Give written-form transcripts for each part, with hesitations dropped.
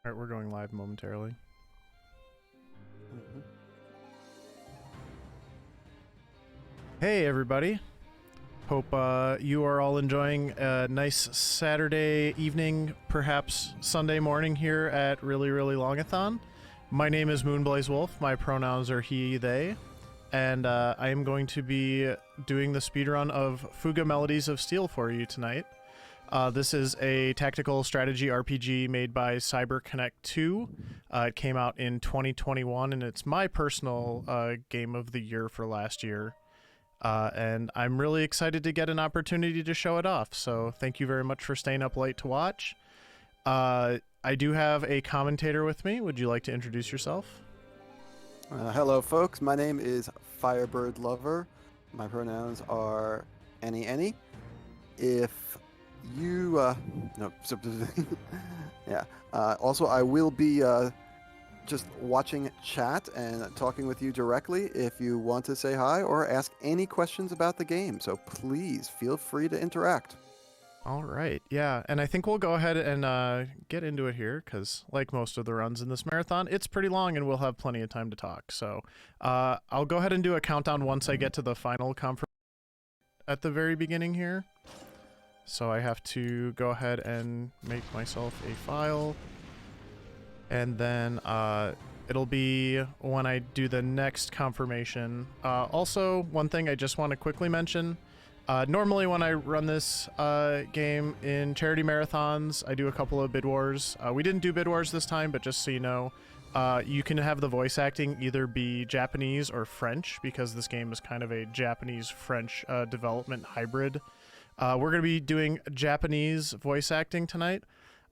All right, we're going live momentarily. Hey, everybody. Hope you are all enjoying a nice Saturday evening, perhaps Sunday morning here at Really Longathon. My name is Moonblazewolf. My pronouns are he, they. And I am going to be doing the speedrun of Fuga Melodies of Steel for you tonight. This is a tactical strategy RPG made by CyberConnect 2. It came out in 2021, and it's my personal game of the year for last year. And I'm really excited to get an opportunity to show it off, so thank you very much for staying up late to watch. I do have a commentator with me. Would you like to introduce yourself? Hello, folks. My name is Firebird Lover. My pronouns are any. If you, yeah. Also, I will be just watching chat and talking with you directly if you want to say hi or ask any questions about the game. So please feel free to interact. All right, yeah, and I think we'll go ahead and get into it here because, like most of the runs in this marathon, it's pretty long and we'll have plenty of time to talk. So I'll go ahead and do a countdown once I get to the final conference at the very beginning here. So I have to go ahead and make myself a file, and then it'll be when I do the next confirmation. Also, one thing I just want to quickly mention. Normally when I run this game in charity marathons, I do a couple of bid wars. We didn't do bid wars this time, but just so you know, you can have the voice acting either be Japanese or French, because this game is kind of a Japanese-French development hybrid. We're going to be doing Japanese voice acting tonight.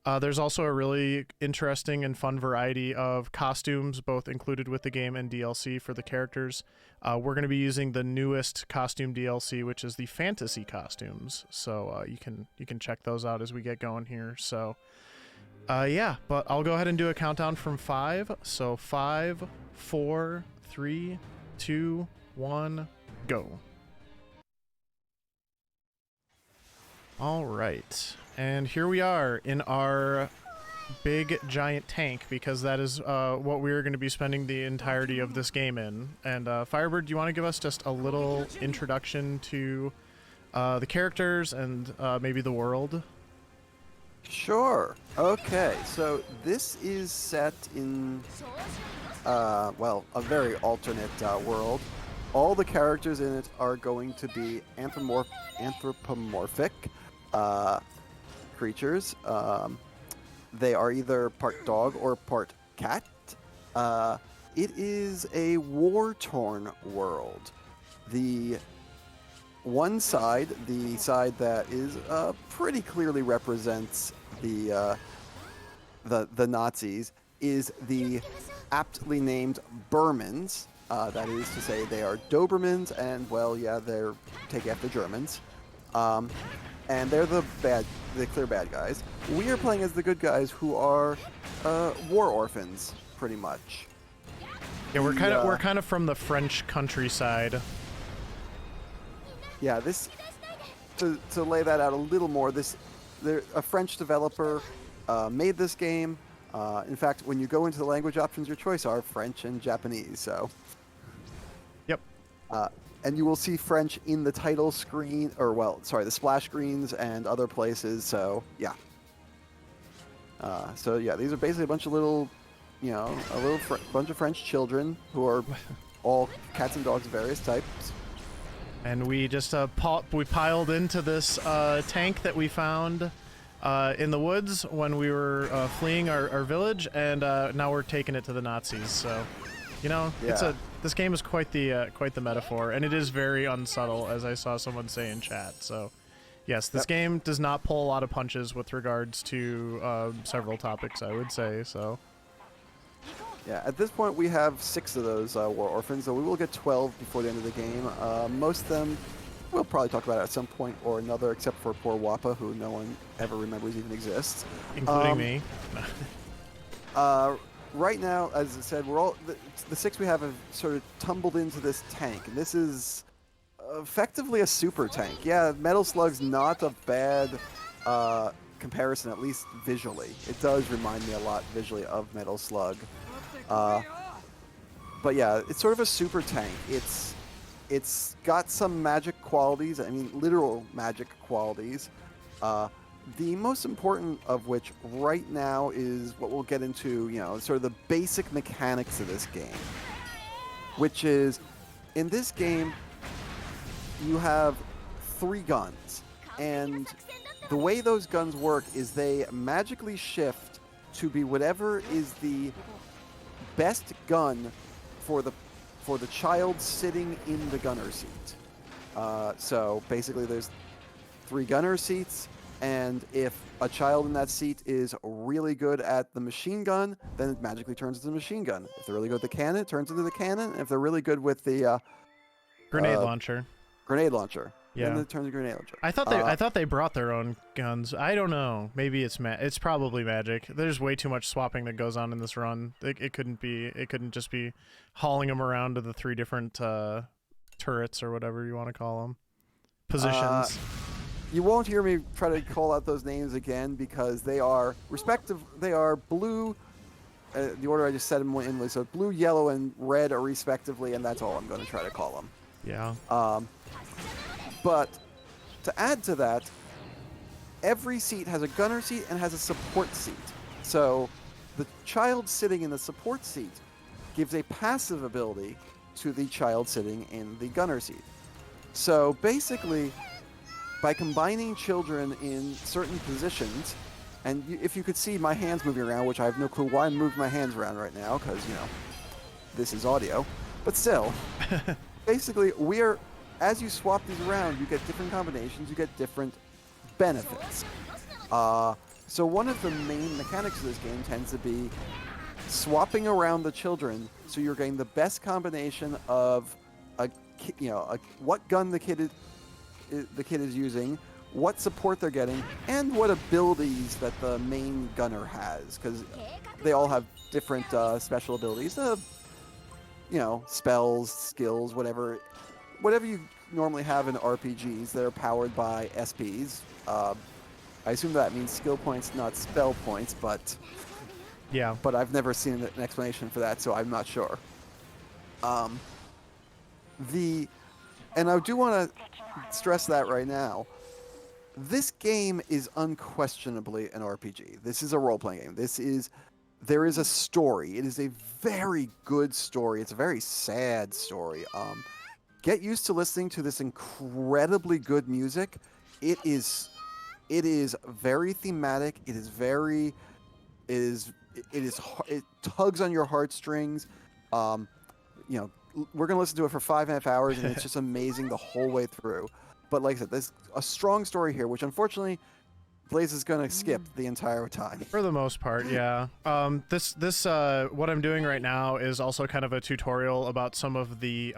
There's also a really interesting and fun variety of costumes, both included with the game and DLC for the characters. We're going to be using the newest costume DLC, which is the fantasy costumes. So you can check those out as we get going here. So yeah, but I'll go ahead and do a countdown from 5. So 5, 4, 3, 2, 1, go. All right, and here we are in our big giant tank, because that is what we're going to be spending the entirety of this game in. And Firebird, do you want to give us just a little introduction to the characters and maybe the world? Sure. Okay, so this is set in, well, a very alternate world. All the characters in it are going to be anthropomorphic creatures. They are either part dog or part cat. It is a war-torn world. The one side, the side that is pretty clearly represents the Nazis, is the aptly named Burmans. That is to say, they are Dobermans, and well, yeah, they're take after Germans. And they're the clear bad guys. We are playing as the good guys, who are war orphans, pretty much. Yeah, we're kind of from the French countryside. Yeah, this to lay that out a little more. A French developer made this game. In fact, when you go into the language options, your choice are French and Japanese. So. Yep. And you will see French in the title screen, or well, sorry, the splash screens and other places. So yeah. So yeah, these are basically a bunch of little, bunch of French children who are all cats and dogs of various types. And we just we piled into this tank that we found in the woods when we were fleeing our village, and now we're taking it to the Nazis. So, you know, yeah. This game is quite the metaphor, and it is very unsubtle, as I saw someone say in chat. So, yes, this game does not pull a lot of punches with regards to several topics, I would say. So. Yeah, at this point we have 6 of those war orphans, so we will get 12 before the end of the game. Most of them we'll probably talk about at some point or another, except for poor Wappa, who no one ever remembers even exists. Including me. Right now, as I said, we're all the 6 we have sort of tumbled into this tank, and this is effectively a super tank. Yeah, Metal Slug's not a bad comparison, at least visually. It does remind me a lot visually of Metal Slug. But yeah, it's sort of a super tank. It's got some magic qualities. I mean, literal magic qualities. The most important of which right now is what we'll get into, sort of the basic mechanics of this game. Which is, in this game, you have 3 guns. And the way those guns work is they magically shift to be whatever is the best gun for the child sitting in the gunner seat. So basically there's 3 gunner seats, and if a child in that seat is really good at the machine gun, then it magically turns into the machine gun. If they're really good with the cannon, it turns into the cannon. And if they're really good with the Grenade launcher. Yeah. Then it turns into grenade launcher. I thought they brought their own guns. I don't know. Maybe it's probably magic. There's way too much swapping that goes on in this run. It couldn't just be hauling them around to the 3 different turrets or whatever you want to call them. Positions. You won't hear me try to call out those names again because they are blue. The order I just said them in was so blue, yellow, and red are respectively, and that's all I'm going to try to call them. Yeah. But to add to that, every seat has a gunner seat and has a support seat. So the child sitting in the support seat gives a passive ability to the child sitting in the gunner seat. So basically, by combining children in certain positions, and if you could see my hands moving around, which I have no clue why I'm moving my hands around right now, because, this is audio, but still, basically, as you swap these around, you get different combinations, you get different benefits. So one of the main mechanics of this game tends to be swapping around the children, so you're getting the best combination of what gun the kid is using, what support they're getting, and what abilities that the main gunner has, because they all have different special abilities. Spells, skills, whatever you normally have in RPGs that are powered by SPs. I assume that means skill points, not spell points, but yeah. But I've never seen an explanation for that, so I'm not sure. And I do want to stress that right now. This game is unquestionably an RPG. This is a role-playing game. There is a story. It is a very good story. It's a very sad story. Get used to listening to this incredibly good music. It is very thematic. It tugs on your heartstrings. We're gonna listen to it for 5.5 hours, and it's just amazing the whole way through. But like I said, there's a strong story here, which unfortunately Blaze is gonna skip the entire time. For the most part, yeah. This what I'm doing right now is also kind of a tutorial about some of the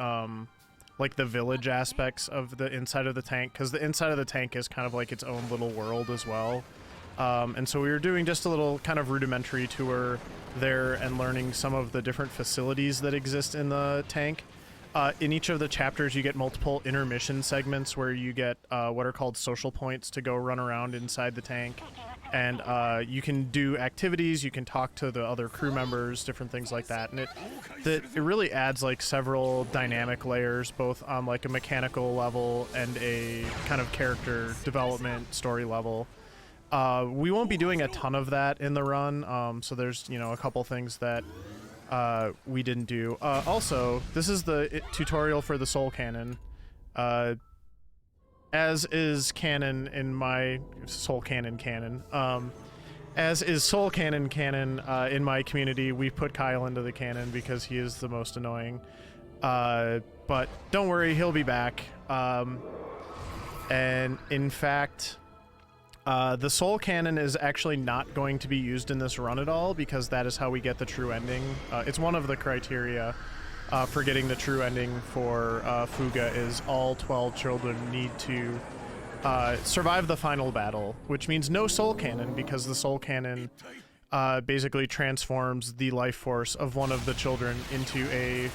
like the village aspects of the inside of the tank, because the inside of the tank is kind of like its own little world as well. And so we were doing just a little kind of rudimentary tour there and learning some of the different facilities that exist in the tank. In each of the chapters, you get multiple intermission segments where you get what are called social points to go run around inside the tank. And you can do activities, you can talk to the other crew members, different things like that. And it really adds like several dynamic layers, both on like a mechanical level and a kind of character development story level. We won't be doing a ton of that in the run, so there's, a couple things that we didn't do. Also, this is the tutorial for the Soul Cannon, as is canon in my Soul Cannon canon. As is Soul Cannon canon in my community. We put Kyle into the canon because he is the most annoying. But don't worry, he'll be back. And in fact, the Soul Cannon is actually not going to be used in this run at all, because that is how we get the true ending. It's one of the criteria for getting the true ending for Fuga is all 12 children need to survive the final battle, which means no Soul Cannon, because the Soul Cannon basically transforms the life force of one of the children into a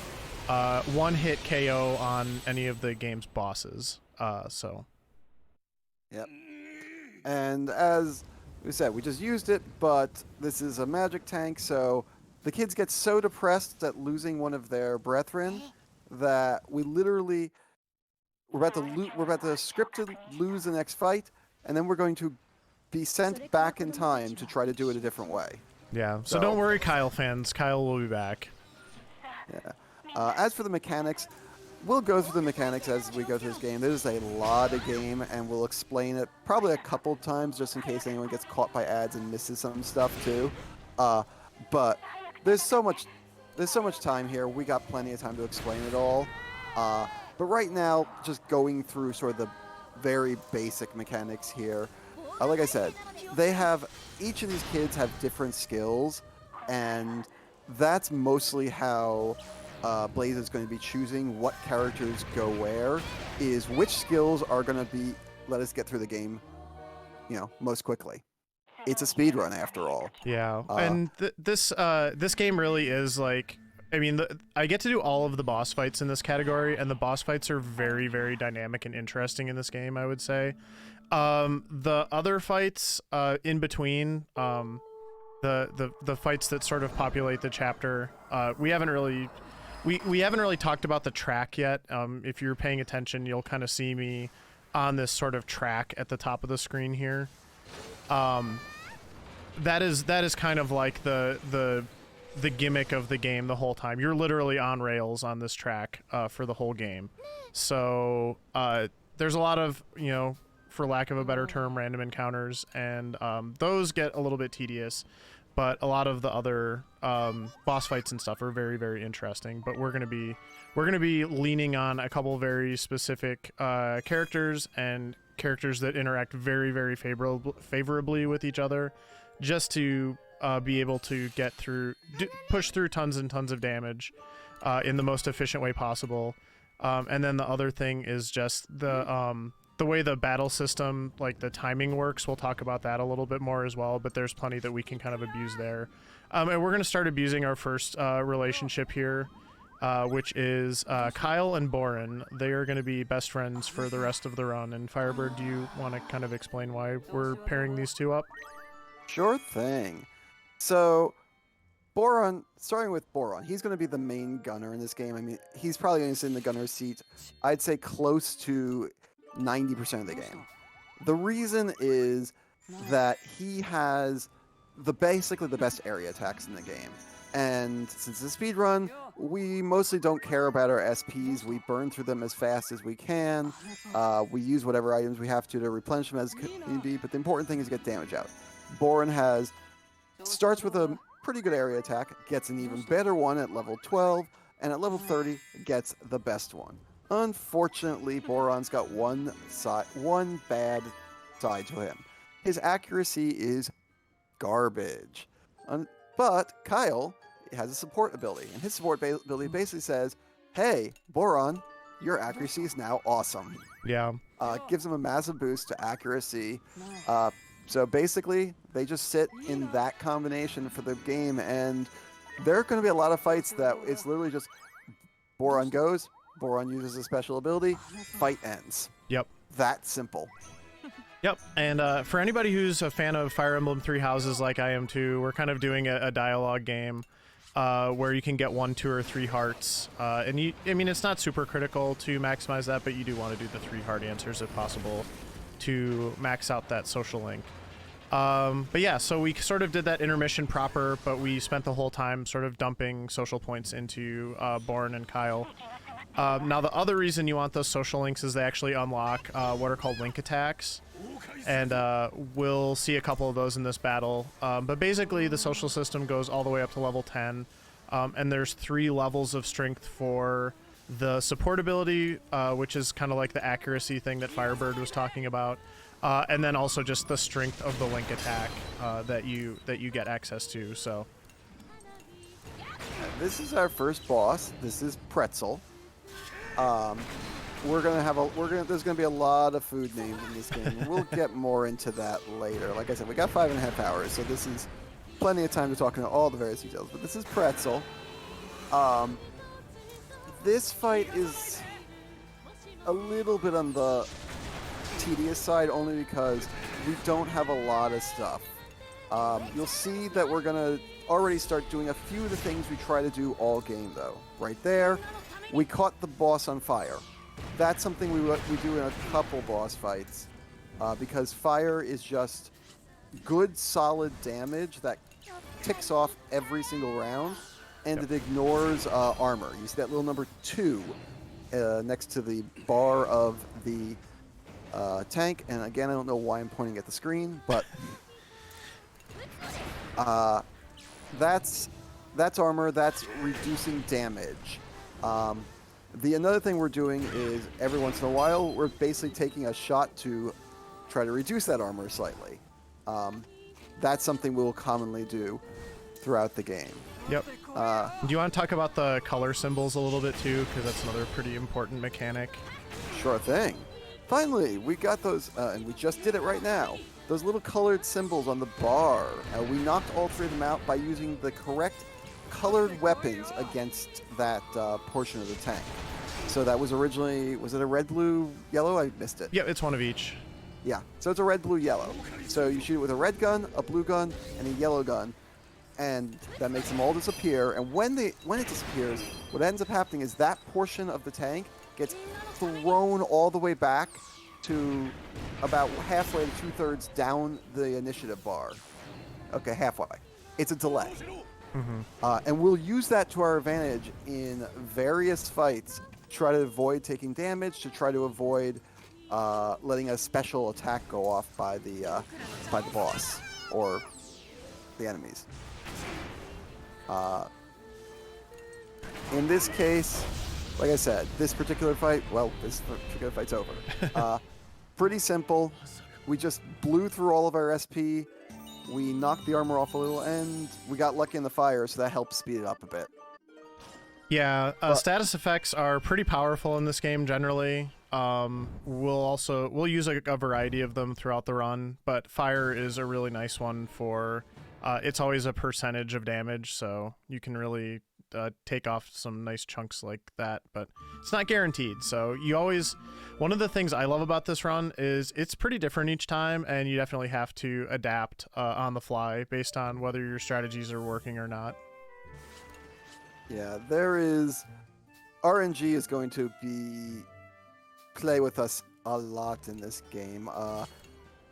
one-hit KO on any of the game's bosses. Yep. And as we said we just used it, but this is a magic tank, so the kids get so depressed at losing one of their brethren that we literally we're about to script to lose the next fight, and then we're going to be sent back in time to try to do it a different way. Yeah. So don't worry, Kyle fans. Kyle will be back. Yeah. As for the mechanics, we'll go through the mechanics as we go through this game. There's a lot of game, and we'll explain it probably a couple times just in case anyone gets caught by ads and misses some stuff too. But there's so much time here. We got plenty of time to explain it all. But right now, just going through sort of the very basic mechanics here. Like I said, each of these kids have different skills, and that's mostly how Blaze is going to be choosing what characters go where, is which skills are going to let us get through the game, most quickly. It's a speed run after all. Yeah, and this game really is like, I mean, I get to do all of the boss fights in this category, and the boss fights are very, very dynamic and interesting in this game, I would say. The other fights in between, the fights that sort of populate the chapter, we haven't really talked about the track yet. If you're paying attention, you'll kind of see me on this sort of track at the top of the screen here. That is kind of like the gimmick of the game the whole time. You're literally on rails on this track for the whole game. So there's a lot of, for lack of a better term, random encounters, and those get a little bit tedious, but a lot of the other boss fights and stuff are very, very interesting. But we're gonna be leaning on a couple very specific characters and characters that interact very, very favorably with each other, just to be able to push through tons and tons of damage in the most efficient way possible. And then the other thing is just the way the battle system, like the timing works. We'll talk about that a little bit more as well, but there's plenty that we can kind of abuse there. And we're going to start abusing our first relationship here, which is Kyle and Boren. They are going to be best friends for the rest of the run. And Firebird, do you want to kind of explain why we're pairing these two up? Sure thing. So, starting with Boron, he's going to be the main gunner in this game. I mean, he's probably going to sit in the gunner's seat, I'd say close to 90% of the game. The reason is that he has basically the best area attacks in the game. And since it's a speed run, we mostly don't care about our SPs. We burn through them as fast as we can. We use whatever items we have to replenish them as need be, but the important thing is to get damage out. Boren starts with a pretty good area attack, gets an even better one at level 12, and at level 30 gets the best one. Unfortunately, Boron's got one bad side to him. His accuracy is garbage. But Kyle has a support ability, and his support ability basically says, hey, Boron, your accuracy is now awesome. Yeah. Gives him a massive boost to accuracy. So basically, they just sit in that combination for the game, and there are going to be a lot of fights that it's literally just Boron goes, Boron uses a special ability, fight ends. Yep. That simple. Yep, and for anybody who's a fan of Fire Emblem Three Houses like I am too, we're kind of doing a dialogue game where you can get 1, 2, or 3 hearts. I mean, it's not super critical to maximize that, but you do want to do the 3 heart answers if possible to max out that social link. But yeah, so we sort of did that intermission proper, but we spent the whole time sort of dumping social points into Boren and Kyle. Now, the other reason you want those social links is they actually unlock what are called link attacks, and we'll see a couple of those in this battle. But basically, the social system goes all the way up to level 10, and there's 3 levels of strength for the support ability, which is kind of like the accuracy thing that Firebird was talking about, and then also just the strength of the link attack that you get access to. So this is our first boss. This is Pretzel. There's gonna be a lot of food names in this game. We'll get more into that later. Like I said, we got 5.5 hours, so this is plenty of time to talk about all the various details. But this is Pretzel. This fight is a little bit on the tedious side, only because we don't have a lot of stuff. You'll see that we're gonna already start doing a few of the things we try to do all game, though. Right there, we caught the boss on fire. That's something we do in a couple boss fights, because fire is just good, solid damage that ticks off every single round, and it ignores armor. You see that little number 2 next to the bar of the tank, and again, I don't know why I'm pointing at the screen, but that's armor. That's reducing damage. Another thing we're doing is every once in a while we're basically taking a shot to try to reduce that armor slightly. That's something we'll commonly do throughout the game. Yep. Do you want to talk about the color symbols a little bit too? Because that's another pretty important mechanic. Sure thing. Finally, we got those, and we just did it right now. Those little colored symbols on the bar. We knocked all 3 of them out by using the correct colored weapons against that portion of the tank. So that was originally, was it a red, blue, yellow? I missed it. Yeah, it's one of each. Yeah, so it's a red, blue, yellow. So you shoot it with a red gun, a blue gun, and a yellow gun, and that makes them all disappear. And when it disappears, what ends up happening is that portion of the tank gets thrown all the way back to about halfway to 2/3 down the initiative bar. Okay, halfway. It's a delay. And we'll use that to our advantage in various fights. Try to avoid taking damage, to try to avoid letting a special attack go off by the boss or the enemies. In this case, like I said, this particular fight, well, this particular fight's over. Pretty simple. We just blew through all of our SP. We knocked the armor off a little, and we got lucky in the fire, so that helped speed it up a bit. Yeah, status effects are pretty powerful in this game generally. We'll use a variety of them throughout the run, but fire is a really nice one for. It's always a percentage of damage, so you can really take off some nice chunks like that, but it's not guaranteed. So one of the things I love about this run is it's pretty different each time, and you definitely have to adapt on the fly based on whether your strategies are working or not. Yeah, RNG is going to play with us a lot in this game.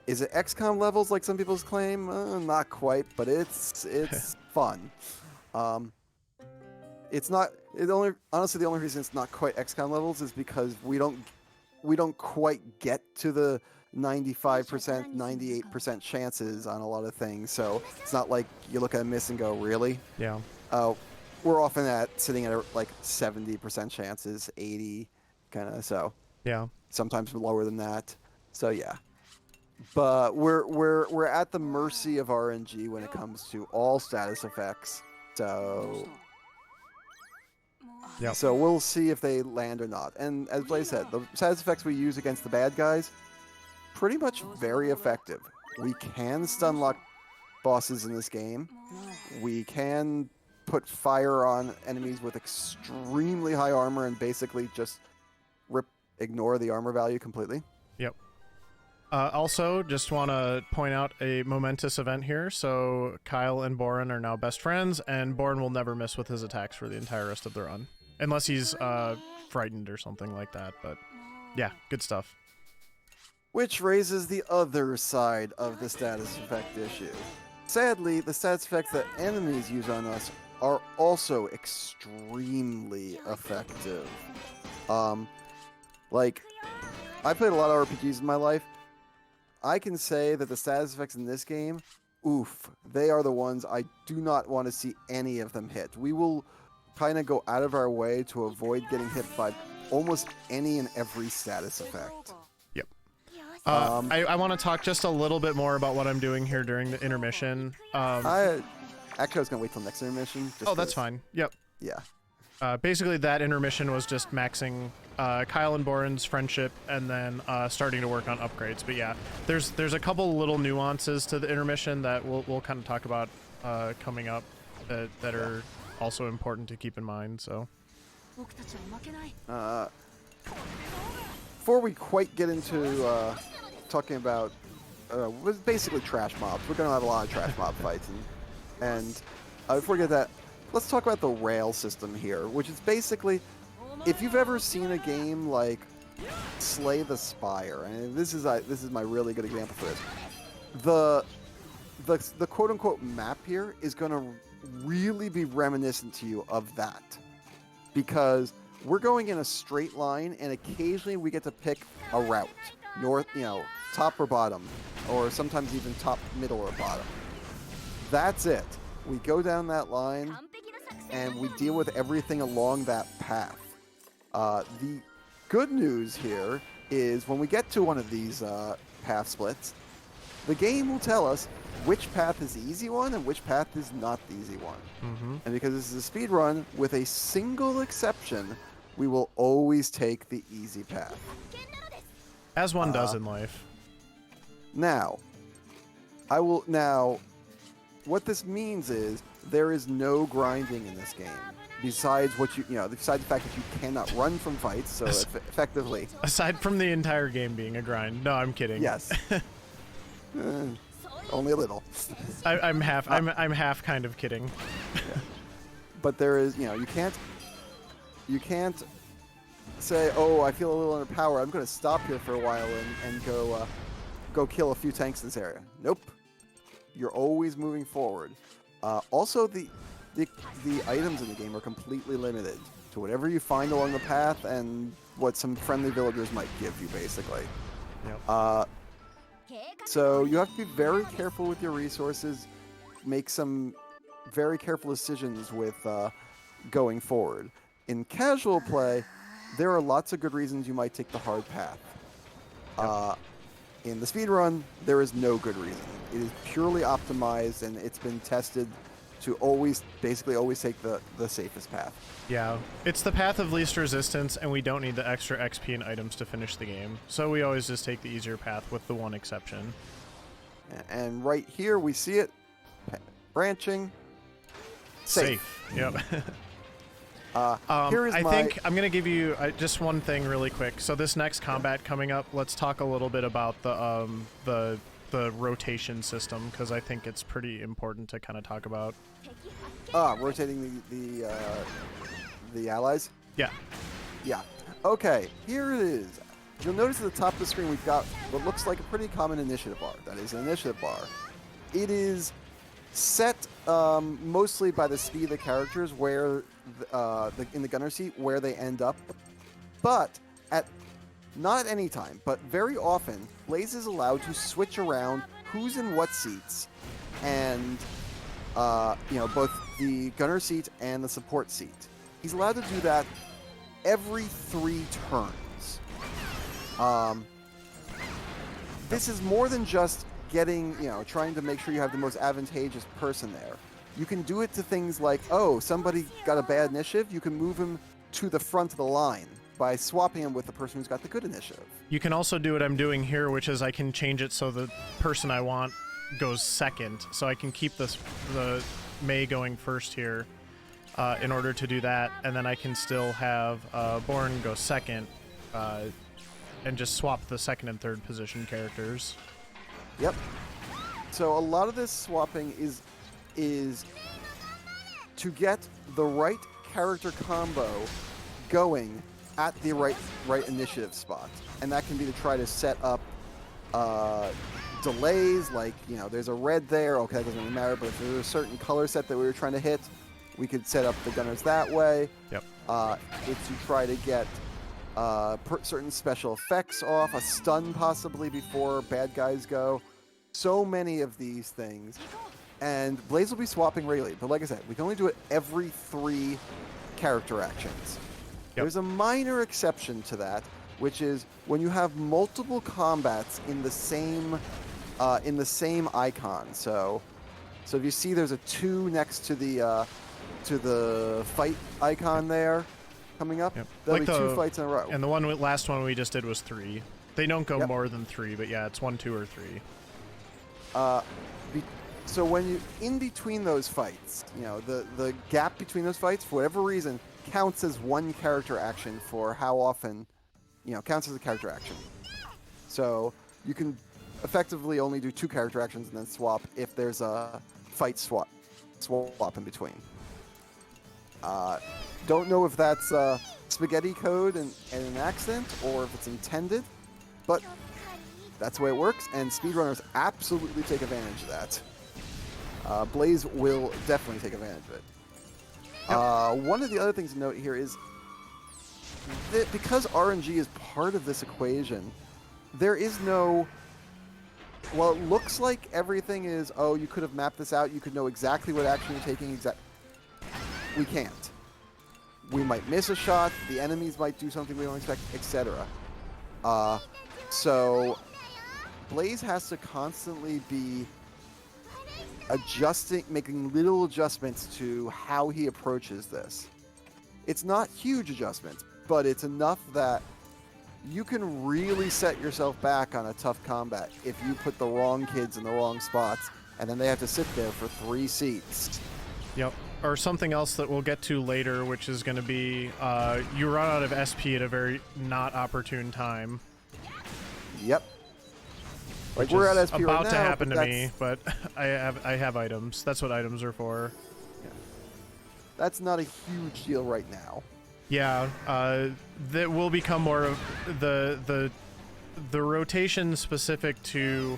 Is it XCOM levels like some people claim? Not quite, but it's fun. It's not. Honestly, the only reason it's not quite XCOM levels is because we don't quite get to the 95%, 98% chances on a lot of things. So it's not like you look at a miss and go, really? Yeah. We're often sitting at like 70% chances, 80 kind of. So yeah, sometimes lower than that. So yeah. But we're at the mercy of RNG when it comes to all status effects. So yeah. So we'll see if they land or not. And as Blaze said, the status effects we use against the bad guys, pretty much very effective. We can stun lock bosses in this game. We can put fire on enemies with extremely high armor and basically just ignore the armor value completely. Yep. Also, just want to point out a momentous event here. So Kyle and Boren are now best friends, and Boren will never miss with his attacks for the entire rest of the run. Unless he's frightened or something like that. But yeah, good stuff. Which raises the other side of the status effect issue. Sadly, the status effects that enemies use on us are also extremely effective. Like, I played a lot of RPGs in my life. I can say that the status effects in this game, oof, they are the ones I do not want to see any of them hit. We will kind of go out of our way to avoid getting hit by almost any and every status effect. Yep. I want to talk just a little bit more about what I'm doing here during the intermission. Actually, I was going to wait till next intermission. Oh, that's fine. Yep. Yeah. Basically, that intermission was just maxing Kyle and Boren's friendship and then starting to work on upgrades. But yeah, there's a couple little nuances to the intermission that we'll kind of talk about coming up that are also important to keep in mind. So before we quite get into talking about was basically trash mobs. We're gonna have a lot of trash mob fights, and before we get that, let's talk about the rail system here, which is basically, if you've ever seen a game like Slay the Spire, and this is my really good example for this. The quote-unquote map here is going to really be reminiscent to you of that, because we're going in a straight line, and occasionally we get to pick a route, north, top or bottom, or sometimes even top, middle, or bottom. That's it. We go down that line, and we deal with everything along that path. The good news here is when we get to one of these path splits, the game will tell us which path is the easy one and which path is not the easy one. Mm-hmm. And because this is a speed run, with a single exception, we will always take the easy path. As one does in life. Now, what this means is there is no grinding in this game. Besides besides the fact that you cannot run from fights, so effectively. Aside from the entire game being a grind. No, I'm kidding. Yes. Only a little. I'm half kind of kidding. Yeah. But there is, you can't say, oh, I feel a little underpowered. I'm going to stop here for a while and go kill a few tanks in this area. Nope. You're always moving forward. Also, the items in the game are completely limited to whatever you find along the path and what some friendly villagers might give you, basically. Yep. So you have to be very careful with your resources, make some very careful decisions with going forward. In casual play, there are lots of good reasons you might take the hard path. In the speedrun, there is no good reason. It is purely optimized, and it's been tested to basically always take the safest path. Yeah, it's the path of least resistance, and we don't need the extra XP and items to finish the game. So we always just take the easier path, with the one exception. And right here, we see it. Branching. Safe. Yep. Here is I think I'm going to give you just one thing really quick. So this next combat coming up, let's talk a little bit about the rotation system, because I think it's pretty important to kind of talk about. Rotating the allies? Yeah. Yeah. Okay, here it is. You'll notice at the top of the screen we've got what looks like a pretty common initiative bar. That is an initiative bar. It is set mostly by the speed of the characters, where in the gunner seat, where they end up. But not at any time, but very often, Blaze is allowed to switch around who's in what seats, and both the gunner seat and the support seat. He's allowed to do that every 3 turns. This is more than just trying to make sure you have the most advantageous person there. You can do it to things like, oh, somebody got a bad initiative, you can move him to the front of the line by swapping him with the person who's got the good initiative. You can also do what I'm doing here, which is I can change it so the person I want goes second. So I can keep the Mei going first here in order to do that, and then I can still have Born go second and just swap the second and third position characters. Yep. So a lot of this swapping is to get the right character combo going at the right initiative spot, and that can be to try to set up delays, like there's a red there. Okay, that doesn't really matter, but if there's a certain color set that we were trying to hit, we could set up the gunners that way. Yep. It's to try to get certain special effects off, a stun possibly before bad guys go. So many of these things. And Blaze will be swapping regularly, but like I said, we can only do it every 3 character actions. Yep. There's a minor exception to that, which is when you have multiple combats in the same icon. So if you see there's a 2 next to the fight icon there coming up, yep. There'll be 2 fights in a row. And the last one we just did was 3. They don't go more than 3, but yeah, it's 1, 2, or 3. So when you in between those fights, the gap between those fights, for whatever reason, counts as one character action for how often, counts as a character action. So you can effectively only do 2 character actions and then swap if there's a fight swap in between. Don't know if that's spaghetti code and an accident or if it's intended, but that's the way it works, and speedrunners absolutely take advantage of that. Blaze will definitely take advantage of it. One of the other things to note here is that because RNG is part of this equation, there is no... Well, it looks like everything is, oh, you could have mapped this out, you could know exactly what action you're taking, we can't. We might miss a shot, the enemies might do something we don't expect, etc. So, Blaze has to constantly be making little adjustments to how he approaches this. It's not huge adjustments, but it's enough that you can really set yourself back on a tough combat if you put the wrong kids in the wrong spots, and then they have to sit there for 3 seats. Yep. Or something else that we'll get to later, which is going to be you run out of SP at a very not opportune time. Yep. Like we're at SP about right to now, happen to me, but I have items. That's what items are for. Yeah. That's not a huge deal right now. Yeah, that will become more of the rotation specific to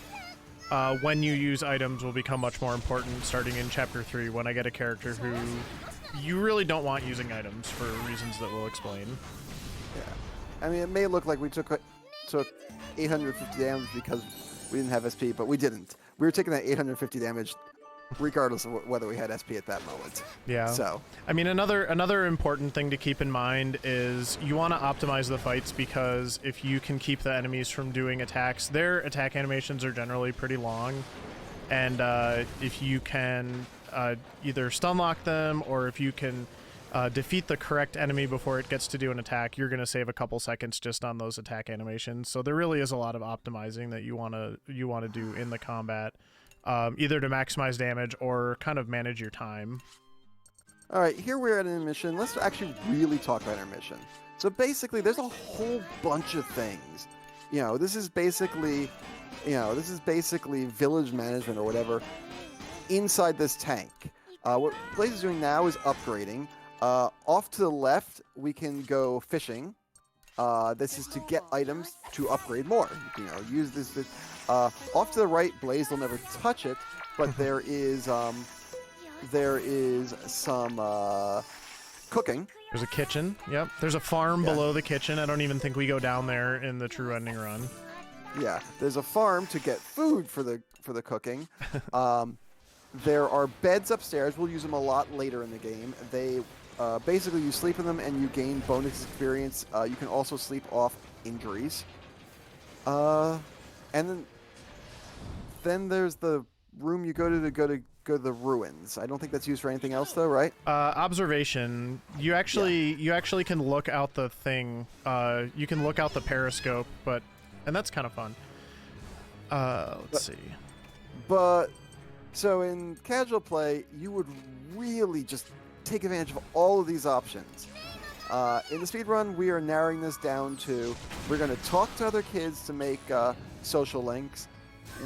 when you use items will become much more important starting in Chapter 3 when I get a character who you really don't want using items for reasons that we'll explain. Yeah. I mean, it may look like we took 850 damage because we didn't have SP, but we didn't. We were taking that 850 damage regardless of whether we had SP at that moment. Yeah. So, I mean, another important thing to keep in mind is you want to optimize the fights, because if you can keep the enemies from doing attacks, their attack animations are generally pretty long, and if you can either stun lock them or if you can defeat the correct enemy before it gets to do an attack, you're going to save a couple seconds just on those attack animations. So there really is a lot of optimizing that you want to do in the combat. Either to maximize damage or kind of manage your time. All right, here we're at an intermission. Let's actually really talk about intermission. So basically, there's a whole bunch of things. This is basically village management or whatever inside this tank. What Blaze is doing now is upgrading. Off to the left, we can go fishing. This is to get items to upgrade more. Use this. Off to the right, Blaze will never touch it, but there is some cooking. There's a kitchen. Yep. There's a farm below the kitchen. I don't even think we go down there in the true ending run. Yeah. There's a farm to get food for the cooking. There are beds upstairs. We'll use them a lot later in the game. They basically you sleep in them and you gain bonus experience. You can also sleep off injuries. And then there's the room you go to the ruins. I don't think that's used for anything else though, right? Observation. You actually can look out the thing. You can look out the periscope, and that's kind of fun. Let's see. But so in casual play, you would really just take advantage of all of these options. In the speedrun, we are narrowing this down to we're going to talk to other kids to make social links.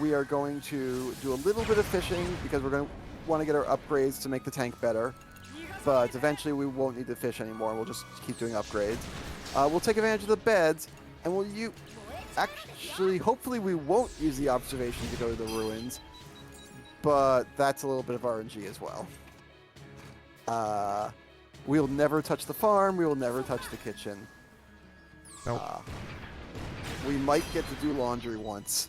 We are going to do a little bit of fishing because we're going to want to get our upgrades to make the tank better. But eventually we won't need to fish anymore. We'll just keep doing upgrades. We'll take advantage of the beds, and hopefully we won't use the observation to go to the ruins. But that's a little bit of RNG as well. We'll never touch the farm. We will never touch the kitchen. Nope. We might get to do laundry once.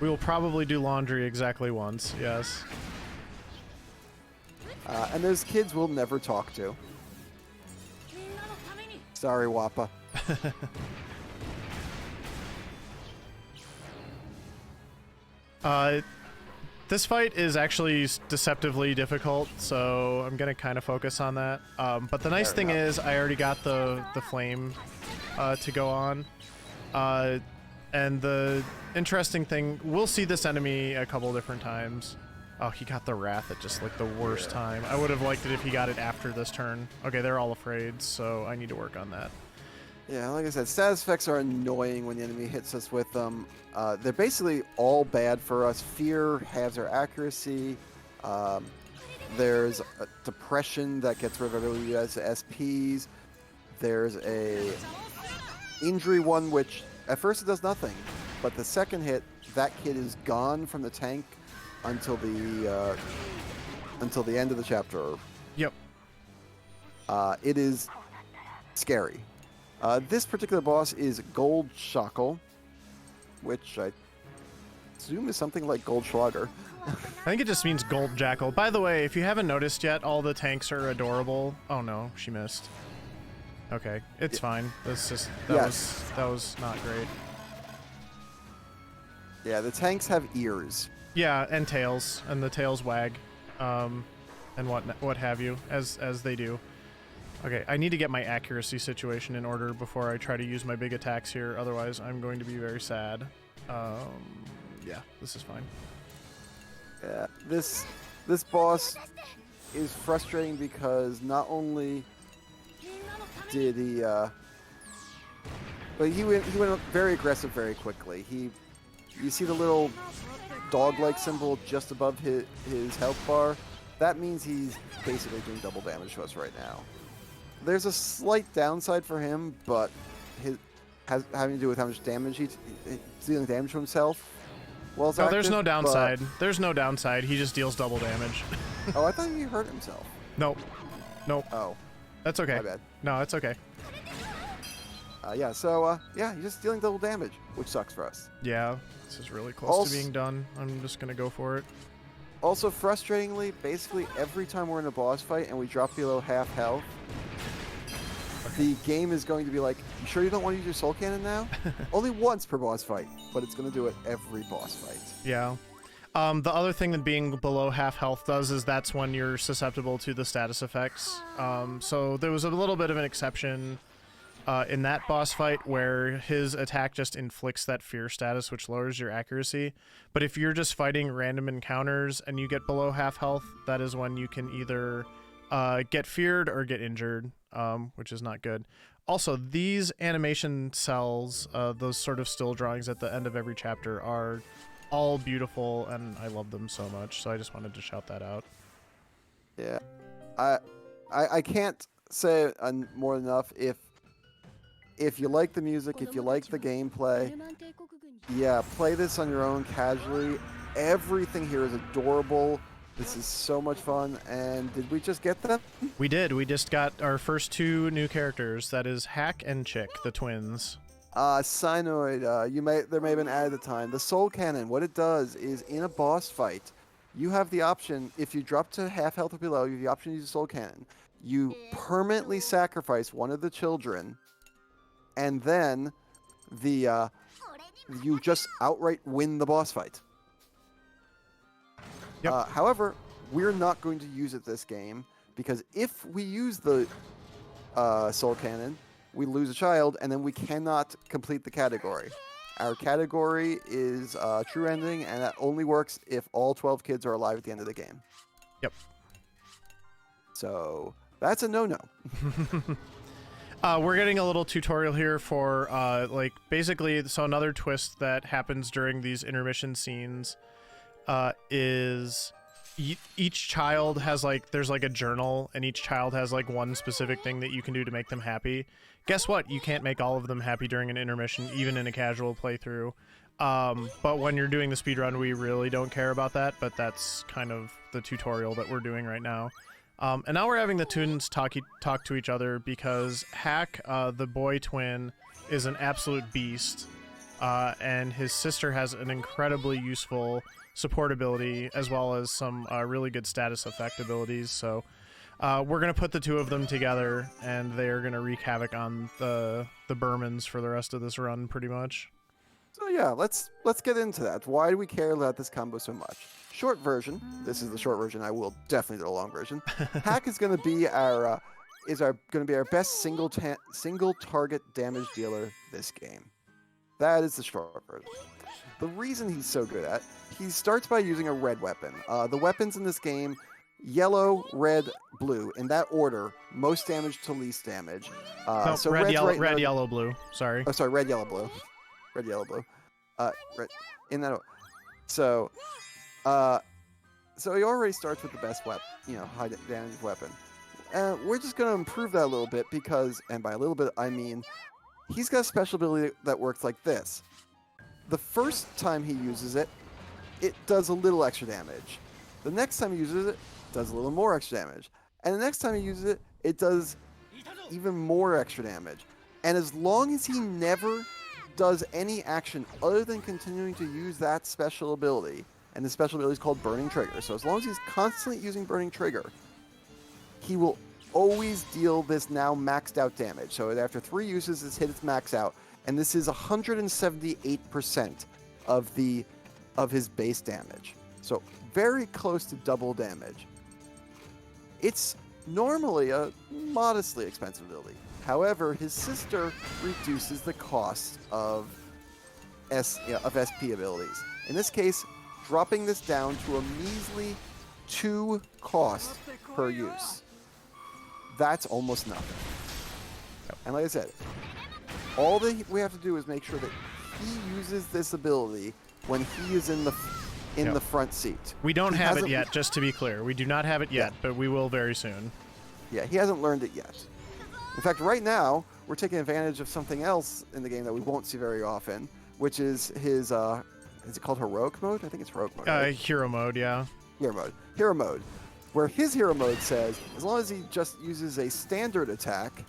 We will probably do laundry exactly once, yes. And those kids we'll never talk to. Sorry, Wappa. This fight is actually deceptively difficult, so I'm going to kind of focus on that. But the nice thing is I already got the flame to go on. And the interesting thing, we'll see this enemy a couple different times. Oh, he got the wrath at just like the worst time. I would have liked it if he got it after this turn. Okay, they're all afraid, so I need to work on that. Yeah, like I said, status effects are annoying when the enemy hits us with them. They're basically all bad for us. Fear halves our accuracy. Um, there's a depression that gets rid of ability as SPs. There's a injury one, which at first it does nothing, but the second hit, that kid is gone from the tank until the end of the chapter. Yep. It is scary. This particular boss is Gold Shackle, which I assume is something like Gold Schlager. I think it just means Gold Jackal. By the way, if you haven't noticed yet, all the tanks are adorable. Oh no, she missed. Okay, it's fine. That's just that was not great. Yeah, the tanks have ears. Yeah, and tails, and the tails wag, and what have you, as they do. Okay, I need to get my accuracy situation in order before I try to use my big attacks here. Otherwise, I'm going to be very sad. Yeah, this is fine. Yeah, this boss is frustrating because not only did he, but he went very aggressive very quickly. You see the little dog-like symbol just above his health bar. That means he's basically doing double damage to us right now. There's a slight downside for him, but having to do with how much damage he's dealing damage to himself. Well, no, there's no downside. There's no downside. He just deals double damage. Oh, I thought he hurt himself. Nope. Nope. Oh. That's okay. My bad. No, it's okay. Yeah, so, yeah, he's just dealing double damage, which sucks for us. Yeah, this is really close to being done. I'm just going to go for it. Also, frustratingly, basically every time we're in a boss fight and we drop below half health, the game is going to be like, you sure you don't want to use your soul cannon now? Only once per boss fight, but it's going to do it every boss fight. Yeah. The other thing that being below half health does is that's when you're susceptible to the status effects. So there was a little bit of an exception in that boss fight where his attack just inflicts that fear status, which lowers your accuracy. But if you're just fighting random encounters and you get below half health, that is when you can either get feared or get injured, which is not good. Also, these animation cells, those sort of still drawings at the end of every chapter, are all beautiful, and I love them so much. So I just wanted to shout that out. Yeah, I can't say more enough. If you like the music, if you like the gameplay, yeah, play this on your own casually. Everything here is adorable. This is so much fun. And did we just get them? We did. We just got our first two new characters. That is Hack and Chick, the twins. Cynoid, there may have been added at the time. The Soul Cannon, what it does is in a boss fight, you have the option, if you drop to half health or below, you have the option to use the Soul Cannon. You permanently sacrifice one of the children, and then you just outright win the boss fight. Yep. However, we're not going to use it this game, because if we use the Soul Cannon, we lose a child, and then we cannot complete the category. Our category is True Ending, and that only works if all 12 kids are alive at the end of the game. Yep. So that's a no-no. We're getting a little tutorial here for, basically, so another twist that happens during these intermission scenes is each child has, there's, a journal, and each child has, one specific thing that you can do to make them happy. Guess what? You can't make all of them happy during an intermission, even in a casual playthrough. But when you're doing the speedrun, we really don't care about that, but that's kind of the tutorial that we're doing right now. And now we're having the twins talk to each other because Hack, the boy twin, is an absolute beast, and his sister has an incredibly useful support ability as well as some really good status effect abilities. So we're going to put the two of them together, and they're going to wreak havoc on the Burmans for the rest of this run, pretty much. So yeah, let's get into that. Why do we care about this combo so much? Short version. This is the short version. I will definitely do a long version. Hack is going to be our best single target damage dealer this game. That is the short version. The reason he's so good at, he starts by using a red weapon. The weapons in this game, yellow, red, blue, in that order, most damage to least damage. No, So red, red's yellow, right red, now- yellow, blue. Sorry. Oh, sorry, red, yellow, blue. Red, yellow, blue. Red, in that order. So, he already starts with the best weapon, high damage weapon. We're just going to improve that a little bit because, and by a little bit, I mean, he's got a special ability that works like this. The first time he uses it, it does a little extra damage. The next time he uses it, does a little more extra damage. And the next time he uses it, it does even more extra damage. And as long as he never does any action other than continuing to use that special ability, and the special ability is called Burning Trigger. So as long as he's constantly using Burning Trigger, he will always deal this now maxed out damage. So after 3 uses, it's hit its max out. And this is 178% of his base damage. So very close to double damage. It's normally a modestly expensive ability. However, his sister reduces the cost of SP abilities. In this case, dropping this down to a measly 2 cost per use. That's almost nothing. And like I said, all that we have to do is make sure that he uses this ability when he is in the front seat. We don't have it yet, just to be clear. We do not have it yet, but we will very soon. Yeah, he hasn't learned it yet. In fact, right now, we're taking advantage of something else in the game that we won't see very often, which is his, is it called Heroic Mode? I think it's Heroic Mode. Right? Hero Mode, yeah. Hero Mode. Where his Hero Mode says, as long as he just uses a standard attack,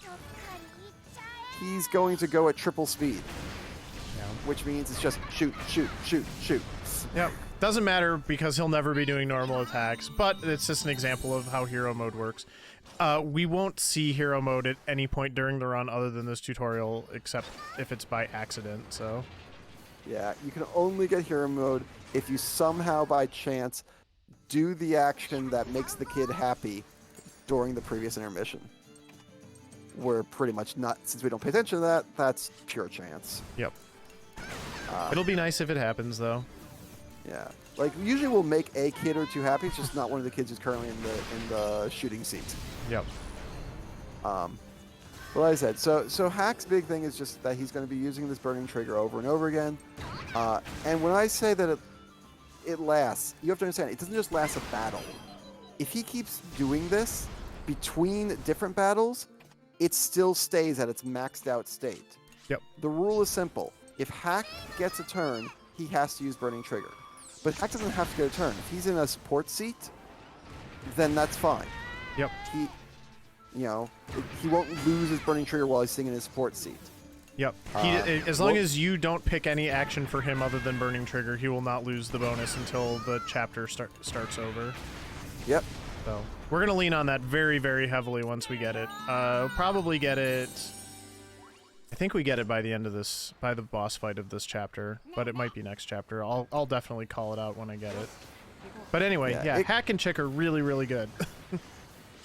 he's going to go at triple speed. Yeah. Which means it's just shoot, shoot, shoot, shoot. Yep. Doesn't matter because he'll never be doing normal attacks, but it's just an example of how Hero Mode works. We won't see Hero Mode at any point during the run other than this tutorial, except if it's by accident, so... Yeah, you can only get Hero Mode if you somehow by chance do the action that makes the kid happy during the previous intermission. We're pretty much not, since we don't pay attention to that, that's pure chance. Yep. It'll be nice if it happens, though. Yeah. Like, usually we'll make a kid or two happy, it's just not one of the kids who's currently in the shooting seat. Yep. Well, like I said, so Hack's big thing is just that he's going to be using this Burning Trigger over and over again. And when I say that it lasts, you have to understand, it doesn't just last a battle. If he keeps doing this between different battles, it still stays at its maxed out state. Yep. The rule is simple. If Hack gets a turn, he has to use Burning Trigger. But Hack doesn't have to get a turn. If he's in a support seat, then that's fine. Yep. He won't lose his Burning Trigger while he's sitting in his support seat. Yep. As long as you don't pick any action for him other than Burning Trigger, he will not lose the bonus until the chapter starts over. Yep. So we're going to lean on that very, very heavily once we get it. Probably get it... I think we get it by the end of this, by the boss fight of this chapter, but it might be next chapter. I'll definitely call it out when I get it. But anyway, Hack and Chick are really, really good.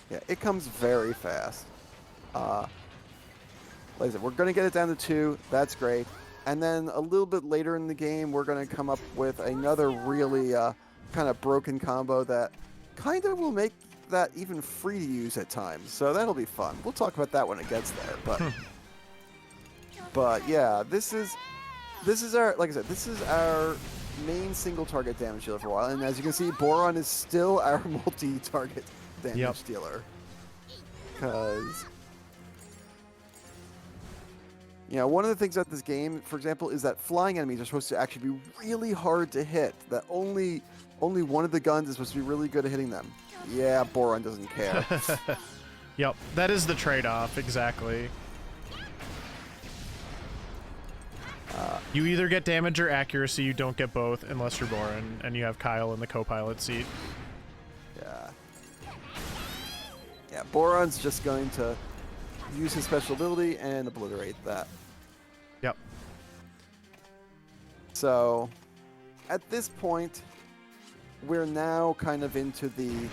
Yeah, it comes very fast. Like I said, we're going to get it down to 2. That's great. And then a little bit later in the game, we're going to come up with another really kind of broken combo that kind of will make that even free to use at times. So that'll be fun. We'll talk about that when it gets there. But yeah, this is our, like I said, this is our main single target damage dealer for a while. And as you can see, Boron is still our multi-target damage dealer. Because, one of the things about this game, for example, is that flying enemies are supposed to actually be really hard to hit. That only one of the guns is supposed to be really good at hitting them. Yeah, Boron doesn't care. Yep, that is the trade-off, exactly. You either get damage or accuracy, you don't get both unless you're Boron, and you have Kyle in the co-pilot seat. Yeah, Boron's just going to use his special ability and obliterate that. Yep. So, at this point, we're now kind of into the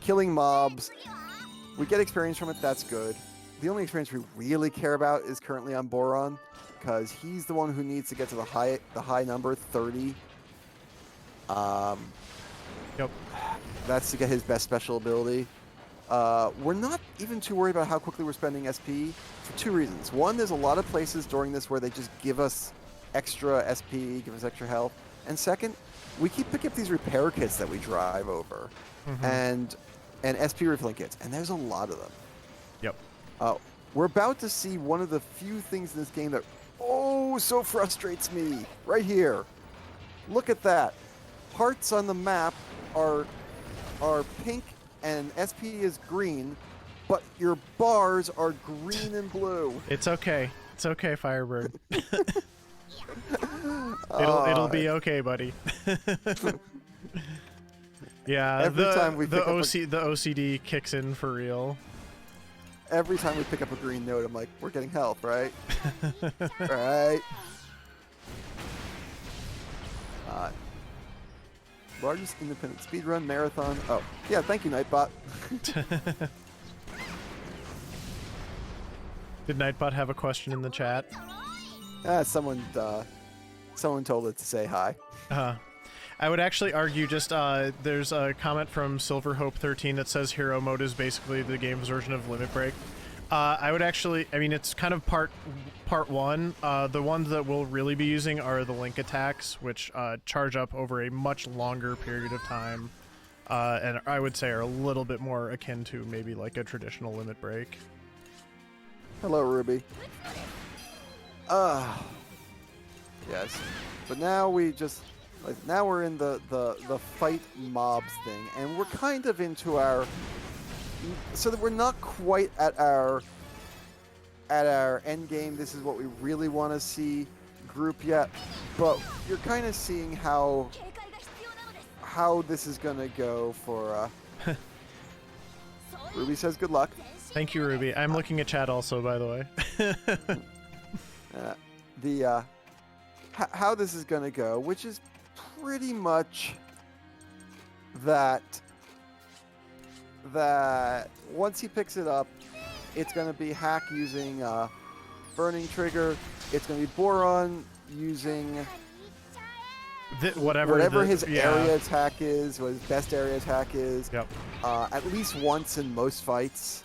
killing mobs. We get experience from it, that's good. The only experience we really care about is currently on Boron, because he's the one who needs to get to the high number, 30. Yep. That's to get his best special ability. We're not even too worried about how quickly we're spending SP for 2 reasons. One, there's a lot of places during this where they just give us extra SP, give us extra health. And second, we keep picking up these repair kits that we drive over, and SP refilling kits, and there's a lot of them. Yep. We're about to see one of the few things in this game that, so frustrates me. Right here. Look at that. Parts on the map are pink and SP is green, but your bars are green and blue. It's okay. It's okay, Firebird. It'll be okay, buddy. Yeah, Every time we the pick up the OCD kicks in for real. Every time we pick up a green note, I'm like, we're getting health, right? Right. Largest independent speedrun marathon. Oh, yeah, thank you, Nightbot. Did Nightbot have a question in the chat? Someone told it to say hi. I would actually argue just there's a comment from Silverhope13 that says hero mode is basically the game's version of Limit Break. I would actually, I mean, it's kind of part one. The ones that we'll really be using are the link attacks, which charge up over a much longer period of time, and I would say are a little bit more akin to maybe like a traditional Limit Break. Hello, Ruby. Yes, but now we just now we're in the fight mobs thing, and we're kind of into our, so that we're not quite at our end game. This is what we really want to see group yet, but you're kind of seeing how this is gonna go for. Ruby says good luck. Thank you, Ruby. I'm looking at chat also, by the way. How this is gonna go, which is pretty much that once he picks it up, it's going to be Hack using Burning Trigger. It's going to be Boron using whatever his area attack is, what his best area attack is. Yep. At least once in most fights.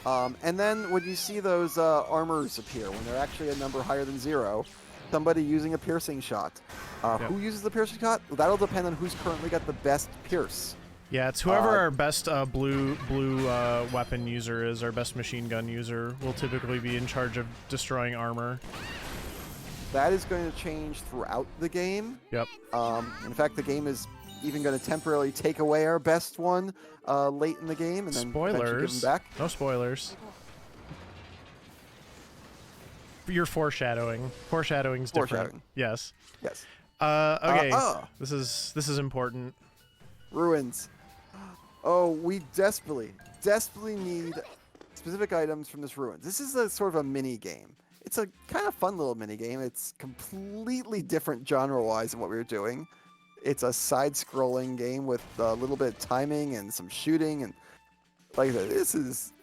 And then when you see those armors appear, when they're actually a number higher than 0, somebody using a piercing shot. Who uses the piercing shot? That'll depend on who's currently got the best pierce. Yeah, it's whoever our best blue weapon user is, our best machine gun user, will typically be in charge of destroying armor. That is going to change throughout the game. Yep. In fact, the game is even going to temporarily take away our best one late in the game, and then eventually give them back. No spoilers. You're foreshadowing. Foreshadowing's different. Foreshadowing. Yes. Yes. Okay. This is important. Ruins. Oh, we desperately need specific items from this ruins. This is a sort of a mini game. It's a kind of fun little mini game. It's completely different genre-wise than what we were doing. It's a side-scrolling game with a little bit of timing and some shooting, and like this is.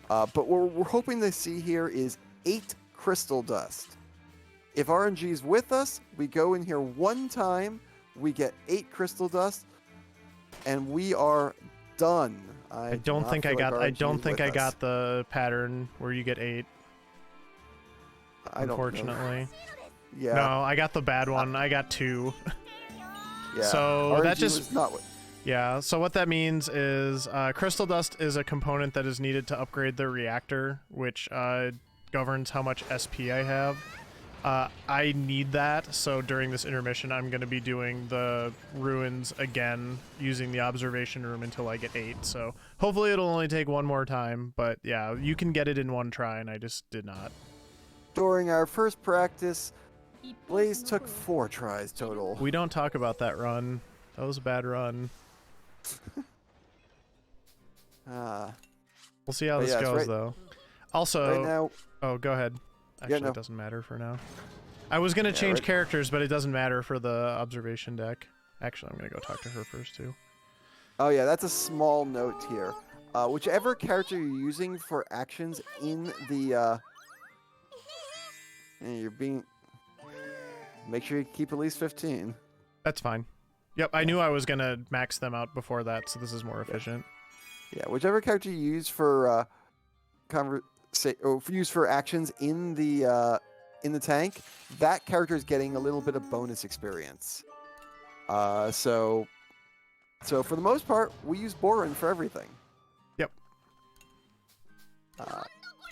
But what we're hoping to see here is 8 crystal dust. If RNG's with us, we go in here one time, we get 8 crystal dust, and we are done. I don't think I got the pattern where you get 8. Unfortunately. Yeah. No, I got the bad one. I got 2. Yeah. So RNG that just was not what. Yeah, so what that means is crystal dust is a component that is needed to upgrade the reactor, which governs how much SP I have. I need that, so during this intermission I'm going to be doing the ruins again using the observation room until I get 8, so hopefully it'll only take one more time, but yeah, you can get it in one try, and I just did not. During our first practice, Blaze took 4 tries total. We don't talk about that run. That was a bad run. We'll see how this goes, though. Also, right now, oh, go ahead. Actually, it doesn't matter for now. I was going to change characters, but it doesn't matter for the observation deck. Actually, I'm going to go talk to her first, too. Oh, yeah, that's a small note here. Whichever character you're using for actions in the... you're being... Make sure you keep at least 15. That's fine. Yep, I knew I was gonna max them out before that, so this is more efficient. Yeah, whichever character you use for use for actions in the tank, that character is getting a little bit of bonus experience. So for the most part, we use Borin for everything. Yep.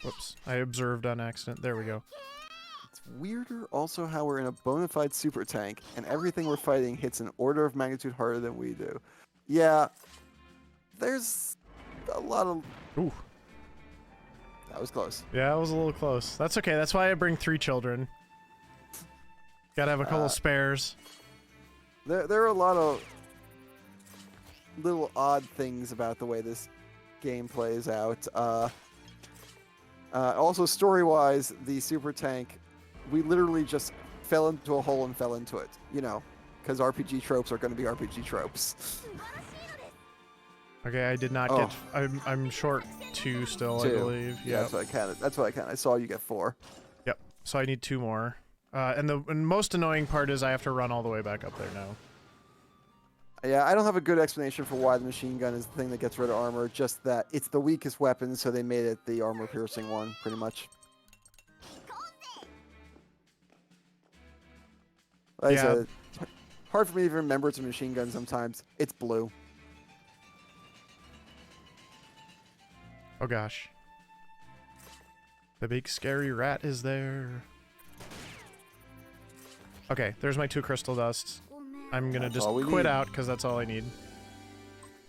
Whoops, I observed on accident. There we go. It's weirder also how we're in a bona fide super tank, and everything we're fighting hits an order of magnitude harder than we do. Yeah, there's a lot of... Ooh. That was close. Yeah, it was a little close. That's okay. That's why I bring 3 children. Gotta have a couple spares. There are a lot of little odd things about the way this game plays out. Also, story-wise, the super tank, we literally just fell into a hole and fell into it. You know, because RPG tropes are going to be RPG tropes. Okay, I did not get. I'm short 2 still, 2. I believe. Yeah, that's what I counted. That's what I counted. I saw you get 4. Yep. So I need 2 more. And the most annoying part is I have to run all the way back up there now. Yeah, I don't have a good explanation for why the machine gun is the thing that gets rid of armor. Just that it's the weakest weapon, so they made it the armor-piercing one, pretty much. Like I said, it's hard for me to remember it's a machine gun sometimes. It's blue. Oh gosh. The big scary rat is there. Okay, there's my 2 crystal dusts. I'm gonna just quit out because that's all I need.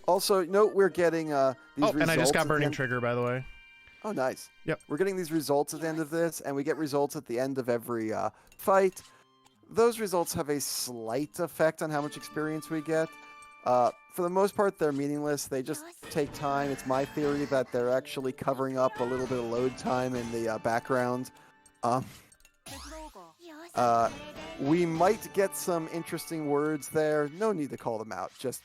Also, note we're getting these results. And I just got Burning Trigger, by the way. Oh, nice. Yep. We're getting these results at the end of this, and we get results at the end of every fight. Those results have a slight effect on how much experience we get. For the most part, they're meaningless. They just take time. It's my theory that they're actually covering up a little bit of load time in the background. We might get some interesting words there. No need to call them out. Just...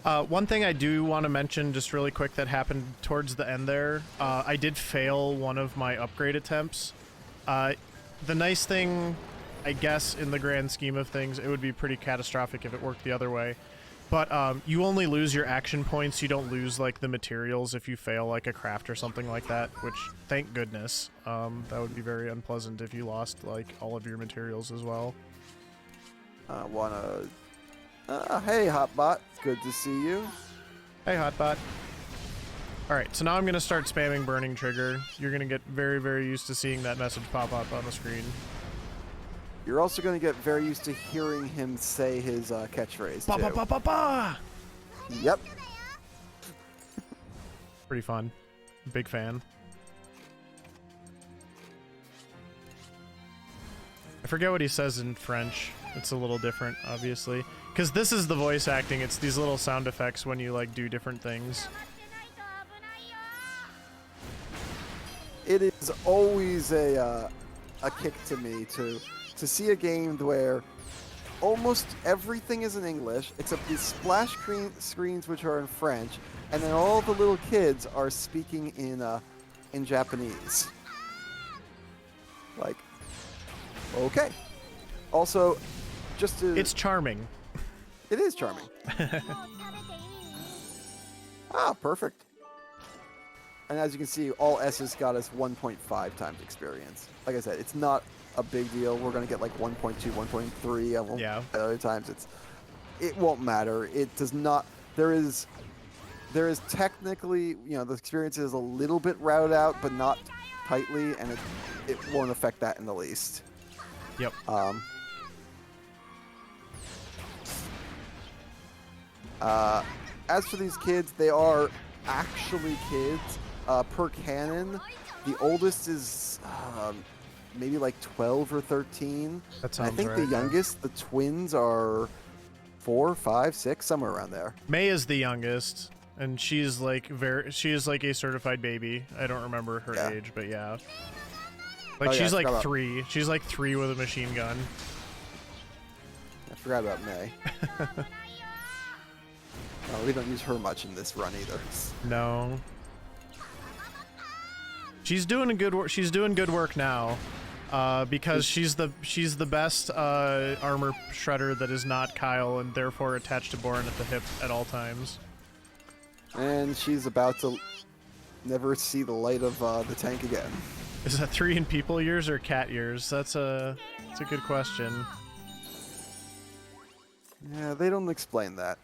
One thing I do want to mention just really quick that happened towards the end there, I did fail one of my upgrade attempts. The nice thing, I guess, in the grand scheme of things, it would be pretty catastrophic if it worked the other way. But you only lose your action points. You don't lose like the materials if you fail like a craft or something like that, which thank goodness. That would be very unpleasant if you lost like all of your materials as well. Hey Hotbot, good to see you. Hey Hotbot. Alright, so now I'm gonna start spamming Burning Trigger. You're gonna get very, very used to seeing that message pop up on the screen. You're also going to get very used to hearing him say his catchphrase, ba, too. Ba, ba, ba, ba. Yep. Pretty fun. Big fan. I forget what he says in French. It's a little different, obviously. Because this is the voice acting. It's these little sound effects when you, like, do different things. It is always a kick to me to see a game where almost everything is in English except these splash screens which are in French, and then all the little kids are speaking in Japanese. Like, okay. Also, just to... It's charming. It is charming. Ah, perfect. And as you can see, all S's got us 1.5 times experience. Like I said, it's not a big deal. We're going to get like 1.2, 1.3. Yeah. Other times it won't matter. It does not. There is technically, you know, the experience is a little bit routed out, but not tightly, and it won't affect that in the least. Yep. As for these kids, they are actually kids. Per canon, the oldest is maybe like 12 or 13. That sounds I think right, the youngest, the twins, are 4, 5, 6, somewhere around there. May is the youngest, and she's like a certified baby. I don't remember her age, but yeah. Like she's like 3. She's like 3 with a machine gun. I forgot about May. We don't use her much in this run either. No. She's doing good work. She's doing good work now. because she's the best armor shredder that is not Kyle, and therefore attached to Borin at the hip at all times. And she's about to never see the light of the tank again. Is that 3 in people years or cat years? That's a good question. Yeah, they don't explain that.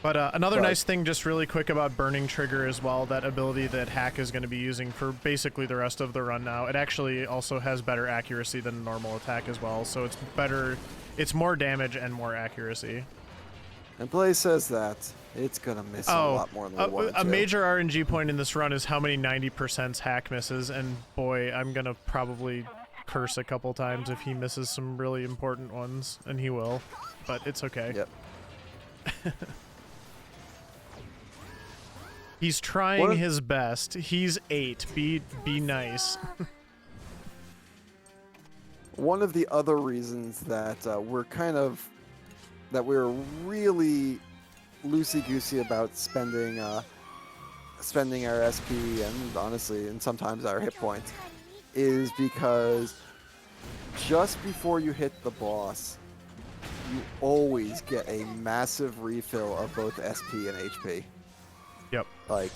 But another nice thing, just really quick about Burning Trigger as well, that ability that Hack is going to be using for basically the rest of the run now. It actually also has better accuracy than a normal attack as well, so it's better, it's more damage and more accuracy. And Blaze says that it's going to miss a lot more than we wanted a to. major RNG point in this run is how many 90% Hack misses, and boy, I'm going to probably curse a couple times if he misses some really important ones, and he will, but it's okay. Yep. He's trying his best. He's 8. Be nice. One of the other reasons that we're really loosey-goosey about spending our SP and honestly, and sometimes our hit points, is because just before you hit the boss, you always get a massive refill of both SP and HP. Yep. Like,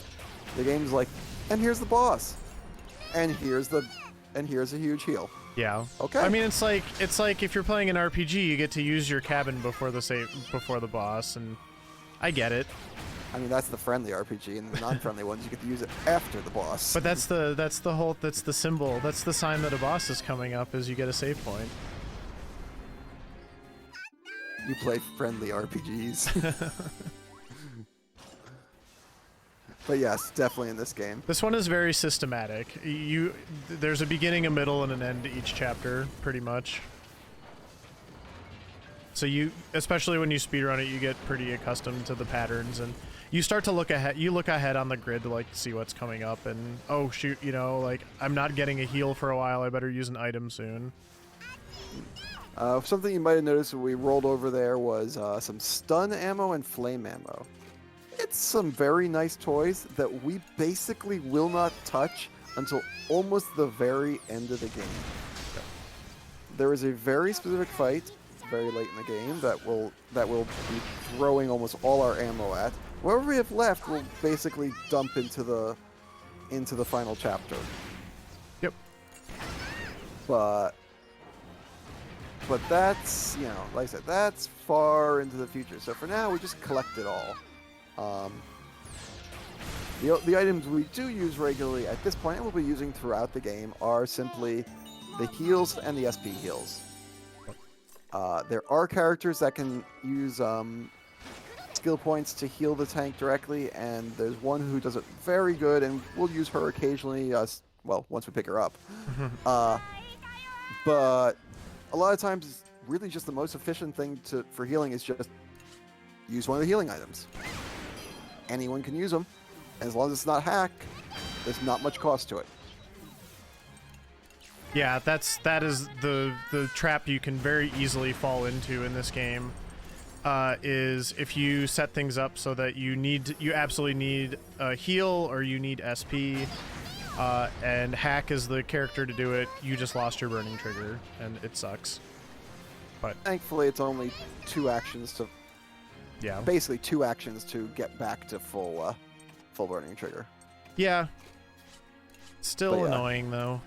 the game's like, and here's the boss, and here's a huge heal. Yeah. Okay. I mean, it's like if you're playing an RPG, you get to use your cabin before the boss, and I get it. I mean, that's the friendly RPG, and the non-friendly ones you get to use it after the boss. But that's the symbol. That's the sign that a boss is coming up, is you get a save point. You play friendly RPGs. But yes, definitely in this game. This one is very systematic. There's a beginning, a middle, and an end to each chapter, pretty much. So especially when you speedrun it, you get pretty accustomed to the patterns, and you start to look ahead. You look ahead on the grid to like see what's coming up, and oh shoot, like I'm not getting a heal for a while. I better use an item soon. Something you might have noticed when we rolled over there was some stun ammo and flame ammo. It's some very nice toys that we basically will not touch until almost the very end of the game. There is a very specific fight very late in the game that will be throwing almost all our ammo at. Whatever we have left will basically dump into the final chapter. Yep. But that's, like I said, that's far into the future. So for now, we just collect it all. The items we do use regularly at this point, and we'll be using throughout the game, are simply the heals and the SP heals. There are characters that can use skill points to heal the tank directly, and there's one who does it very good, and we'll use her occasionally, once we pick her up. But a lot of times, it's really just the most efficient thing for healing is just use one of the healing items. Anyone can use them. As long as it's not hack, there's not much cost to it. Yeah, that is the trap you can very easily fall into in this game. Is if you set things up so that you absolutely need a heal or you need SP, and hack is the character to do it, you just lost your burning trigger, and it sucks. But thankfully, it's only 2 actions to. Yeah. Basically 2 actions to get back to full burning trigger. Yeah. Still annoying though.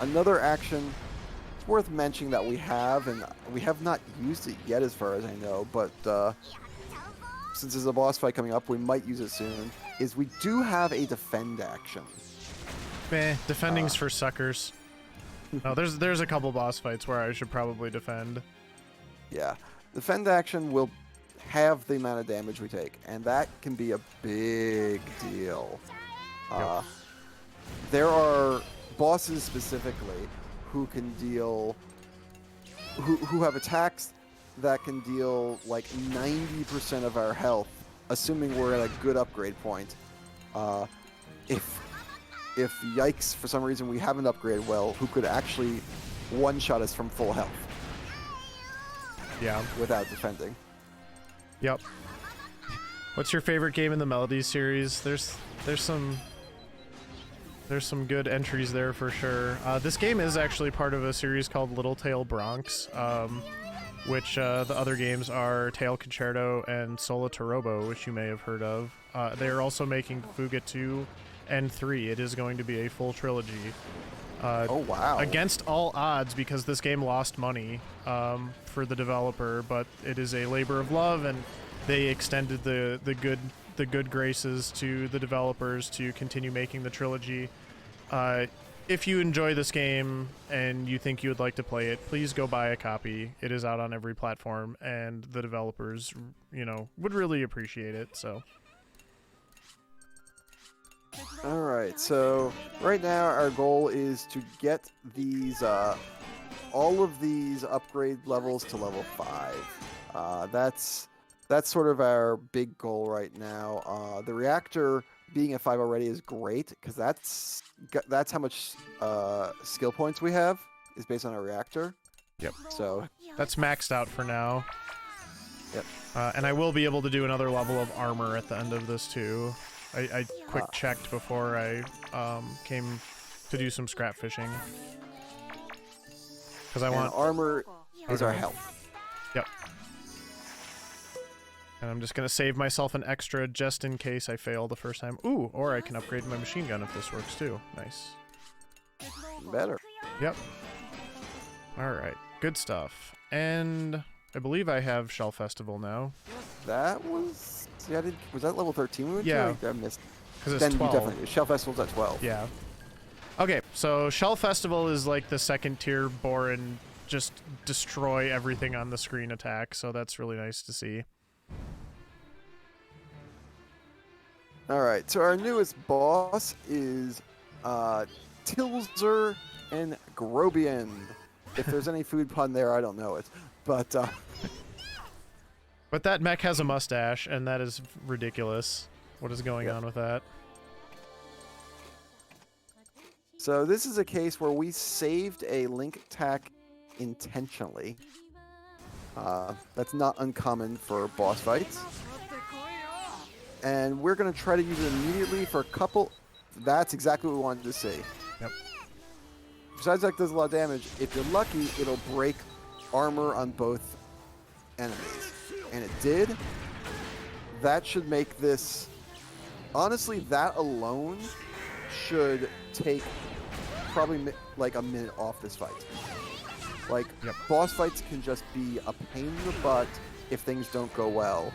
Another action it's worth mentioning that we have, and we have not used it yet as far as I know, but since there's a boss fight coming up, we might use it soon, is we do have a defend action. Defending's for suckers. No, there's a couple boss fights where I should probably defend. Yeah. Defend action will have the amount of damage we take, and that can be a big deal. Yep. There are bosses specifically who can deal... who have attacks that can deal like 90% of our health, assuming we're at a good upgrade point. If yikes, for some reason we haven't upgraded well, who could actually one-shot us from full health. Yeah. Without defending. Yep. What's your favorite game in the Melodies series? There's some good entries there for sure. This game is actually part of a series called Little Tail Bronx, which the other games are Tail Concerto and Sola Torobo, which you may have heard of. They are also making Fuga 2 and 3. It is going to be a full trilogy. Oh wow! Against all odds, because this game lost money for the developer, but it is a labor of love, and they extended the good graces to the developers to continue making the trilogy. If you enjoy this game and you think you would like to play it, please go buy a copy. It is out on every platform, and the developers, you know, would really appreciate it. So. All right, so right now our goal is to get these, all of these upgrade levels to level 5. That's sort of our big goal right now. The reactor being at 5 already is great, because that's how much skill points we have, is based on our reactor. Yep. So that's maxed out for now. Yep. And I will be able to do another level of armor at the end of this too. I quick checked before I came to do some scrap fishing. Because I want armor is our health. Yep. And I'm just gonna save myself an extra just in case I fail the first time. Ooh, or I can upgrade my machine gun if this works too. Nice. Better. Yep. Alright, good stuff. And I believe I have Shell Festival now. That was... Yeah, was that level 13 we went to? I missed. Because it's then 12. You definitely... Shell Festival's at 12. Yeah. Okay, so Shell Festival is like the second tier Borin, just destroy everything on the screen attack, so that's really nice to see. Alright, so our newest boss is Tilzer and Grobian. If there's any food pun there, I don't know it. But that mech has a mustache, and that is ridiculous. What is going on with that? So this is a case where we saved a link tack intentionally. That's not uncommon for boss fights. And we're going to try to use it immediately for a couple... That's exactly what we wanted to see. Yep. Besides that does a lot of damage, if you're lucky, it'll break armor on both enemies. And it did. That should make this... Honestly, that alone should take probably like a minute off this fight. Like, boss fights can just be a pain in the butt if things don't go well.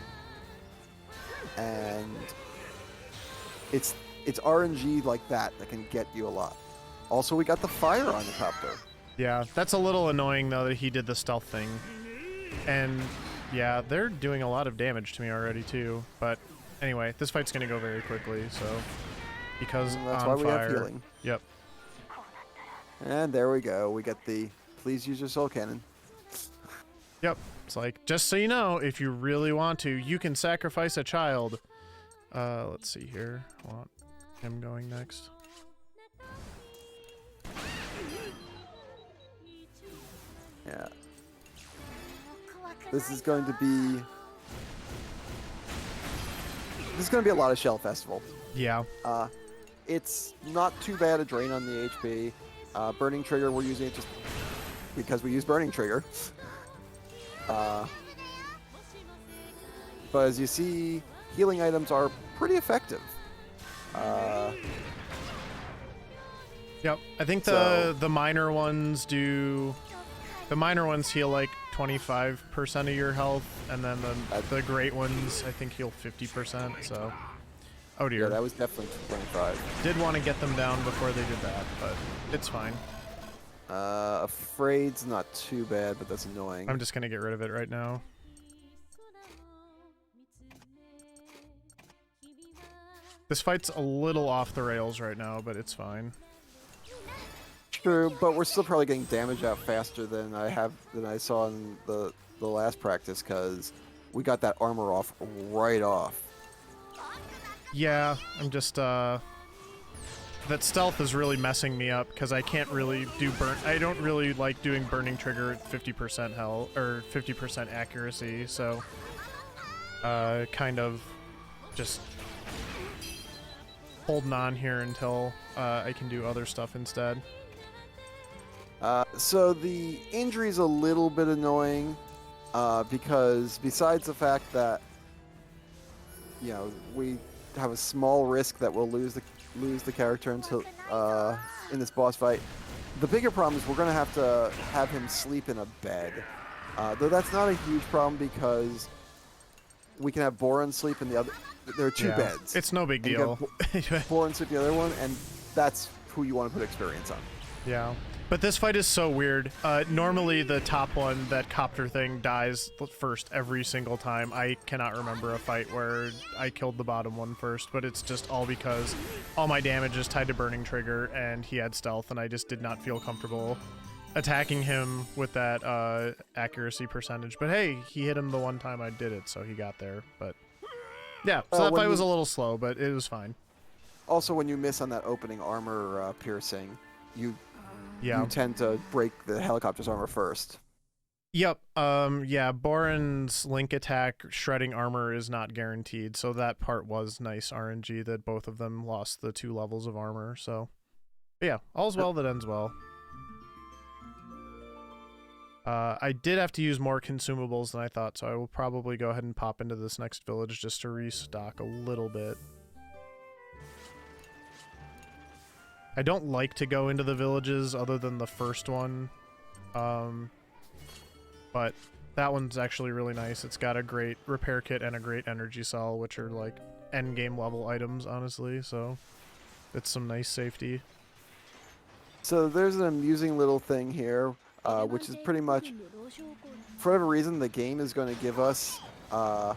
And it's RNG like that can get you a lot. Also, we got the fire on the copter. Yeah, that's a little annoying, though, that he did the stealth thing. And, yeah, they're doing a lot of damage to me already, too. But, anyway, this fight's going to go very quickly, so... Because that's on why we fire. have healing. Yep. And there we go. We get the please use your soul cannon. Yep. It's like, just so you know, if you really want to, you can sacrifice a child. Let's see here. I want him going next. Yeah. This is going to be a lot of Shell Festival. Yeah. It's not too bad a drain on the HP. Burning Trigger, we're using it just because we use Burning Trigger. But as you see, healing items are pretty effective. Yep. I think the minor ones do... The minor ones heal like 25% of your health, and then the great ones, I think, heal 50%, so... Oh dear. Yeah, that was definitely 25. Did want to get them down before they did that, but it's fine. Afraid's not too bad, but that's annoying. I'm just gonna get rid of it right now. This fight's a little off the rails right now, but it's fine. True, but we're still probably getting damage out faster than I saw in the last practice, because we got that armor off right off. Yeah, I'm just that stealth is really messing me up because I can't really do I don't really like doing burning trigger at 50% health or 50% accuracy, so kind of just holding on here until I can do other stuff instead. So the injury's a little bit annoying because besides the fact that we have a small risk that we'll lose the character until in this boss fight, the bigger problem is we're going to have him sleep in a bed. Though that's not a huge problem because we can have Boran sleep in the other. There are two beds. It's no big deal. Boran sleep in the other one, and that's who you want to put experience on. Yeah. But this fight is so weird. Normally the top one, that copter thing, dies first every single time. I cannot remember a fight where I killed the bottom one first, but it's just all because all my damage is tied to Burning Trigger, and he had stealth, and I just did not feel comfortable attacking him with that accuracy percentage. But hey, he hit him the one time I did it, so he got there. But yeah, so that fight was a little slow, but it was fine. Also, when you miss on that opening armor piercing, you tend to break the helicopter's armor first. Yep. Yeah, Boran's link attack shredding armor is not guaranteed, so that part was nice RNG that both of them lost the 2 levels of armor. So but yeah, all's well that ends well. I did have to use more consumables than I thought, so I will probably go ahead and pop into this next village just to restock a little bit. I don't like to go into the villages other than the first one, but that one's actually really nice. It's got a great repair kit and a great energy cell, which are like end game level items, honestly, so it's some nice safety. So there's an amusing little thing here, which is pretty much, for whatever reason, the game is going to give us a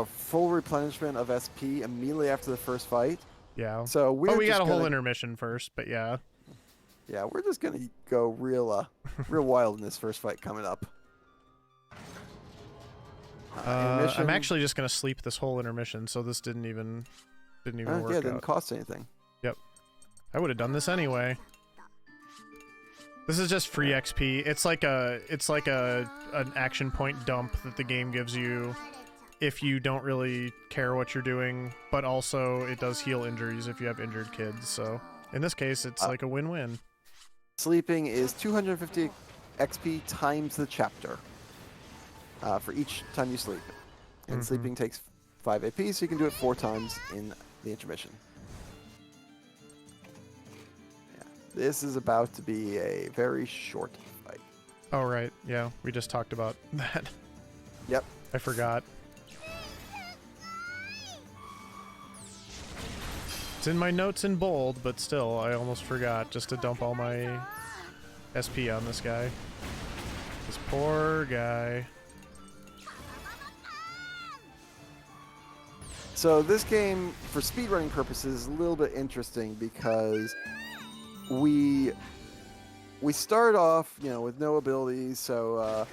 full replenishment of SP immediately after the first fight. Yeah. So we got a whole intermission first, but yeah. Yeah, we're just gonna go real wild in this first fight coming up. I'm actually just gonna sleep this whole intermission, so this didn't even work out. Yeah, it didn't cost anything. Yep. I would have done this anyway. This is just free XP. It's like an action point dump that the game gives you if you don't really care what you're doing, but also it does heal injuries if you have injured kids. So in this case, it's like a win-win. Sleeping is 250 XP times the chapter for each time you sleep. And sleeping takes 5 AP, so you can do it 4 times in the intermission. Yeah. This is about to be a very short fight. Oh, right. Yeah, we just talked about that. Yep. I forgot. It's in my notes in bold, but still, I almost forgot just to dump all my SP on this guy. This poor guy. So this game, for speedrunning purposes, is a little bit interesting because we start off, with no abilities, so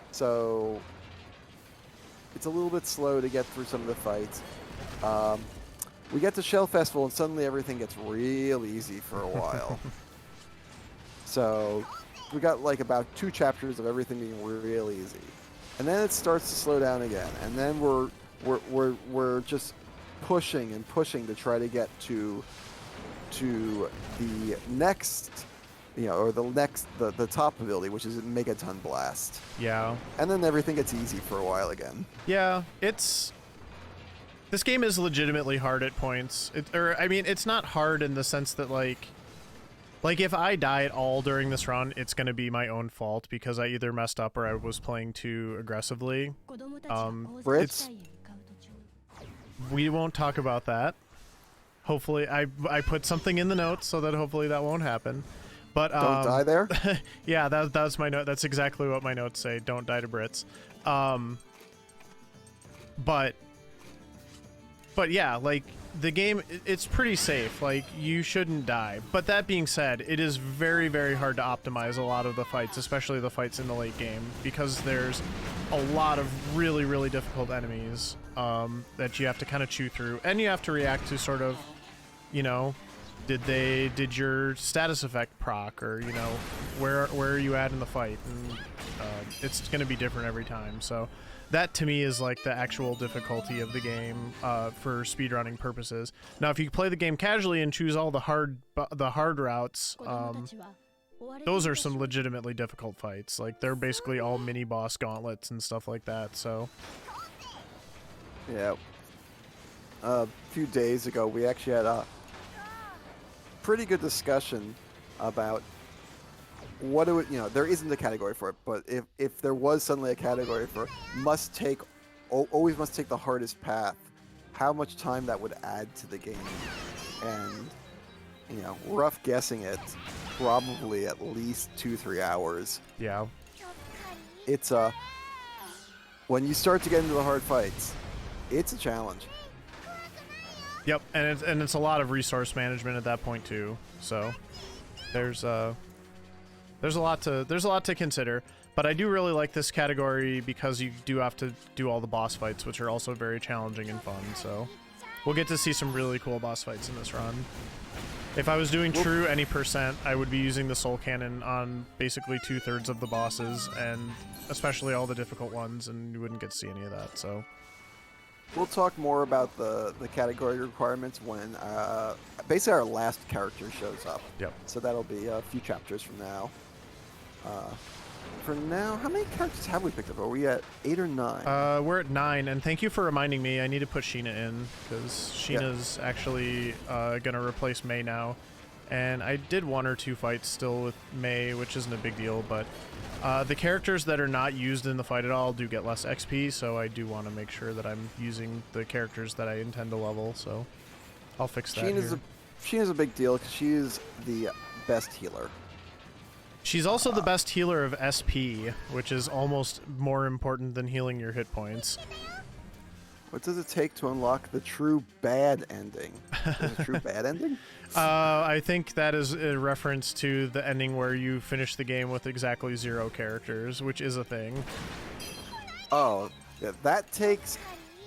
it's a little bit slow to get through some of the fights. We get to Shell Festival and suddenly everything gets real easy for a while. So we got like about 2 chapters of everything being real easy, and then it starts to slow down again, and then we're just pushing and pushing to try to get to the next, or the top ability, which is Megaton Blast. Yeah. And then everything gets easy for a while again. Yeah, this game is legitimately hard at points. It's not hard in the sense that like if I die at all during this run, it's going to be my own fault because I either messed up or I was playing too aggressively. We won't talk about that. Hopefully, I put something in the notes so that hopefully that won't happen. But don't die there. Yeah, that's my note. That's exactly what my notes say. Don't die to Brits. But yeah, like the game, it's pretty safe. Like you shouldn't die. But that being said, it is very, very hard to optimize a lot of the fights, especially the fights in the late game, because there's a lot of really, really difficult enemies that you have to kind of chew through, and you have to react to sort of, did your status effect proc, or where are you at in the fight, and it's going to be different every time. So that to me is like the actual difficulty of the game for speedrunning purposes. Now, if you play the game casually and choose all the hard routes, those are some legitimately difficult fights. Like, they're basically all mini boss gauntlets and stuff like that. So yeah. A few days ago, we actually had a pretty good discussion about what do it, there isn't a category for it, but if there was suddenly a category for always must take the hardest path, how much time that would add to the game. And, rough guessing it, probably at least 2-3 hours. yeah. It's when you start to get into the hard fights, it's a challenge. Yep, and it's a lot of resource management at that point too. So there's a lot to consider. But I do really like this category because you do have to do all the boss fights, which are also very challenging and fun. So we'll get to see some really cool boss fights in this run. If I was doing true any percent, I would be using the soul cannon on basically 2/3 of the bosses, and especially all the difficult ones, and you wouldn't get to see any of that. So we'll talk more about the category requirements when basically our last character shows up. Yep. So that'll be a few chapters from now. For now, how many characters have we picked up? Are we at 8 or 9? We're at 9, and thank you for reminding me. I need to put Sheena in, because Sheena's actually going to replace May now. And I did 1 or 2 fights still with May, which isn't a big deal, but the characters that are not used in the fight at all do get less XP, so I do want to make sure that I'm using the characters that I intend to level, so I'll fix that here. Sheena's a big deal, because she is the best healer. She's also the best healer of SP, which is almost more important than healing your hit points. What does it take to unlock the true bad ending? Is a true bad ending? I think that is a reference to the ending where you finish the game with exactly 0 characters, which is a thing. Oh, yeah, that takes...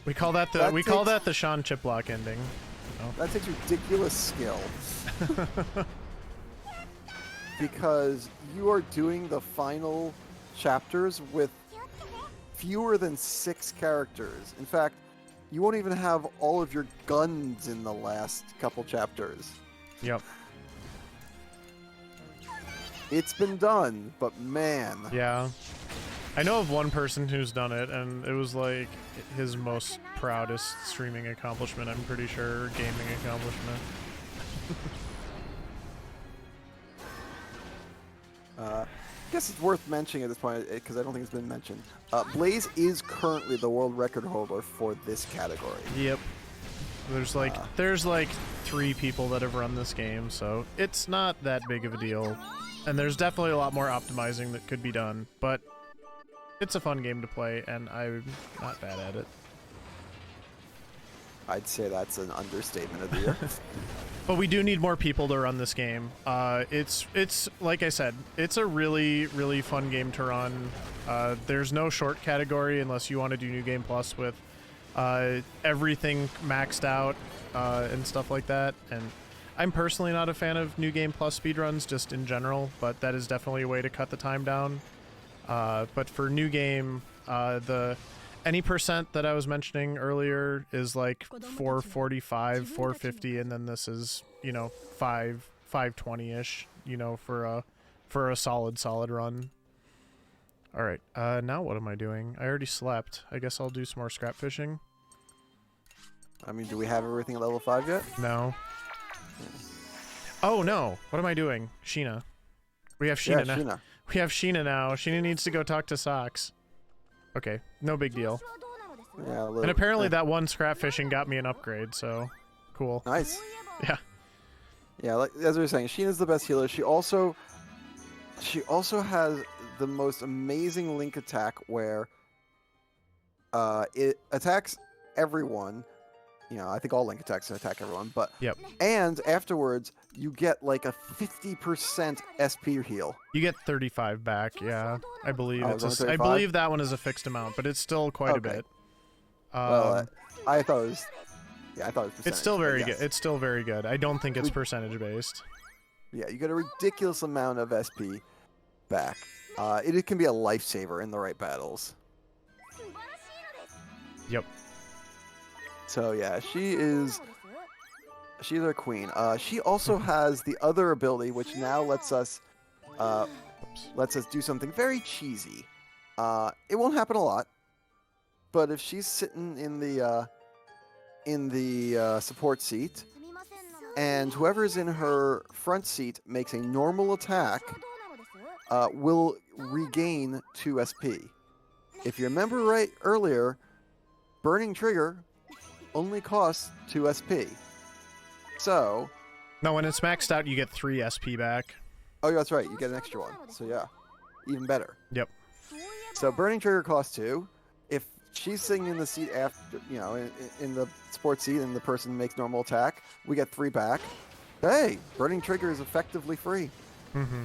We call that the Sean Chiplock ending. That takes ridiculous skill. Because you are doing the final chapters with fewer than 6 characters. In fact, you won't even have all of your guns in the last couple chapters. Yep. It's been done, but man. Yeah. I know of one person who's done it, and it was like his most proudest streaming accomplishment, I'm pretty sure, gaming accomplishment. I guess it's worth mentioning at this point, because I don't think it's been mentioned. Blaze is currently the world record holder for this category. Yep. There's like 3 people that have run this game, so it's not that big of a deal. And there's definitely a lot more optimizing that could be done, but it's a fun game to play, and I'm not bad at it. I'd say that's an understatement of the year. But we do need more people to run this game. It's like I said, it's a really, really fun game to run. There's no short category unless you want to do New Game Plus with everything maxed out and stuff like that. And I'm personally not a fan of New Game Plus speedruns just in general, but that is definitely a way to cut the time down. But for New Game, any percent that I was mentioning earlier is like 445, 450, and then this is, 520-ish, for a solid run. All right, now what am I doing? I already slept. I guess I'll do some more scrap fishing. I mean, do we have everything at level 5 yet? No. Oh no! What am I doing? Sheena. We have Sheena now. Sheena. We have Sheena now. Sheena needs to go talk to Socks. Okay, no big deal. Yeah, and apparently that one scrap fishing got me an upgrade, so cool. Nice. Yeah. Yeah, like as we were saying, Sheena's the best healer. She also has the most amazing link attack where it attacks everyone. I think all link attacks attack everyone, but yep. And afterwards you get like a 50% SP heal. You get 35 back, yeah. I believe I believe that one is a fixed amount, but it's still quite a bit. Well, I thought it was percentage. It's still very good. It's still very good. I don't think it's percentage based. Yeah, you get a ridiculous amount of SP back. It can be a lifesaver in the right battles. Yep. So yeah, she's our queen. She also has the other ability, which now lets us do something very cheesy. It won't happen a lot, but if she's sitting in the support seat, and whoever's in her front seat makes a normal attack, will regain 2 SP. If you remember right earlier, Burning Trigger only costs 2 SP. So... No, when it's maxed out, you get 3 SP back. Oh, that's right. You get an extra one. So yeah, even better. Yep. So Burning Trigger costs 2. If she's sitting in the seat after, in the sports seat and the person makes normal attack, we get 3 back. Hey, Burning Trigger is effectively free. Mm-hmm.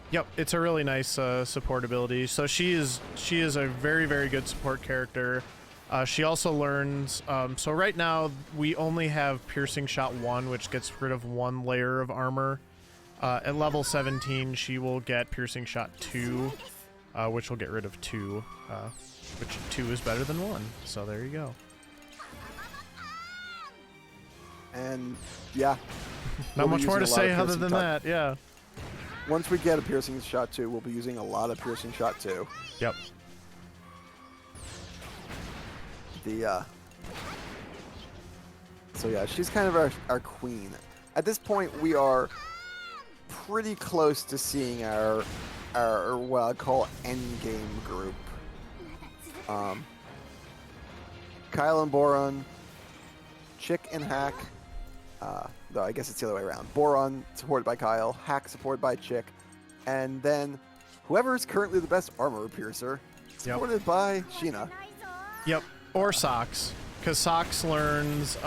Yep, it's a really nice support ability. So she is a very, very good support character. She also learns, so right now we only have Piercing Shot 1, which gets rid of 1 layer of armor. At level 17, she will get Piercing Shot 2, which will get rid of 2, which 2 is better than 1. So there you go. And yeah. Not much more to say other than that, yeah. Once we get a Piercing Shot 2, we'll be using a lot of Piercing Shot 2. Yep. So yeah, she's kind of our queen. At this point, we are pretty close to seeing our what I call endgame group. Kyle and Boron, Chick and Hack. Though I guess it's the other way around. Boron supported by Kyle, Hack supported by Chick, and then whoever is currently the best armor piercer supported by Sheena. Yep. Or Socks, because Socks learns,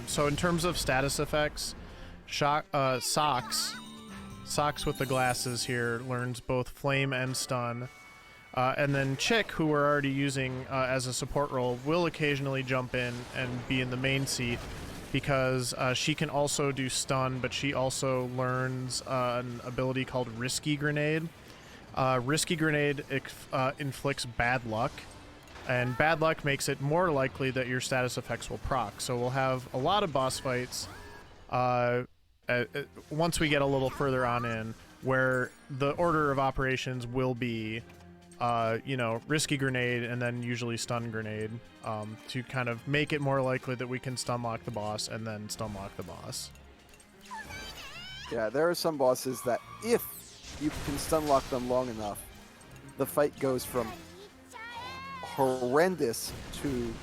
so in terms of status effects, Socks with the glasses here learns both Flame and Stun, and then Chick, who we're already using as a support role, will occasionally jump in and be in the main seat, because she can also do Stun, but she also learns an ability called Risky Grenade. Risky Grenade inflicts bad luck. And bad luck makes it more likely that your status effects will proc. So we'll have a lot of boss fights once we get a little further on in, where the order of operations will be, Risky Grenade and then usually Stun Grenade, to kind of make it more likely that we can stun lock the boss and then stun lock the boss. Yeah, there are some bosses that if you can stun lock them long enough, the fight goes from horrendous to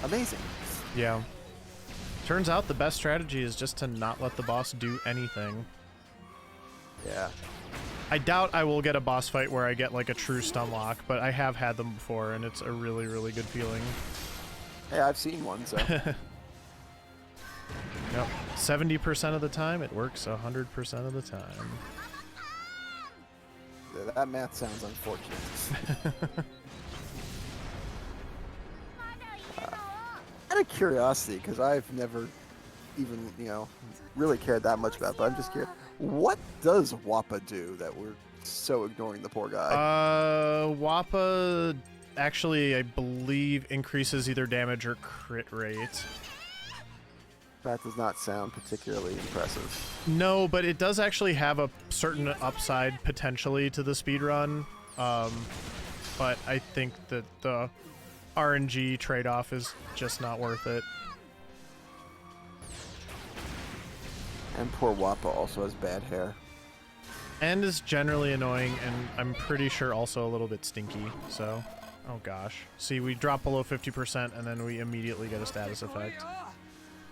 amazing. Yeah. Turns out the best strategy is just to not let the boss do anything. Yeah. I doubt I will get a boss fight where I get like a true stun lock, but I have had them before and it's a really, really good feeling. Hey, I've seen one, so. Yep. 70% of the time, it works 100% of the time. Yeah, that math sounds unfortunate. Out of curiosity, because I've never even, really cared that much about it, but I'm just curious. What does Wappa do that we're so ignoring the poor guy? Wappa actually, I believe, increases either damage or crit rate. That does not sound particularly impressive. No, but it does actually have a certain upside potentially to the speedrun. But I think that the RNG trade-off is just not worth it. And poor Wappa also has bad hair. And is generally annoying, and I'm pretty sure also a little bit stinky, so... Oh gosh. See, we drop below 50% and then we immediately get a status effect.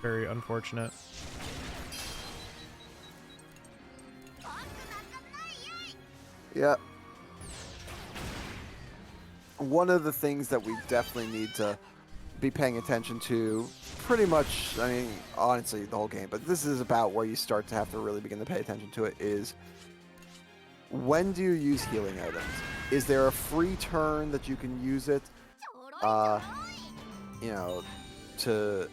Very unfortunate. Yeah. One of the things that we definitely need to be paying attention to, pretty much, I mean, honestly, the whole game, but this is about where you start to have to really begin to pay attention to it, is when do you use healing items? Is there a free turn that you can use it, to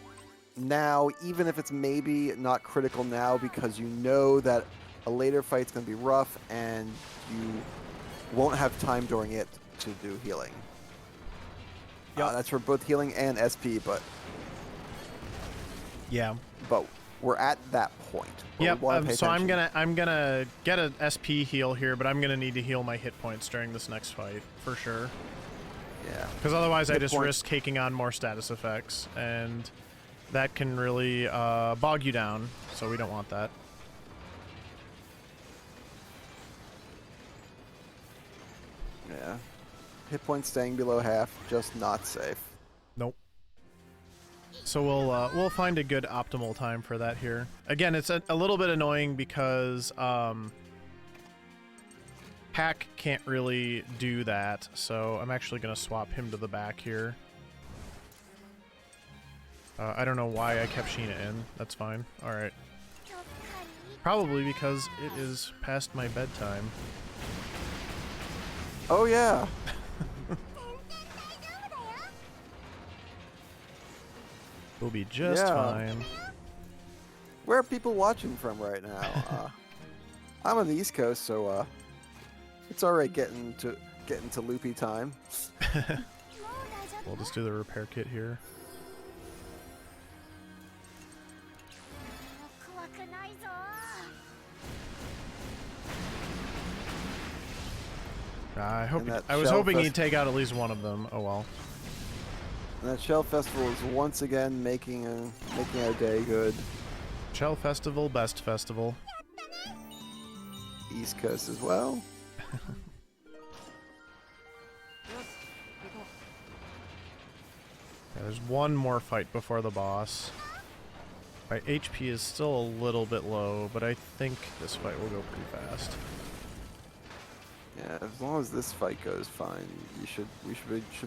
now, even if it's maybe not critical now because you know that a later fight's going to be rough and you won't have time during it to do healing? Yep. That's for both healing and SP, Yeah. but we're at that point. But Yep. we wanna pay So I'm attention. gonna get an SP heal here, but I'm gonna need to heal my hit points during this next fight for sure. Yeah. Because otherwise, I Hit just point. risk taking on more status effects, and that can really bog you down. So we don't want that. Yeah. Hit points staying below half, just not safe. Nope. So we'll find a good optimal time for that here. Again, it's a little bit annoying because Hack can't really do that, so I'm actually gonna swap him to the back here. I don't know why I kept Sheena in. That's fine. All right. Probably because it is past my bedtime. Oh yeah. We'll be just Yeah. fine. Where are people watching from right now? I'm on the East Coast, so it's alright getting to loopy time. We'll just do the repair kit here. I And that was shell hoping fest- he'd take out at least one of them. Oh well. And that Shell Festival is once again making our day good. Shell Festival, best festival. East Coast as well. Yeah, there's one more fight before the boss. My HP is still a little bit low, but I think this fight will go pretty fast. Yeah, as long as this fight goes fine, we should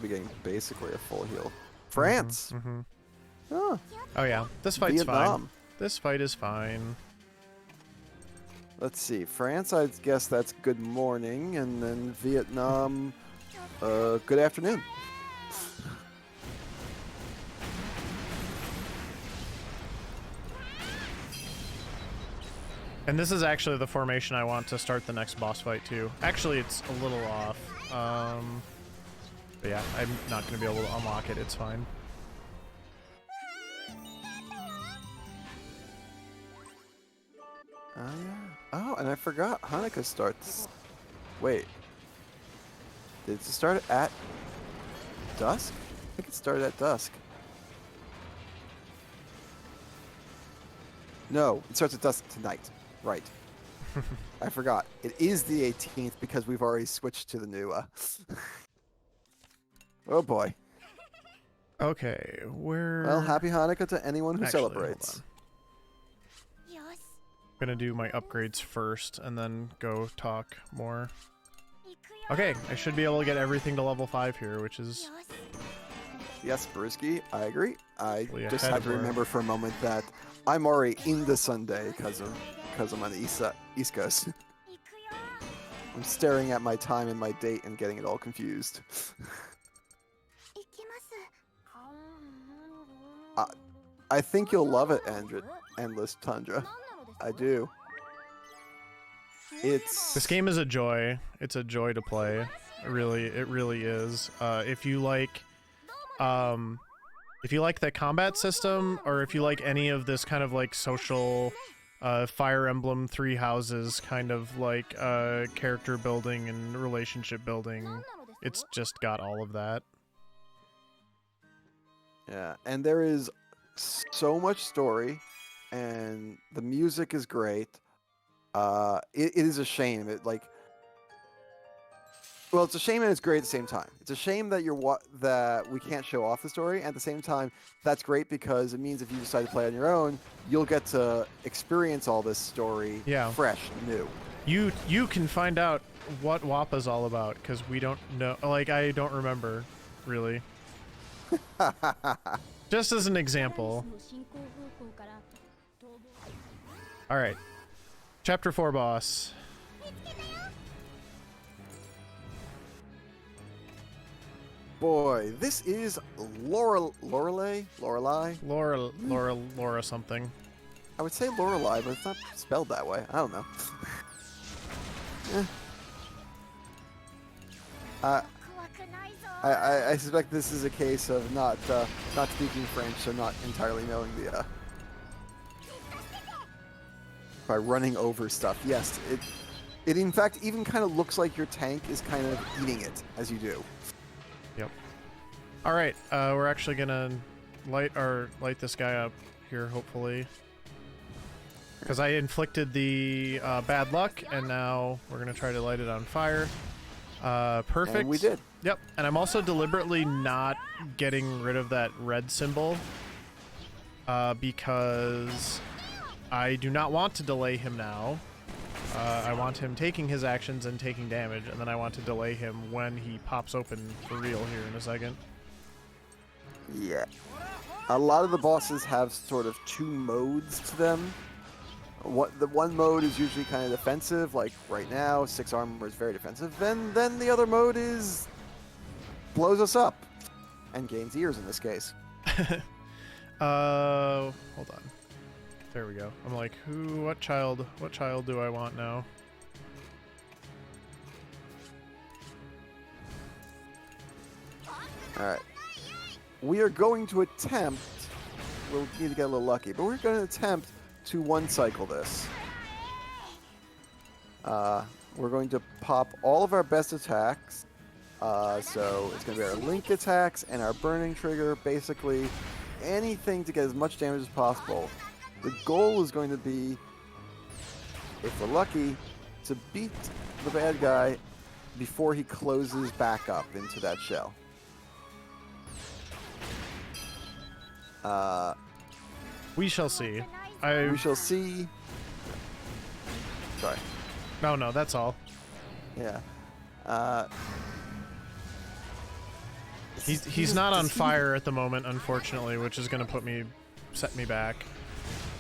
be getting basically a full heal. France. Mm-hmm. Oh, Oh yeah, this fight's Vietnam. fine. This fight is fine. Let's see. France, I guess that's good morning, and then Vietnam, good afternoon. And this is actually the formation I want to start the next boss fight too. Actually, it's a little off. But yeah, I'm not going to be able to unlock it. It's fine. Oh yeah. Oh, and I forgot Hanukkah starts. Wait. Did it start at dusk? I think it started at dusk. No, it starts at dusk tonight. Right. I forgot. It is the 18th because we've already switched to the new. Oh boy. Okay, where... Well, happy Hanukkah to anyone who Actually, hold celebrates. on. I'm gonna do my upgrades first and then go talk more. Okay, I should be able to get everything to level 5 here, which is... Yes, Brewski, I agree. I Really just ahead had of to where- remember for a moment that I'm already in the Sunday because I'm on the East Coast. I'm staring at my time and my date and getting it all confused. I think you'll love it, Endless Tundra. I do. This game is a joy. It's a joy to play. It really is. If you like the combat system, or if you like any of this kind of like social Fire Emblem Three Houses kind of like character building and relationship building, it's just got all of that. Yeah, and there is so much story, and the music is great. It is a shame. Well, it's a shame and it's great at the same time. It's a shame that that we can't show off the story. At the same time, that's great because it means if you decide to play on your own, you'll get to experience all this story fresh, new. You can find out what WAPA's all about, because we don't know. Like, I don't remember, really. Just as an example. All right. Chapter 4 boss. Boy, this is Lorelei? Laura something. I would say Lorelei, but it's not spelled that way. I don't know. I suspect this is a case of not speaking French, so not entirely knowing the by running over stuff. Yes, it in fact even kind of looks like your tank is kind of eating it as you do. Yep. All right, we're actually gonna light this guy up here, hopefully, because I inflicted the bad luck, and now we're gonna try to light it on fire. Perfect. And we did. Yep. And I'm also deliberately not getting rid of that red symbol because I do not want to delay him now. I want him taking his actions and taking damage, and then I want to delay him when he pops open for real here in a second. Yeah. A lot of the bosses have sort of two modes to them. The one mode is usually kind of defensive, like right now, 6 armor is very defensive. Then the other mode is blows us up and gains ears in this case. Hold on. There we go. I'm like, what child do I want now? All right. We are going to attempt, we'll need to get a little lucky, but we're going to attempt to one cycle this. We're going to pop all of our best attacks. So it's going to be our link attacks and our burning trigger, basically anything to get as much damage as possible. The goal is going to be, if we're lucky, to beat the bad guy before he closes back up into that shell. We shall see. We shall see. Sorry. No, that's all. Yeah. He's not on fire at the moment, unfortunately, which is going to set me back.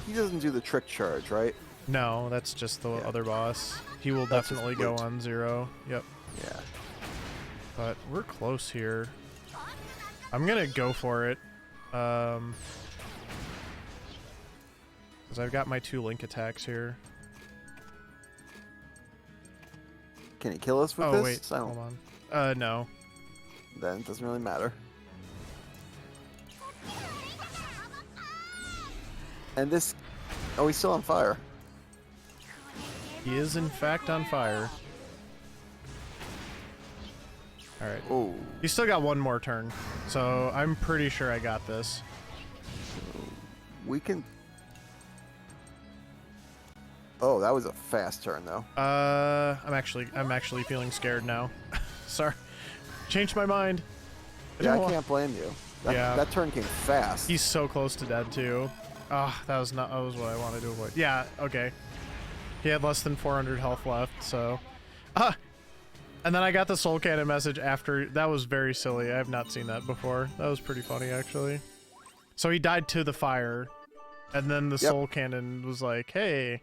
He doesn't do the trick charge, right? No, that's just the other boss. He will definitely go on 0. Yep. Yeah. But we're close here. I'm going to go for it. Because I've got my 2 link attacks here. Can he kill us with this? Oh, wait. Hold on. No. Then it doesn't really matter. And this... Oh, he's still on fire. He is, in fact, on fire. Alright. Oh. He's still got one more turn, so I'm pretty sure I got this. We can... Oh, that was a fast turn, though. I'm actually feeling scared now. Sorry. Changed my mind. I can't blame you. That turn came fast. He's so close to dead, too. Ah, that was what I wanted to avoid. Yeah, okay. He had less than 400 health left, so... And then I got the soul cannon message after. That was very silly. I have not seen that before. That was pretty funny, actually. So he died to the fire, and then the soul cannon was like, hey,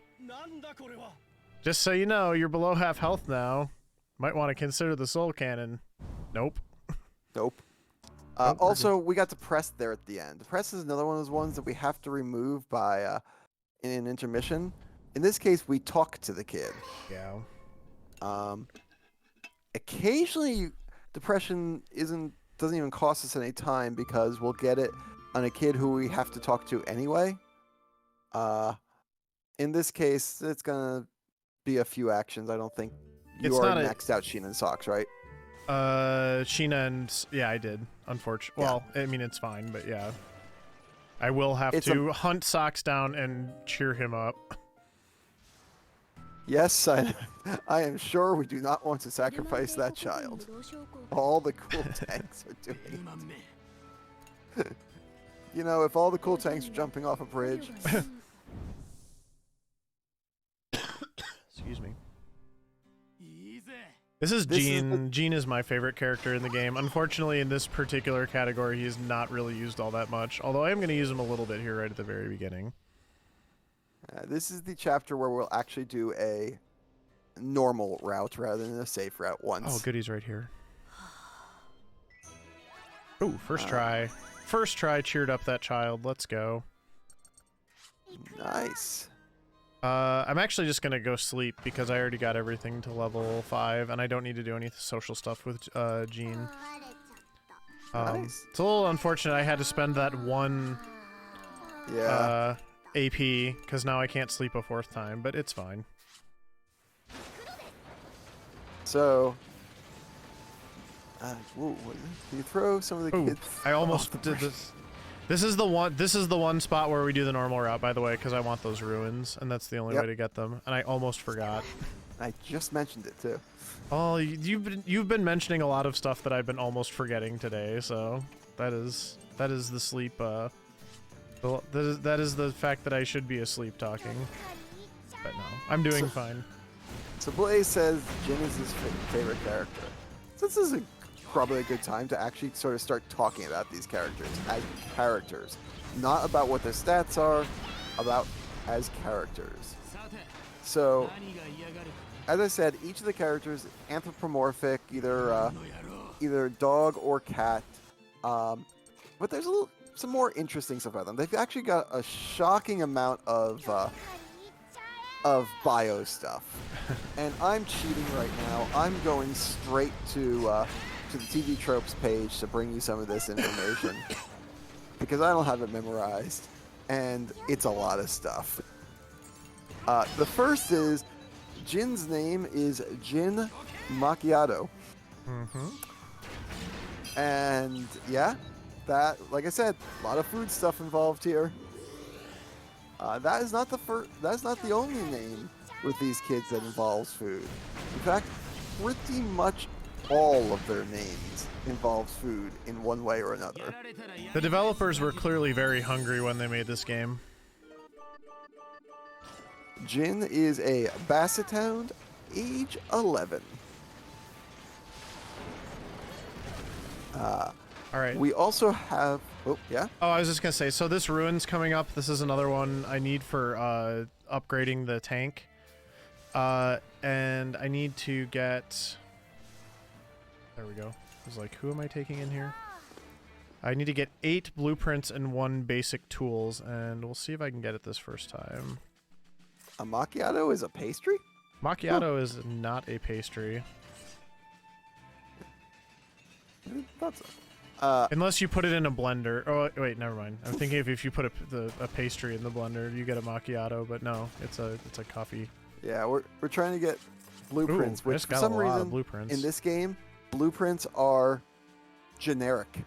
just so you know, you're below half health now. Might want to consider the soul cannon. Nope. Nope. Also, we got the press there at the end. The press is another one of those ones that we have to remove by in an intermission. In this case, we talk to the kid. Yeah. Occasionally, depression doesn't even cost us any time because we'll get it on a kid who we have to talk to anyway. In this case, it's gonna be a few actions. I don't think you already maxed out Sheena and Socks, right? Sheena and yeah, I did. Unfortunately, well, I mean it's fine, but yeah, I will have to hunt Socks down and cheer him up. Yes, I am sure we do not want to sacrifice that child. All the cool tanks are doing it. You know, if all the cool tanks are jumping off a bridge. Excuse me. This is Jean. Jean is my favorite character in the game. Unfortunately, in this particular category, he is not really used all that much. Although I am going to use him a little bit here right at the very beginning. This is the chapter where we'll actually do a normal route rather than a safe route once. Oh, goodies right here. Oh, first try. First try cheered up that child. Let's go. Nice. I'm actually just going to go sleep because I already got everything to level 5, and I don't need to do any social stuff with Jean. Nice. It's a little unfortunate I had to spend that one Yeah. AP because now I can't sleep a 4th time, but it's fine. So, can you throw some of the Ooh, kids? I almost off the did bridge? this. This is the one spot where we do the normal route, by the way, because I want those ruins, and that's the only way to get them. And I almost forgot. I just mentioned it too. Oh, you've been mentioning a lot of stuff that I've been almost forgetting today, so that is the sleep. That is the fact that I should be asleep talking. But no, I'm doing fine. So Blaze says Jin is his favorite character. So this is probably a good time to actually sort of start talking about these characters as characters, not about what their stats are, about as characters. So, as I said, each of the characters anthropomorphic, either dog or cat. But there's some more interesting stuff about them. They've actually got a shocking amount of bio stuff, and I'm cheating right now. I'm going straight to the TV Tropes page to bring you some of this information because I don't have it memorized, and it's a lot of stuff. The first is Jin's name is Jin Macchiato. And yeah, that, like I said, a lot of food stuff involved here. That is not the only name with these kids that involves food. In fact, pretty much all of their names involves food in one way or another. The developers were clearly very hungry when they made this game. Jin is a basset hound, age 11. All right. We also have... Oh, yeah? Oh, I was just gonna say, so this ruin's coming up. This is another one I need for upgrading the tank. And I need to get... There we go. I was like, who am I taking in here? I need to get 8 blueprints and 1 basic tools, and we'll see if I can get it this first time. A macchiato is a pastry? Macchiato is not a pastry. I thought so. Unless you put it in a blender. Oh, wait, never mind. I'm thinking if you put a pastry in the blender, you get a macchiato, but no, it's a coffee. Yeah, we're trying to get blueprints, Ooh, which for some reason blueprints. in this game, blueprints are generic.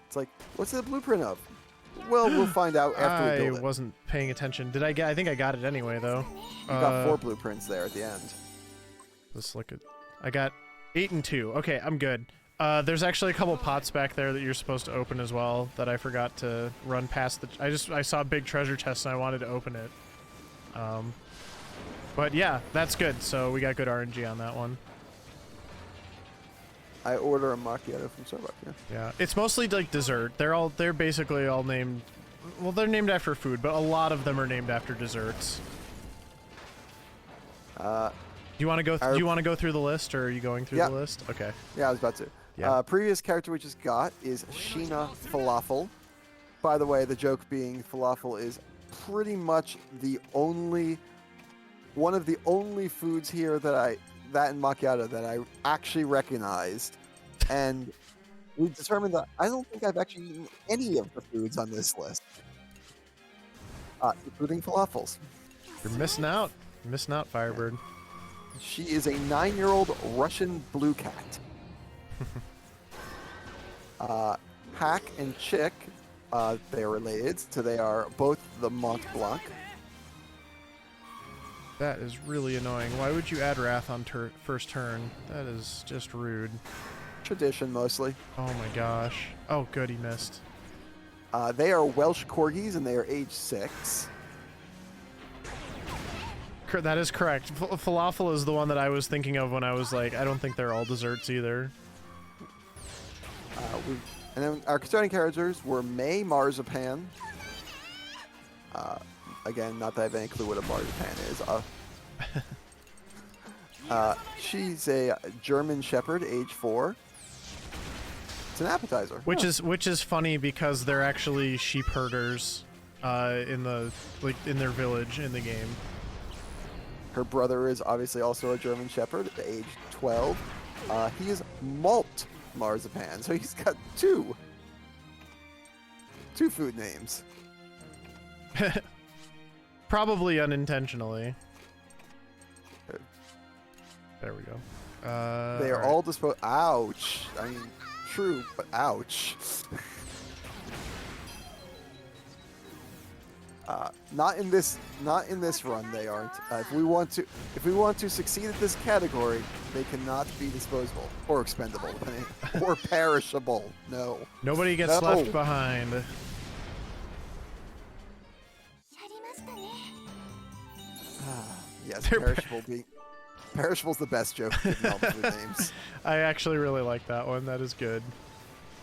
It's like, what's the blueprint of? Well, we'll find out after we build it. I wasn't paying attention. Did I get? I think I got it anyway, though. You got 4 blueprints there at the end. Let's look at. I got 8 and 2. Okay, I'm good. There's actually a couple pots back there that you're supposed to open as well that I forgot to run past. I saw a big treasure chest and I wanted to open it. But yeah, that's good. So we got good RNG on that one. I order a macchiato from Starbucks. Yeah. Yeah, it's mostly like dessert. They're basically all named. Well, they're named after food, but a lot of them are named after desserts. Do you want to go? Do you want to go through the list, or are you going through the list? Okay. Yeah, I was about to. Yeah. Previous character we just got is Sheena Falafel. By the way, the joke being falafel is pretty much one of the only foods here that and macchiato that I actually recognized, and we determined that I don't think I've actually eaten any of the foods on this list, including falafels. You're missing out. You're missing out, Firebird. She is a 9-year-old Russian blue cat. Hack and Chick, they're related, so they are both the Mont Blanc. That is really annoying. Why would you add Wrath on first turn? That is just rude. Tradition, mostly. Oh my gosh. Oh, good, he missed. They are Welsh Corgis, and they are age 6. That is correct. Falafel is the one that I was thinking of when I was like, I don't think they're all desserts either. And then our starting characters were May Marzipan. Again, not that I have any clue what a marzipan is. She's a German Shepherd, age 4. It's an appetizer. Which is funny because they're actually sheep herders in their village in the game. Her brother is obviously also a German Shepherd, age 12. He is Malt marzipan. So he's got two food names. Probably unintentionally. There we go. They are all disposed. Ouch. I mean, true, but ouch. Not in this run. They aren't. If we want to succeed at this category, they cannot be disposable or expendable, or perishable. No. Nobody gets left behind. Yes, perishable's the best joke in all the food names. I actually really like that one. That is good.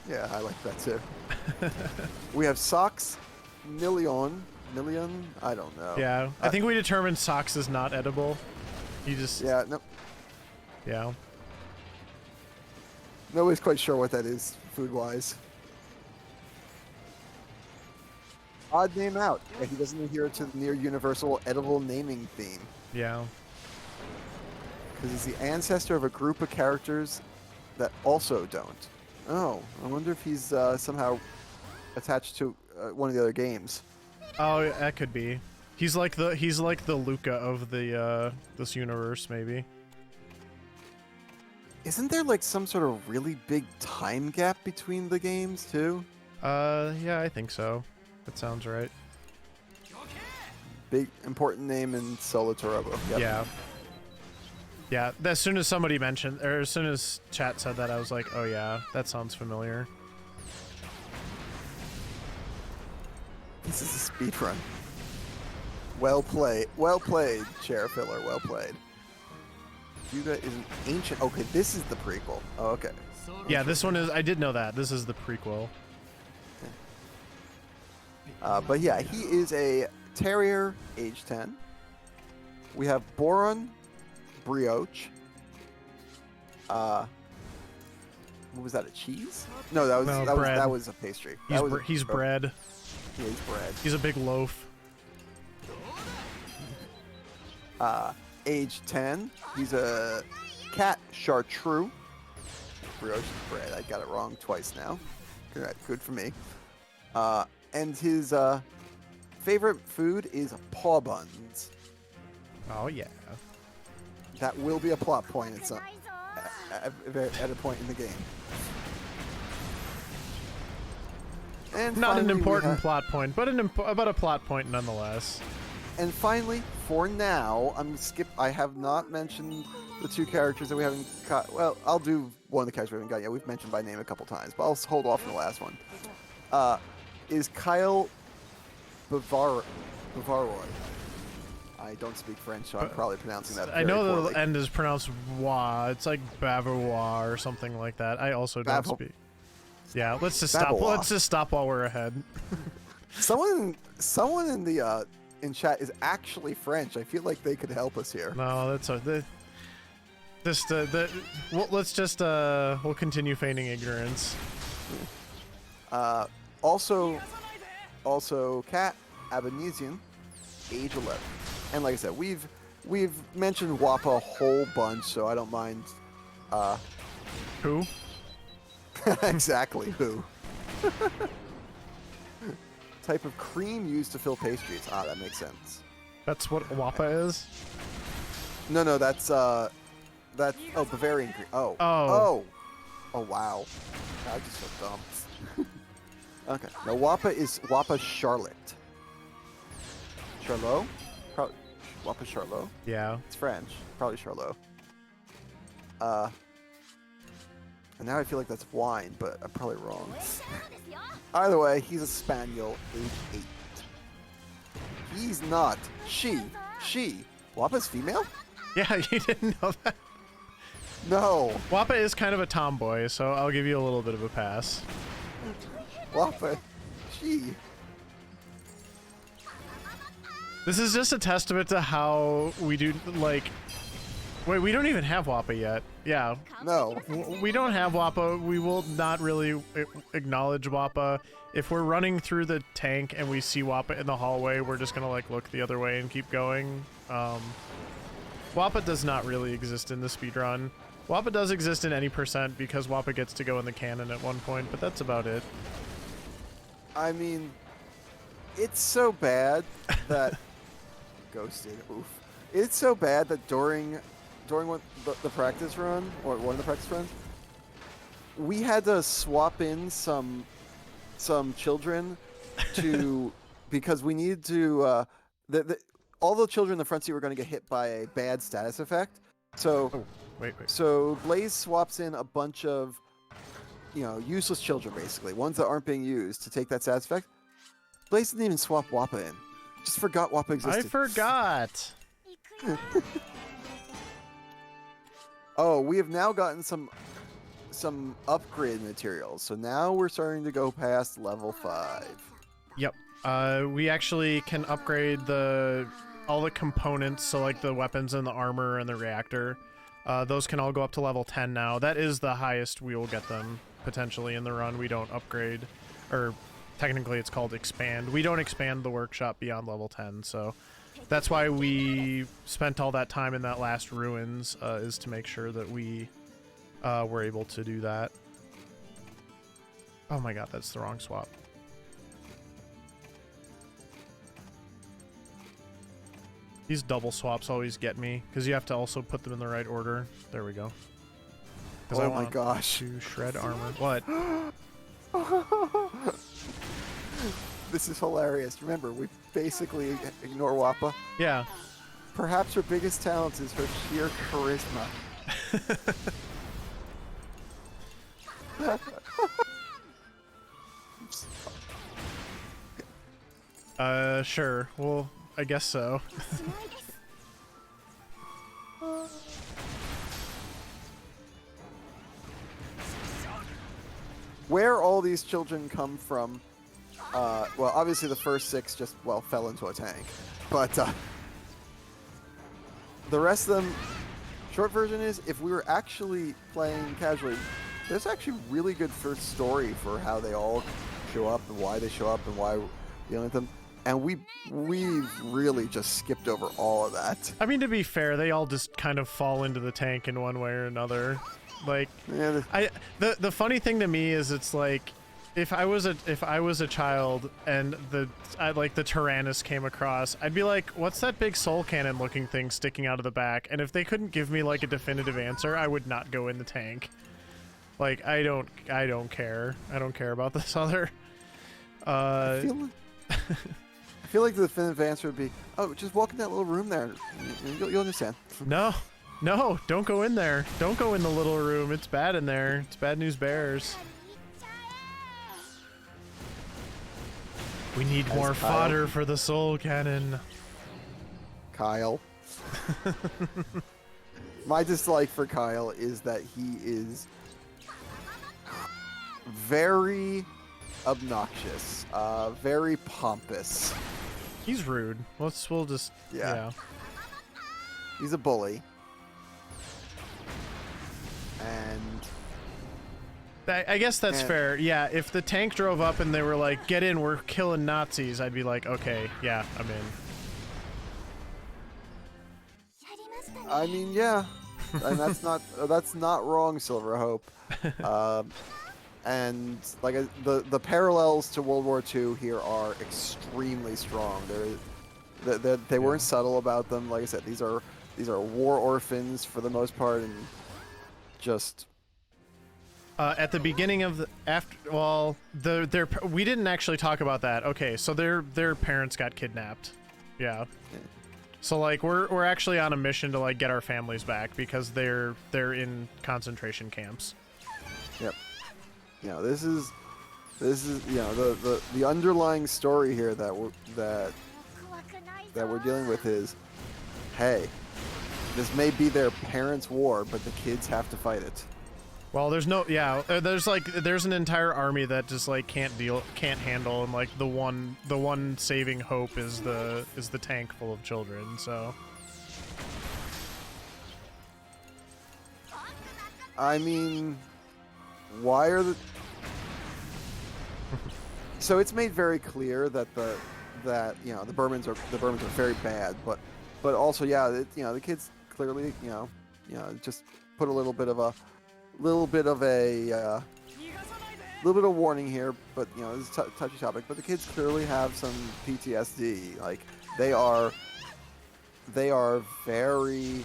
Yeah, I like that too. We have socks, million. I don't know. Yeah, I think we determined socks is not edible. You just. Yeah. No. Yeah. Nobody's quite sure what that is food-wise. Odd name out. Yeah, he doesn't adhere to the near universal edible naming theme. Yeah. Because he's the ancestor of a group of characters that also don't. Oh, I wonder if he's somehow attached to one of the other games. Oh, that could be. He's like the Luca of the this universe, maybe. Isn't there like some sort of really big time gap between the games too? Yeah, I think so. That sounds right. Big important name in Solo Torobo. Yep. Yeah. Yeah, as soon as somebody mentioned, or as soon as chat said that, I was like, oh yeah, that sounds familiar. This is a speed run. Well played, Chair Filler, well played. Fuga is an ancient. Okay, this is the prequel. Oh, okay. Yeah, this one is. I did know that. This is the prequel. But yeah, he is a terrier, age 10. We have Boron Brioche. What was that? A cheese? No, that was a pastry. He's bread. Yeah, he's bread. He's a big loaf. Age 10. He's a cat chartreuse. Brioche is bread. I got it wrong twice now. Good for me. And his favorite food is paw buns. Oh yeah. That will be a plot point at a point in the game. And not an important plot point, but a plot point nonetheless. And finally, for now, I have not mentioned the two characters that we haven't got. Well, I'll do one of the characters we haven't got yet. We've mentioned by name a couple times, but I'll hold off on the last one. Is Kyle Bavaroy. I don't speak French, so I'm probably pronouncing that. I know poorly. the end is pronounced "wa." It's like Bavarois or something like that. I also don't speak. Yeah, let's just stop. Let's just stop while we're ahead. Someone in the in chat is actually French. I feel like they could help us here. No, that's let's just we'll continue feigning ignorance. Also, Cat Abanesian, age 11. And like I said, we've mentioned WAPA a whole bunch, so I don't mind. Who? Exactly who. Type of cream used to fill pastries. Ah, that makes sense. That's what WAPA is? No, that's Bavarian cream. Oh, wow. I just feel dumb. Okay. Now WAPA is WAPA Charlotte. Charlot? Probably WAPA Charlot. Yeah. It's French. Probably Charlot. And now I feel like that's wine, but I'm probably wrong. Either way, he's a spaniel, age 8. He's not. She. WAPA's female? Yeah, you didn't know that? No. WAPA is kind of a tomboy, so I'll give you a little bit of a pass. WAPA. She. This is just a testament to how we do, like... Wait, we don't even have WAPA yet. Yeah. No. We don't have WAPA. We will not really acknowledge WAPA. If we're running through the tank and we see WAPA in the hallway, we're just gonna, like, look the other way and keep going. WAPA does not really exist in the speedrun. Wappa does exist in any percent because Wappa gets to go in the cannon at one point, but that's about it. I mean, it's so bad that ghosted. Oof. It's so bad that during the practice run, or one of the practice runs, we had to swap in some children to because we needed to all the children in the front seat were going to get hit by a bad status effect. So wait. So Blaze swaps in a bunch of useless children, basically ones that aren't being used to take that status effect. Blaze didn't even swap Wappa in. Just forgot Wappa existed. I forgot. Oh, we have now gotten some upgrade materials. So now we're starting to go past level 5. Yep. We actually can upgrade all the components, so like the weapons and the armor and the reactor. Those can all go up to level 10 now. That is the highest we will get them potentially in the run. We don't upgrade, or technically it's called expand. We don't expand the workshop beyond level 10, so that's why we spent all that time in that last ruins, is to make sure that we were able to do that. Oh my god, that's the wrong swap. These double swaps always get me, because you have to also put them in the right order. There we go. Oh my gosh. To shred armor. What? This is hilarious. Remember, we basically ignore Wappa. Yeah. Perhaps her biggest talent is her sheer charisma. Sure. Well, I guess so. Where all these children come from, well, obviously the first 6 just, fell into a tank. But the rest of them, short version is, if we were actually playing casually, there's actually really good first story for how they all show up and why they show up and why we're dealing with them. And we've really just skipped over all of that. I mean, to be fair, they all just kind of fall into the tank in one way or another. Like, yeah, the funny thing to me is, it's like, if I was a child and the Tyrannus came across, I'd be like, what's that big soul cannon looking thing sticking out of the back? And if they couldn't give me like a definitive answer, I would not go in the tank. Like, I don't care. I don't care about this other. I feel like the definitive answer would be, oh, just walk in that little room there. You'll understand. No, don't go in there. Don't go in the little room. It's bad in there. It's bad news bears. We need more fodder for the soul cannon. Kyle. My dislike for Kyle is that he is very obnoxious, very pompous. He's rude. We'll just yeah. He's a bully. And I guess that's fair. Yeah, if the tank drove up and they were like, "Get in, we're killing Nazis," I'd be like, "Okay, yeah, I'm in." I mean, yeah, and that's not wrong, Silver Hope. And like the parallels to World War II here are extremely strong. They weren't subtle about them. Like I said, these are war orphans for the most part, and just at the beginning of we didn't actually talk about that. Okay, so their parents got kidnapped. Yeah. So like we're actually on a mission to like get our families back because they're in concentration camps. Yep. This is the underlying story here that we're dealing with is, hey, this may be their parents' war, but the kids have to fight it. Well, there's an entire army that just like can't handle, and like the one saving hope is the tank full of children. So I mean, why are the so it's made very clear that the Burmans are very bad, but also the kids clearly just put a little bit of a little bit of warning here, but you know, it's a touchy topic. But the kids clearly have some PTSD. Like they are very,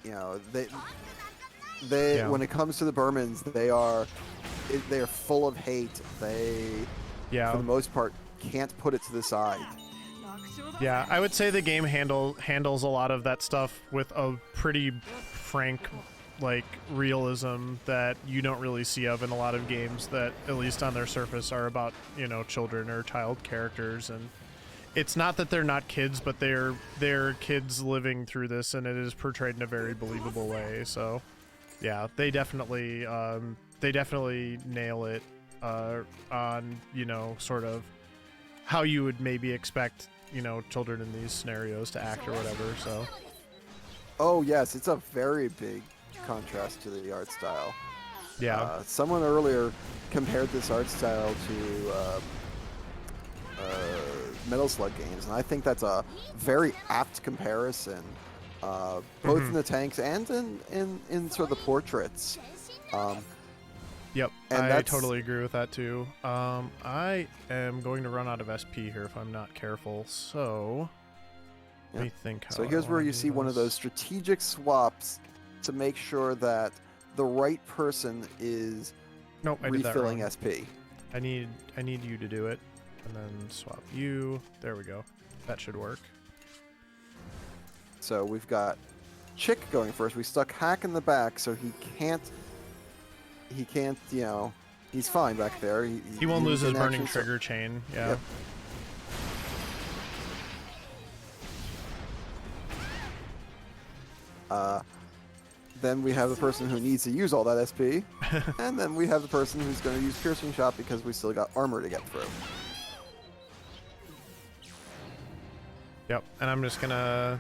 you know, they Yeah. when it comes to the Burmans, they are full of hate. They, for the most part, can't put it to the side. Yeah, I would say the game handles a lot of that stuff with a pretty frank, like, realism that you don't really see of in a lot of games that, at least on their surface, are about, you know, children or child characters. And it's not that they're not kids, but they're kids living through this, and it is portrayed in a very believable way. So, yeah, they definitely nail it on, you know, sort of how you would maybe expect, you know, children in these scenarios to act or whatever. So, oh yes, it's a very big contrast to the art style. yeah. Someone earlier compared this art style to Metal Slug games, and I think that's a very apt comparison, both in the tanks and in sort of the portraits. Yep, and I totally agree with that too. I am going to run out of SP here if I'm not careful, so let me think. So here's where you see one of those strategic swaps to make sure that the right person is refilling SP. I need you to do it, and then swap you. There we go. That should work. So we've got Chick going first. We stuck Hack in the back, so he can't, you know, he's fine back there. He won't lose his burning trigger chain. Yeah. Yep. Then we have the person who needs to use all that SP, and then we have the person who's going to use Piercing Shot because we still got armor to get through. Yep, and I'm just gonna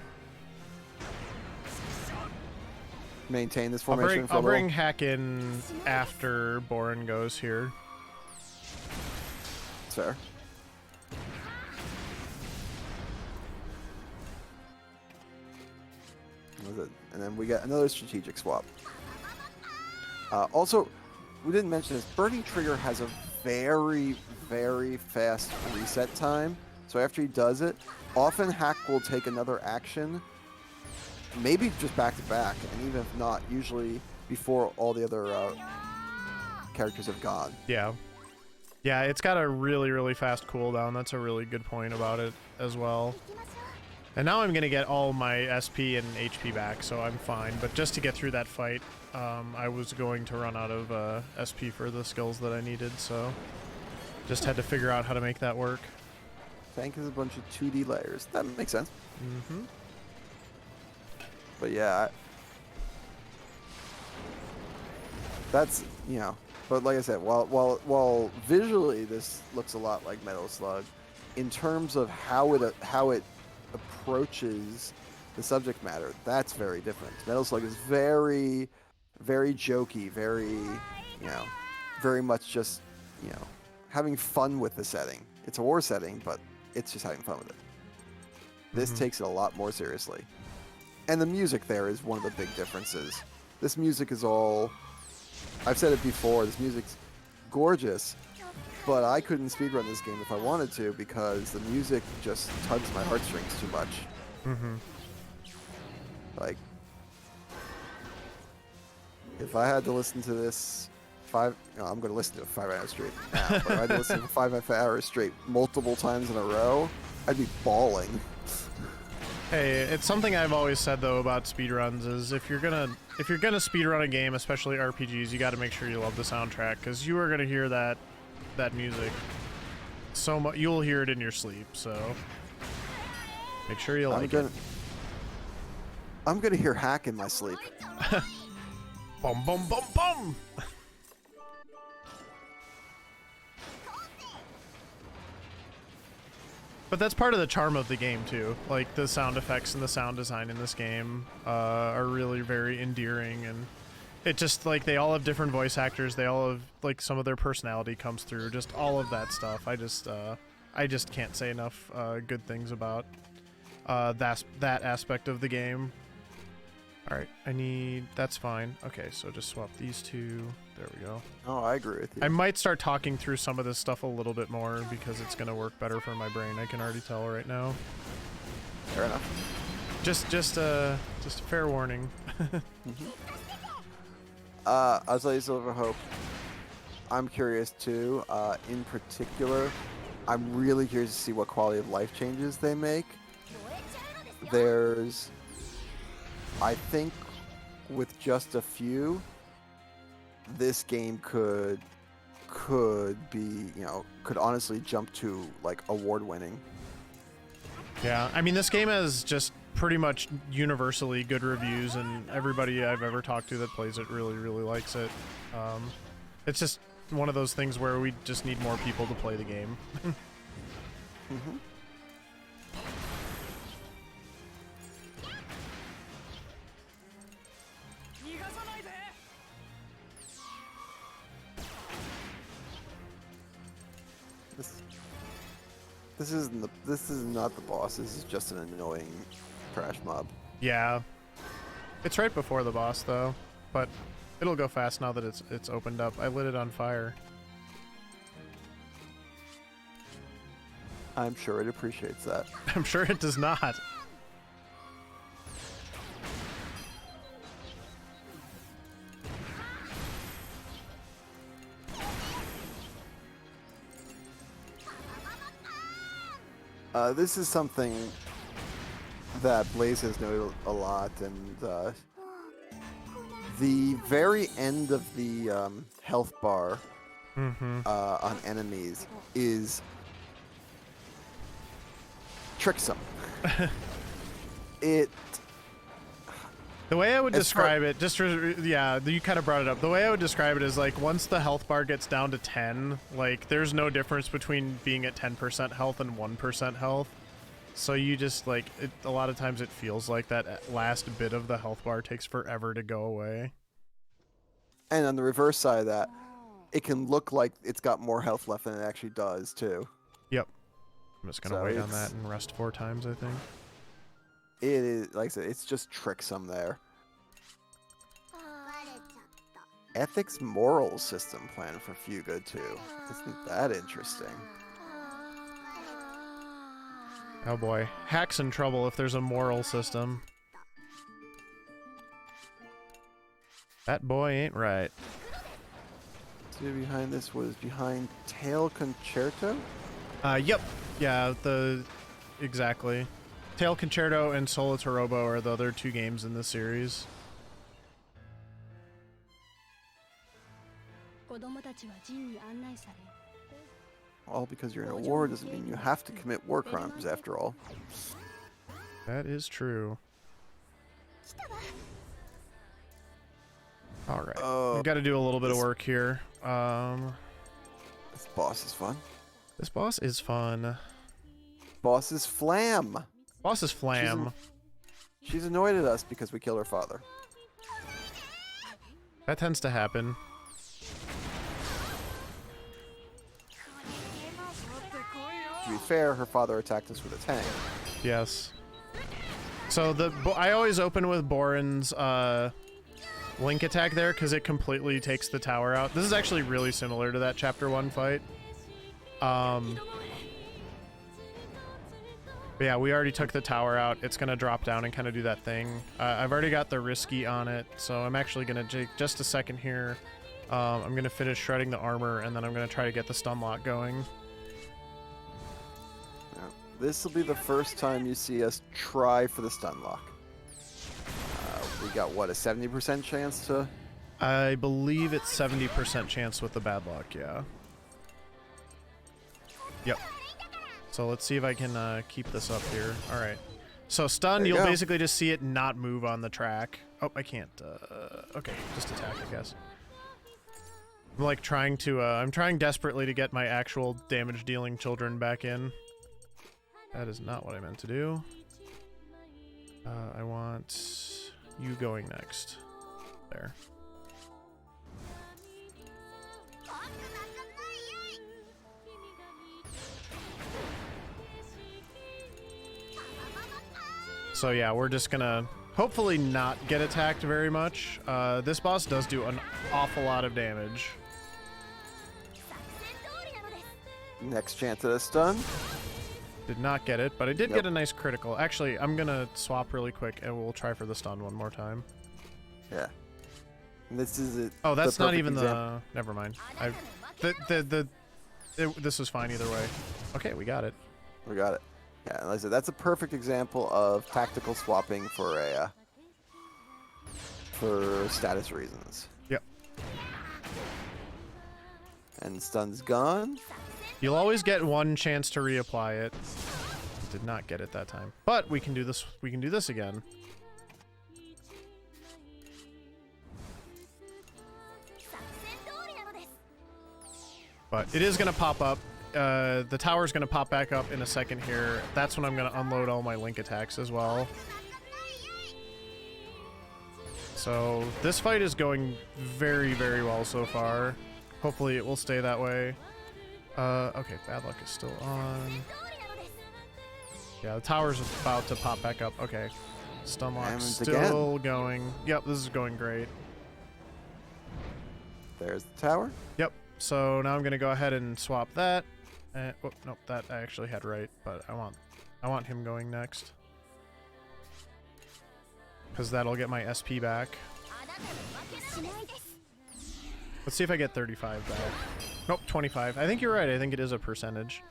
maintain this formation. I'll bring Hack in after Borin goes here. That's fair. And then we got another strategic swap. Also, we didn't mention this. Burning Trigger has a very, very fast reset time. So after he does it, often Hack will take another action, maybe just back to back, and even if not, usually before all the other characters have gone. Yeah. Yeah, it's got a really, really fast cooldown. That's a really good point about it as well. And now I'm going to get all my SP and HP back, so I'm fine. But just to get through that fight, I was going to run out of SP for the skills that I needed, so just had to figure out how to make that work. Tank is a bunch of 2D layers. That makes sense. Mm-hmm. But yeah, that's, you know, but like I said, while visually this looks a lot like Metal Slug, in terms of how it approaches the subject matter, that's very different. Metal Slug is very, very jokey, very, you know, very much just, you know, having fun with the setting. It's a war setting, but it's just having fun with it. This takes it a lot more seriously. And the music there is one of the big differences. This music is all, I've said it before, this music's gorgeous, but I couldn't speedrun this game if I wanted to because the music just tugs my heartstrings too much. Mm-hmm. Like, if I had to listen to this I'm going to listen to it 5 hours straight now, but if I had to listen to 5 hours straight multiple times in a row, I'd be bawling. Hey, it's something I've always said though about speedruns is if you're gonna speedrun a game, especially RPGs, you got to make sure you love the soundtrack because you are gonna hear that music so much. You'll hear it in your sleep, so make sure you like it. I'm gonna hear Hack in my sleep. Bum bum bum bum. But that's part of the charm of the game too. Like the sound effects and the sound design in this game are really very endearing, and it just like they all have different voice actors. They all have like some of their personality comes through. Just all of that stuff. I just can't say enough good things about that aspect of the game. All right, that's fine. Okay, so just swap these two. There we go. Oh, I agree with you. I might start talking through some of this stuff a little bit more because it's gonna work better for my brain. I can already tell right now. Fair enough. Just a fair warning. I'll tell you, Silver Hope. I'm curious too. In particular, I'm really curious to see what quality of life changes they make. There's, I think, with just a few, this game could be, could honestly jump to like award-winning. Yeah, I mean, this game has just pretty much universally good reviews, and everybody I've ever talked to that plays it really, really likes it. It's just one of those things where we just need more people to play the game. Mm-hmm. This is not the boss. This is just an annoying trash mob. Yeah, it's right before the boss though, but it'll go fast now that it's opened up. I lit it on fire. I'm sure it appreciates that. I'm sure it does not. This is something that Blaze has noted a lot, and the very end of the health bar on enemies is tricksome. The way I would describe it, yeah, you kind of brought it up. The way I would describe it is like once the health bar gets down to 10, like there's no difference between being at 10% health and 1% health. So you just like, a lot of times it feels like that last bit of the health bar takes forever to go away. And on the reverse side of that, it can look like it's got more health left than it actually does too. Yep. I'm just gonna wait on that and rest 4 times, I think. It is, like I said, it's just tricksome there. Ethics moral system plan for Fuga too. Isn't that interesting? Oh boy. Hack's in trouble if there's a moral system. That boy ain't right. So behind this was behind Tail Concerto? Yep. Yeah, exactly. Tail Concerto and Solo Torobo are the other 2 games in the series. All because you're in a war doesn't mean you have to commit war crimes, after all. That is true. Alright, we've got to do a little bit of work here. This boss is fun. This boss is fun. Boss is Flam! Boss is Flam. She's annoyed at us because we kill her father. That tends to happen. To be fair, her father attacked us with a tank. Yes. So I always open with Boren's Link attack there because it completely takes the tower out. This is actually really similar to that Chapter 1 fight. But yeah, we already took the tower out. It's going to drop down and kind of do that thing. I've already got the Risky on it, so I'm actually going to take just a second here. I'm going to finish shredding the armor, and then I'm going to try to get the stun lock going. This will be the first time you see us try for the stun lock. We got, what, a 70% chance to... I believe it's 70% chance with the bad luck, yeah. Yep. So let's see if I can keep this up here. All right. So stun, you'll basically just see it not move on the track. Oh, I can't. Okay, just attack, I guess. I'm like trying to, I'm trying desperately to get my actual damage-dealing children back in. That is not what I meant to do. I want you going next. There. So yeah, we're just gonna hopefully not get attacked very much. This boss does do an awful lot of damage. Next chance at a stun. Did not get it, but I did get a nice critical. Actually, I'm gonna swap really quick and we'll try for the stun one more time. Yeah. And this is it. Oh, that's not even the... Never mind. This was fine either way. Okay, we got it. We got it. Yeah, like I said, that's a perfect example of tactical swapping for a for status reasons. Yep. And stun's gone. You'll always get one chance to reapply it. Did not get it that time. But we can do this. We can do this again. But it is going to pop up. The tower's going to pop back up in a second here. That's when I'm going to unload all my link attacks as well. So this fight is going very, very well so far. Hopefully it will stay that way. Okay, bad luck is still on. Yeah, the tower's about to pop back up. Okay. Stun lock still going. Yep, this is going great. There's the tower. Yep. So now I'm gonna go ahead and swap that. Oh, nope, that I actually had right, but I want him going next. Because that'll get my SP back. Let's see if I get 35 back. Nope, 25. I think you're right. I think it is a percentage.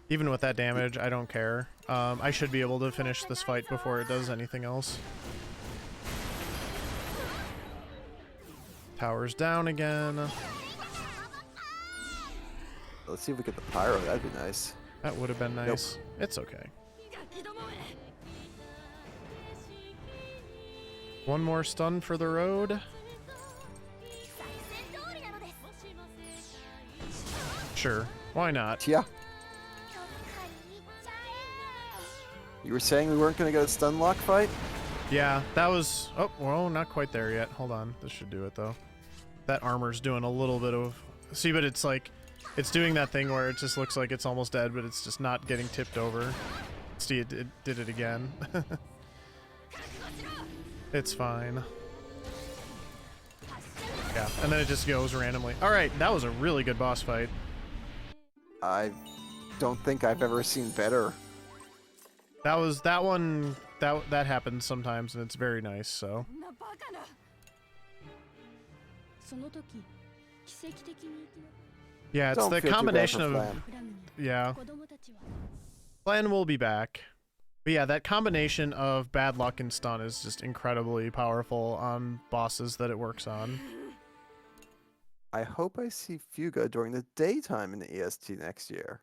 Even with that damage, I don't care. I should be able to finish this fight before it does anything else. Tower's down again. Let's see if we get the pyro. That'd be nice. That would have been nice. Nope. It's okay. One more stun for the road. Sure. Why not? Yeah. You were saying we weren't going to get a stun lock fight? Yeah, that was... Oh, well, not quite there yet. Hold on. This should do it, though. That armor's doing a little bit of... See, but it's like... It's doing that thing where it just looks like it's almost dead, but it's just not getting tipped over. See, it did it again. It's fine. Yeah, and then it just goes randomly. Alright, that was a really good boss fight. I don't think I've ever seen better. That one that happens sometimes and it's very nice, so. Yeah, it's the combination of yeah. Glenn will be back. But yeah, that combination of bad luck and stun is just incredibly powerful on bosses that it works on. I hope I see Fuga during the daytime in the EST next year.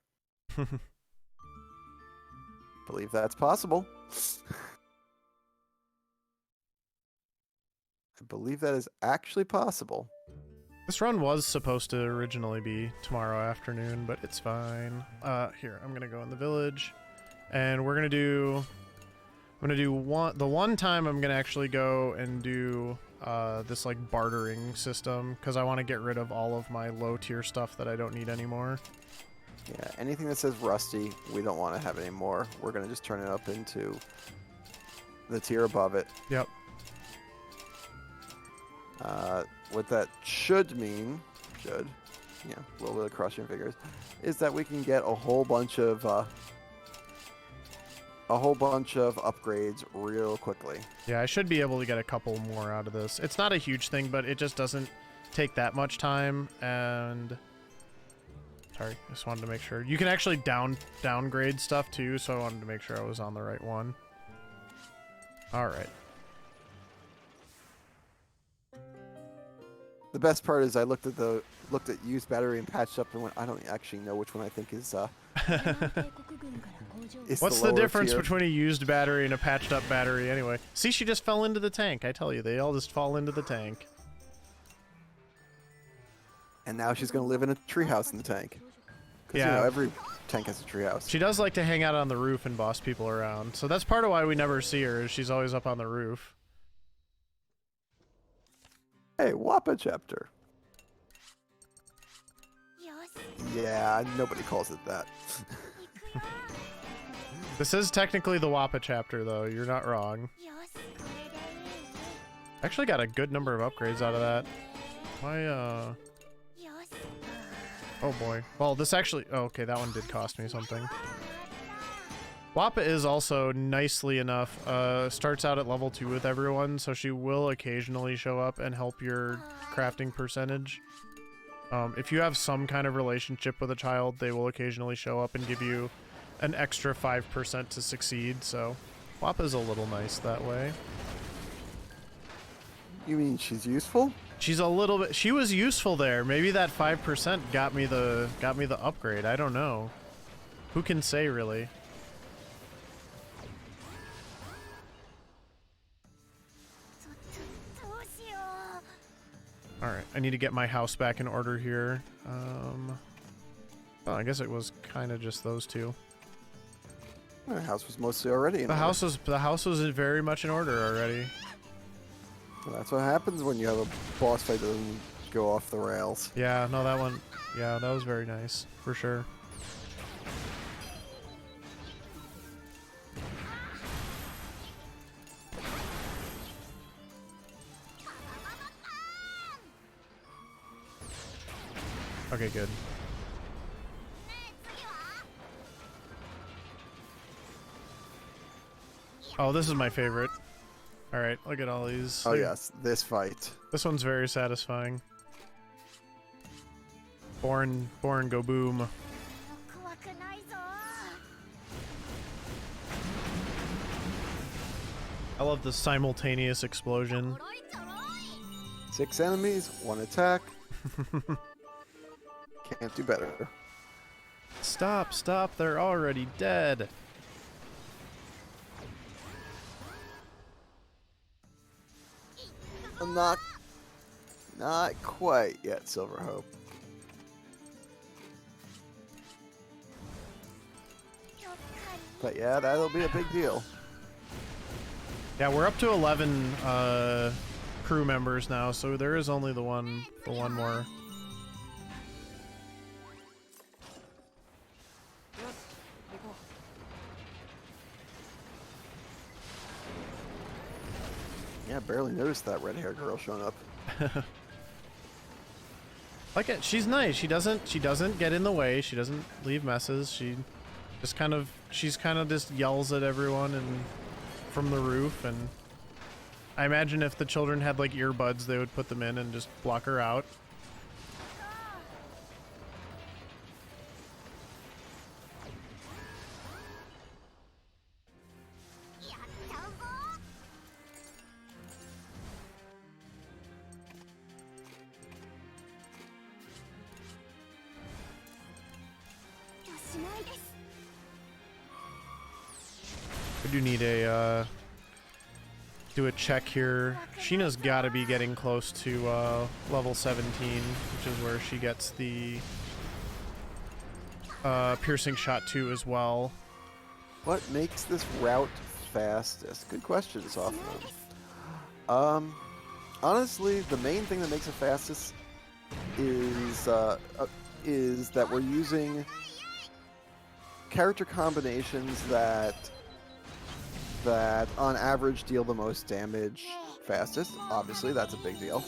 Believe that's possible. I believe that is actually possible. This run was supposed to originally be tomorrow afternoon, but it's fine. Here, I'm gonna go in the village, and we're gonna do. I'm gonna do the one time I'm gonna actually go and do this like bartering system because I want to get rid of all of my low tier stuff that I don't need anymore. Yeah, anything that says rusty, we don't want to have anymore. We're gonna just turn it up into the tier above it. Yep. What that should mean, yeah, a little bit of cross your fingers, is that we can get a whole bunch of upgrades real quickly. Yeah, I should be able to get a couple more out of this. It's not a huge thing, but it just doesn't take that much time. And sorry, just wanted to make sure you can actually downgrade stuff too. So I wanted to make sure I was on the right one. All right. The best part is I looked at used battery and patched up and went, I don't actually know which one I think is What's the difference between a used battery and a patched up battery anyway? See, she just fell into the tank. I tell you, they all just fall into the tank. And now she's going to live in a treehouse in the tank. Because, yeah. You know, every tank has a treehouse. She does like to hang out on the roof and boss people around. So that's part of why we never see her, is she's always up on the roof. Hey, Wappa chapter. Yeah, nobody calls it that. This is technically the Wappa chapter, though. You're not wrong. Actually got a good number of upgrades out of that. Why, oh boy. Well, this actually... Oh, okay, that one did cost me something. Wappa is also, nicely enough, starts out at level 2 with everyone, so she will occasionally show up and help your crafting percentage. If you have some kind of relationship with a child, they will occasionally show up and give you an extra 5% to succeed, so Wappa's a little nice that way. You mean she's useful? She's a little bit... She was useful there. Maybe that 5% got me the upgrade. I don't know. Who can say, really? Alright, I need to get my house back in order here. Well, I guess it was kind of just those two. The house was mostly already in order. The house was very much in order already. Well, that's what happens when you have a boss fight that doesn't go off the rails. Yeah, no, that one... Yeah, that was very nice, for sure. Okay, good. Oh, this is my favorite. Alright, look at all these. Oh yes, this fight. This one's very satisfying. Born, go boom. I love the simultaneous explosion. 6 enemies, 1 attack. Can't do better. Stop, they're already dead. Not quite yet, Silver Hope. But yeah, that'll be a big deal. Yeah, we're up to 11 crew members now, so there is only the one more. Yeah, barely noticed that red-haired girl showing up. Like it, she's nice. She doesn't get in the way. She doesn't leave messes. She just kind of just yells at everyone and from the roof. And I imagine if the children had like earbuds, they would put them in and just block her out. I do need a do a check here. Sheena's got to be getting close to level 17, which is where she gets the piercing shot 2 as well. What makes this route fastest? Good question, Softman. Honestly, the main thing that makes it fastest is that we're using character combinations that on average deal the most damage fastest. Obviously, that's a big deal.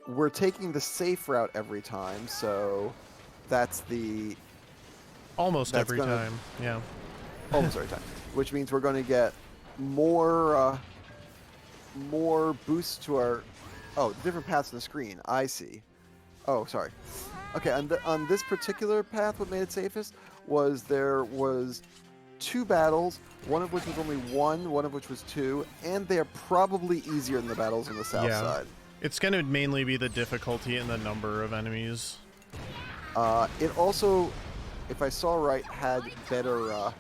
We're taking the safe route every time, so that's the... Almost every time, yeah. Almost every time. Which means we're going to get more boosts to our... Oh, different paths on the screen. I see. Oh, sorry. Okay, on this particular path, what made it safest was there was 2 battles, one of which was only 1, one of which was 2, and they are probably easier than the battles on the south side. It's going to mainly be the difficulty and the number of enemies. It also, if I saw right, had better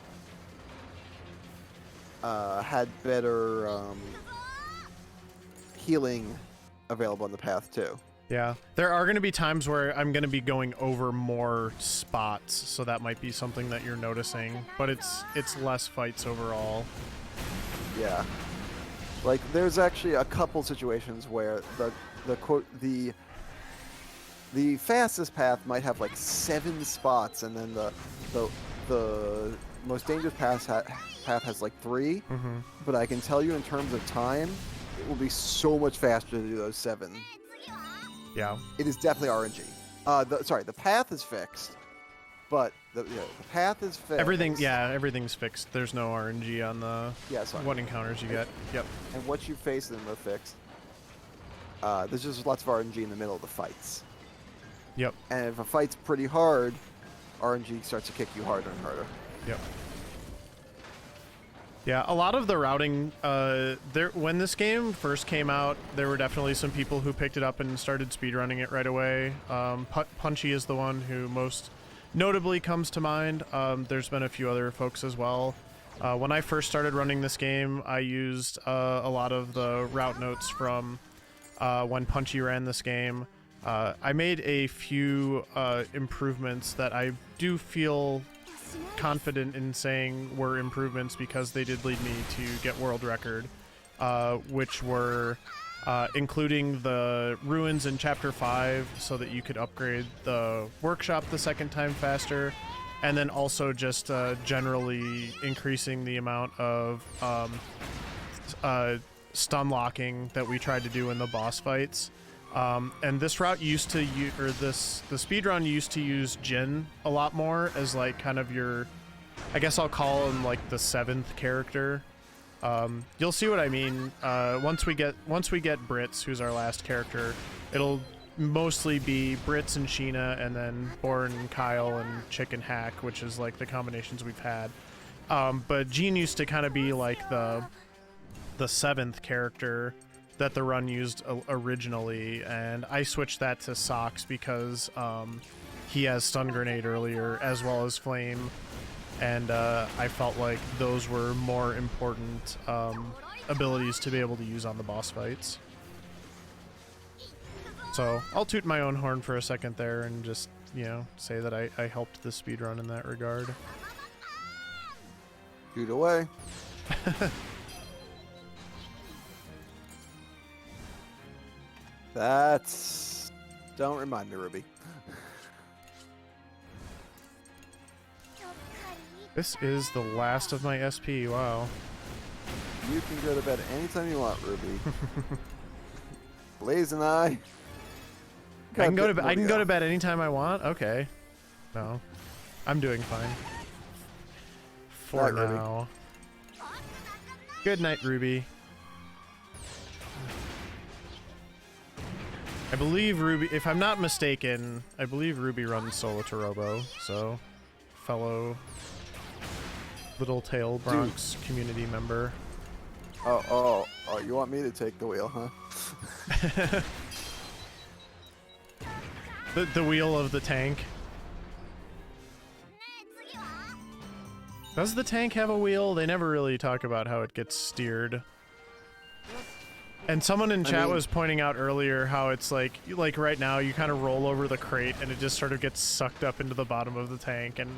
healing available on the path too. Yeah, there are going to be times where I'm going to be going over more spots, so that might be something that you're noticing, but it's less fights overall. Yeah. Like, there's actually a couple situations where the fastest path might have like 7 spots, and then the most dangerous path has like 3, but I can tell you in terms of time, it will be so much faster to do those 7. Yeah. It is definitely RNG. The path is fixed, but the path is fixed. Everything's fixed. There's no RNG on the what encounters you get. Yep. And what you face in them are fixed. There's just lots of RNG in the middle of the fights. Yep. And if a fight's pretty hard, RNG starts to kick you harder and harder. Yep. Yeah, a lot of the routing, when this game first came out, there were definitely some people who picked it up and started speedrunning it right away. Punchy is the one who most notably comes to mind. There's been a few other folks as well. When I first started running this game, I used a lot of the route notes from when Punchy ran this game. I made a few improvements that I do feel confident in saying were improvements because they did lead me to get world record, which were including the ruins in chapter 5 so that you could upgrade the workshop the second time faster, and then also just generally increasing the amount of stun locking that we tried to do in the boss fights. And this route used to use, the speedrun used to use Jin a lot more as like kind of your, I guess I'll call him like the 7th character. You'll see what I mean. Once we get Brits, who's our last character, it'll mostly be Brits and Sheena, and then Born, Kyle, and Chicken Hack, which is like the combinations we've had. But Jean used to kind of be like the 7th character that the run used originally, and I switched that to Socks because he has Stun Grenade earlier as well as Flame, and I felt like those were more important abilities to be able to use on the boss fights. So I'll toot my own horn for a second there and just, you know, say that I helped the speedrun in that regard. Shoot away. Don't remind me, Ruby. This is the last of my SP, wow. You can go to bed anytime you want, Ruby. Blaze and I can go to bed anytime I want? Okay. No. I'm doing fine. For now. Ruby. Good night, Ruby. I believe Ruby, if I'm not mistaken, I believe Ruby runs solo to Robo, so fellow Little Tail Bronx community member. Oh, you want me to take the wheel, huh? the wheel of the tank. Does the tank have a wheel? They never really talk about how it gets steered. And someone in chat was pointing out earlier how it's like right now you kind of roll over the crate and it just sort of gets sucked up into the bottom of the tank. And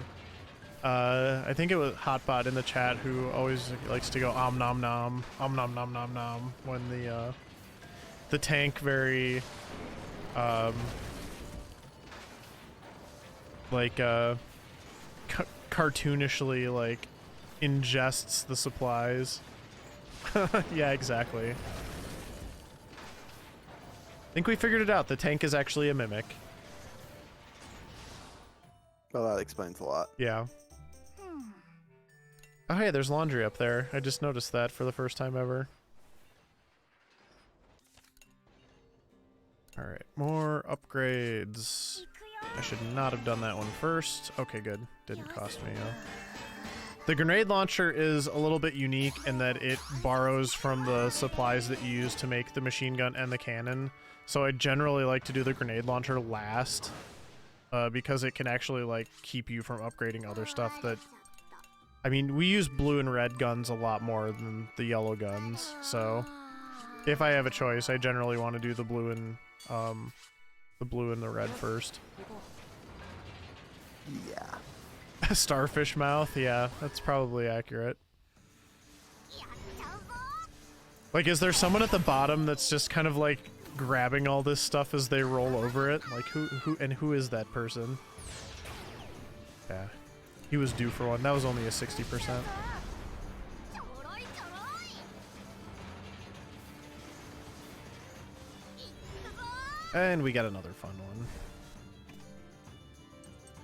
I think it was Hotbot in the chat who always likes to go om nom nom when the tank very cartoonishly like ingests the supplies. Yeah, exactly. I think we figured it out. The tank is actually a mimic. Well, that explains a lot. Yeah. Oh, hey, there's laundry up there. I just noticed that for the first time ever. Alright, more upgrades. I should not have done that one first. Okay, good. Didn't cost me. The grenade launcher is a little bit unique in that it borrows from the supplies that you use to make the machine gun and the cannon. So I generally like to do the grenade launcher last, because it can actually like keep you from upgrading other stuff that... I mean, we use blue and red guns a lot more than the yellow guns, so if I have a choice, I generally want to do the blue and the red first. Yeah. Starfish mouth, yeah, that's probably accurate. Like, is there someone at the bottom that's just kind of like grabbing all this stuff as they roll over it? Like, who is that person? Yeah. He was due for one. That was only a 60%. And we got another fun one.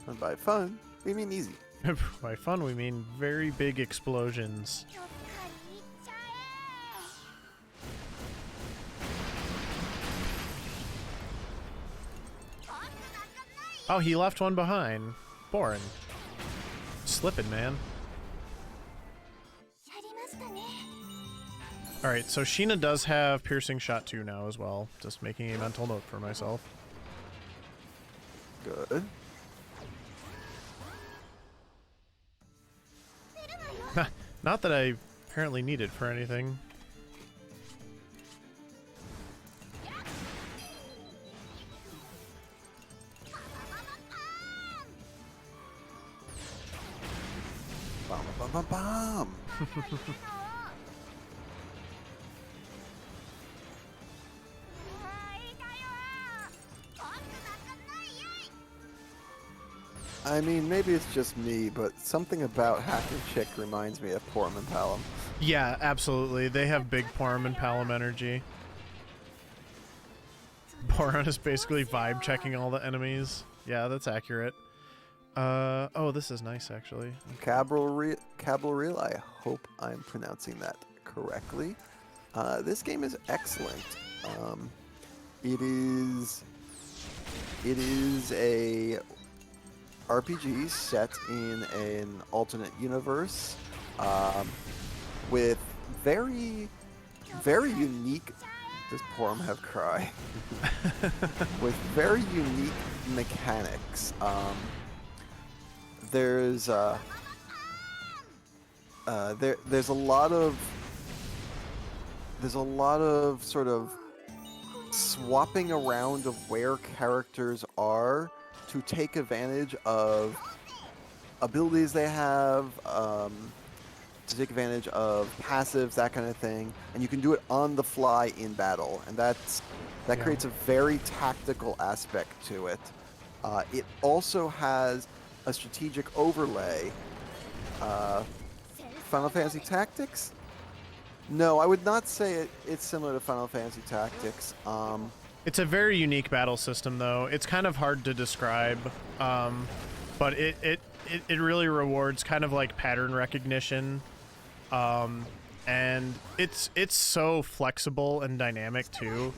And by fun, we mean easy. By fun, we mean very big explosions. Oh, he left one behind. Boring. Slipping, man. Alright, so Sheena does have Piercing Shot 2 now as well. Just making a mental note for myself. Good. Not that I apparently need it for anything. Bum, bum, bum, bum. I mean, maybe it's just me, but something about Hacker Chick reminds me of Porum and Palom. Yeah, absolutely. They have big Porum and Palom energy. Porum is basically vibe checking all the enemies. Yeah, that's accurate. Oh, this is nice, actually. Cabril, I hope I'm pronouncing that correctly. This game is excellent. It is a RPG set in an alternate universe with very unique. Does Porum have cry? With very unique mechanics. There's a lot of sort of swapping around of where characters are to take advantage of abilities they have, to take advantage of passives, that kind of thing, and you can do it on the fly in battle, and that creates a very tactical aspect to it. It also has a strategic overlay. Final Fantasy Tactics? No, I would not say it's similar to Final Fantasy Tactics. It's a very unique battle system, though. It's kind of hard to describe, but it really rewards kind of like pattern recognition, and it's so flexible and dynamic too.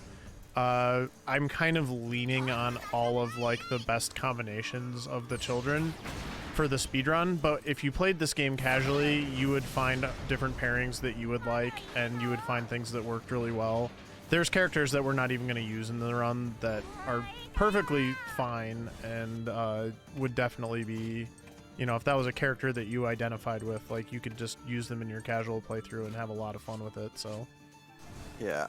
I'm kind of leaning on all of like the best combinations of the children for the speedrun, but if you played this game casually, you would find different pairings that you would like, and you would find things that worked really well. There's characters that we're not even going to use in the run that are perfectly fine and would definitely be, you know, if that was a character that you identified with, like, you could just use them in your casual playthrough and have a lot of fun with it, so. Yeah,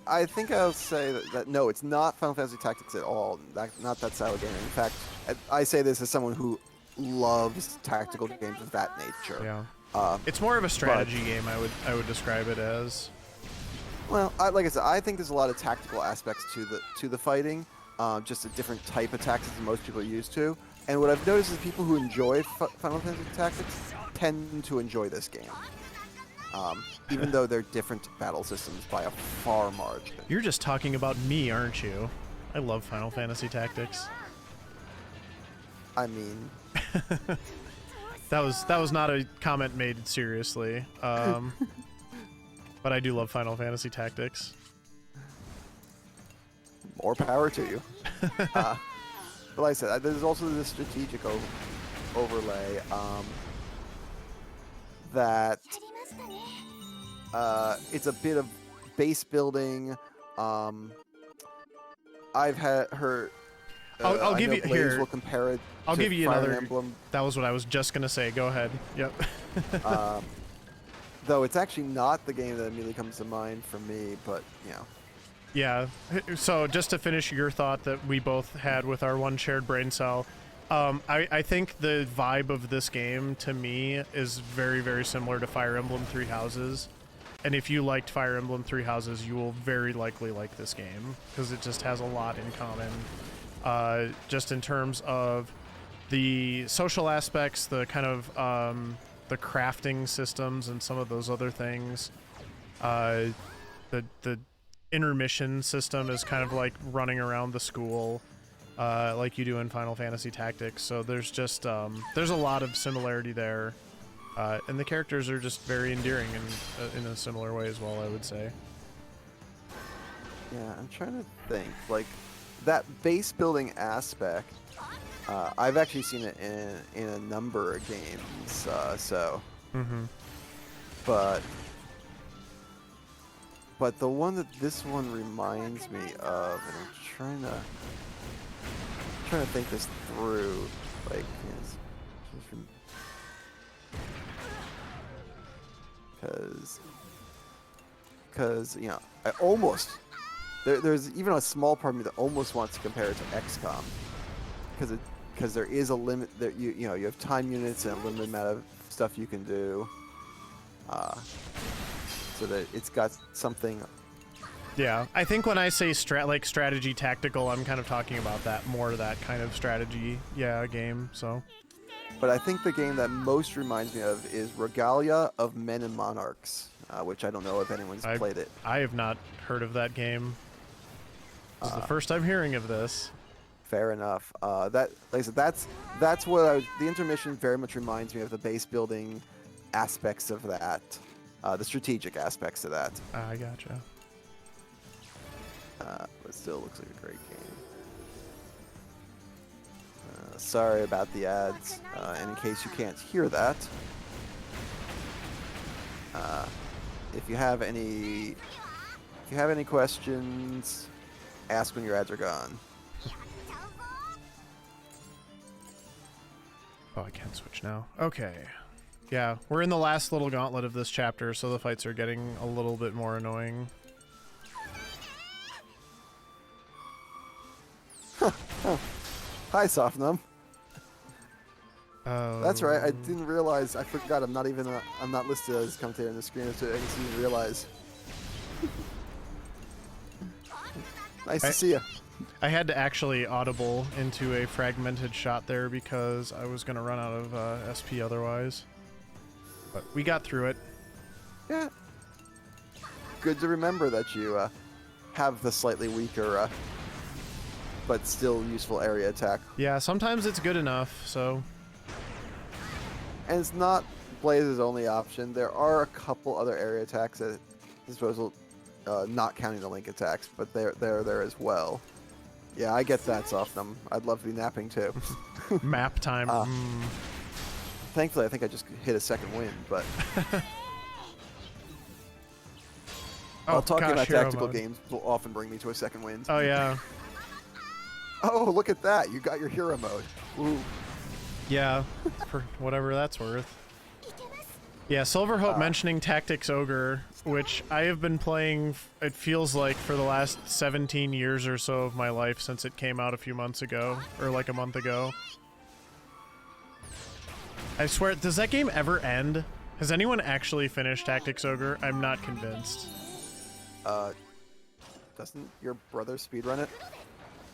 I think I'll say that no, it's not Final Fantasy Tactics at all. Not that style of game. In fact, I say this as someone who loves tactical games of that nature. Yeah. It's more of a strategy game, I would describe it as. Well, like I said, I think there's a lot of tactical aspects to the fighting, just a different type of tactics than most people are used to. And what I've noticed is people who enjoy Final Fantasy Tactics tend to enjoy this game, even though they're different battle systems by a far margin. You're just talking about me, aren't you? I love Final Fantasy Tactics. I mean, that was not a comment made seriously. But I do love Final Fantasy Tactics. More power to you. But like I said, there's also this strategic overlay that it's a bit of base building. I've heard. I'll give you here. Will compare it. I'll give you Fire another. Emblem. That was what I was just gonna say. Go ahead. Yep. Though it's actually not the game that immediately comes to mind for me, but you know. Yeah. So just to finish your thought that we both had with our one shared brain cell, I think the vibe of this game to me is very, very similar to Fire Emblem Three Houses. And if you liked Fire Emblem Three Houses, you will very likely like this game because it just has a lot in common. Just in terms of the social aspects, the kind of the crafting systems and some of those other things. The intermission system is kind of like running around the school, like you do in Final Fantasy Tactics. So there's just there's a lot of similarity there, and the characters are just very endearing in a similar way as well, I would say. Yeah, I'm trying to think. Like, that base building aspect, I've actually seen it in a number of games. But the one that this one reminds me of, and I'm trying to think this through, like, because you know, I almost there's even a small part of me that almost wants to compare it to XCOM, because there is a limit that you know you have time units and a limited amount of stuff you can do. So that it's got something. Yeah, I think when I say strategy tactical, I'm kind of talking about that kind of strategy, game. So. But I think the game that most reminds me of is Regalia of Men and Monarchs, which I don't know if anyone's played it. I have not heard of that game. This is the first I'm hearing of this. Fair enough. Like I said, that's what the intermission very much reminds me of, the base building aspects of that. The strategic aspects of that. I gotcha. But still looks like a great game. Sorry about the ads, and in case you can't hear that, if you have any questions, ask when your ads are gone. Oh, I can't switch now. Okay. Yeah, we're in the last little gauntlet of this chapter, so the fights are getting a little bit more annoying. Hi, Sofnum. Oh. That's right. I didn't realize. I forgot. I'm not listed as commentator on the screen. So I just didn't realize. Nice to see you. I had to actually audible into a fragmented shot there because I was going to run out of SP otherwise. But we got through it. Yeah. Good to remember that you have the slightly weaker but still useful area attack. Yeah, sometimes it's good enough, so. And it's not Blaze's only option. There are a couple other area attacks at disposal, not counting the link attacks, but they're there as well. Yeah, I get that, Sofnum. I'd love to be napping too. Map time. Thankfully, I think I just hit a second wind, but. Talking about tactical games will often bring me to a second wind. Oh, yeah. Oh, look at that. You got your hero mode. Ooh. Yeah, for whatever that's worth. Yeah, Silverhope mentioning Tactics Ogre, which I have been playing, it feels like, for the last 17 years or so of my life since it came out a few months ago, or like a month ago. I swear, does that game ever end? Has anyone actually finished Tactics Ogre? I'm not convinced. Doesn't your brother speedrun it?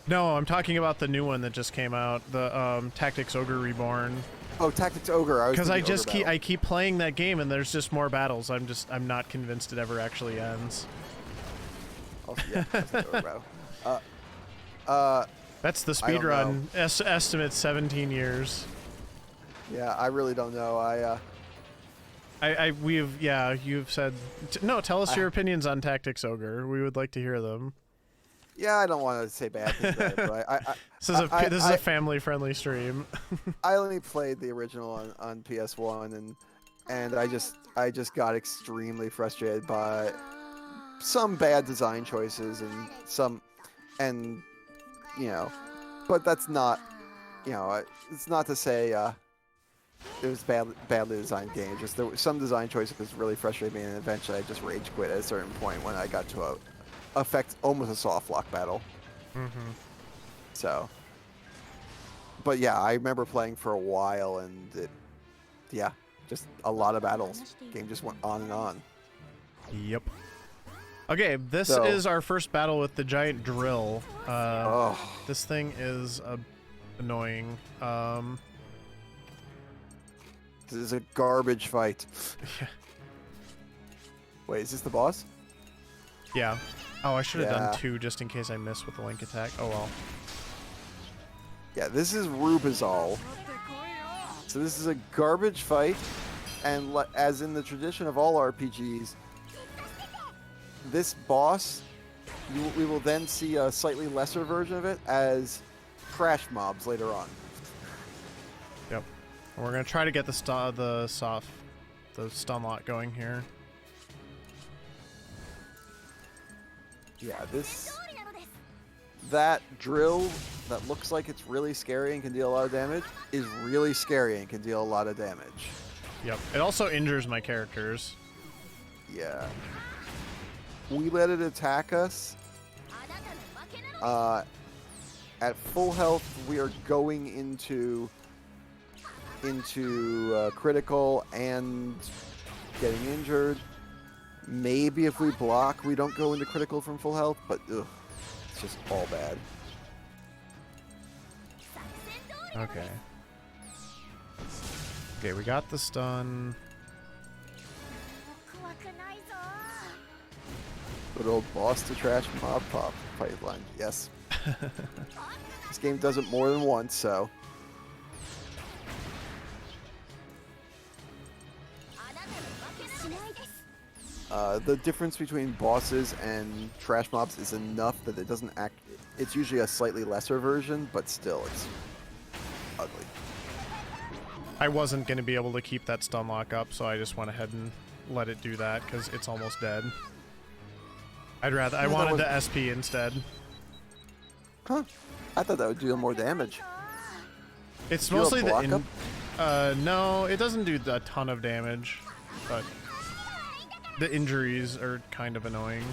No, I'm talking about the new one that just came out, the Tactics Ogre Reborn. Oh, Tactics Ogre. Because I keep playing that game and there's just more battles. I'm not convinced it ever actually ends. Oh, yeah, Ogre battle. That's the speedrun. Estimate 17 years. Yeah, I really don't know. You've said no. Tell us your opinions on Tactics Ogre. We would like to hear them. Yeah, I don't want to say bad things about it, but this is a family-friendly stream. I only played the original on PS1, and I just got extremely frustrated by some bad design choices and you know, but that's not, you know, it's not to say it was badly designed game. Just there were some design choices that really frustrated me, and eventually I just rage quit at a certain point when I got to affect almost a soft lock battle. So, but yeah, I remember playing for a while, and just a lot of battles. Game just went on and on. Yep. Okay, this is our first battle with the giant drill. This thing is annoying. This is a garbage fight. Yeah. Wait, is this the boss? Yeah. Oh, I should have Yeah. done 2 just in case I miss with the link attack. Oh well. Yeah, this is Rubizal. So this is a garbage fight, and as in the tradition of all RPGs, this boss, we will then see a slightly lesser version of it as crash mobs later on. Yep. And we're gonna try to get the stun lock going here. Yeah, that drill that looks like it's really scary and can deal a lot of damage is really scary and can deal a lot of damage. Yep. It also injures my characters. Yeah. We let it attack us. At full health, we are going into critical and getting injured. Maybe if we block, we don't go into critical from full health, but ugh, it's just all bad. Okay. Okay, we got the stun. Good old boss to trash mob pop pipeline. Yes. This game does it more than once, so. The difference between bosses and trash mobs is enough that it doesn't act. It's usually a slightly lesser version, but still, it's ugly. I wasn't going to be able to keep that stun lock up, so I just went ahead and let it do that because it's almost dead. I wanted the SP instead. Huh. I thought that would deal more damage. It's Do you have mostly block up? no, it doesn't do a ton of damage, but the injuries are kind of annoying.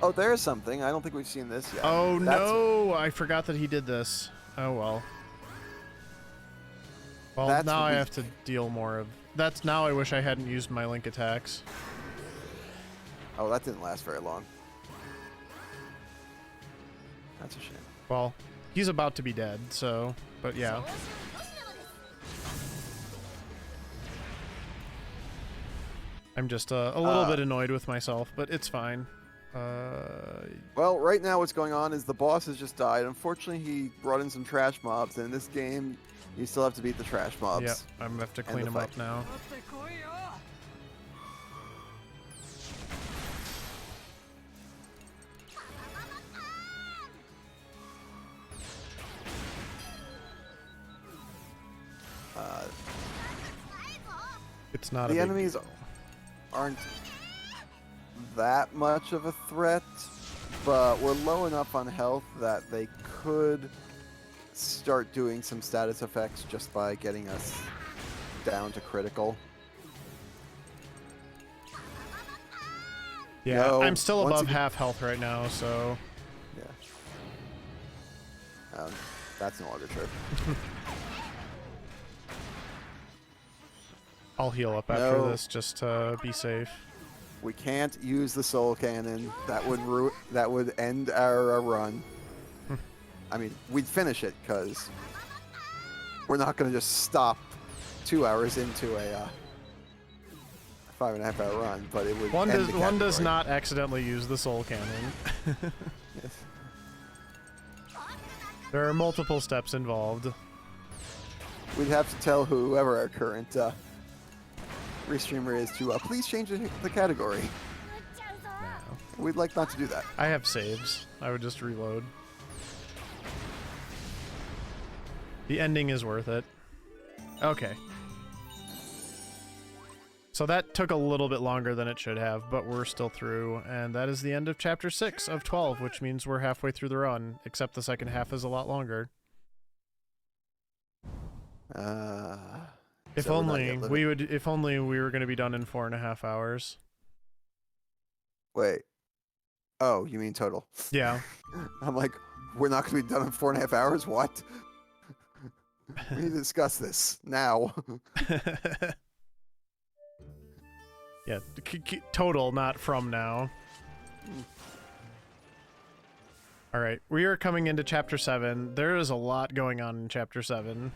Oh, there's something. I don't think we've seen this yet. Oh no, I forgot that he did this. Oh well. Well, That's now I weak. have to deal more of... now I wish I hadn't used my link attacks. Oh, that didn't last very long. That's a shame. Well, he's about to be dead, so... But yeah. I'm just a little bit annoyed with myself, but it's fine. Well, right now what's going on is the boss has just died. Unfortunately, he brought in some trash mobs, and in this game, you still have to beat the trash mobs. Yep, I'm gonna have to clean the him up now. It's not a The big enemies deal. aren't that much of a threat, but we're low enough on health that they could start doing some status effects just by getting us down to critical. Yeah, No, I'm still once above again- half health right now, so... Yeah. That's no longer true. I'll heal up after No. this just to be safe. We can't use the soul cannon. That would end our run. I mean, we'd finish it because we're not going to just stop 2 hours into a 5.5 hour run, but it would. One end the does category. not accidentally use the soul cannon. Yes. There are multiple steps involved. We'd have to tell whoever our current restreamer is to please change the category. No. We'd like not to do that. I have saves. I would just reload. The ending is worth it. Okay. So that took a little bit longer than it should have, but we're still through, and that is the end of Chapter 6 of 12, which means we're halfway through the run, except the second half is a lot longer. If So we're not only yet we living- would. If only we were going to be done in 4.5 hours. Wait. Oh, you mean total? Yeah. I'm like, we're not going to be done in 4.5 hours? What? We need to discuss this now. Yeah. Total, not from now. All right, we are coming into Chapter 7. There is a lot going on in Chapter 7.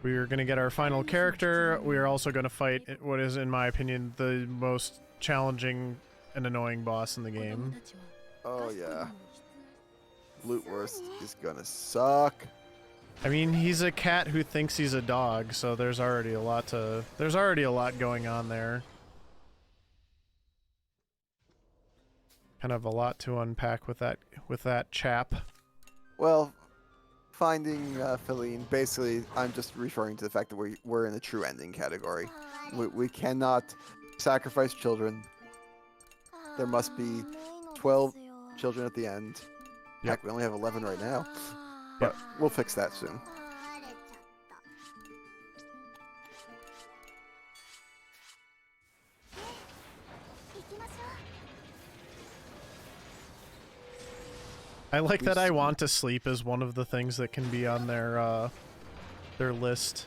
We are going to get our final character. We are also going to fight what is, in my opinion, the most challenging and annoying boss in the game. Oh yeah. Lootworth is gonna suck. I mean, he's a cat who thinks he's a dog, so there's already a lot going on there. Kind of a lot to unpack with that chap. Well, finding Feline, basically, I'm just referring to the fact that we're in the true ending category. We cannot sacrifice children. There must be 12 children at the end. Yep. Heck, we only have 11 right now. But we'll fix that soon. I like that I want to sleep as one of the things that can be on their list.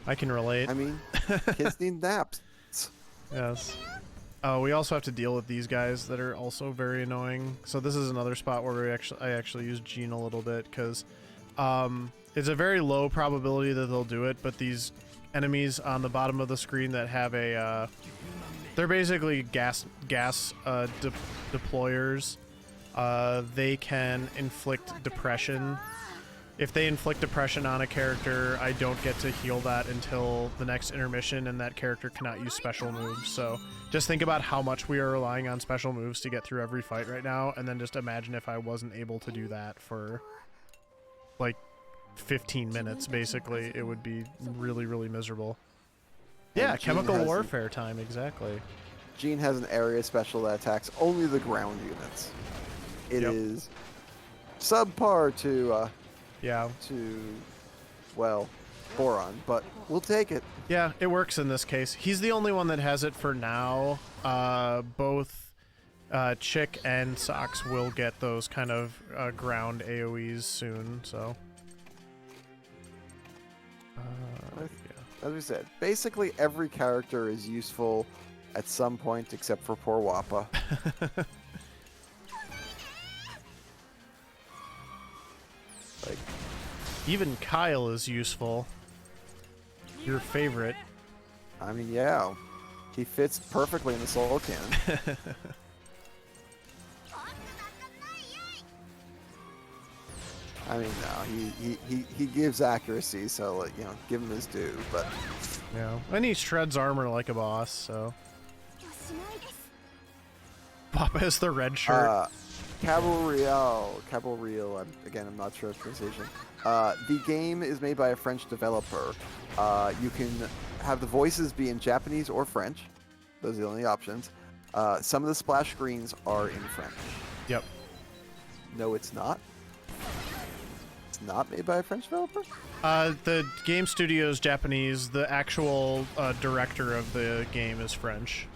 I can relate. I mean, kids need naps. Yes. We also have to deal with these guys that are also very annoying. So this is another spot where I actually use Jean a little bit because it's a very low probability that they'll do it, but these enemies on the bottom of the screen that have a they're basically gas deployers. They can inflict depression. If they inflict depression on a character, I don't get to heal that until the next intermission, and that character cannot use special moves. So just think about how much we are relying on special moves to get through every fight right now, and then just imagine if I wasn't able to do that for like 15 minutes, basically. It would be really, really miserable. Yeah, chemical warfare time, exactly. Jean has an area special that attacks only the ground units. It is subpar to well, Boron, but we'll take it. Yeah, it works in this case. He's the only one that has it for now. Both Chick and Socks will get those kind of ground AoEs soon, so. As we said, basically every character is useful at some point except for poor Wappa. Like, even Kyle is useful. Your favorite. I mean, yeah. He fits perfectly in the Soul Cannon. I mean, no, he gives accuracy, so, you know, give him his due, but... Yeah, and he shreds armor like a boss, so... Papa has the red shirt. Cabal Real, I'm not sure of pronunciation. The game is made by a French developer. You can have the voices be in Japanese or French. Those are the only options. Some of the splash screens are in French. Yep. No, it's not. It's not made by a French developer? The game studio is Japanese. The actual director of the game is French.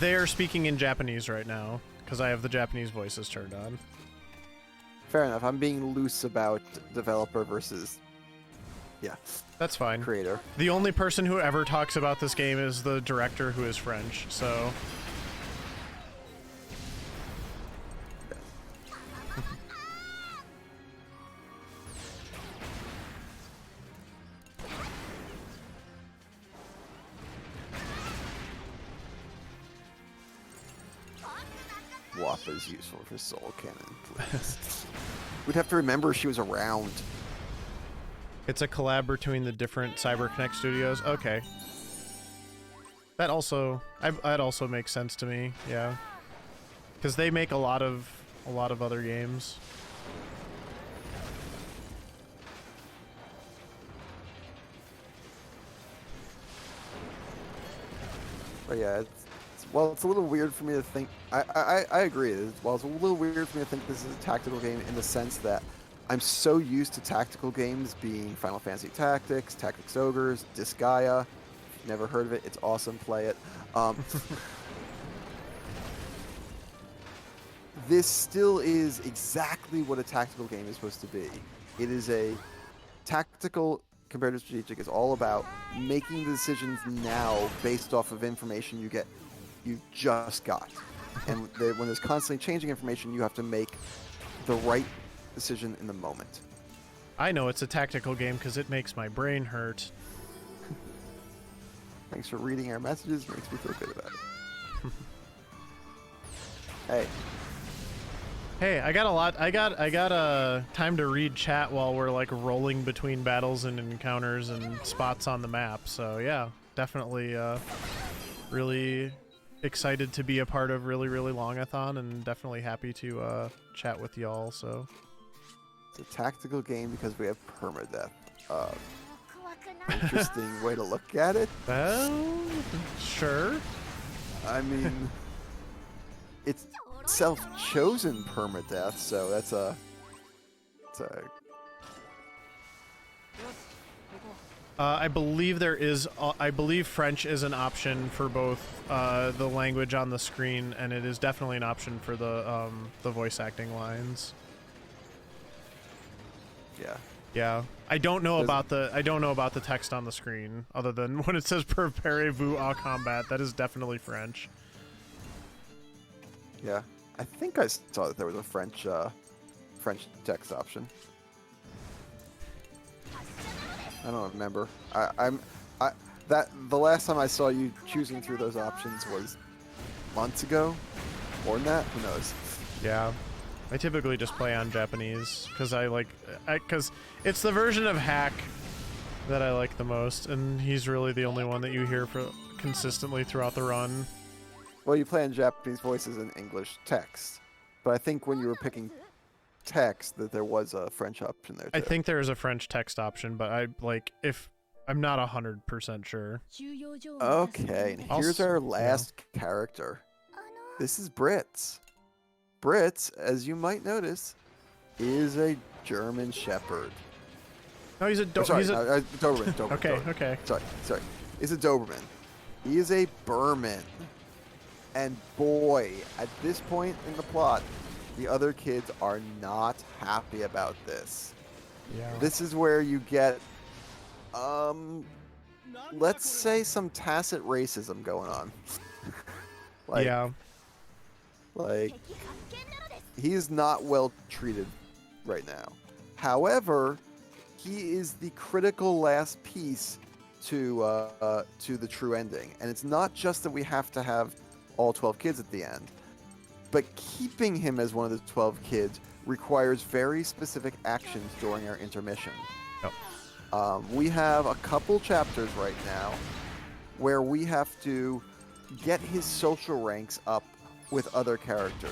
They are speaking in Japanese right now because I have the Japanese voices turned on. Fair enough. I'm being loose about developer versus, that's fine. Creator. The only person who ever talks about this game is the director, who is French. So. Wappa is useful for Soul Cannon, please. We'd have to remember she was around. It's a collab between the different CyberConnect studios. Okay. That also makes sense to me. Yeah. Because they make a lot of other games. But yeah, it's a little weird for me to think. I agree. It's a little weird for me to think this is a tactical game in the sense that I'm so used to tactical games being Final Fantasy Tactics, Tactics Ogres, Disgaea. Never heard of it. It's awesome. Play it. This still is exactly what a tactical game is supposed to be. It is a tactical compared to strategic is all about making the decisions now based off of information you just got. And when there's constantly changing information, you have to make the right decision in the moment. I know it's a tactical game because it makes my brain hurt. Thanks for reading our messages. Makes me feel good about it. Hey. Hey, I got time to read chat while we're like rolling between battles and encounters and spots on the map. So yeah, definitely really excited to be a part of Really Really Longathon, and definitely happy to chat with y'all. So it's a tactical game because we have permadeath. Interesting way to look at it. Well, sure. I mean, it's self-chosen permadeath, so that's I believe there is. I believe French is an option for both the language on the screen, and it is definitely an option for the voice acting lines. Yeah. Yeah. I don't know about the text on the screen, other than when it says "Preparez-vous à combat." That is definitely French. Yeah. I think I saw that there was a French text option. I don't remember. The last time I saw you choosing through those options was months ago, more than that. Who knows? Yeah, I typically just play on Japanese because it's the version of Hack that I like the most, and he's really the only one that you hear for consistently throughout the run. Well, you play in Japanese voices and English text, but I think when you were picking text that there was a French option there too. I think there is a French text option, but I'm not 100% sure. Okay, and here's our last character. This is Brits. Brits, as you might notice, is a German Shepherd. No, he's a Doberman. Okay. Sorry. He's a Doberman. He is a Burman. And boy, at this point in the plot, the other kids are not happy about this. Yeah. This is where you get, let's say some tacit racism going on. Yeah. Like, he's not well treated right now. However, he is the critical last piece to the true ending. And it's not just that we have to have all 12 kids at the end, but keeping him as one of the 12 kids requires very specific actions during our intermission. Oh. We have a couple chapters right now where we have to get his social ranks up with other characters.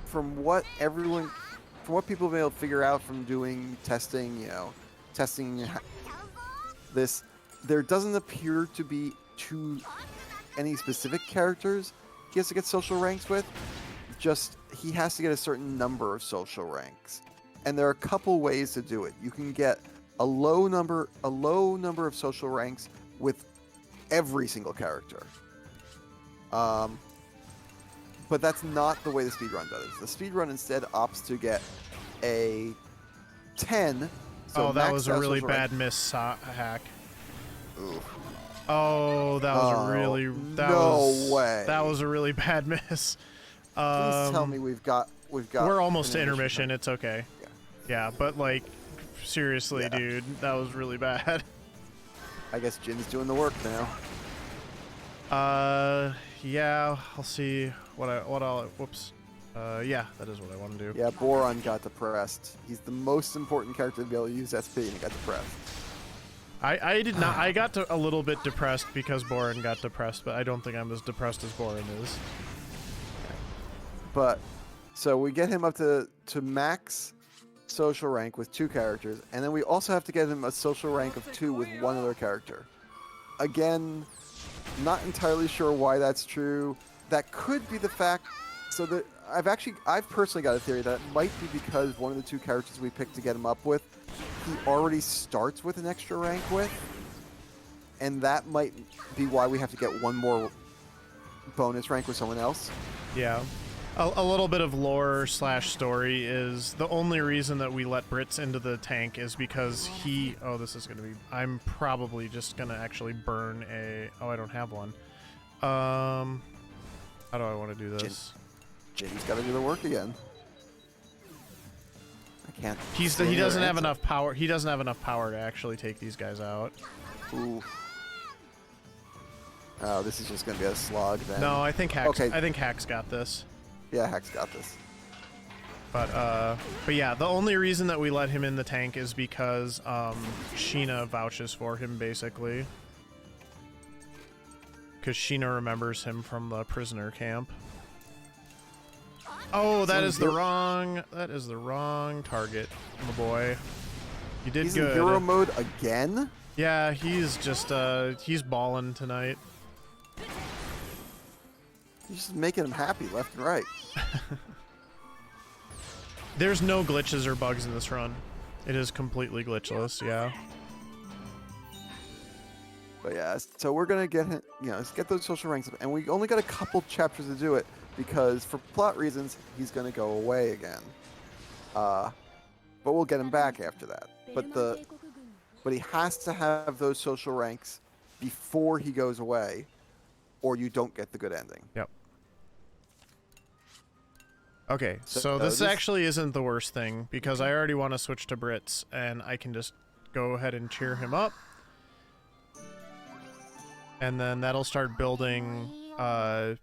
From what people have been able to figure out from doing testing this, there doesn't appear to be any specific characters he has to get social ranks with. Just he has to get a certain number of social ranks, and there are a couple ways to do it. You can get a low number of social ranks with every single character. But that's not the way the speedrun does it. The speedrun instead opts to get a 10. So that was a really bad miss, Hack. Ooh. Oh, that was a really bad miss. Please tell me we've got. We're almost to intermission. It's okay. Yeah, but like, seriously, dude, that was really bad. I guess Jin's doing the work now. Yeah, I'll see whoops. Yeah, that is what I want to do. Yeah, Boron got depressed. He's the most important character to be able to use SP, and he got depressed. I did not. I got a little bit depressed because Boron got depressed, but I don't think I'm as depressed as Boron is. But so we get him up to max social rank with 2 characters, and then we also have to get him a social rank of 2 with 1 other character. Again, not entirely sure why that's true. That could be the fact. So that I've personally got a theory that it might be because one of the 2 characters we picked to get him up with, he already starts with an extra rank with, and that might be why we have to get 1 more bonus rank with someone else. Yeah. A little bit of lore slash story is the only reason that we let Brits into the tank is because he... Oh, this is going to be... I'm probably just going to actually burn a... Oh, I don't have one. How do I want to do this? Jin's got to do the work again. I can't... He doesn't have enough power. He doesn't have enough power to actually take these guys out. Ooh. Oh, this is just going to be a slog then. No, I think Hack's, Okay. I think Hack's got this. Yeah, Hack's got this. But yeah, the only reason that we let him in the tank is because Sheena vouches for him, basically. Because Sheena remembers him from the prisoner camp. Oh, that is the wrong target, my boy. You did He's good. in hero mode again? Yeah, he's just he's balling tonight. You're just making him happy left and right. There's no glitches or bugs in this run. It is completely glitchless, yeah. But yeah, so we're gonna get him, let's get those social ranks up, and we only got a couple chapters to do it because for plot reasons he's gonna go away again. But we'll get him back after that. But he has to have those social ranks before he goes away, or you don't get the good ending. Yep. Okay, so this actually isn't the worst thing, because I already want to switch to Brits, and I can just go ahead and cheer him up. And then that'll start building, okay,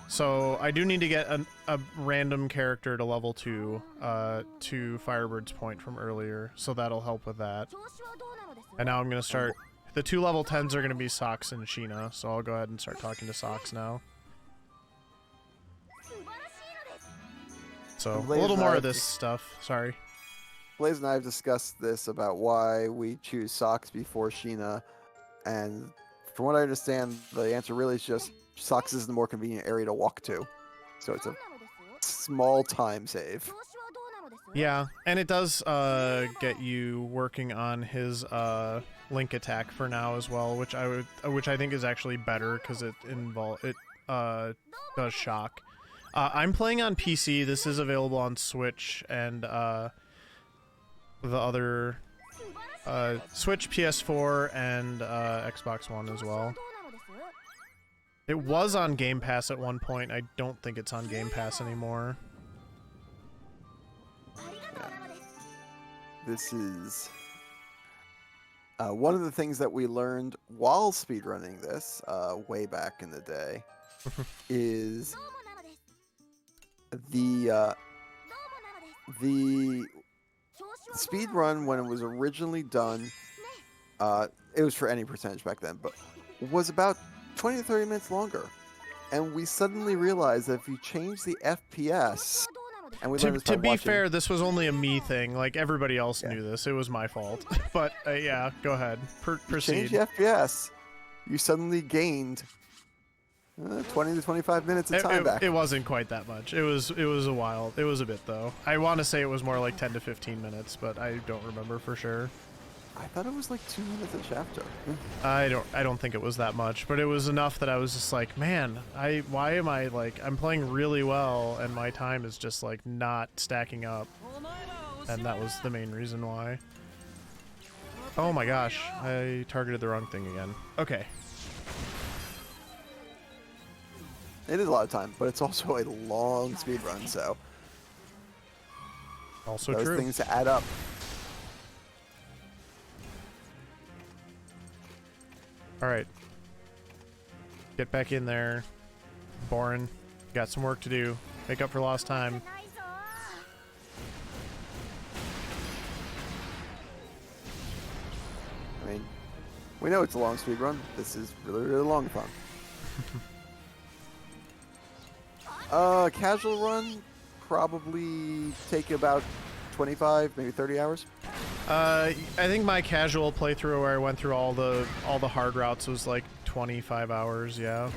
so I do need to get a random character to level 2, to Firebird's point from earlier, so that'll help with that. And now I'm going to start, the 2 level 10s are going to be Socks and Sheena, so I'll go ahead and start talking to Socks now. So, a little more of this stuff, sorry. Blaze and I have discussed this about why we choose Socks before Sheena, and from what I understand, the answer really is just Socks is the more convenient area to walk to. So it's a small time save. Yeah, and it does get you working on his link attack for now as well, which I think is actually better because it does shock. I'm playing on PC. This is available on Switch and the other Switch, PS4, and Xbox One as well. It was on Game Pass at one point. I don't think it's on Game Pass anymore. Yeah. This is one of the things that we learned while speedrunning this way back in the day is the speed run when it was originally done, it was for any percentage back then, but was about 20 to 30 minutes longer. And we suddenly realized that if you change the FPS, and we to be fair, this was only a me thing. Like, everybody else knew this. It was my fault. But, yeah, go ahead. Proceed. You change the FPS, you suddenly gained 20 to 25 minutes of time back. It wasn't quite that much. It was a while. It was a bit, though. I want to say it was more like 10 to 15 minutes, but I don't remember for sure. I thought it was like 2 minutes a chapter. I don't think it was that much, but it was enough that I was just like, man, why am I like, I'm playing really well and my time is just like not stacking up. And that was the main reason why. Oh my gosh, I targeted the wrong thing again. Okay. It is a lot of time, but it's also a long speed run, so also those true. things to add up. All right. Get back in there. Boring. Got some work to do. Make up for lost time. I mean, we know it's a long speed run. This is really, really long fun. Casual run, probably take about 25, maybe 30 hours. I think my casual playthrough where I went through all the hard routes was like 25 hours, yeah.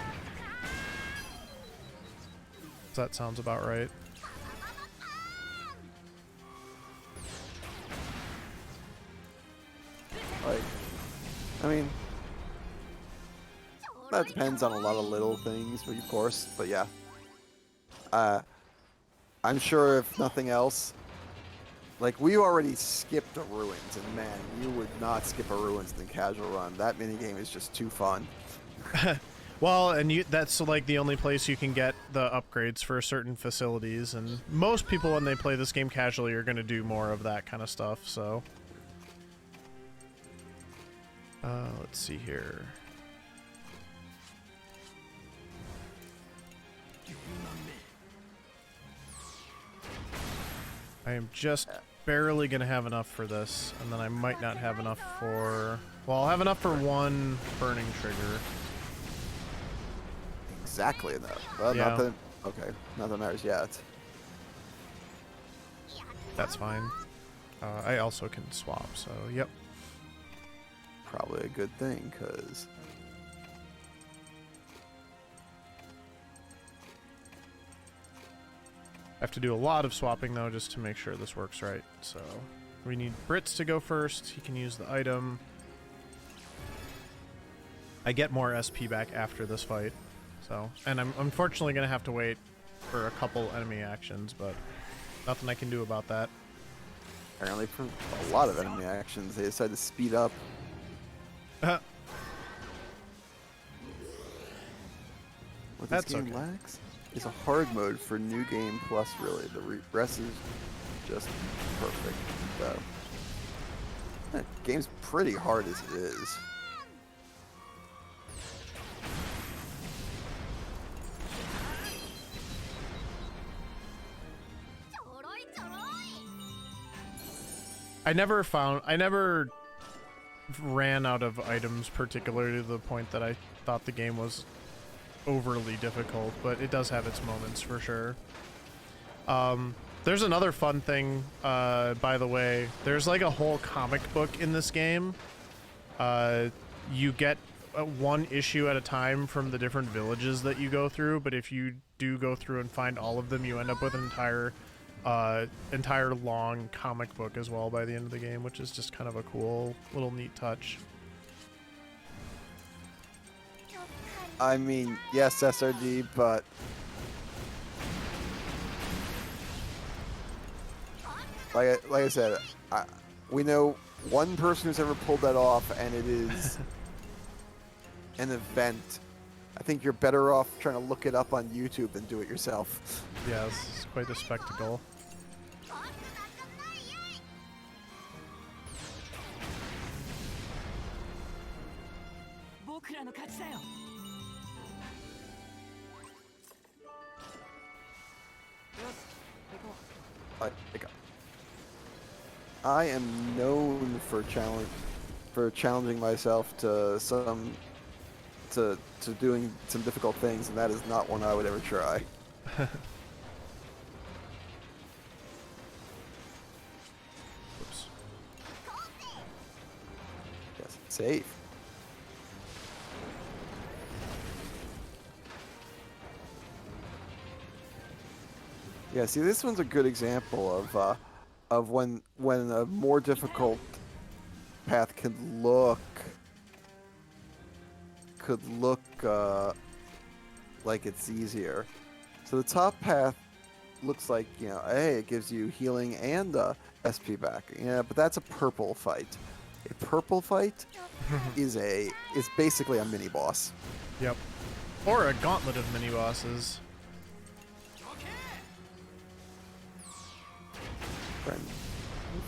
That sounds about right. Like, I mean, that depends on a lot of little things, but of course, but yeah, I'm sure if nothing else, like we already skipped a ruins, and man, you would not skip a ruins in the casual run. That minigame is just too fun. Well, and that's like the only place you can get the upgrades for certain facilities, and most people when they play this game casually are going to do more of that kind of stuff, so. Let's see here. I am just barely going to have enough for this, and then I might not have enough for... Well, I'll have enough for one burning trigger. Exactly enough. Well, Yeah. not that... Okay, not that matters yet. That's fine. I also can swap, so yep. Probably a good thing, because... I have to do a lot of swapping, though, just to make sure this works right. So we need Brits to go first. He can use the item. I get more SP back after this fight. So, and I'm unfortunately going to have to wait for a couple enemy actions, but nothing I can do about that. Apparently for a lot of enemy actions, they decided to speed up. What this That's game okay. lacks is a hard mode for New Game Plus, really. The rest is just perfect. So, the game's pretty hard as it is. I never ran out of items particularly to the point that I thought the game was overly difficult, but it does have its moments for sure. There's another fun thing, by the way. There's like a whole comic book in this game. You get one issue at a time from the different villages that you go through, but if you do go through and find all of them, you end up with an entire long comic book as well by the end of the game, which is just kind of a cool little neat touch. I mean, yes, SRD, but like I said, we know one person who's ever pulled that off, and it is an event. I think you're better off trying to look it up on YouTube than do it yourself. Yeah, it's quite a spectacle. I am known for challenging myself to doing some difficult things, and that is not one I would ever try. Oops. Yes, safe. Yeah, see, this one's a good example of when a more difficult path could look like it's easier. So the top path looks like, you know, hey, it gives you healing and SP back. Yeah, but that's a purple fight. A purple fight is basically a mini boss. Yep. Or a gauntlet of mini bosses.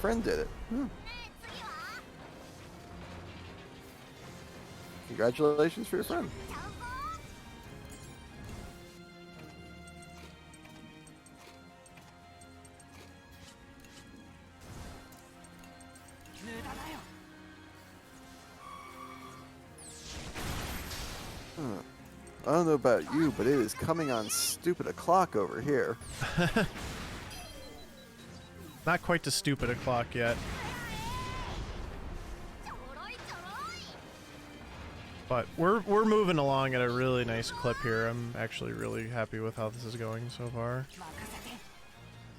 Friend did it. Congratulations for your friend. I don't know about you, but it is coming on stupid o'clock over here. Not quite to stupid o'clock yet. But we're moving along at a really nice clip here. I'm actually really happy with how this is going so far.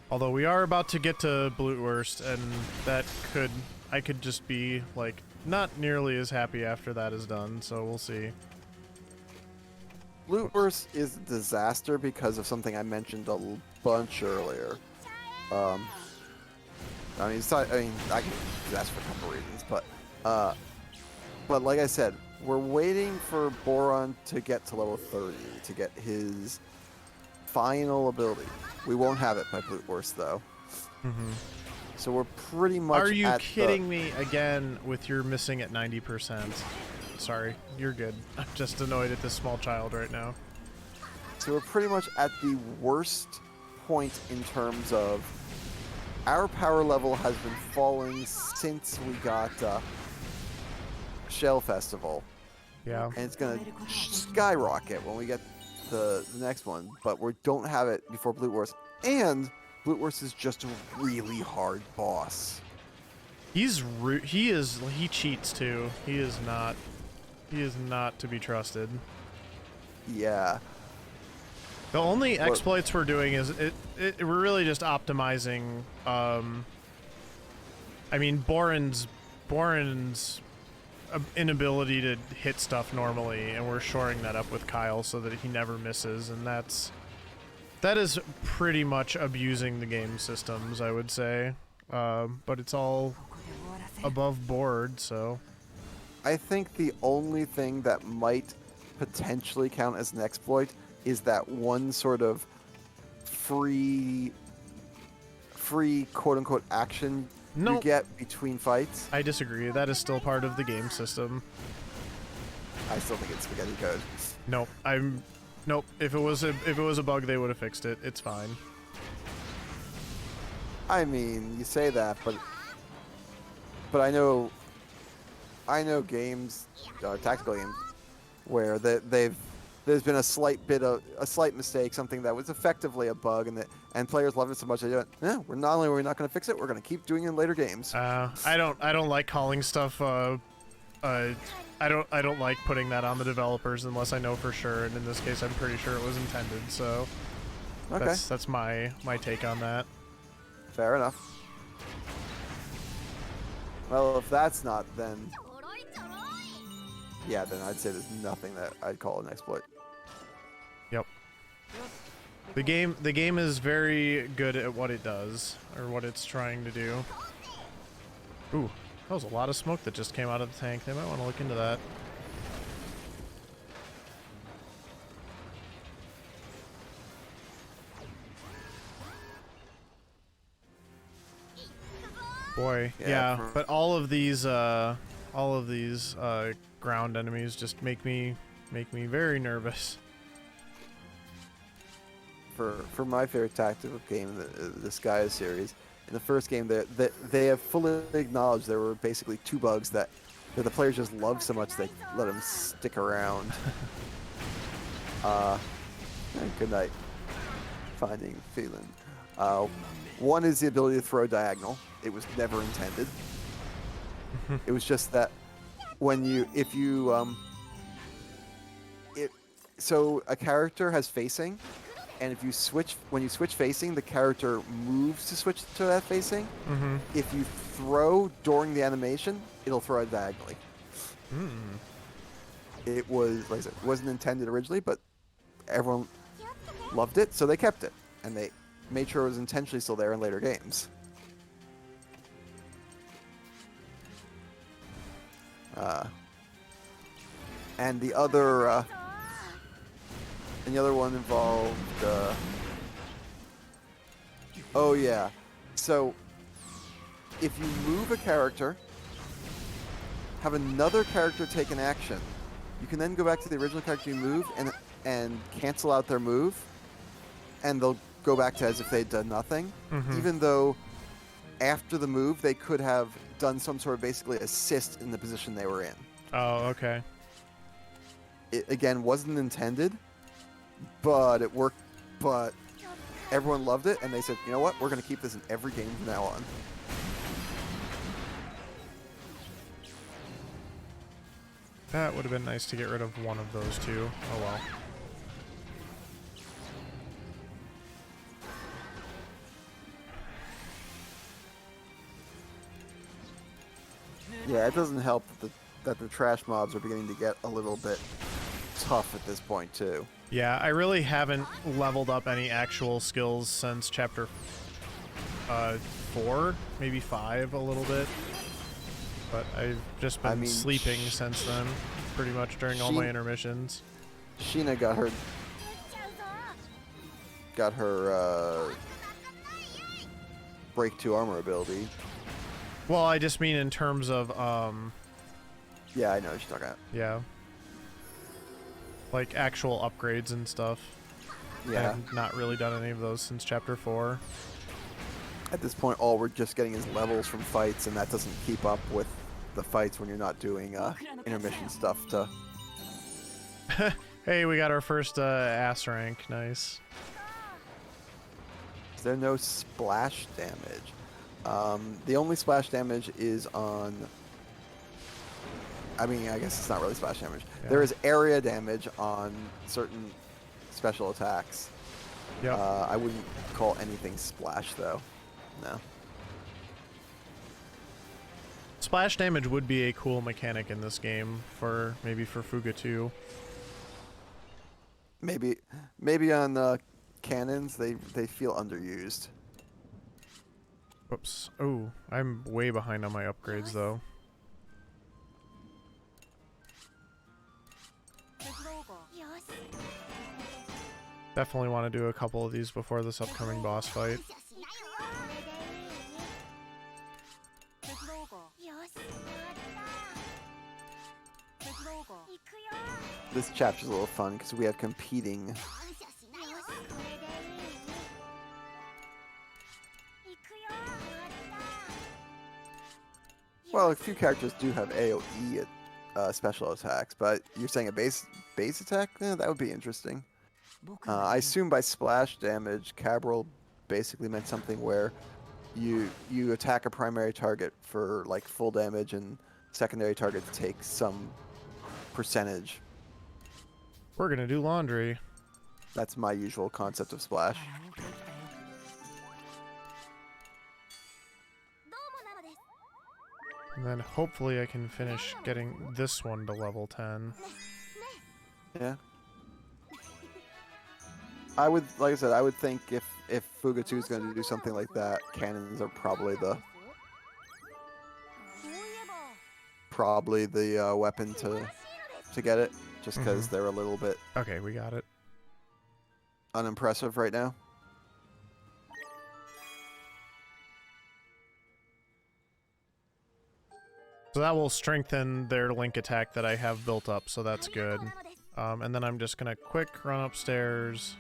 Although we are about to get to Blutwurst, and I could just be like not nearly as happy after that is done, so we'll see. Blue Horse is a disaster because of something I mentioned a bunch earlier. I mean, I can disaster for a couple reasons, but like I said, we're waiting for Boron to get to level 30 to get his final ability. We won't have it by Blue Horse though. Mm-hmm. So we're pretty much. Are you kidding me again with your missing at 90%? Sorry, you're good. I'm just annoyed at this small child right now. So we're pretty much at the worst point in terms of our power level has been falling since we got Shell Festival. Yeah. And it's going to skyrocket when we get the next one. But we don't have it before Blue Horse. And Blue Horse is just a really hard boss. He cheats too. He is not to be trusted. Yeah. The only exploits we're doing is we're really just optimizing. I mean, Boren's inability to hit stuff normally, and we're shoring that up with Kyle so that he never misses, and that is pretty much abusing the game systems, I would say. But it's all above board, so. I think the only thing that might potentially count as an exploit is that one sort of free quote-unquote action you get between fights. I disagree. That is still part of the game system. I still think it's spaghetti code. Nope. Nope. If it was a bug, they would have fixed it. It's fine. I mean, you say that, but I know games, tactical games, where there's been a slight mistake, something that was effectively a bug, and players love it so much they do it. Yeah, we're not going to fix it, we're going to keep doing it in later games. I don't like calling stuff. I don't like putting that on the developers unless I know for sure, and in this case, I'm pretty sure it was intended. So okay, that's my take on that. Fair enough. Well, if that's not, then yeah, then I'd say there's nothing that I'd call an exploit. Yep. The game is very good at what it does, or what it's trying to do. Ooh, that was a lot of smoke that just came out of the tank. They might want to look into that. Boy, yeah, but all of these ground enemies just make me very nervous. For my favorite tactical game, the Skya series, in the first game, they have fully acknowledged there were basically two bugs that the players just loved so much they let them stick around. Good night. Finding feeling. One is the ability to throw diagonal. It was never intended. It was just that so a character has facing, and when you switch facing, the character moves to switch to that facing. Mm-hmm. If you throw during the animation, it'll throw it diagonally. It was, like I said, it wasn't intended originally, but everyone loved it, so they kept it, and they made sure it was intentionally still there in later games. And the other one involved. Oh yeah, so if you move a character, have another character take an action, you can then go back to the original character you moved and cancel out their move, and they'll go back to as if they'd done nothing, even though after the move they could have done some sort of basically assist in the position they were in. Oh, okay. It again wasn't intended, but it worked. But everyone loved it, and they said, "You know what? We're going to keep this in every game from now on." That would have been nice to get rid of one of those two. Oh well. Yeah, it doesn't help that the trash mobs are beginning to get a little bit tough at this point too. Yeah, I really haven't leveled up any actual skills since chapter 4, maybe 5 a little bit. But I've just been sleeping since then, pretty much during all my intermissions. Sheena got her break 2 armor ability. Well, I just mean in terms of yeah, I know what you're talking about. Yeah. Like actual upgrades and stuff. Yeah. I've not really done any of those since chapter 4. At this point, all we're just getting is levels from fights, and that doesn't keep up with the fights when you're not doing intermission stuff to... Hey, we got our first ass rank. Nice. Is there no splash damage? The only splash damage is on... I mean, I guess it's not really splash damage. Yeah. There is area damage on certain special attacks. Yep. I wouldn't call anything splash, though. No. Splash damage would be a cool mechanic in this game for maybe for Fuga 2. Maybe on cannons they feel underused. Whoops. Oh, I'm way behind on my upgrades though. Definitely want to do a couple of these before this upcoming boss fight. This chapter's a little fun because we have competing. Well, a few characters do have AoE special attacks, but you're saying a base attack? That would be interesting. I assume by splash damage, Cabral basically meant something where you attack a primary target for like full damage, and secondary targets take some percentage. We're gonna do laundry. That's my usual concept of splash. And then hopefully I can finish getting this one to level 10. Yeah. I would, like I said, I would think if Fuga 2 is going to do something like that, cannons are probably the weapon to get it, just because they're a little bit. Okay, we got it. Unimpressive right now. So that will strengthen their link attack that I have built up, so that's good. And then I'm just gonna quick run upstairs.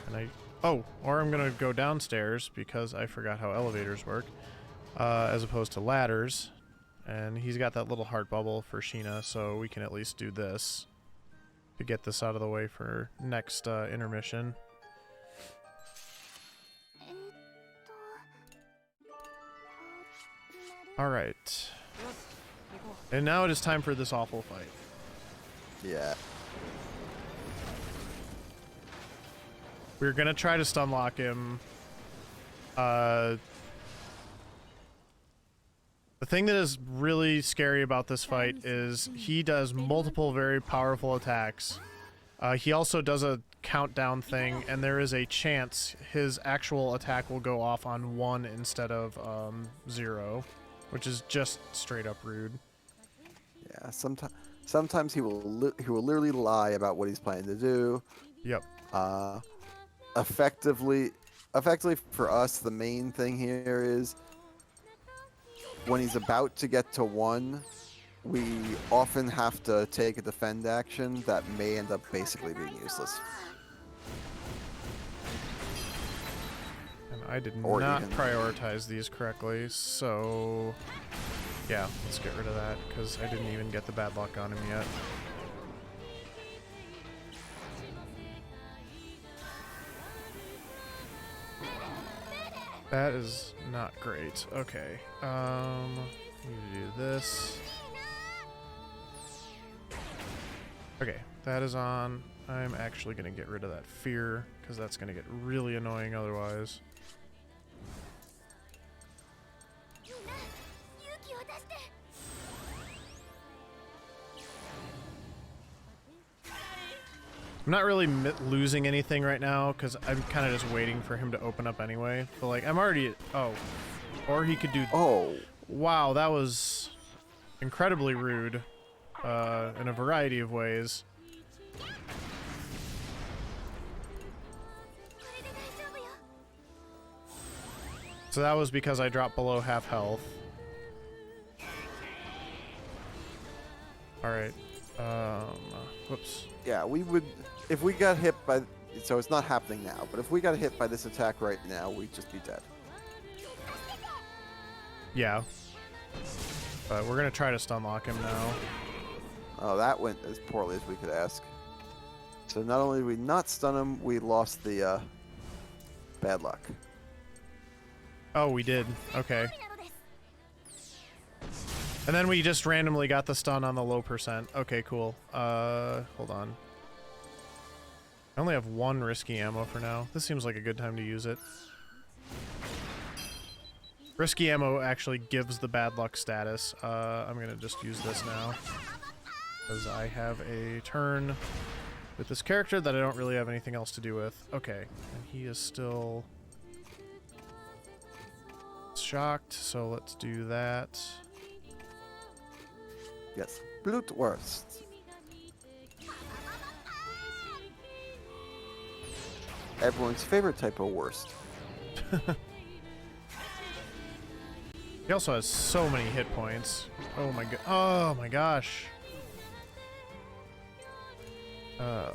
And or I'm gonna go downstairs because I forgot how elevators work, as opposed to ladders. And he's got that little heart bubble for Sheena, so we can at least do this to get this out of the way for next intermission. Alright. And now it is time for this awful fight. Yeah. We're gonna try to stun lock him. The thing that is really scary about this fight is he does multiple very powerful attacks. He also does a countdown thing, and there is a chance his actual attack will go off on 1 instead of 0, which is just straight up rude. Yeah, sometimes he will literally lie about what he's planning to do. Yep. Effectively for us, the main thing here is when he's about to get to 1, we often have to take a defend action that may end up basically being useless. And I did not prioritize these correctly, so yeah, let's get rid of that because I didn't even get the bad luck on him yet. That is not great. Okay. Need to do this. Okay, that is on. I'm actually going to get rid of that fear, because that's going to get really annoying otherwise. I'm not really losing anything right now because I'm kind of just waiting for him to open up anyway. But like, I'm already... Oh. Or he could do... Oh. Wow, that was incredibly rude in a variety of ways. So that was because I dropped below half health. Alright. Whoops. Yeah, we would... If we got hit by... So it's not happening now, but if we got hit by this attack right now, we'd just be dead. Yeah. But we're gonna try to stun lock him now. Oh, that went as poorly as we could ask. So not only did we not stun him, we lost the bad luck. Oh, we did. Okay. And then we just randomly got the stun on the low percent. Okay, cool. Hold on. I only have one risky ammo for now. This seems like a good time to use it. Risky ammo actually gives the bad luck status. I'm gonna just use this now. Because I have a turn with this character that I don't really have anything else to do with. Okay, and he is still shocked, so let's do that. Yes, Blutwurst. Everyone's favorite type of worst. He also has so many hit points. Oh my god! Oh my gosh! All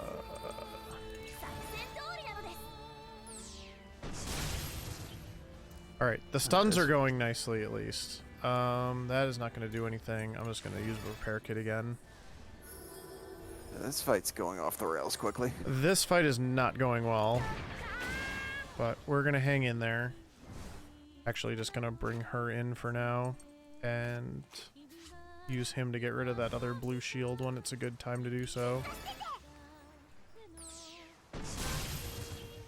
right, the stuns are going nicely at least. That is not going to do anything. I'm just going to use the repair kit again. This fight's going off the rails quickly. This fight is not going well, but we're going to hang in there. Actually, just going to bring her in for now and use him to get rid of that other blue shield when it's a good time to do so.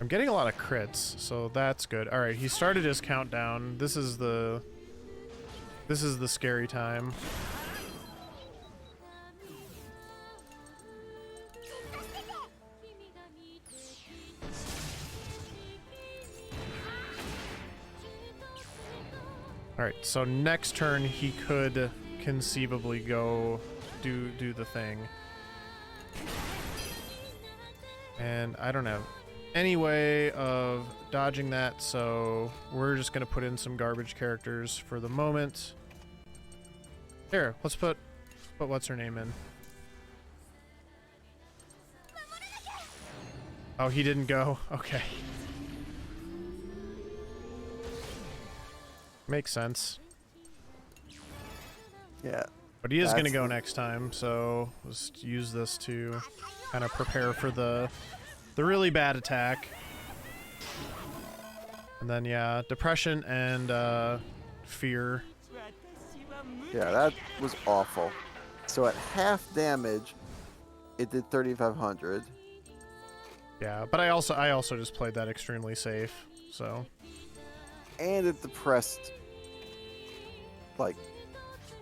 I'm getting a lot of crits, so that's good. All right, he started his countdown. This is the scary time. All right, so next turn he could conceivably go do the thing. And I don't have any way of dodging that, so we're just gonna put in some garbage characters for the moment. Here, let's put what's her name in. Oh, he didn't go. Okay. Makes sense. Yeah. But he is going to go next time, so let's use this to kind of prepare for the really bad attack. And then, yeah, depression and fear. Yeah, that was awful. So at half damage, it did 3,500. Yeah, but I also just played that extremely safe, so. And it depressed, like,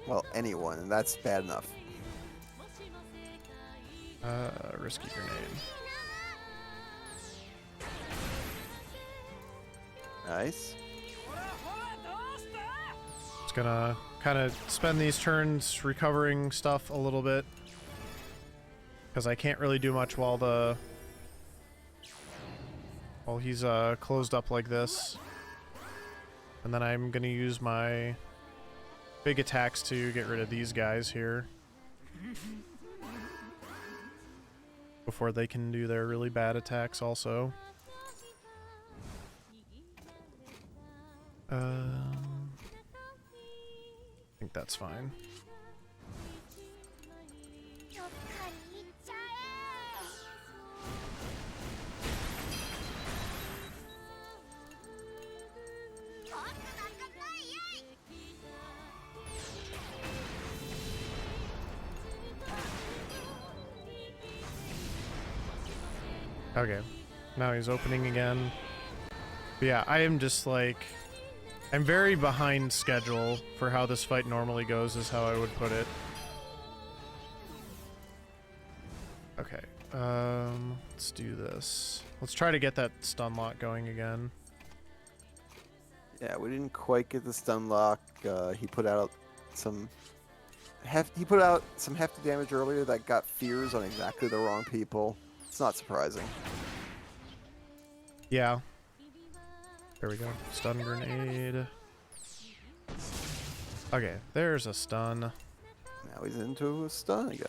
well, anyone, and that's bad enough. Risky grenade. Nice. Just gonna kind of spend these turns recovering stuff a little bit, because I can't really do much while he's closed up like this. And then I'm gonna use my big attacks to get rid of these guys here before they can do their really bad attacks also. I think that's fine. Okay, now he's opening again. But yeah, I am just like, I'm very behind schedule for how this fight normally goes, is how I would put it. Okay, Let's do this. Let's try to get that stun lock going again. Yeah, we didn't quite get the stun lock. He put out some hefty damage earlier that got fears on exactly the wrong people. It's not surprising. Yeah. There we go. Stun grenade. Okay, there's a stun. Now he's into a stun again.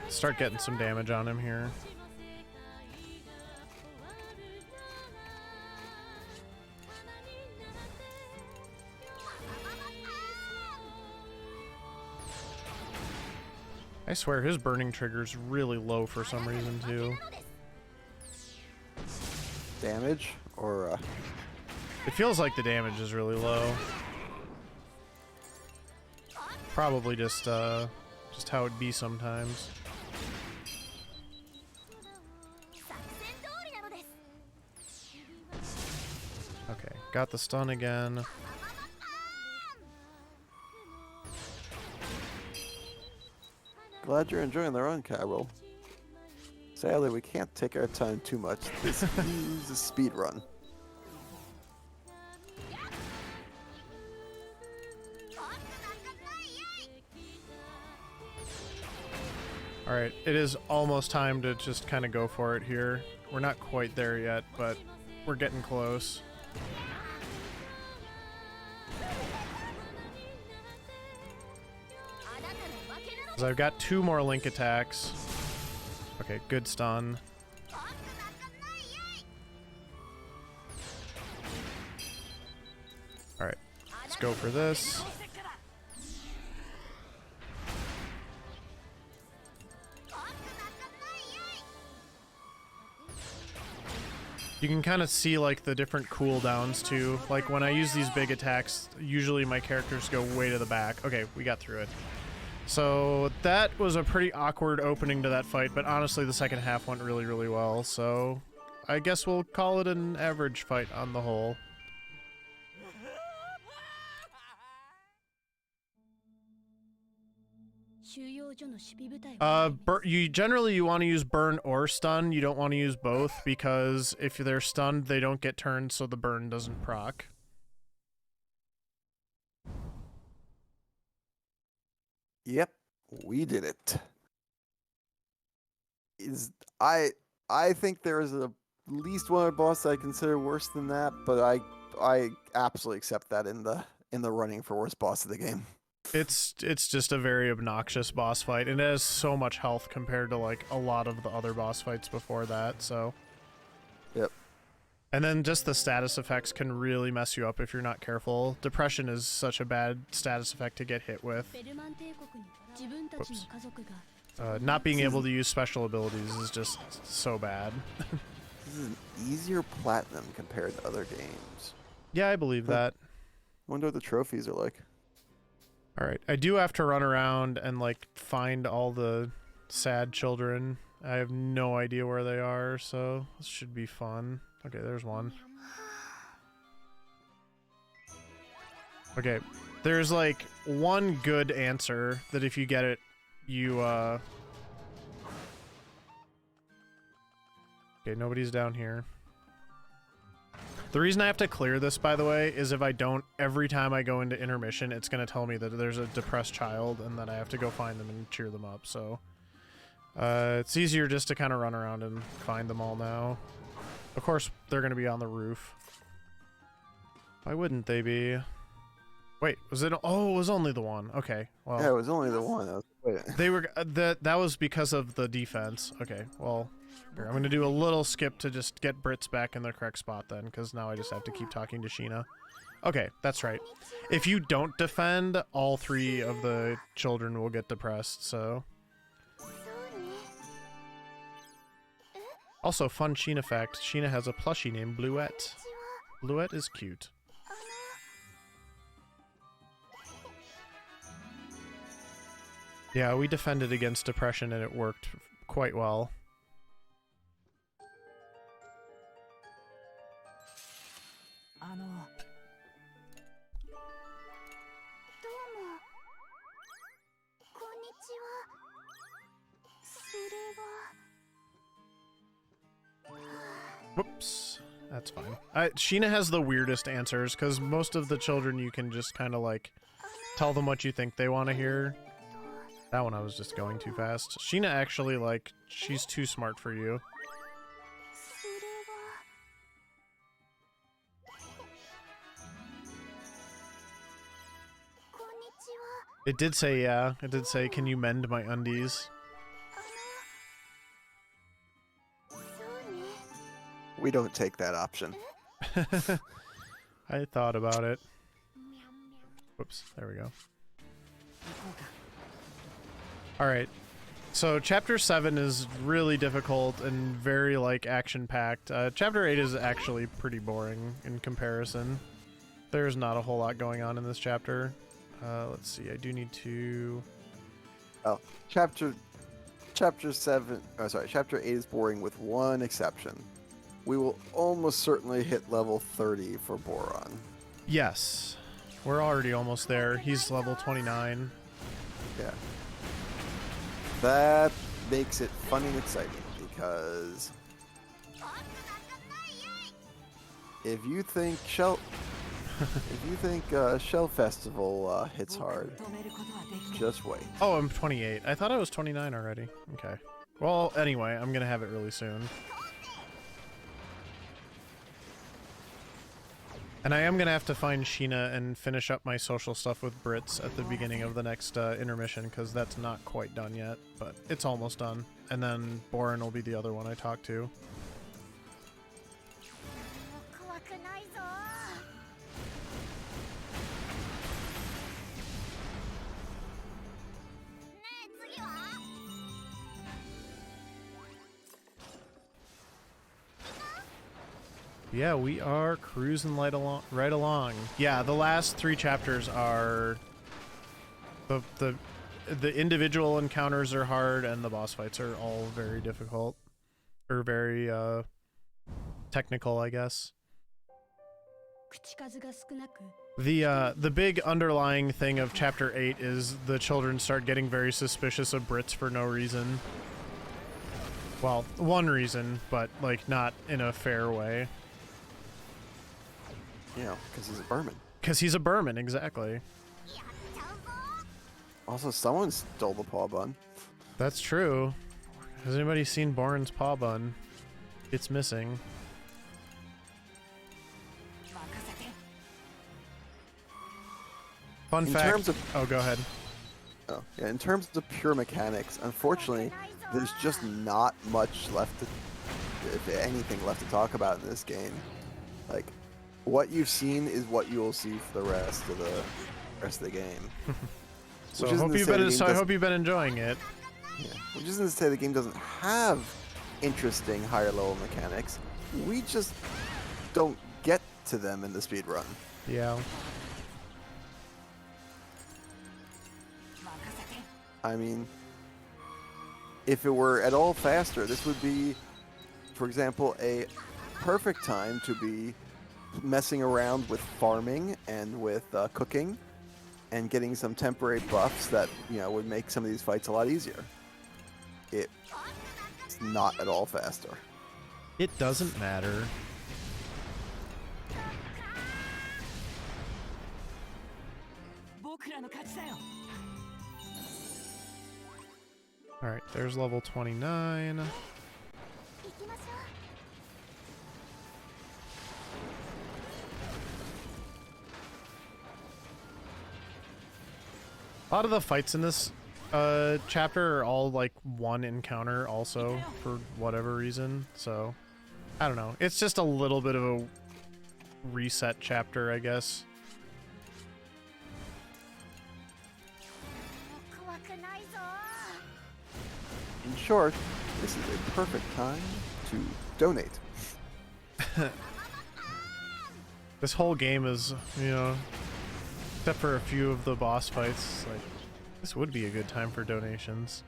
Start getting some damage on him here. I swear his burning trigger's really low for some reason too. Damage or It feels like the damage is really low. Probably just how it'd be sometimes. Okay, got the stun again. glad you're enjoying the run, Carol. Sadly, we can't take our time too much. This is a speed run. Alright, it is almost time to just kind of go for it here. We're not quite there yet, but we're getting close. So I've got 2 more link attacks. Okay, good stun. Alright, let's go for this. You can kind of see like the different cooldowns too. Like when I use these big attacks, usually my characters go way to the back. Okay, we got through it. So that was a pretty awkward opening to that fight, but honestly the second half went really, really well. So I guess we'll call it an average fight on the whole. You want to use burn or stun. You don't want to use both because if they're stunned, they don't get turned, so the burn doesn't proc. Yep, we did it. I think there is at least one other boss that I consider worse than that, but I absolutely accept that in the running for worst boss of the game. It's just a very obnoxious boss fight, and it has so much health compared to like a lot of the other boss fights before that, so. Yep. And then just the status effects can really mess you up if you're not careful. Depression is such a bad status effect to get hit with. Whoops. Not being able to use special abilities is just so bad. This is an easier platinum compared to other games. Yeah, I believe that. Wonder what the trophies are like. Alright, I do have to run around and like find all the sad children. I have no idea where they are, so this should be fun. Okay, there's one. Okay, there's like one good answer that if you get it, you Okay, nobody's down here. The reason I have to clear this, by the way, is if I don't, every time I go into intermission, it's going to tell me that there's a depressed child and that I have to go find them and cheer them up, so. It's easier just to kind of run around and find them all now. Of course, they're going to be on the roof. Why wouldn't they be? Wait, was it? Oh, it was only the one. Okay, well. Yeah, it was only the one. They were, that was because of the defense. Okay, well. Here, I'm going to do a little skip to just get Brits back in the correct spot then, because now I just have to keep talking to Sheena. Okay, that's right. If you don't defend, all 3 of the children will get depressed, so... Also, fun Sheena fact, Sheena has a plushie named Bluette. Bluette is cute. Yeah, we defended against depression and it worked quite well. Whoops. That's fine. Sheena has the weirdest answers, because most of the children you can just kind of like tell them what you think they want to hear. That one I was just going too fast. Sheena actually, like, she's too smart for you. It did say, yeah. It did say, can you mend my undies? We don't take that option. I thought about it. Whoops, there we go. Alright, so Chapter 7 is really difficult and very, like, action-packed. Chapter 8 is actually pretty boring in comparison. There's not a whole lot going on in this chapter. Let's see, I do need to... Oh, Chapter 7... Oh, sorry, Chapter 8 is boring with one exception. We will almost certainly hit level 30 for Boron. Yes. We're already almost there. He's level 29. Yeah. That makes it fun and exciting, because if you think Shell Festival hits hard, just wait. Oh, I'm 28. I thought I was 29 already. Okay. Well, anyway, I'm gonna have it really soon. And I am gonna have to find Sheena and finish up my social stuff with Brits at the beginning of the next intermission, because that's not quite done yet, but it's almost done. And then Boren will be the other one I talk to. Yeah, we are cruising right along. Yeah, the last 3 chapters are the individual encounters are hard, and the boss fights are all very difficult, or very technical, I guess. The big underlying thing of Chapter 8 is the children start getting very suspicious of Brits for no reason. Well, one reason, but like not in a fair way. You know, because he's a Burman. Because he's a Burman, exactly. Also, someone stole the paw bun. That's true. Has anybody seen Boren's paw bun? It's missing. Fun fact. Oh, go ahead. Oh, yeah, in terms of pure mechanics, unfortunately, there's just not much left to, if anything, left to talk about in this game. Like, what you've seen is what you will see for the rest of the game. So I hope you've been enjoying it. Yeah. Which isn't to say the game doesn't have interesting higher level mechanics. We just don't get to them in the speedrun. Yeah. I mean, if it were at all faster, this would be, for example, a perfect time to be messing around with farming and with cooking and getting some temporary buffs that, you know, would make some of these fights a lot easier. It's not at all faster. It doesn't matter. Alright, there's level 29. A lot of the fights in this chapter are all like one encounter also for whatever reason, so I don't know. It's just a little bit of a reset chapter, I guess. In short, this is a perfect time to donate. This whole game is, you know, except for a few of the boss fights, like, This would be a good time for donations.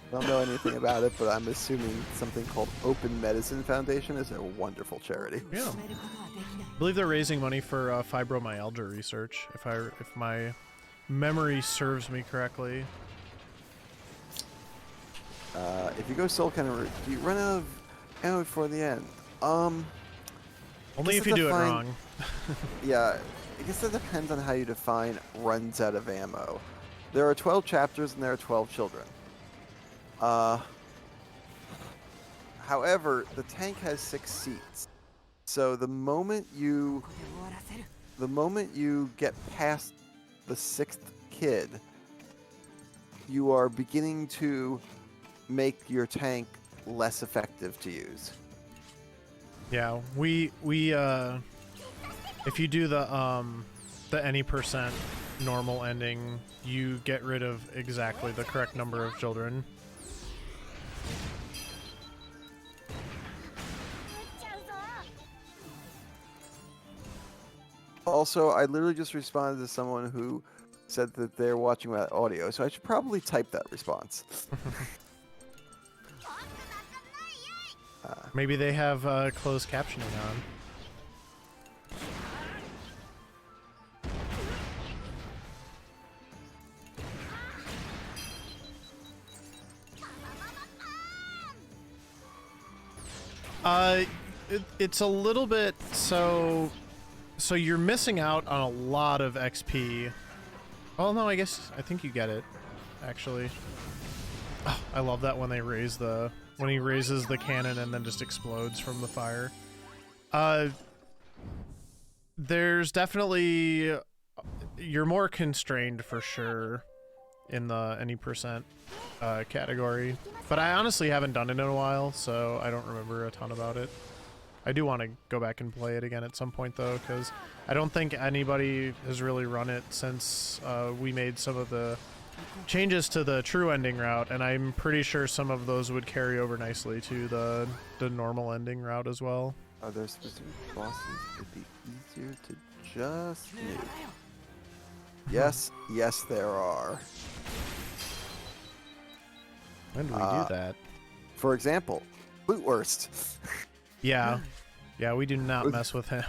I don't know anything about it, but I'm assuming something called Open Medicine Foundation is a wonderful charity. Yeah. I believe they're raising money for fibromyalgia research, if my memory serves me correctly. If you go Soul Cannon route, do you run out of ammo before the end? Only if you do it wrong. Yeah, I guess that depends on how you define runs out of ammo. There are 12 chapters and there are 12 children. However, the tank has 6 seats. So the moment you get past the 6th kid, you are beginning to make your tank less effective to use. Yeah, we if you do the any percent normal ending, you get rid of exactly the correct number of children. Also, I literally just responded to someone who said that they're watching without audio, so I should probably type that response. Maybe they have closed captioning on. It's a little bit so you're missing out on a lot of XP. Oh no, I think you get it, actually. Oh, I love that when he raises the cannon and then just explodes from the fire. There's definitely, you're more constrained for sure in the any percent category, but I honestly haven't done it in a while, so I don't remember a ton about it. I do want to go back and play it again at some point though, because I don't think anybody has really run it since we made some of the changes to the true ending route, and I'm pretty sure some of those would carry over nicely to the normal ending route as well. Are there specific bosses it'd be easier to just nuke? Yes, yes there are. When do we do that? For example, Lootwurst. Yeah. Yeah, we do not mess with him.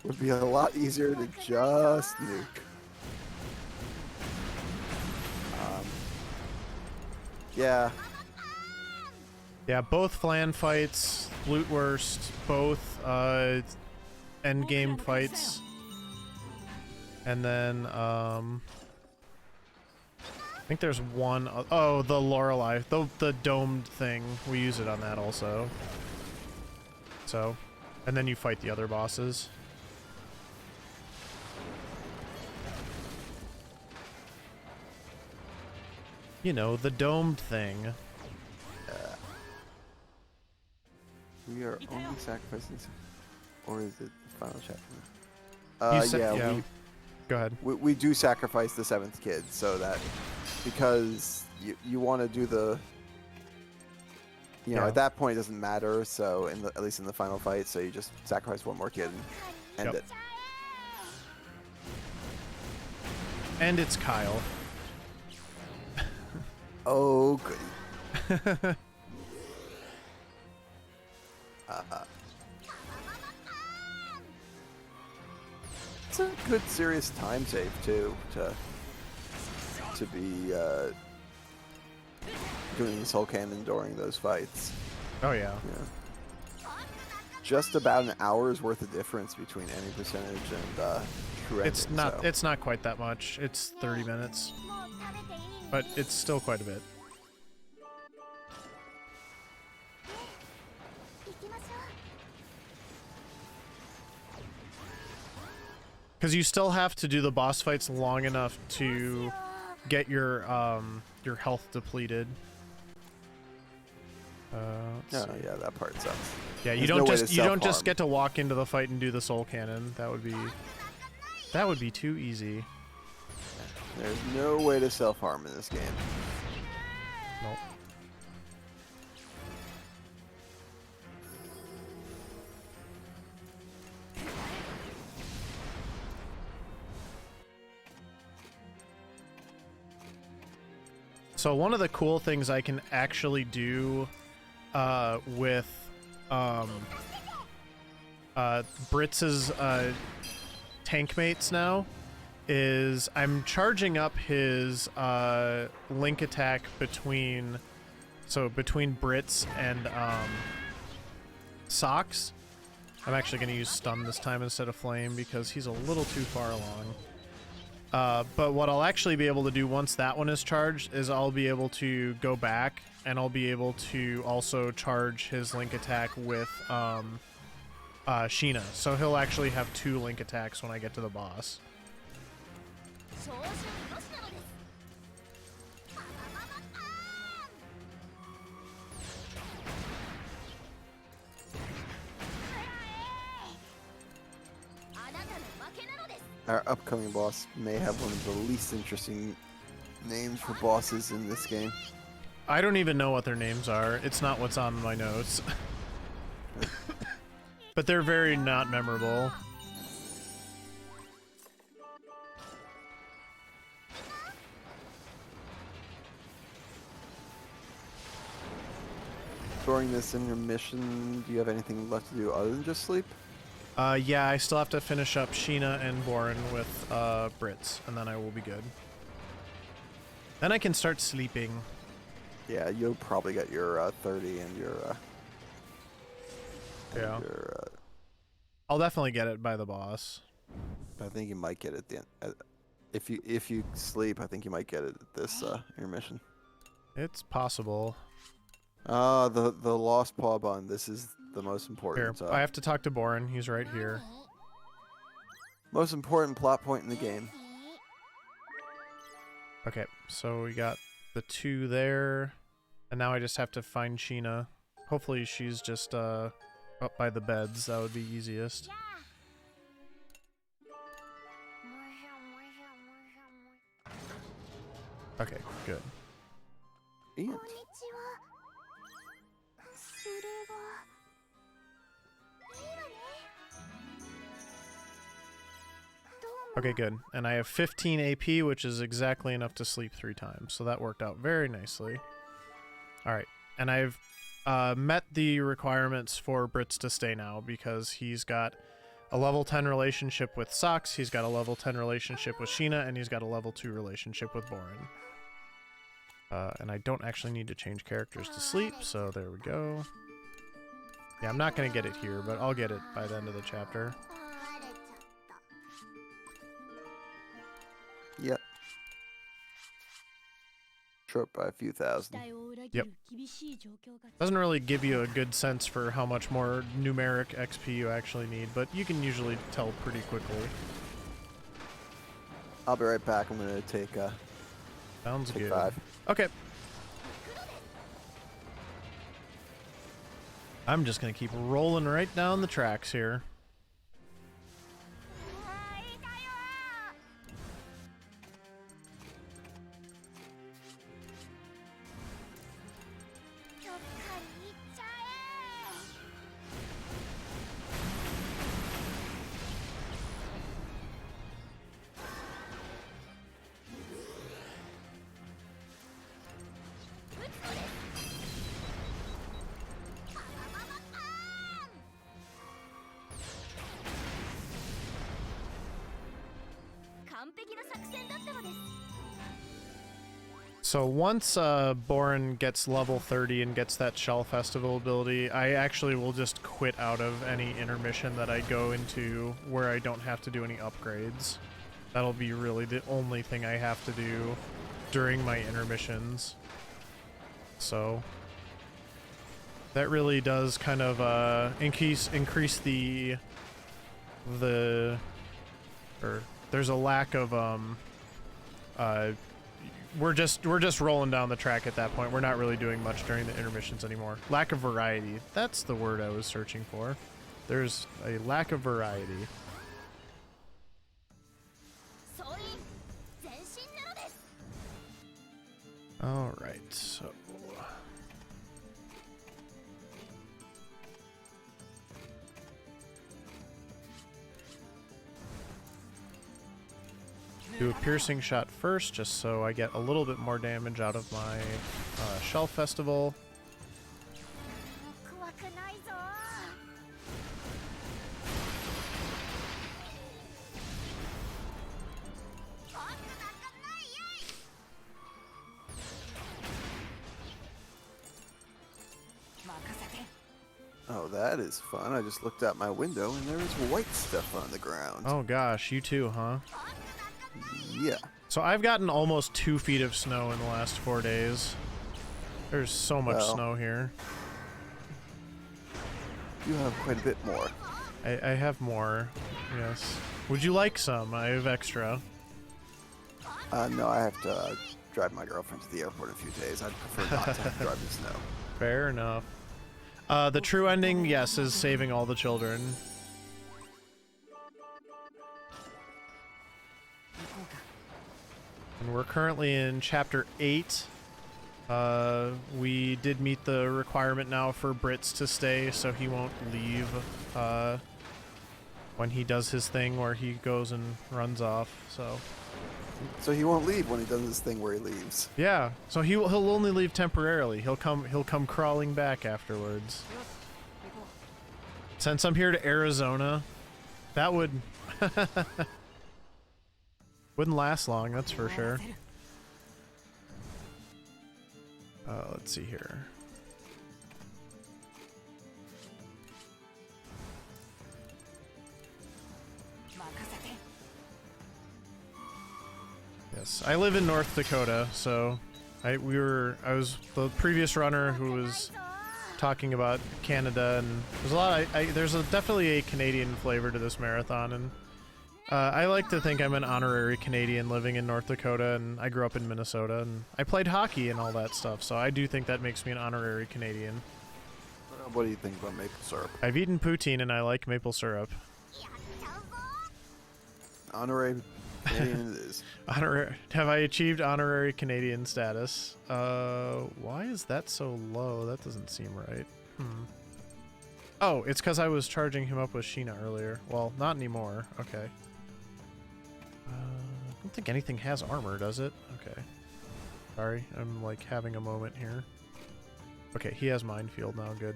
Would be a lot easier to just nuke. Yeah. Yeah, both Flan fights, Lootwurst, both endgame fights. And then, I think there's one, oh, the Lorelei, the domed thing, we use it on that also. So, and then you fight the other bosses. You know, the domed thing. We are only sacrificing, or is it the final chapter? Yeah. Go ahead. We do sacrifice the 7th kid, so that because you want to do the, you know, at that point it doesn't matter. So at least in the final fight, so you just sacrifice one more kid and end it. And it's Kyle. Oh, goody. It's a good serious time save too to be doing the Soul Cannon during those fights. Oh yeah. Just about an hour's worth of difference between any percentage and true ending. It's not quite that much. It's 30 minutes, but it's still quite a bit. Because you still have to do the boss fights long enough to get your health depleted. Yeah, that part sucks. Yeah, you don't just get to walk into the fight and do the Soul Cannon. That would be too easy. There's no way to self-harm in this game. Nope. So one of the cool things I can actually do with Britz's tank mates now is I'm charging up his link attack between Britz and Socks. I'm actually going to use stun this time instead of flame because he's a little too far along. But what I'll actually be able to do once that one is charged is I'll be able to go back and I'll be able to also charge his link attack with Sheena. So he'll actually have 2 link attacks when I get to the boss. Our upcoming boss may have one of the least interesting names for bosses in this game. I don't even know what their names are. It's not what's on my notes. But they're very not memorable. During this intermission, do you have anything left to do other than just sleep? Yeah, I still have to finish up Sheena and Boren with Brits, and then I will be good. Then I can start sleeping. Yeah, you'll probably get your 30 and your... Yeah. I'll definitely get it by the boss. I think you might get it at the end. If you sleep, I think you might get it at this intermission. It's possible. The Lost Paw Bun. This is the most important. Here, I have to talk to Boren. He's right here. Most important plot point in the game. Okay, so we got the 2 there, and now I just have to find Sheena. Hopefully she's just up by the beds. That would be easiest. Okay, good. And okay, good. And I have 15 AP, which is exactly enough to sleep 3 times. So that worked out very nicely. All right. And I've met the requirements for Brits to stay now because he's got a level 10 relationship with Socks, he's got a level 10 relationship with Sheena, and he's got a level 2 relationship with Boren. And I don't actually need to change characters to sleep, so there we go. Yeah, I'm not going to get it here, but I'll get it by the end of the chapter. Yep. Short by a few thousand. Yep. Doesn't really give you a good sense for how much more numeric XP you actually need, but you can usually tell pretty quickly. I'll be right back. I'm gonna take Sounds take good. 5. Okay. I'm just gonna keep rolling right down the tracks here. So once Boren gets level 30 and gets that Shell Festival ability, I actually will just quit out of any intermission that I go into where I don't have to do any upgrades. That'll be really the only thing I have to do during my intermissions. So that really does kind of increase the or there's a lack of we're just rolling down the track at that point. We're not really doing much during the intermissions anymore. Lack of variety. That's the word I was searching for. There's a lack of variety. All right, so do a piercing shot first, just so I get a little bit more damage out of my Shell Festival. Oh, that is fun. I just looked out my window and there is white stuff on the ground. Oh gosh, you too, huh? Yeah. So I've gotten almost 2 feet of snow in the last 4 days. There's so much snow here. You have quite a bit more. I have more, yes. Would you like some? I have extra. No, I have to drive my girlfriend to the airport in a few days. I'd prefer not to have to drive in snow. Fair enough. The true ending, yes, is saving all the children. And we're currently in Chapter 8. We did meet the requirement now for Brits to stay, so he won't leave when he does his thing where he goes and runs off, So he won't leave when he does this thing where he leaves. Yeah, so he'll only leave temporarily. He'll come crawling back afterwards. Since I'm here to Arizona, that would wouldn't last long, that's for sure. Let's see here. Yes, I live in North Dakota, so I was the previous runner who was talking about Canada, and there's a lot. There's definitely a Canadian flavor to this marathon, and I like to think I'm an honorary Canadian living in North Dakota, and I grew up in Minnesota, and I played hockey and all that stuff, so I do think that makes me an honorary Canadian. What do you think about maple syrup? I've eaten poutine, and I like maple syrup. Honorary Canadian it is. Have I achieved honorary Canadian status? Why is that so low? That doesn't seem right. Oh, it's because I was charging him up with Sheena earlier. Well, not anymore. Okay. I don't think anything has armor, does it? Okay. Sorry, I'm like having a moment here. Okay, he has Minefield now, good.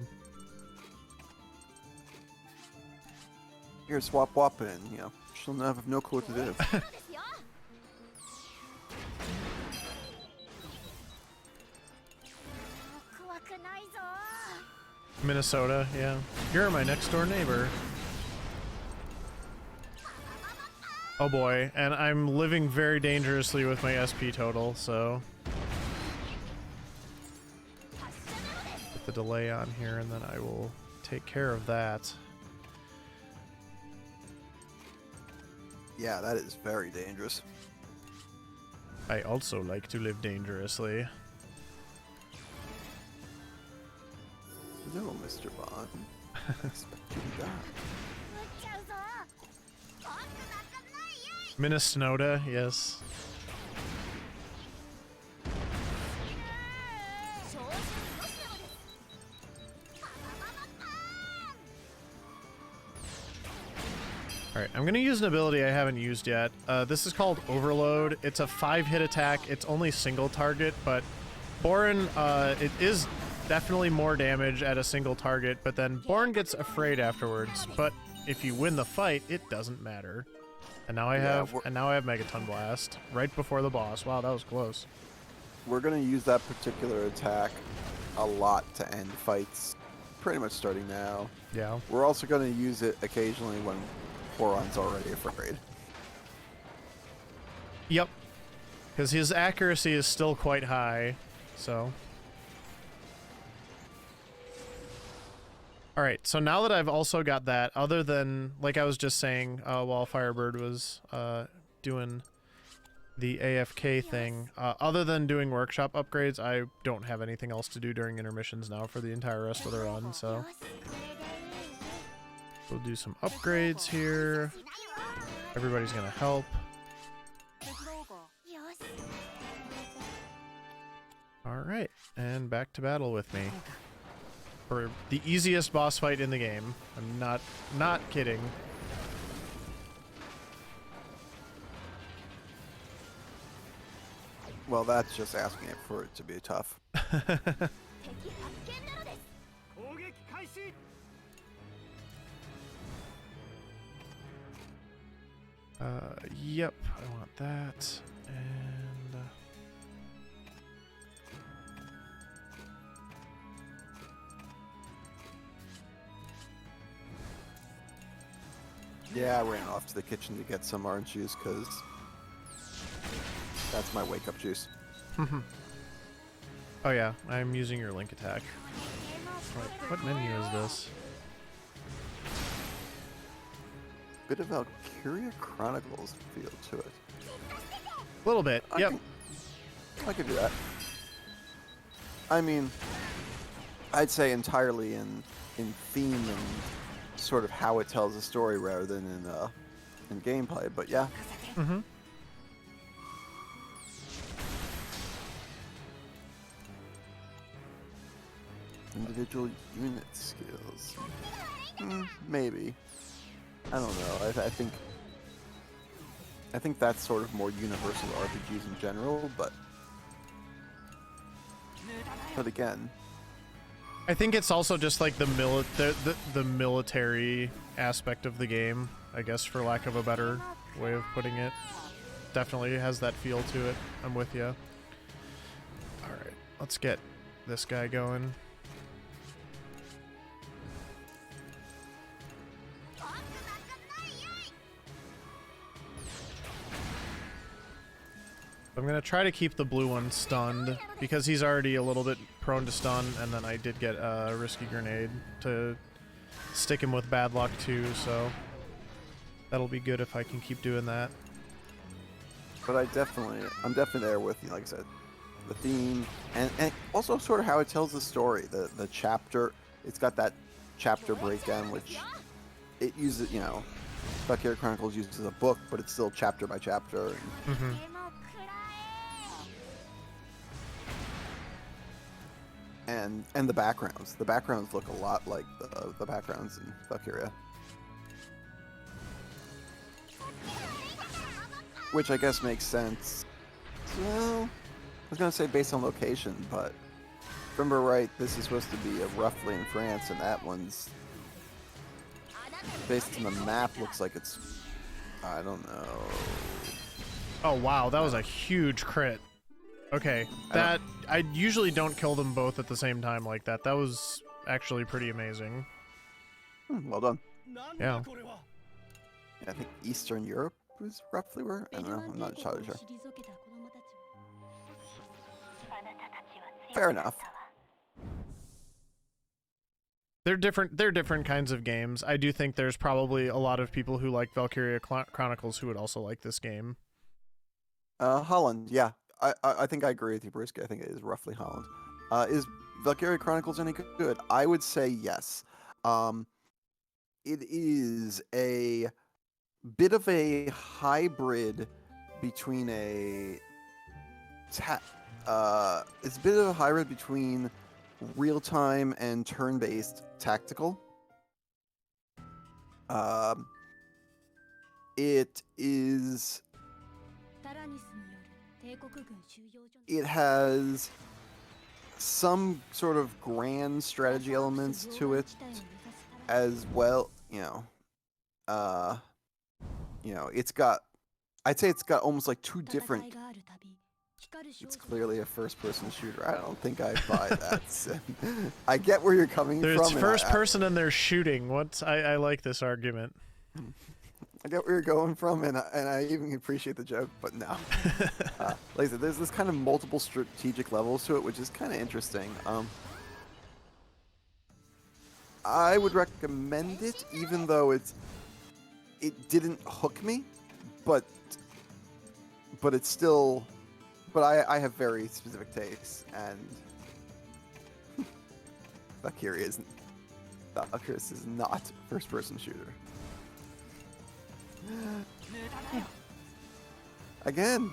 Here, swap wop and, you know, she'll have no clue what to do. Minnesota, yeah. You're my next door neighbor. Oh boy, and I'm living very dangerously with my SP total, so... Put the delay on here and then I will take care of that. Yeah, that is very dangerous. I also like to live dangerously. No, Mr. Bond. I expect you to die. Minnesota, yes. Alright, I'm gonna use an ability I haven't used yet. This is called Overload. It's a 5-hit attack. It's only single target, but Borin, it is definitely more damage at a single target, but then Borin gets afraid afterwards. But if you win the fight, it doesn't matter. And now I have Megaton Blast right before the boss. Wow, that was close. We're gonna use that particular attack a lot to end fights, pretty much starting now. Yeah. We're also gonna use it occasionally when Boron's already afraid. Yep. Because his accuracy is still quite high, so... Alright, so now that I've also got that, other than, like I was just saying while Firebird was doing the AFK thing, other than doing workshop upgrades, I don't have anything else to do during intermissions now for the entire rest of the run, so... We'll do some upgrades here. Everybody's gonna help. Alright, and back to battle with me. For the easiest boss fight in the game. I'm not kidding. Well, that's just asking it for it to be tough. Yep, I want that. And Yeah, I ran off to the kitchen to get some orange juice because that's my wake-up juice. oh yeah, I'm using your link attack. What menu is this? Bit of Valkyria Chronicles feel to it. A little bit. Yep. I could do that. I mean, I'd say entirely in theme and sort of how it tells a story rather than in gameplay. But yeah. Mm-hmm. Individual unit skills. Maybe. I don't know. I think that's sort of more universal to RPGs in general, but again, I think it's also just like the military aspect of the game, I guess, for lack of a better way of putting it. Definitely has that feel to it. I'm with you. All right, let's get this guy going. I'm going to try to keep the blue one stunned because he's already a little bit prone to stun, and then I did get a risky grenade to stick him with bad luck too, so that'll be good if I can keep doing that. but I'm definitely there with you. Like I said, the theme and also sort of how it tells the story. The chapter, it's got that chapter breakdown, which it uses. You know, Valkyria Chronicles uses a book, but it's still chapter by chapter. Mm-hmm. And the backgrounds. The backgrounds look a lot like the backgrounds in Valkyria. Which I guess makes sense. Well, I was going to say based on location, but if I remember right, this is supposed to be roughly in France, and that one's, based on the map, looks like it's, I don't know. Oh wow, that was a huge crit. Okay, that I usually don't kill them both at the same time like that. That was actually pretty amazing. Well done. Yeah. I think Eastern Europe was roughly where. I don't know. I'm not entirely sure. Fair enough. They're different kinds of games. I do think there's probably a lot of people who like Valkyria Chronicles who would also like this game. Holland, yeah. I think I agree with you, Brewski. I think it is roughly Holland. Is Valkyria Chronicles any good? I would say yes. It is a bit of a hybrid between it's a bit of a hybrid between real-time and turn-based tactical. It is. It has some sort of grand strategy elements to it as well. It's got. I'd say it's got almost like two different. It's clearly a first-person shooter. I don't think I buy that. I get where you're coming from. There's first person and they're shooting. I like this argument. I get where you're going from, and I even appreciate the joke, but no. Like I said, there's this kind of multiple strategic levels to it, which is kind of interesting. I would recommend it, even though it didn't hook me, but it's still. But I have very specific tastes, and Valkyria is not a first-person shooter. Again,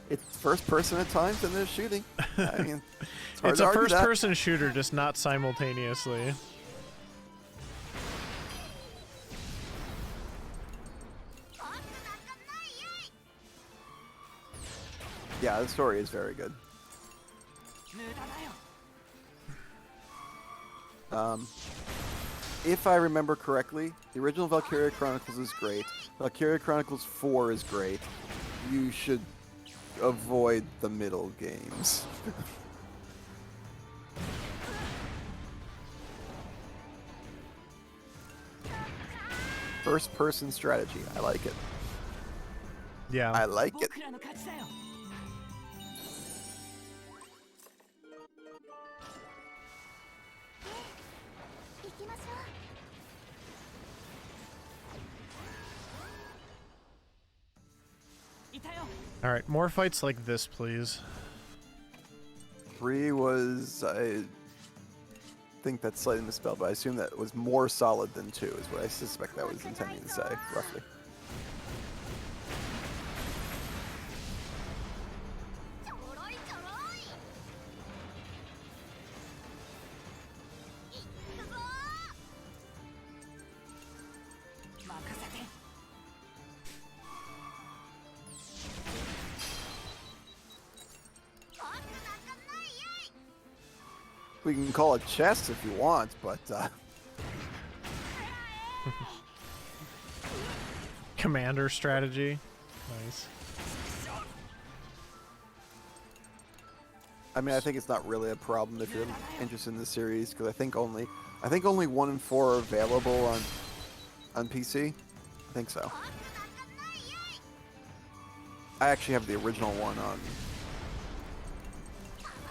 it's first person at times and there's shooting. I mean, it's a first person shooter, just not simultaneously. Yeah, the story is very good. If I remember correctly, the original Valkyria Chronicles is great. Valkyria Chronicles 4 is great. You should avoid the middle games. First-person strategy. I like it. Yeah. I like it. All right, more fights like this, please. 3 was, I think that's slightly misspelled, but I assume that was more solid than 2 is what I suspect that was intending to say, roughly. We can call it chess if you want, but Commander strategy. Nice. I mean, I think it's not really a problem if you're interested in the series because I think only 1 and 4 are available on PC. I think so. I actually have the original one on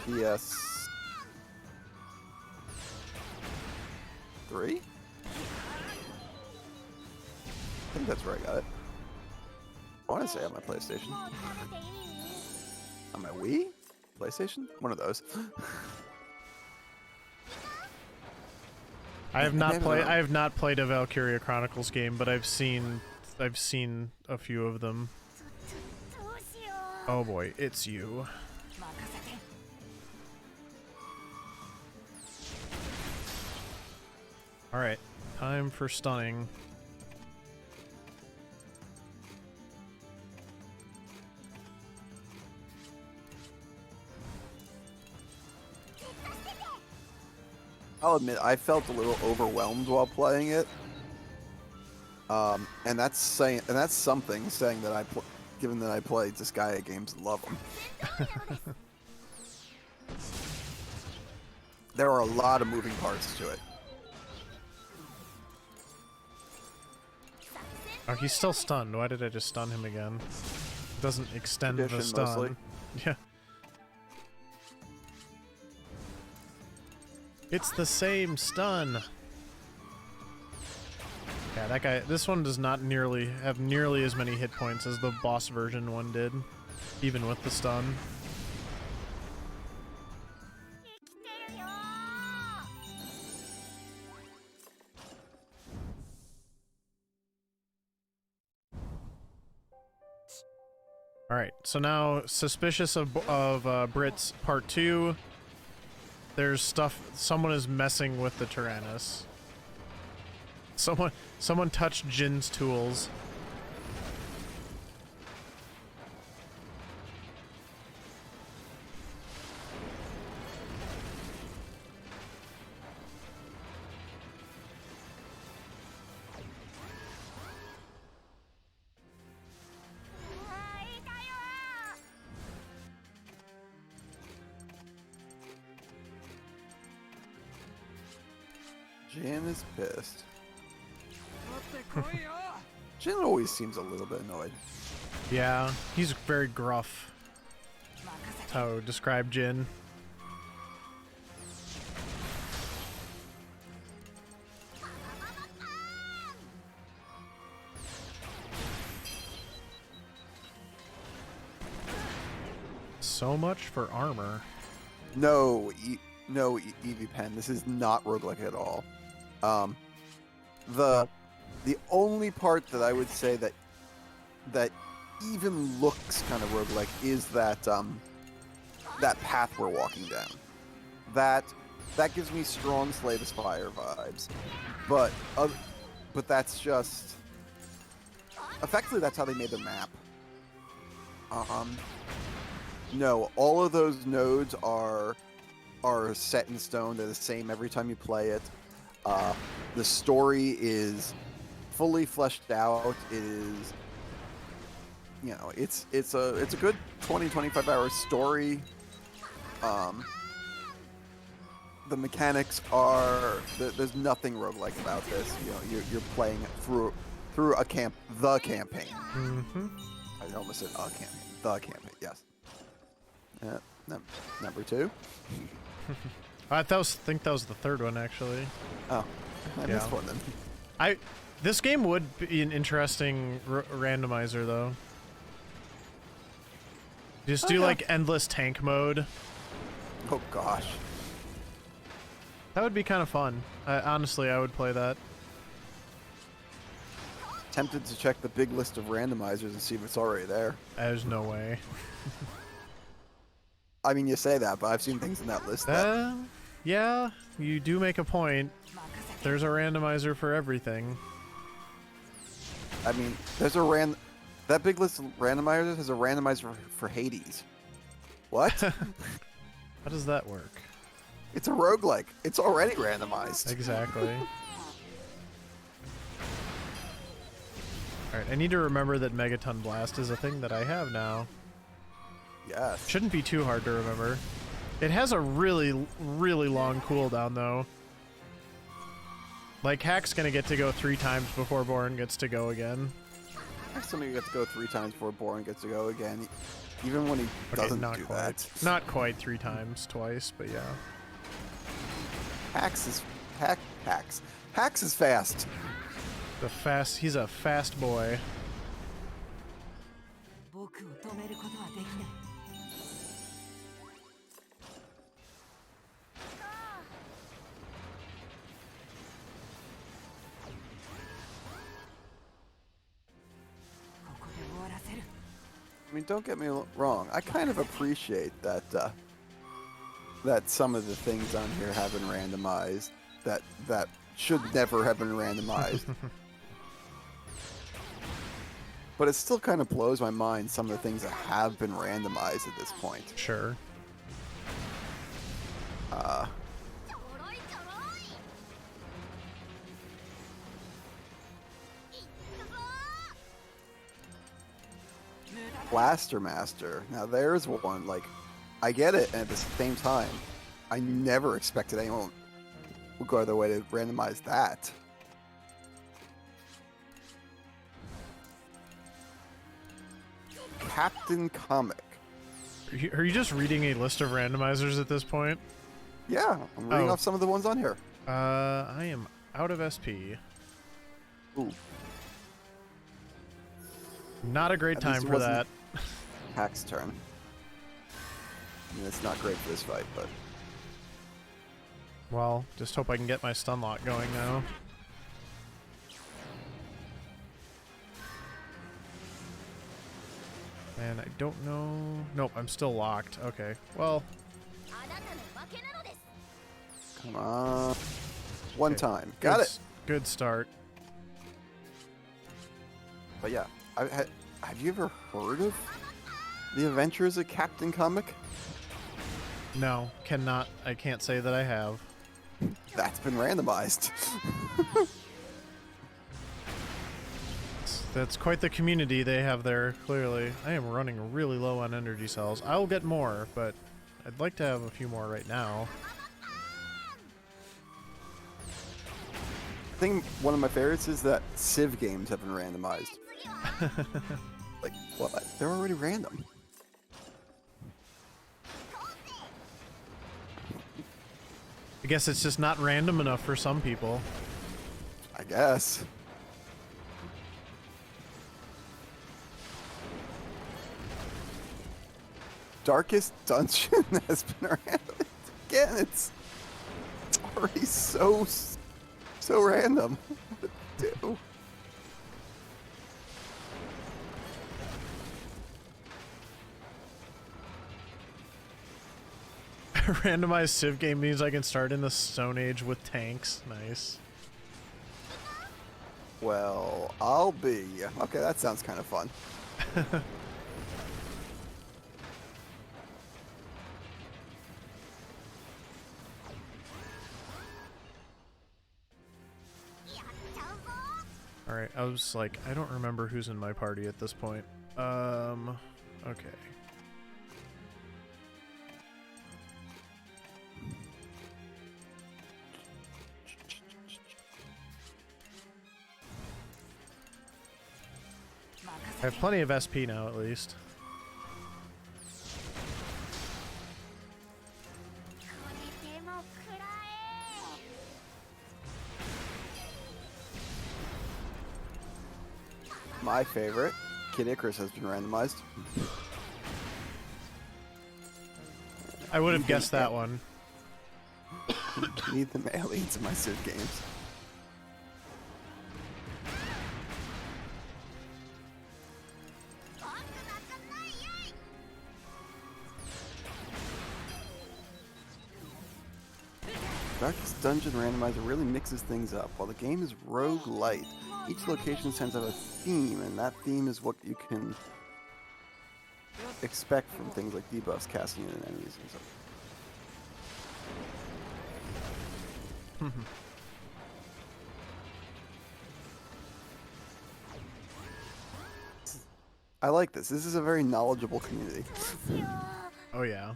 PS3. I think that's where I got it. I want to say on my PlayStation. On my Wii? PlayStation? One of those. I have not played a Valkyria Chronicles game, but I've seen a few of them. Oh boy, it's you. All right, time for stunning. I'll admit, I felt a little overwhelmed while playing it. And that's something saying that given that I play Disgaea games and love them. There are a lot of moving parts to it. Oh, he's still stunned. Why did I just stun him again? It doesn't extend the stun. Mostly. Yeah. It's the same stun. Yeah, that guy. This one does not have nearly as many hit points as the boss version one did, even with the stun. All right, so now suspicious of Brits Part 2. There's stuff. Someone is messing with the Tyrannus. Someone touched Jin's tools. Jin is pissed. Jin always seems a little bit annoyed. Yeah, he's very gruff. That's how I would describe Jin. So much for armor. No, Eevee Pen. This is not roguelike at all. The only part that I would say that even looks kind of roguelike is that that path we're walking down. That gives me strong Slay the Spire vibes, but that's just effectively that's how they made the map. No, all of those nodes are set in stone. They're the same every time you play it. The story is fully fleshed out. It is, you know, it's a good 20-25 hour story. The mechanics are there's nothing roguelike about this. You know, you're playing through the campaign. I almost said a campaign. The campaign, yes. Number 2. I think that was the third one actually. Oh, I missed one then. This game would be an interesting randomizer though. Just do like endless tank mode. Oh gosh. That would be kind of fun. Honestly, I would play that. Tempted to check the big list of randomizers and see if it's already there. There's no way. I mean, you say that, but I've seen things in that list. Yeah, you do make a point. There's a randomizer for everything. I mean, there's that big list of randomizers has a randomizer for Hades. What? How does that work? It's a roguelike. It's already randomized. Exactly. Alright, I need to remember that Megaton Blast is a thing that I have now. Yes. Shouldn't be too hard to remember. It has a really, really long cooldown, though. Like, Hack's gonna get to go 3 times before Borin gets to go again. Somebody gets to go 3 times before Borin gets to go again. Even when he doesn't do that. Not quite 3 times, twice, but yeah. Hax is fast. He's a fast boy. I mean, don't get me wrong. I kind of appreciate that that some of the things on here have been randomized that should never have been randomized. But it still kind of blows my mind some of the things that have been randomized at this point. Sure. Blaster Master. Now there's one, like, I get it, and at the same time, I never expected anyone would go out of their way to randomize that. Captain Comic. Are you just reading a list of randomizers at this point? Yeah, I'm reading off some of the ones on here. I am out of SP. Ooh. Not a great time for that. Hack's turn. I mean, it's not great for this fight, but... Well, just hope I can get my stun lock going now. And I don't know... Nope, I'm still locked. Okay, well... Come on. One okay. time. Got it! Good start. But yeah, have you ever heard of the Adventures of Captain Comic? No, I can't say that I have. That's been randomized. That's quite the community they have there, clearly. I am running really low on energy cells. I'll get more, but I'd like to have a few more right now. I think one of my favorites is that Civ games have been randomized. Like, what? They're already random. I guess it's just not random enough for some people. I guess. Darkest Dungeon has been random. Again, it's already so random. What to do? Randomized Civ game means I can start in the Stone Age with tanks. Nice. Well, I'll be... Okay, that sounds kind of fun. All right, I was like, I don't remember who's in my party at this point. Okay. I have plenty of SP now, at least. My favorite, Kid Icarus, has been randomized. I would have guessed that one. Need the male leads in my Civ games. Darkest Dungeon Randomizer really mixes things up. While the game is roguelite, each location tends to have a theme, and that theme is what you can expect from things like debuffs, casting in enemies, and stuff. I like this. This is a very knowledgeable community. Oh yeah.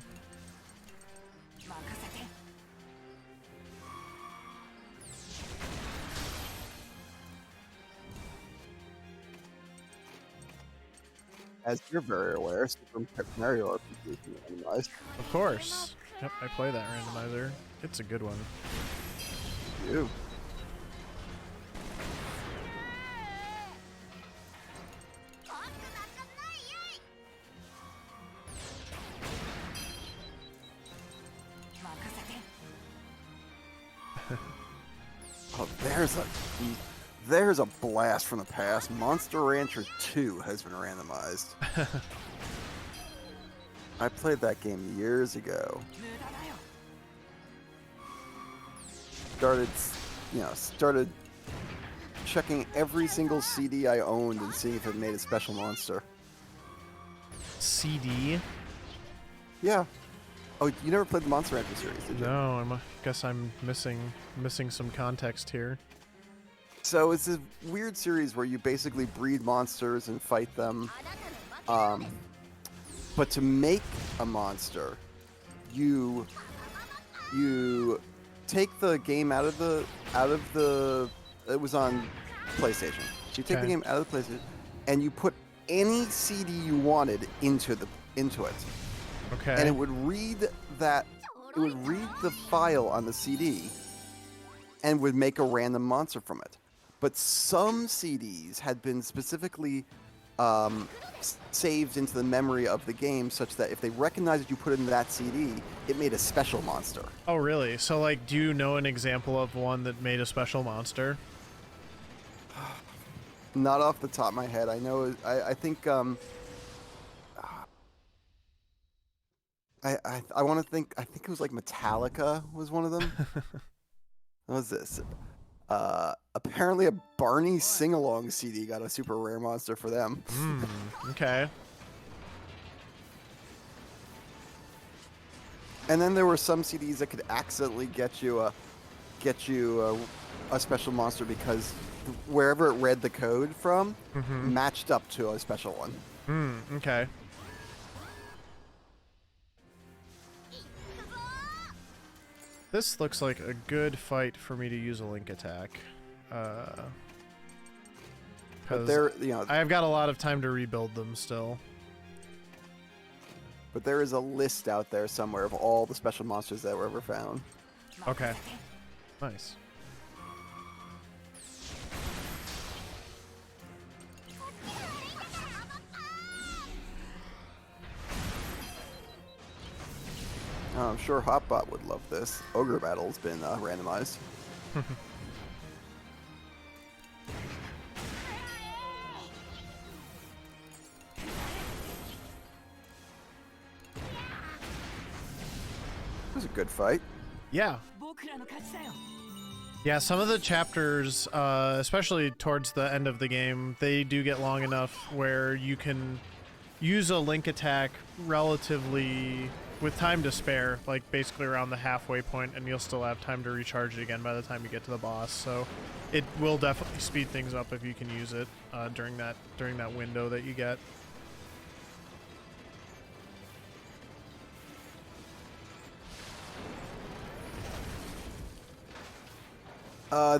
As you're very aware, Super Mario RPG is randomized. Of course. Yep, I play that randomizer. It's a good one. You. Oh, there's a blast from the past. Monster Rancher 2 has been randomized. I played that game years ago. Started checking every single CD I owned and seeing if it made a special monster. CD? Yeah. Oh, you never played the Monster Rancher series, did you? No, I guess I'm missing some context here. So it's this weird series where you basically breed monsters and fight them. But to make a monster, you take the game out of the it was on PlayStation. So you take the game out of the PlayStation and you put any CD you wanted into it. Okay. And it would read the file on the CD and would make a random monster from it. But some CDs had been specifically saved into the memory of the game such that if they recognized that you put it in that CD, it made a special monster. Oh, really? So, like, do you know an example of one that made a special monster? Not off the top of my head. I know. I think. I want to think. I think it was like Metallica was one of them. What was this? Apparently a Barney sing-along CD got a super rare monster for them. Okay. And then there were some CDs that could accidentally get you a special monster because wherever it read the code from matched up to a special one. Okay. This looks like a good fight for me to use a link attack. But there, I've got a lot of time to rebuild them still. But there is a list out there somewhere of all the special monsters that were ever found. Okay. Nice. I'm sure Hotbot would love this. Ogre Battle's been randomized. It was a good fight. Yeah. Yeah, some of the chapters, especially towards the end of the game, they do get long enough where you can use a link attack relatively with time to spare, like basically around the halfway point, and you'll still have time to recharge it again by the time you get to the boss. So it will definitely speed things up if you can use it during that window that you get.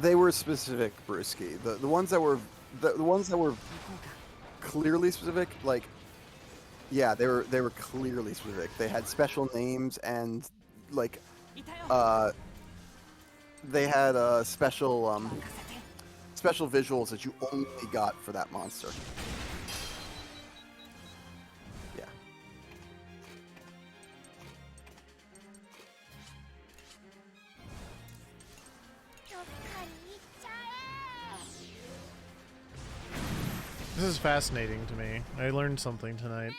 They were specific, Brewski. The ones that were clearly specific, like, yeah, they were clearly specific. They had special names and like they had special special visuals that you only got for that monster. Yeah. This is fascinating to me. I learned something tonight.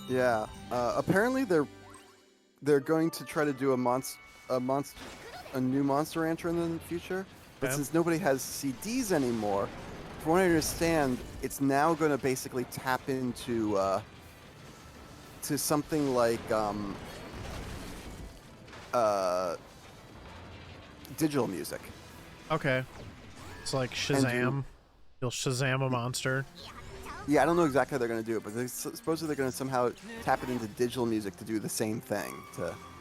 Yeah. Apparently they're going to try to do a new Monster Rancher in the future. But Okay. since nobody has CDs anymore, from what I understand, it's now going to basically tap into to something like digital music. Okay. It's like Shazam. You'll Shazam a monster. Yeah, I don't know exactly how they're going to do it, but supposedly they're going to somehow tap it into digital music to do the same thing.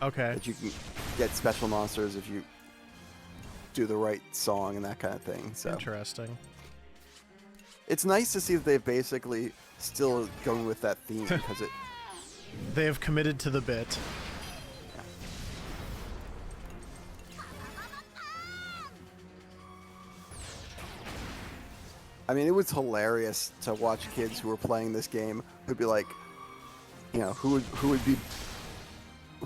Okay. That you can get special monsters if you do the right song and that kind of thing. So Interesting. it's nice to see that they're basically still going with that theme because it. They have committed to the bit. I mean, it was hilarious to watch kids who were playing this game who'd be like, you know, who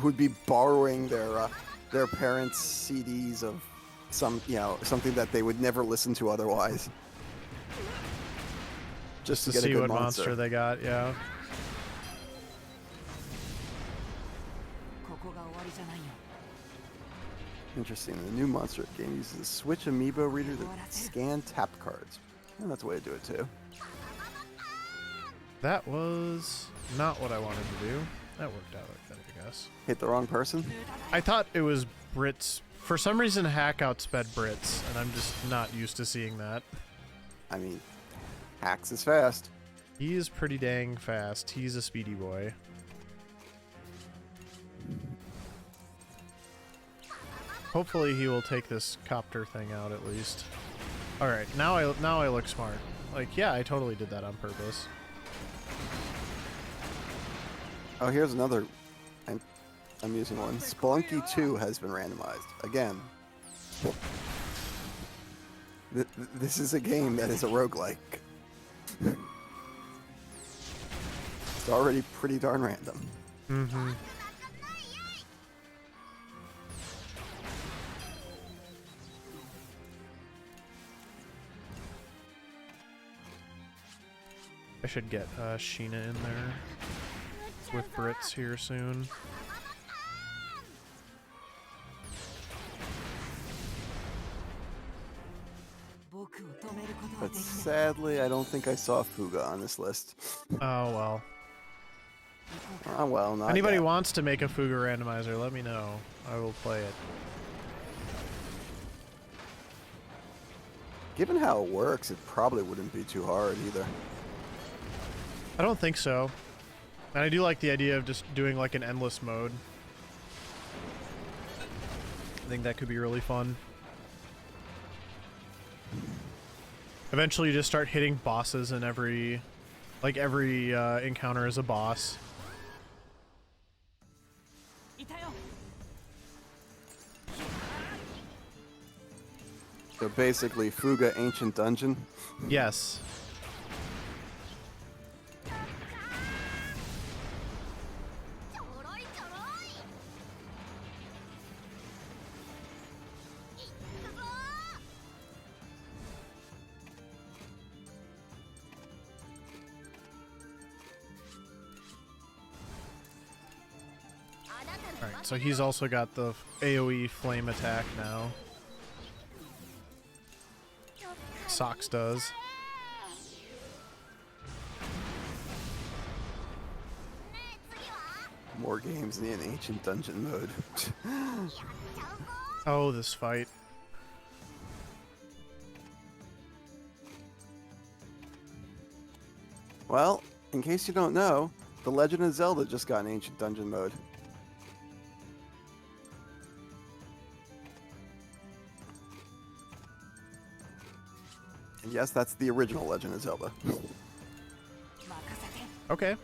would be borrowing their parents' CDs of something that they would never listen to otherwise. Just To get a see good what monster they got, yeah. Interesting. The new monster game uses a Switch amiibo reader to scan tap cards. Oh, that's a way to do it too. That was not what I wanted to do. That worked out like that, I guess. Hit the wrong person? I thought it was Brits. For some reason, Hack outsped Brits, and I'm just not used to seeing that. I mean, Hacks is fast. He is pretty dang fast. He's a speedy boy. Hopefully he will take this copter thing out at least. Alright, now I look smart. Like, yeah, I totally did that on purpose. Oh, here's another amusing one. Spelunky 2 has been randomized. Again. This is a game that is a roguelike. It's already pretty darn random. Mm-hmm. I should get Sheena in there with Brits here soon. But sadly, I don't think I saw Fuga on this list. Oh well. Oh well, not Anybody yet. wants to make a Fuga randomizer, let me know. I will play it. Given how it works, it probably wouldn't be too hard either. I don't think so. And I do like the idea of just doing like an endless mode. I think that could be really fun. Eventually you just start hitting bosses in every encounter is a boss. So basically, Fuga Ancient Dungeon. Yes. Alright, so he's also got the AoE flame attack now. Sox does. More games in ancient dungeon mode. Oh, this fight. Well, in case you don't know, The Legend of Zelda just got an ancient dungeon mode. And yes, that's the original Legend of Zelda. Okay.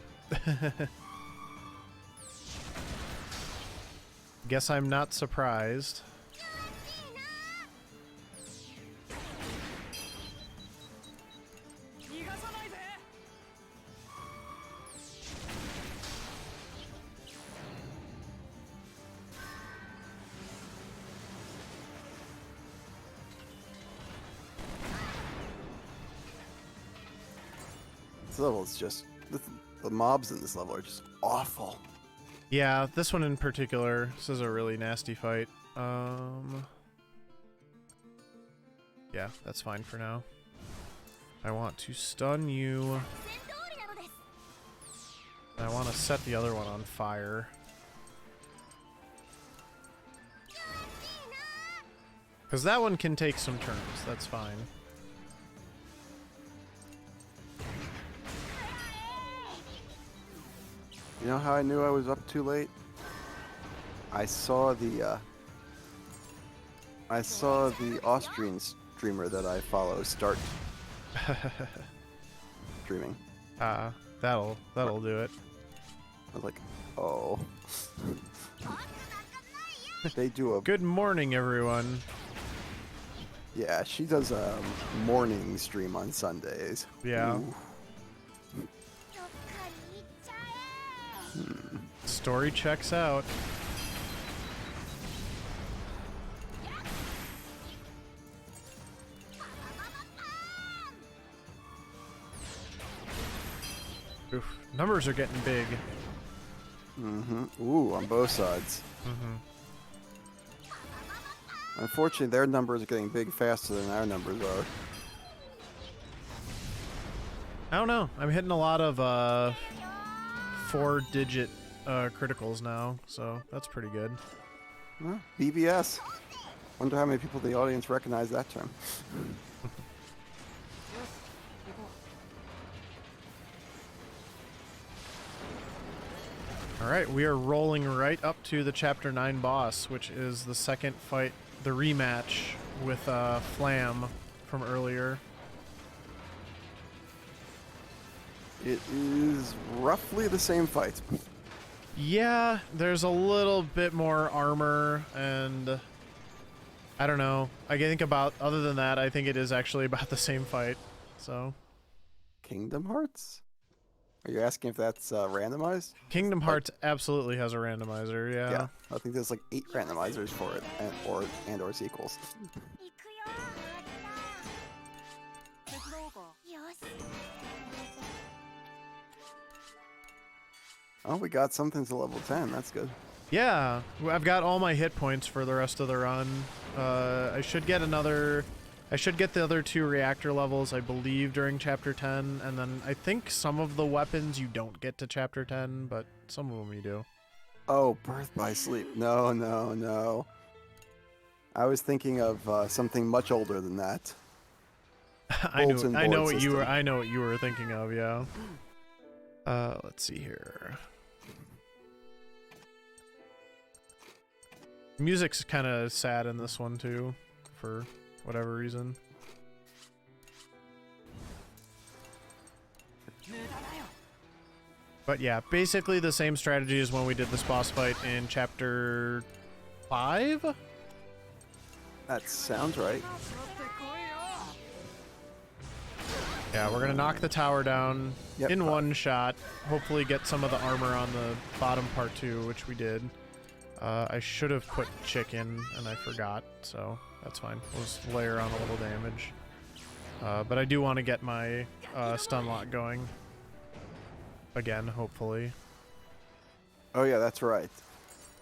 Guess I'm not surprised. This level is just... The mobs in this level are just awful. Yeah, this one in particular. This is a really nasty fight. Yeah, that's fine for now. I want to stun you. I want to set the other one on fire. Because that one can take some turns. That's fine. You know how I knew I was up too late? I saw the Austrian streamer that I follow start streaming. That'll do it. I was like, oh. They do a... Good morning, everyone. Yeah, she does a morning stream on Sundays. Yeah. Ooh. Story checks out. Oof. Numbers are getting big. Ooh, on both sides. Unfortunately, their numbers are getting big faster than our numbers are. I don't know. I'm hitting a lot of 4-digit criticals now, so that's pretty good. Huh, BBS. Wonder how many people in the audience recognize that term. Alright, we are rolling right up to the Chapter 9 boss, which is the second fight, the rematch with Flam from earlier. It is roughly the same fight. Yeah, there's a little bit more armor, and I don't know. I think about, other than that, I think it is actually about the same fight, so. Kingdom Hearts? Are you asking if that's randomized? Kingdom Hearts absolutely has a randomizer, yeah. Yeah, I think there's like 8 randomizers for it, and or sequels. Oh, we got something to level 10. That's good. Yeah, I've got all my hit points for the rest of the run. I should get the other 2 reactor levels, I believe, during Chapter 10, and then I think some of the weapons you don't get to Chapter 10, but some of them you do. Oh, Birth by Sleep. No, no, no. I was thinking of something much older than that. I know what you were thinking of, yeah. Let's see here. Music's kind of sad in this one too, for whatever reason. But yeah, basically the same strategy as when we did this boss fight in Chapter 5? That sounds right. Yeah, we're gonna knock the tower down in one shot. Hopefully get some of the armor on the bottom part too, which we did. I should have put chicken, and I forgot, so that's fine. We'll just layer on a little damage. But I do want to get my stun lock going. Again, hopefully. Oh yeah, that's right.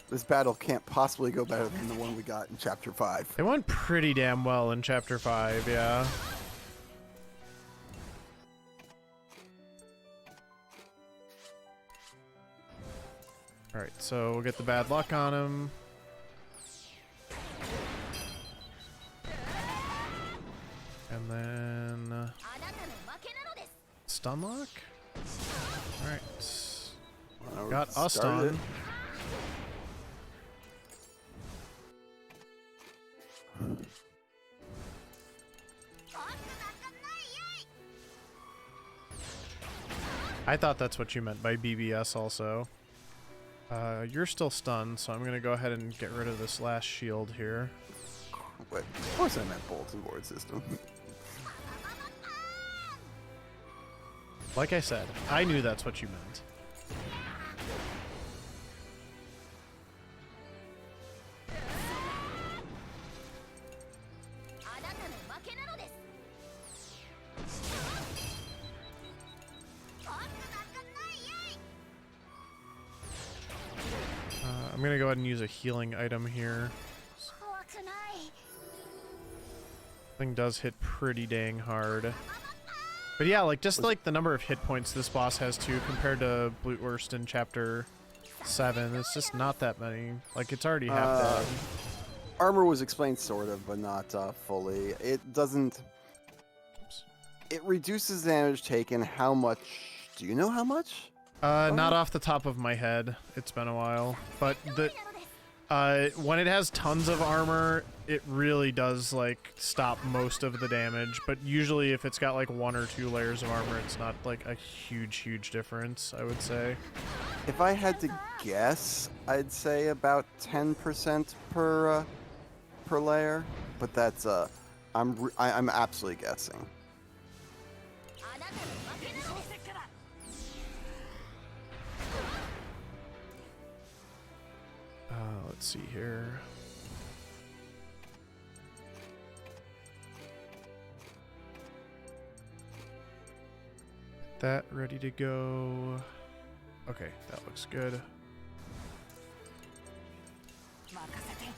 This battle can't possibly go better than the one we got in Chapter 5. It went pretty damn well in Chapter 5, yeah. Alright, so we'll get the bad luck on him. And then... stun lock? Alright. Got a stun. I thought that's what you meant by BBS also. You're still stunned, so I'm going to go ahead and get rid of this last shield here. Wait, of course I meant bulletin board system. Like I said, I knew that's what you meant. I'm gonna go ahead and use a healing item here. Thing does hit pretty dang hard. But yeah, like just like the number of hit points this boss has too compared to Blutwurst in chapter 7, it's just not that many. Like it's already half dead. Armor was explained sort of, but not fully. It doesn't... It reduces damage taken how much... Do you know how much? Not off the top of my head. It's been a while. But the when it has tons of armor, it really does like stop most of the damage. But usually if it's got like 1 or 2 layers of armor, it's not like a huge difference, I would say. If I had to guess, I'd say about 10% per layer. But that's I'm absolutely guessing. Let's see here. That ready to go. Okay, that looks good.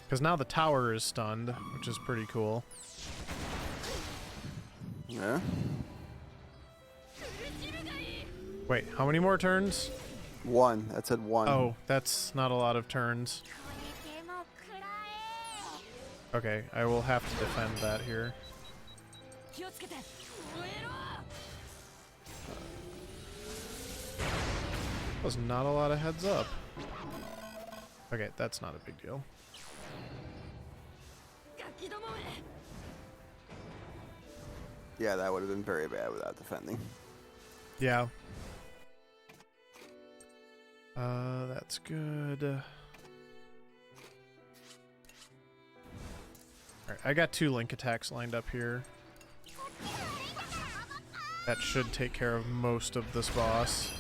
Because now the tower is stunned, which is pretty cool. Yeah. Wait, how many more turns? 1. That said 1. Oh, that's not a lot of turns. Okay, I will have to defend that here. Was not a lot of heads up. Okay, that's not a big deal. Yeah, that would have been very bad without defending. Yeah. That's good. Alright, I got 2 link attacks lined up here. That should take care of most of this boss.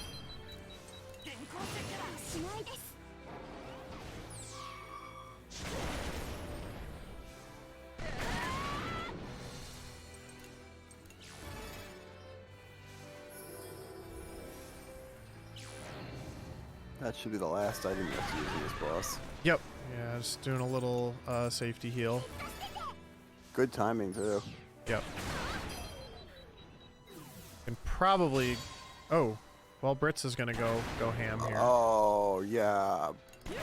That should be the last item you have to use in this boss. Yep. Yeah, just doing a little safety heal. Good timing, too. Yep. And probably... Oh, well, Brits is going to go ham here. Oh, yeah.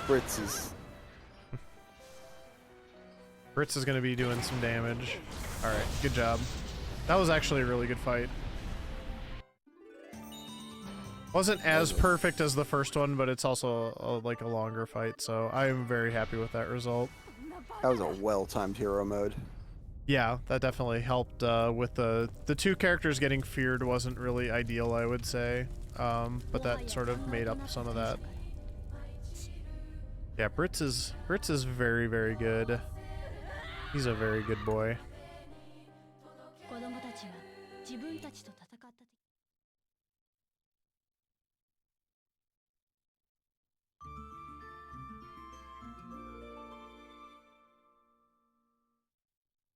Brits is... Brits is going to be doing some damage. Alright, good job. That was actually a really good fight. Wasn't as perfect as the first one, but it's also like a longer fight, so I am very happy with that result. That was a well-timed hero mode. Yeah, that definitely helped with the 2 characters getting feared wasn't really ideal, I would say, but that sort of made up some of that. Yeah, Brits is very good. He's a very good boy.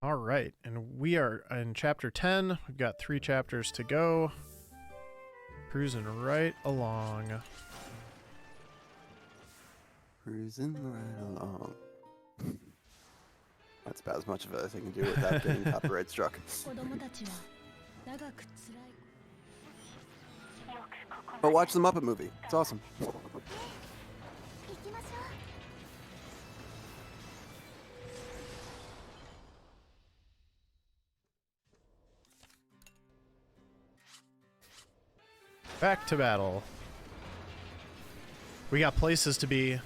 All right, and we are in chapter 10. We've got 3 chapters to go. Cruising right along. Cruising right along. That's about as much of it as I can do without getting copyright struck. But watch the Muppet movie. It's awesome. Back to battle. We got places to be.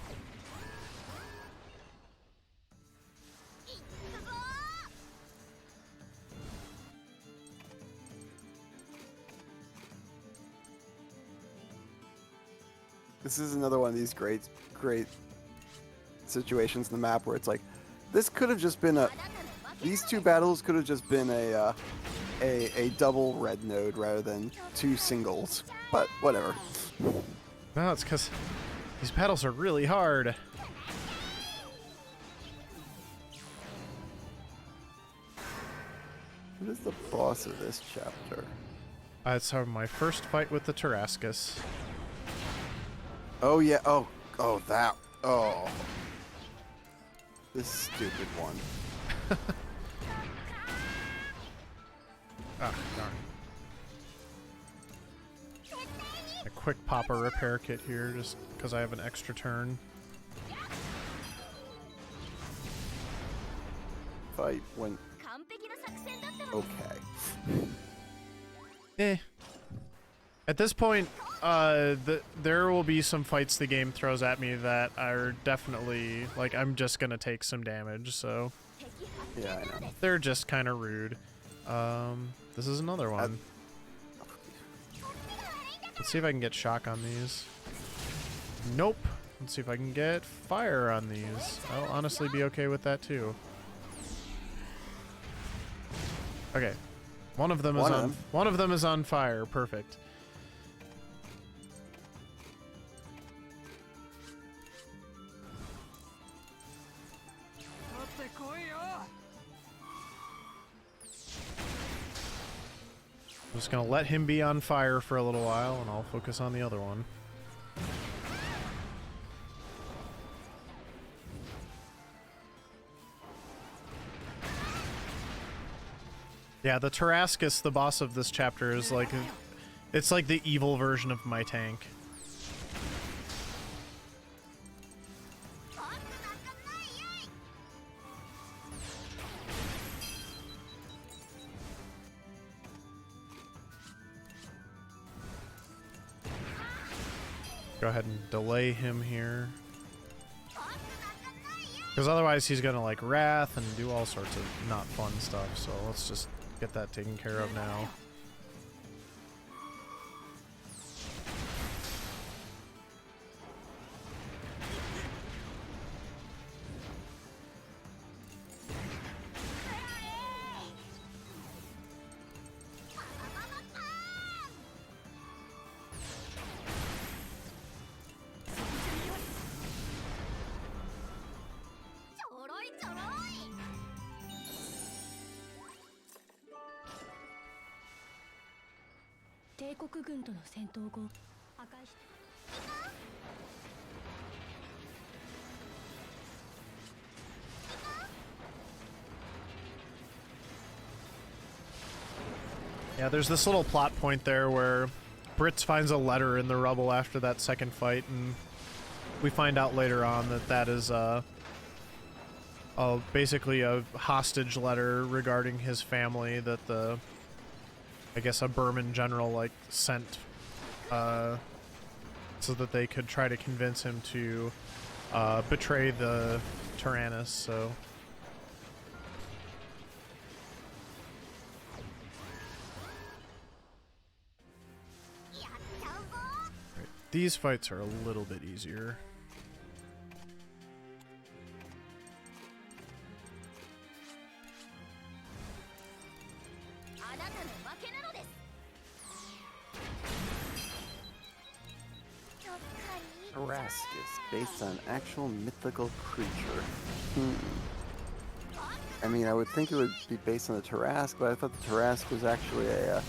This is another one of these great situations in the map where it's like, this could have just been these two battles could have just been a double red node rather than two singles, but whatever. No, it's because these battles are really hard. What is the boss of this chapter? It's my first fight with the Tarascus. Oh yeah. Oh that. Oh. This stupid one. Ah, darn. A quick pop a repair kit here, just because I have an extra turn. Fight went okay. Eh. At this point, there will be some fights the game throws at me that are definitely, like, I'm just gonna take some damage, so... Yeah, I know. They're just kind of rude. This is another one. Let's see if I can get shock on these. Nope. Let's see if I can get fire on these. I'll honestly be okay with that too. Okay. One of them is on fire. Perfect. I'm just gonna let him be on fire for a little while, and I'll focus on the other one. Yeah, the Tarascus, the boss of this chapter, is like... It's like the evil version of my tank. Go ahead and delay him here. Because otherwise he's gonna like wrath and do all sorts of not fun stuff, so let's just get that taken care of now. Yeah, there's this little plot point there where Brits finds a letter in the rubble after that second fight, and we find out later on that that is basically a hostage letter regarding his family that I guess a Burman general like sent so that they could try to convince him to betray the Tyrannus, so... Right. These fights are a little bit easier. Tarascus, based on actual mythical creature. I mean, I would think it would be based on the Tarrasque, but I thought the Tarrasque was actually a.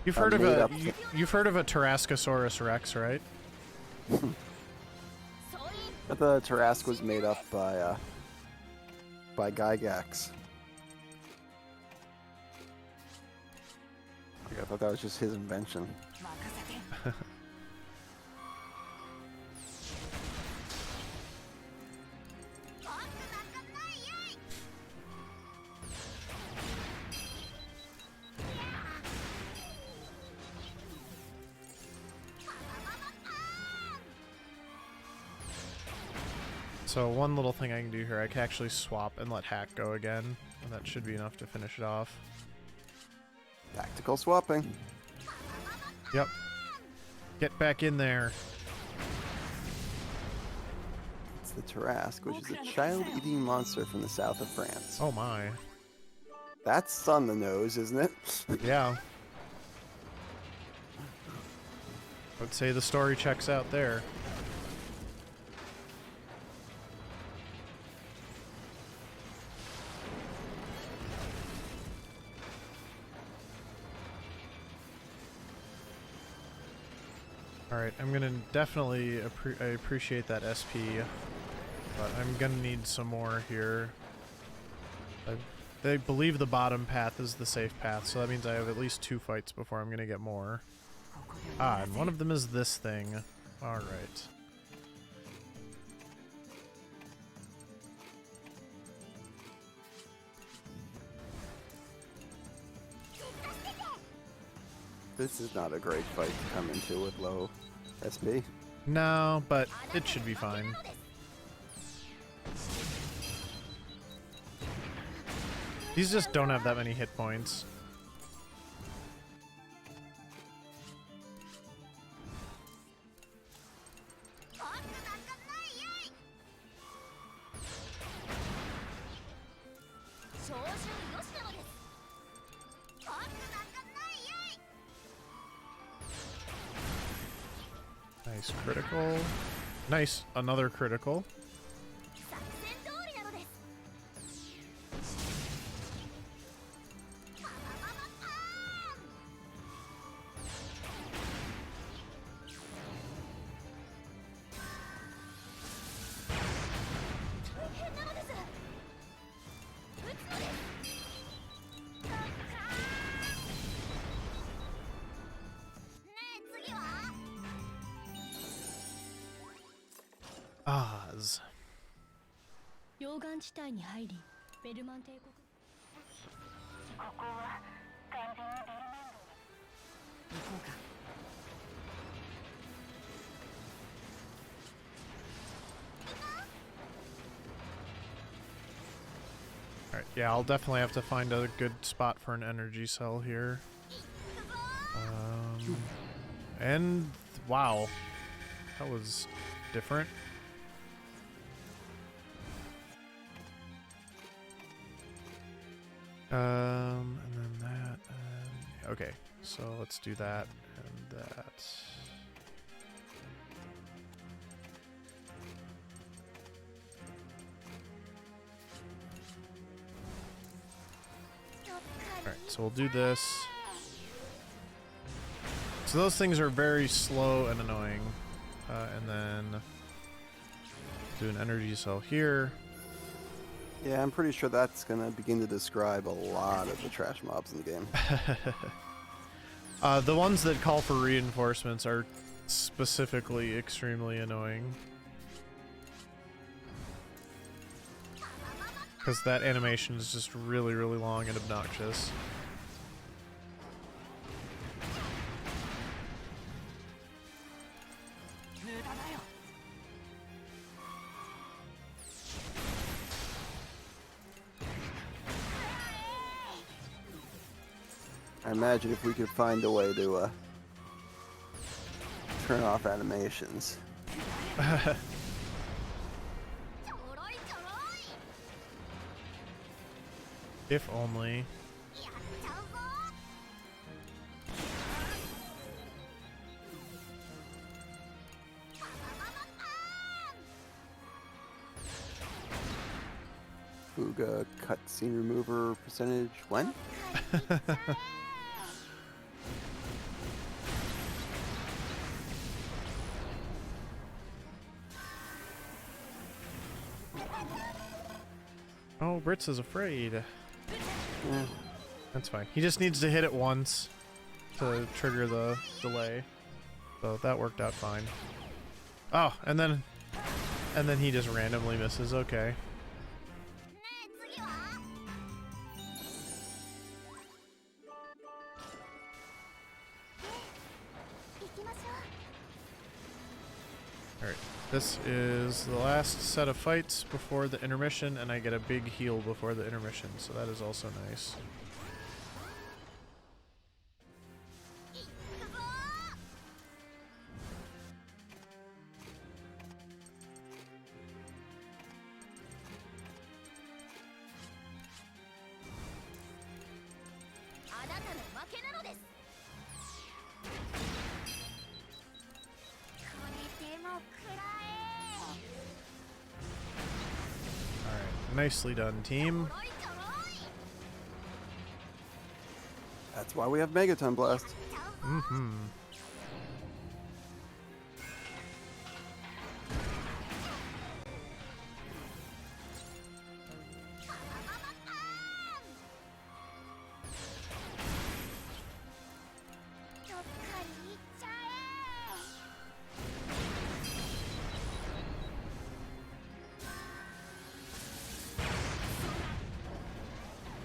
You've heard of you've heard of a Tarascosaurus Rex, right? But the Tarrasque was made up by Gygax. I thought that was just his invention. So one little thing I can do here, I can actually swap and let Hack go again, and that should be enough to finish it off. Tactical swapping. Yep. Get back in there. It's the Tarrasque, which is a child-eating monster from the south of France. Oh my. That's on the nose, isn't it? Yeah. I would say the story checks out there. Alright, I'm gonna definitely I appreciate that SP, but I'm gonna need some more here. They believe the bottom path is the safe path, so that means I have at least 2 fights before I'm gonna get more. Ah, and one of them is this thing. Alright. This is not a great fight to come into with low SP. No, but it should be fine. These just don't have that many hit points. Nice critical. Nice, another critical. Oz. 溶岩地帯に入り、ベルマン帝国。ここは完全にベルマンド。行こうか。Alright, yeah, I'll definitely have to find a good spot for an energy cell here. And wow, that was different. And then that, and okay, so let's do that and that. Alright, so we'll do this. So those things are very slow and annoying. And then do an energy cell here. Yeah, I'm pretty sure that's going to begin to describe a lot of the trash mobs in the game. The ones that call for reinforcements are specifically extremely annoying. Because that animation is just really, really long and obnoxious. I imagine if we could find a way to turn off animations. If only. Fuga cutscene remover percentage when? Oh, Brits is afraid. Yeah. That's fine. He just needs to hit it once to trigger the delay. So that worked out fine. Oh, and then he just randomly misses. Okay. Alright. This is the last set of fights before the intermission, and I get a big heal before the intermission, so that is also nice. Nicely done, team. That's why we have Megaton Blast. Mm-hmm.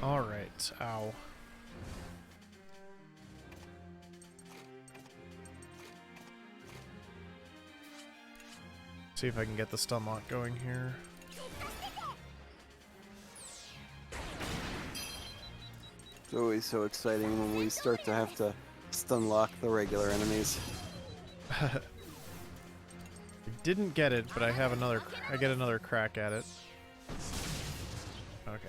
Alright, ow. See if I can get the stun lock going here. It's always so exciting when we start to have to stun lock the regular enemies. I didn't get it, but I get another crack at it. Okay.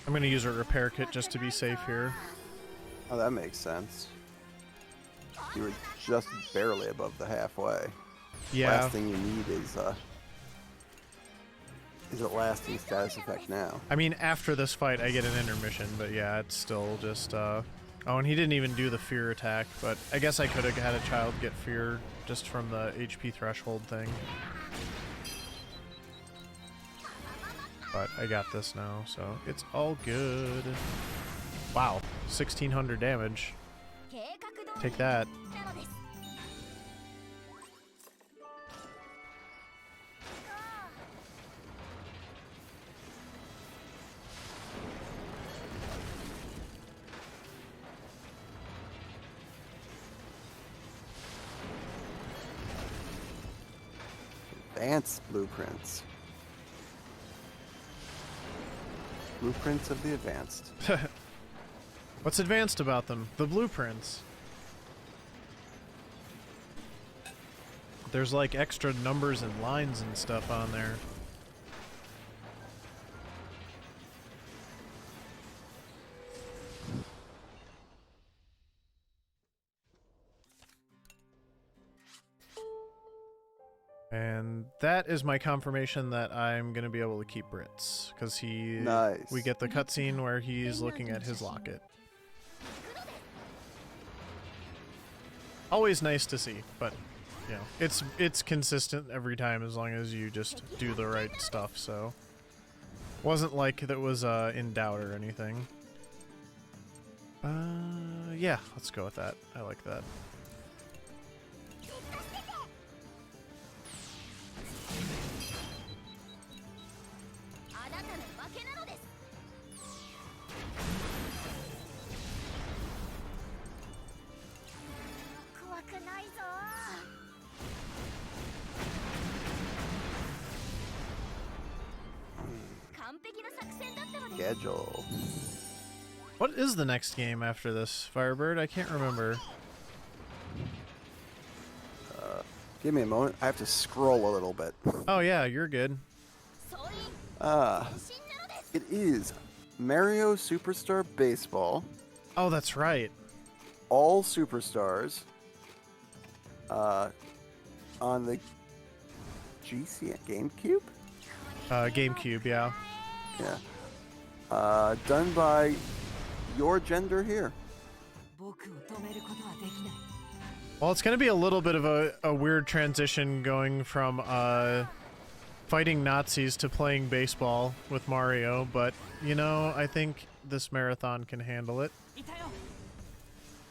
I'm gonna use a repair kit just to be safe here. Oh, that makes sense. You were just barely above the halfway. Yeah. Last thing you need is a lasting status effect now. I mean, after this fight, I get an intermission, but yeah, it's still just, Oh, and he didn't even do the fear attack, but I guess I could have had a child get fear just from the HP threshold thing. But I got this now, so it's all good. Wow, 1600 damage. Take that. Advanced blueprints. Blueprints of the advanced. What's advanced about them? The blueprints. There's like extra numbers and lines and stuff on there. And that is my confirmation that I'm gonna be able to keep Brits, because Nice. we get the cutscene where he's looking at his locket. Always nice to see, but you know, it's consistent every time as long as you just do the right stuff. So wasn't like that was in doubt or anything. Yeah, let's go with that. I like that. Schedule. What is the next game after this, Firebird? I can't remember. Give me a moment. I have to scroll a little bit. Oh yeah, you're good. It is Mario Superstar Baseball. Oh, that's right. All Superstars. On the GameCube? GameCube, yeah. Yeah. Done by your gender here. Well, Well, it's going to be a little bit of a weird transition going from fighting Nazis to playing baseball with Mario, but, you know, I think this marathon can handle it.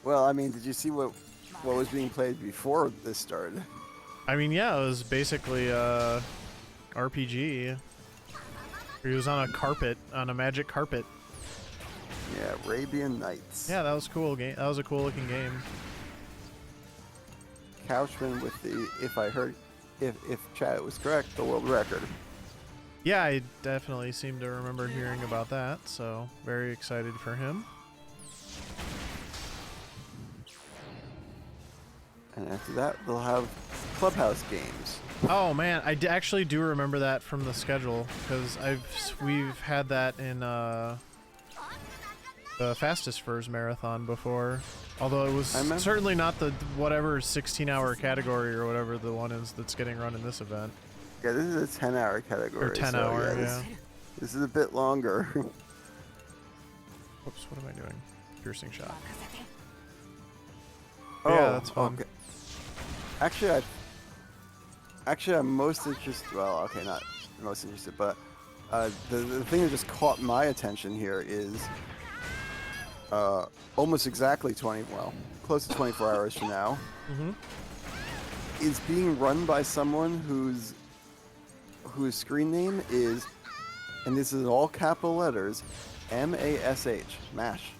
Well, I mean, did you see what was being played before this started? I mean, yeah, it was basically RPG. He was on a carpet, on a magic carpet. Yeah, Arabian Nights. Yeah, that was cool game. That was a cool looking game. Couchman with the, if chat was correct, the world record. Yeah, I definitely seem to remember hearing about that, so very excited for him. And after that, they'll have clubhouse games. Oh man, I actually do remember that from the schedule because we've had that in the Fastest Furs marathon before. Although it was certainly not the whatever 16-hour category or whatever the one is that's getting run in this event. Yeah, this is a 10-hour category. Or 10-hour, yeah. This is a bit longer. Whoops, what am I doing? Piercing shot. Oh, yeah, that's fun. Okay. Actually, I'm most interested. Well, okay, not most interested, but the thing that just caught my attention here is almost exactly close to 24 hours from now. Is being run by someone whose screen name is, and this is in all capital letters, MASH. MASH.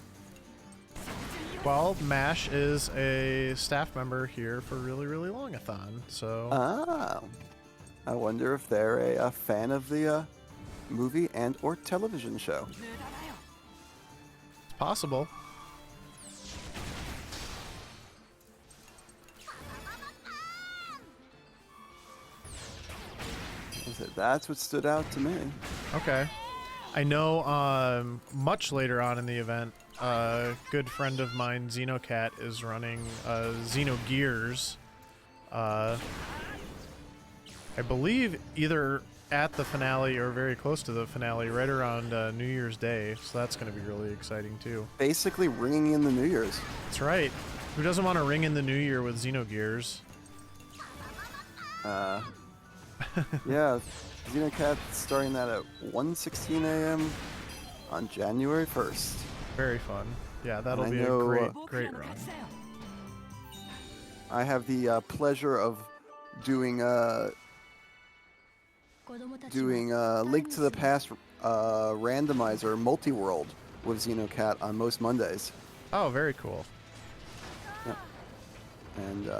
Well, MASH is a staff member here for Really Really Longathon, so... Ah. I wonder if they're a fan of the movie and or television show. It's possible. That's what stood out to me. Okay. I know much later on in the event, a good friend of mine, Xenocat, is running Xenogears. I believe either at the finale or very close to the finale, right around New Year's Day. So that's going to be really exciting too. Basically ringing in the New Year's. That's right. Who doesn't want to ring in the New Year with Xenogears? Yeah, Xenocat starting that at 1:16 a.m. on January 1st. Very fun. Yeah, that'll be know, a great run. I have the pleasure of doing Link to the Past randomizer multi-world with Xenocat on most Mondays. Oh, very cool. Yep. And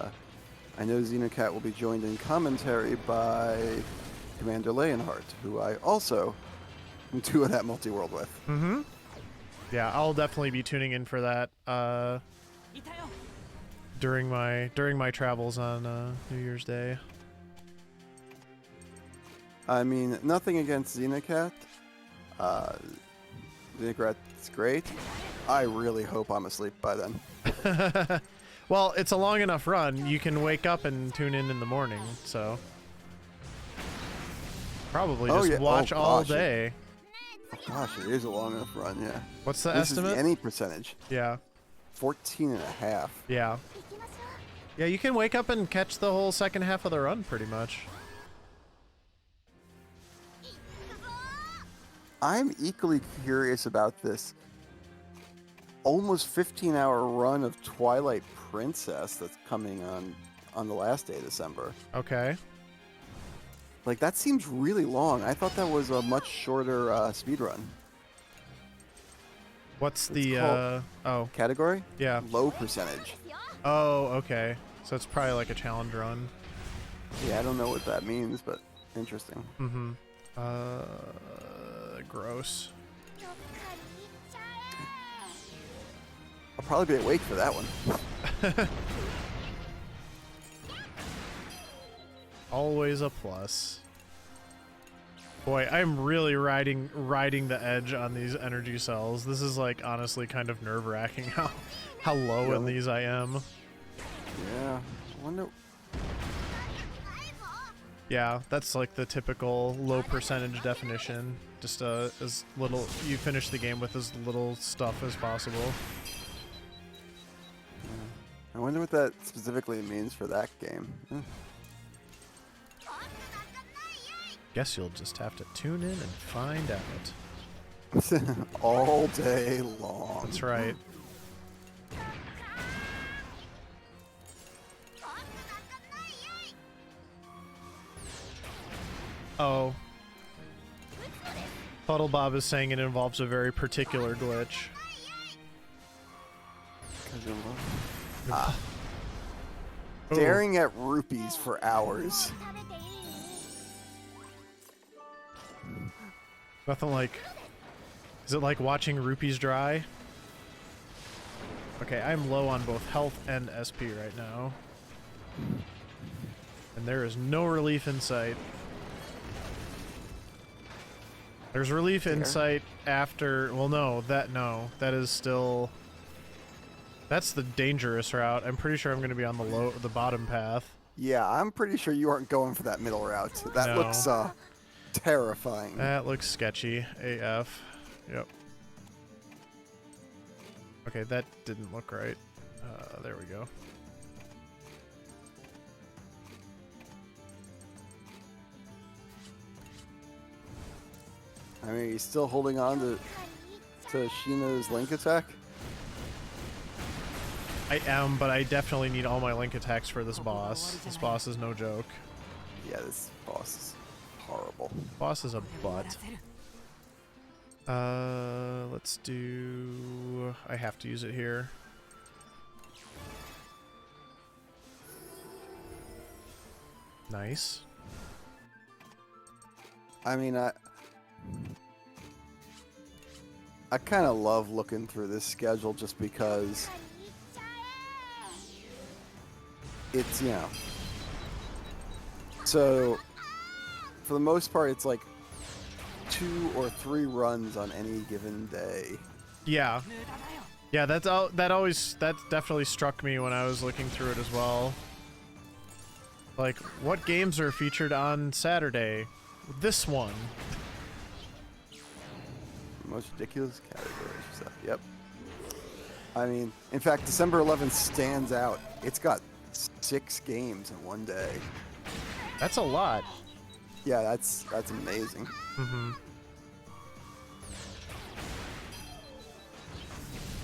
I know Xenocat will be joined in commentary by Commander Leonhardt, who I also am doing that multi-world with. Mm-hmm. Yeah, I'll definitely be tuning in for that during my travels on New Year's Day. I mean, nothing against Xenocat. Xenocat's great. I really hope I'm asleep by then. Well, it's a long enough run. You can wake up and tune in the morning, so probably just watch all day. Oh gosh, it is a long enough run, yeah. What's the this estimate? Is the any percentage. Yeah. 14.5. Yeah. Yeah, you can wake up and catch the whole second half of the run pretty much. I'm equally curious about this almost 15-hour run of Twilight Princess that's coming on the last day of December. Okay. Like, that seems really long. I thought that was a much shorter speed run. What's the category? Yeah. Low percentage. Oh, okay. So it's probably like a challenge run. Yeah, I don't know what that means, but interesting. Mm-hmm. Gross. I'll probably be awake for that one. Always a plus. Boy, I'm really riding the edge on these energy cells. This is like honestly kind of nerve-wracking how low in these I am. Yeah. I wonder. Yeah, that's like the typical low percentage definition. Just as little, you finish the game with as little stuff as possible. I wonder what that specifically means for that game. Guess you'll just have to tune in and find out. All day long. That's right. Oh. Puddle Bob is saying it involves a very particular glitch. Ah. Ooh. Staring at rupees for hours. Nothing like... Is it like watching rupees dry? Okay, I'm low on both health and SP right now. And there is no relief in sight. There's relief in sight after... Well, no. That is still... That's the dangerous route. I'm pretty sure I'm going to be on the bottom path. Yeah, I'm pretty sure you aren't going for that middle route. That No. looks terrifying. That looks sketchy. AF. Yep. Okay, that didn't look right. There we go. I mean, he's still holding on to Sheena's link attack. I am, but I definitely need all my link attacks for this boss. This boss is no joke. Yeah, this boss is horrible. Boss is a butt. Let's do... I have to use it here. Nice. I mean, I kind of love looking through this schedule just because it's, you know. So, for the most part, it's like 2 or 3 runs on any given day. Yeah. Yeah, that definitely struck me when I was looking through it as well. Like, what games are featured on Saturday? This one. Most ridiculous categories. So, yep. I mean, in fact, December 11th stands out. It's got 6 games in one day. That's a lot. Yeah, that's amazing. Mm-hmm.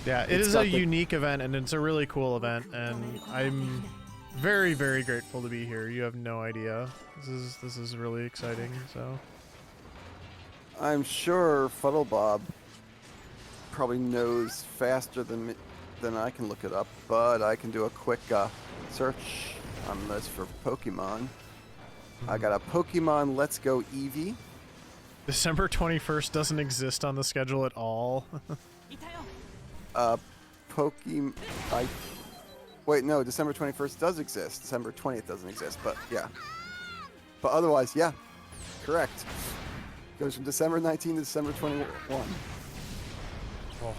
Yeah, it is a unique event, and it's a really cool event, and I'm very, very grateful to be here. You have no idea. This is really exciting. So I'm sure Fuddlebob probably knows faster than I can look it up, but I can do a quick search on this for Pokemon. I got a Pokemon Let's Go Eevee. December 21st doesn't exist on the schedule at all. Wait, no, December 21st does exist. December 20th doesn't exist, but yeah. But otherwise, yeah, correct. Goes from December 19th to December 21. Oh.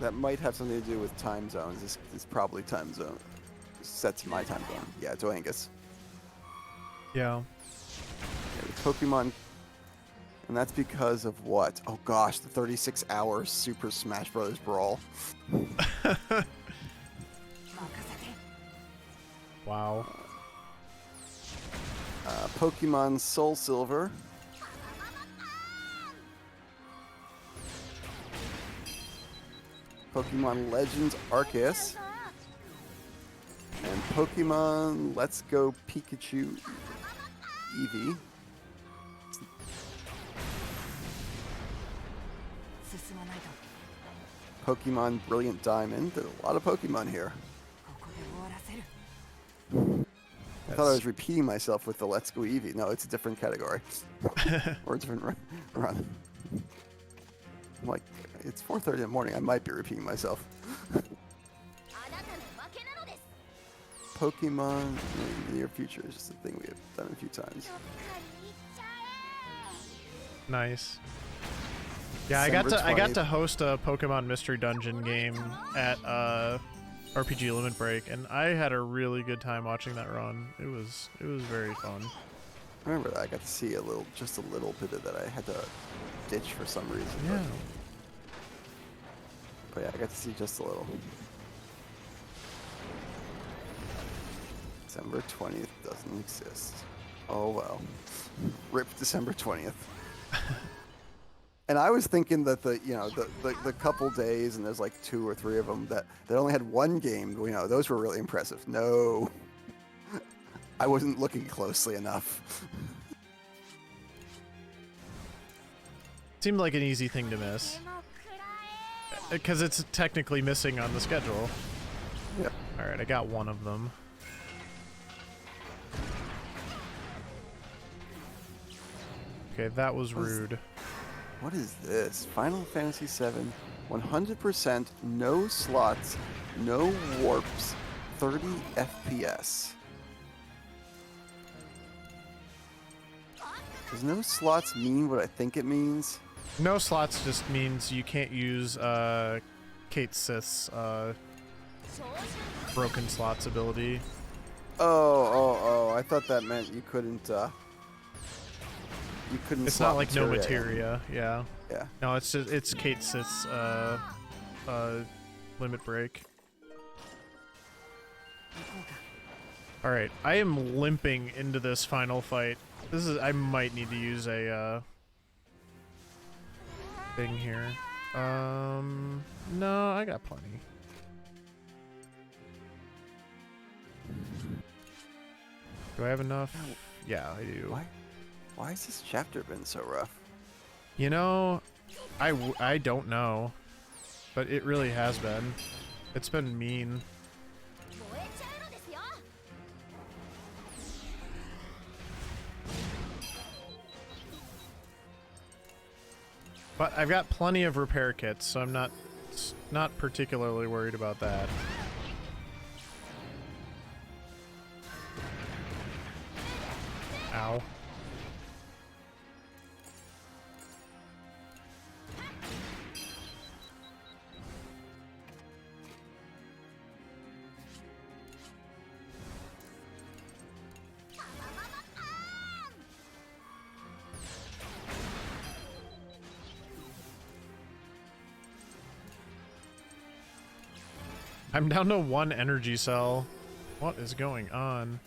That might have something to do with time zones. This is probably time zone. Set to my time zone. Yeah, it's Oangus. Yeah. Yeah, the Pokemon... And that's because of what? Oh gosh, the 36-hour Super Smash Bros. Brawl. Wow. Pokemon Soul Silver. Pokemon Legends Arceus. And Pokemon Let's Go Pikachu Eevee. Pokemon Brilliant Diamond. There's a lot of Pokemon here. I thought I was repeating myself with the Let's Go Eevee. No, it's a different category. Or a different run. I'm like, it's 4:30 in the morning. I might be repeating myself. Pokemon in the near future is just a thing we have done a few times. Nice. Yeah, December I got 20th. to host a Pokemon Mystery Dungeon game at RPG Limit Break, and I had a really good time watching that run. It was very fun. I remember that. I got to see just a little bit of that. I had to ditch for some reason. Yeah. But yeah, I got to see just a little. December 20th doesn't exist. Oh well. Rip December 20th. And I was thinking that the couple days, and there's like 2 or 3 of them that only had one game, those were really impressive. No. I wasn't looking closely enough. Seemed like an easy thing to miss. Because it's technically missing on the schedule. Yep. Alright, I got one of them. Okay, that was rude. What is this? Final Fantasy VII, 100%, no slots, no warps, 30 FPS. Does no slots mean what I think it means? No slots just means you can't use Kate Sith's broken slots ability. Oh, I thought that meant you couldn't It's slot not like no materia materia, yeah. Yeah. No, it's just it's Kate Sith's limit break. Alright, I am limping into this final fight. I might need to use a thing here. No, I got plenty. Do I have enough? Yeah, I do. Why has this chapter been so rough? You know, I don't know, but it really has been. It's been mean. But I've got plenty of repair kits, so I'm not particularly worried about that. Ow. I'm down to 1 energy cell. What is going on?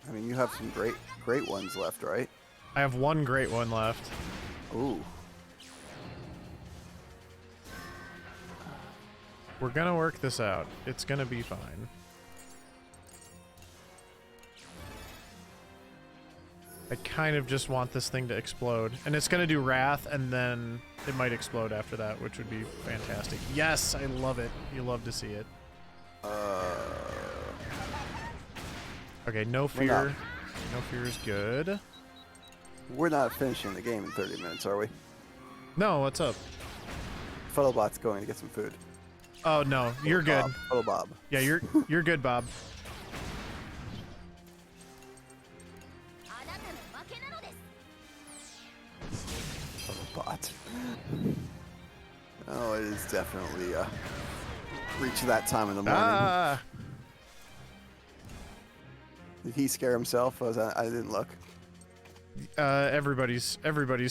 I mean, you have some great ones left, right? I have 1 great one left. Ooh. We're gonna work this out. It's gonna be fine. I kind of just want this thing to explode. And it's gonna do Wrath, and then it might explode after that, which would be fantastic. Yes, I love it. You love to see it. Okay, no fear. No fear is good. We're not finishing the game in 30 minutes, are we? No, what's up? Photobot's going to get some food. Oh no, you're good. Photobob. Yeah, you're good, Bob. Photobot. Oh, it is definitely reached that time in the morning. Ah! Did he scare himself? I didn't look. Everybody's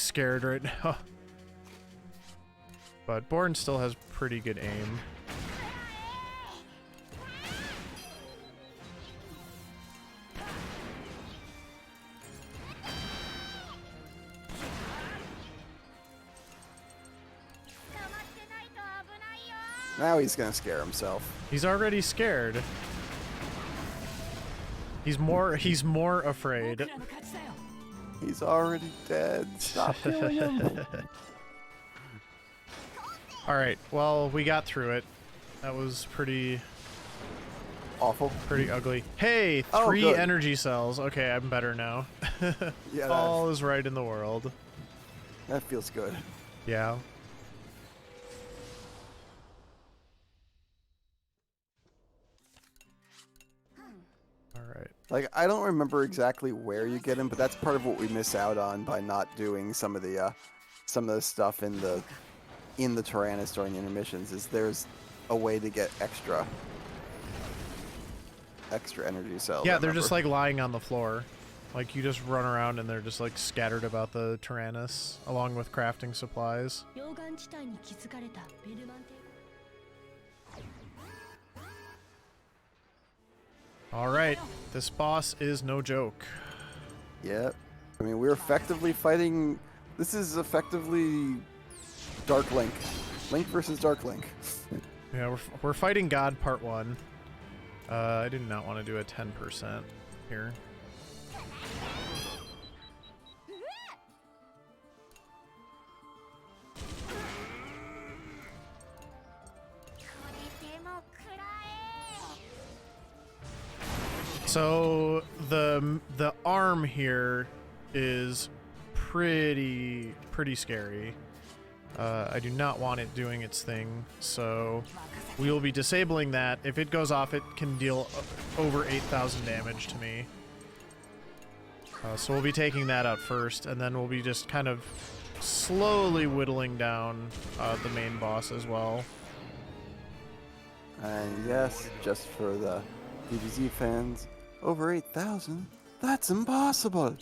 scared right now. But Born still has pretty good aim. Now he's gonna scare himself. He's already scared. He's more afraid. He's already dead. Stop killing him. Alright, well, we got through it. That was pretty Awful. pretty ugly. Hey, Oh, 3 good. energy cells. Okay, I'm better now. Yeah, All is right in the world. that feels good. Yeah. Alright. Like, I don't remember exactly where you get him, but that's part of what we miss out on by not doing some of the stuff in the Tyrannus during the intermissions. Is there's a way to get extra energy cells. Yeah, I they're just remember. like lying on the floor. Like, you just run around and they're just, like, scattered about the Tyrannus, along with crafting supplies. 溶岩地帯に築かれたベルマン帝国 Alright, this boss is no joke. Yep. I mean, we're effectively fighting. This is effectively Dark Link. Link versus Dark Link. Yeah, we're fighting God Part 1. I did not want to do a 10% here. So the arm here is pretty scary. I do not want it doing its thing, so we will be disabling that. If it goes off, it can deal over 8,000 damage to me. So we'll be taking that out first, and then we'll be just kind of slowly whittling down the main boss as well. And yes, just for the DBZ fans, over 8,000? That's impossible!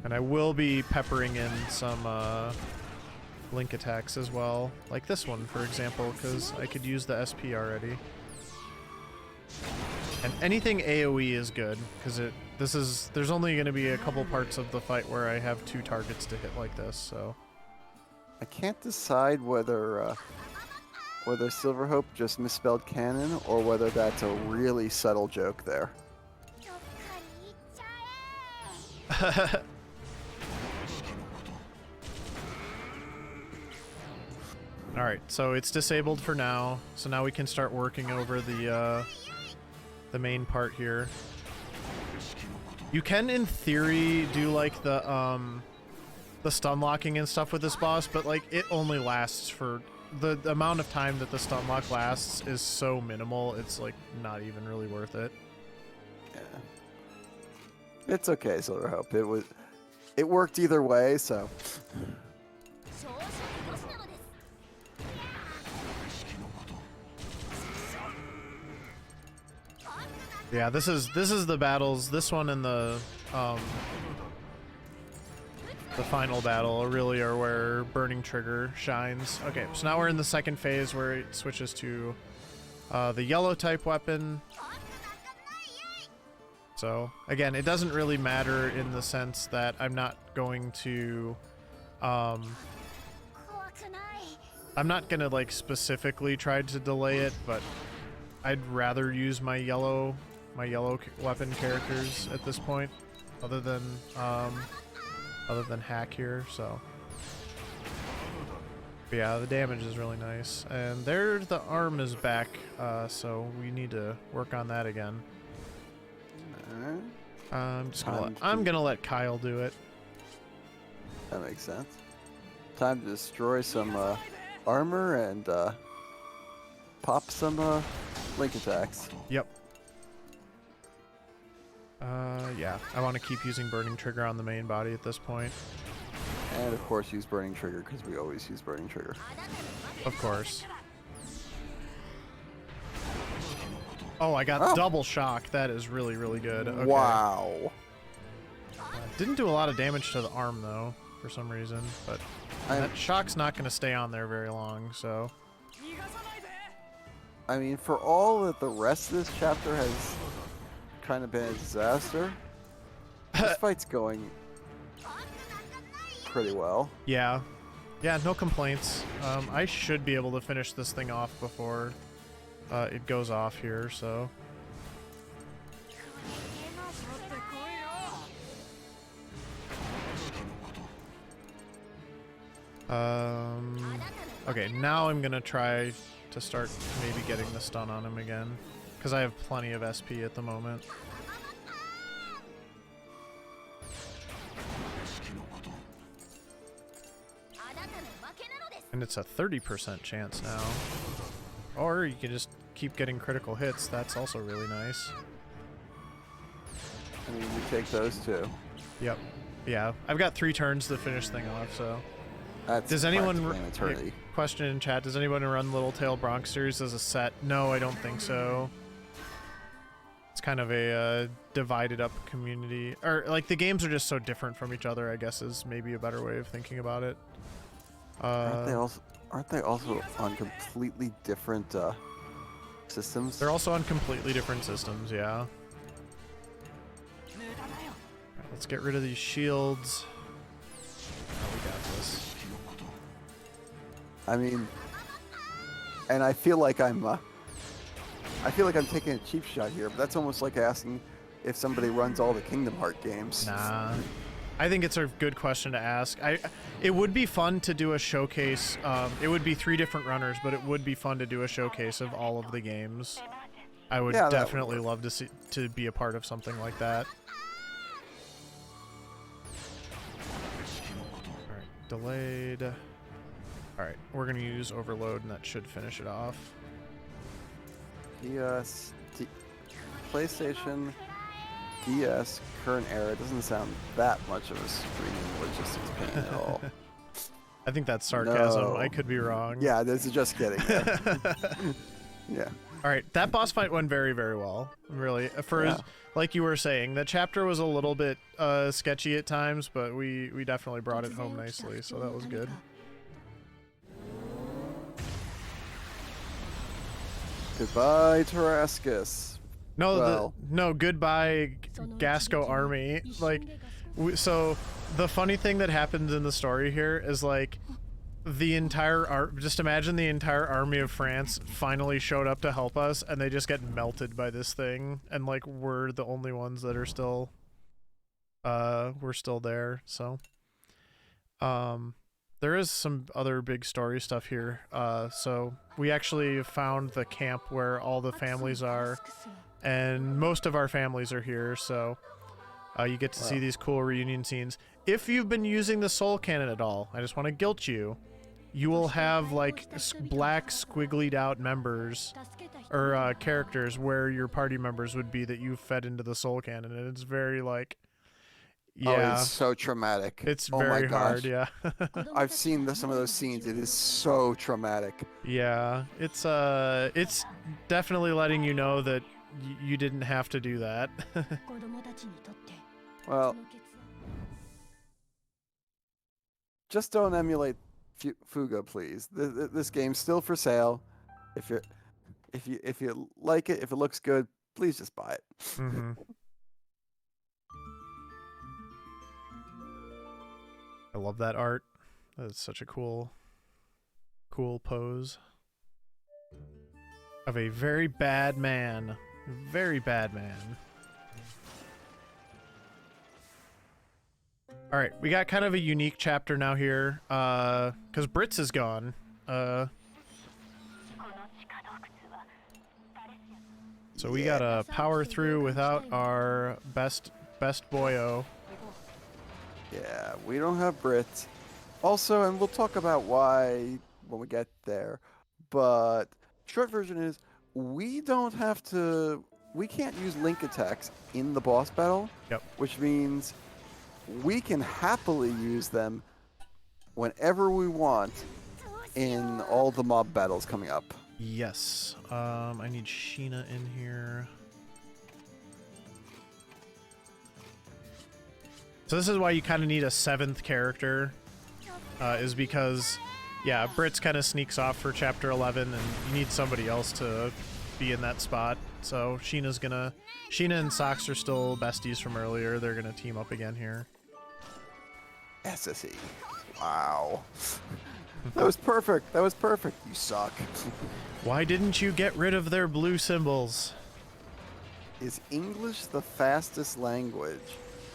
And I will be peppering in some link attacks as well, like this one, for example, because I could use the SP already. And anything AoE is good, because there's only going to be a couple parts of the fight where I have 2 targets to hit like this, so. I can't decide whether Silverhope just misspelled canon or whether that's a really subtle joke there. Alright, so it's disabled for now, so now we can start working over the main part here. You can, in theory, do like the stun locking and stuff with this boss, but like it only lasts for the amount of time that the stun lock lasts is so minimal, it's like not even really worth it. Yeah. It's okay, Silverhope. It worked either way, so. Yeah, this is the battles. This one and the final battle really are where Burning Trigger shines. Okay, so now we're in the second phase where it switches to the yellow type weapon. So again, it doesn't really matter in the sense that I'm not going to I'm not gonna like specifically try to delay it, but I'd rather use my yellow weapon characters at this point, other than hack here. So but yeah, the damage is really nice, and there the arm is back, so we need to work on that again. I'm gonna let Kyle do it. That makes sense. Time to destroy some armor and pop some link attacks. Yep. Yeah, I want to keep using Burning Trigger on the main body at this point. And of course use Burning Trigger, because we always use Burning Trigger. Of course. Oh, I got double shock. That is really, really good. Okay. Wow. Didn't do a lot of damage to the arm, though, for some reason. But that shock's not going to stay on there very long, so. I mean, for all that the rest of this chapter has kind of been a disaster, this fight's going pretty well. Yeah. Yeah, no complaints. I should be able to finish this thing off before it goes off here, so. Okay, now I'm gonna try to start maybe getting the stun on him again, because I have plenty of SP at the moment. And it's a 30% chance now. Or you can just keep getting critical hits. That's also really nice. I mean, we take those too. Yep. Yeah, I've got 3 turns to finish thing off, so. That's Does anyone practically an eternity. question in chat? Does anyone run Little Tail Bronxers as a set? No, I don't think so. It's kind of a divided up community, or like the games are just so different from each other, I guess is maybe a better way of thinking about it. Aren't they also on completely different systems? They're also on completely different systems, yeah. Alright, let's get rid of these shields. Oh, we got this. I mean, and I feel like I'm taking a cheap shot here, but that's almost like asking if somebody runs all the Kingdom Hearts games. Nah. I think it's a good question to ask. It would be fun to do a showcase. It would be 3 different runners, but it would be fun to do a showcase of all of the games. I would definitely love to be a part of something like that. Alright, delayed. Alright, we're gonna use overload and that should finish it off. PlayStation, DS, current era doesn't sound that much of a streaming logistics pain at all. I think that's sarcasm. No. I could be wrong. Yeah, this is just kidding. Yeah. Alright, that boss fight went very, very well. Really. Like you were saying, that chapter was a little bit sketchy at times, but we definitely brought it home nicely, so that was good. Goodbye, Tarascus. No, no, goodbye, Gasco army. Like, so the funny thing that happens in the story here is like the entire just imagine the entire army of France finally showed up to help us, and they just get melted by this thing, and like we're the only ones that are still, we're still there. So, there is some other big story stuff here. So we actually found the camp where all the families are, and most of our families are here, so you get to see these cool reunion scenes. If you've been using the soul cannon at all, I just want to guilt you. You will have like black squigglied out members or characters where your party members would be that you fed into the soul cannon, and it's very like, yeah, oh, it's so traumatic. it's Oh very my gosh. hard. Yeah. I've seen some of those scenes. It is so traumatic. Yeah, it's definitely letting you know that you didn't have to do that. Well, just don't emulate Fuga, please. This game's still for sale. If you like it, if it looks good, please just buy it. Mm-hmm. I love that art. That's such a cool pose of a very bad man. Very bad man. All right, we got kind of a unique chapter now here, because Brits is gone. So we gotta power through without our best boyo. Yeah, we don't have Brits. Also, and we'll talk about why when we get there, but short version is we can't use link attacks in the boss battle. Yep. Which means we can happily use them whenever we want in all the mob battles coming up. Yes. I need Sheena in here. So this is why you kind of need a 7th character, is because, yeah, Brits kind of sneaks off for Chapter 11, and you need somebody else to be in that spot. So Sheena and Sox are still besties from earlier. They're gonna team up again here. SSE. Wow. That was perfect. That was perfect. You suck. Why didn't you get rid of their blue symbols? Is English the fastest language?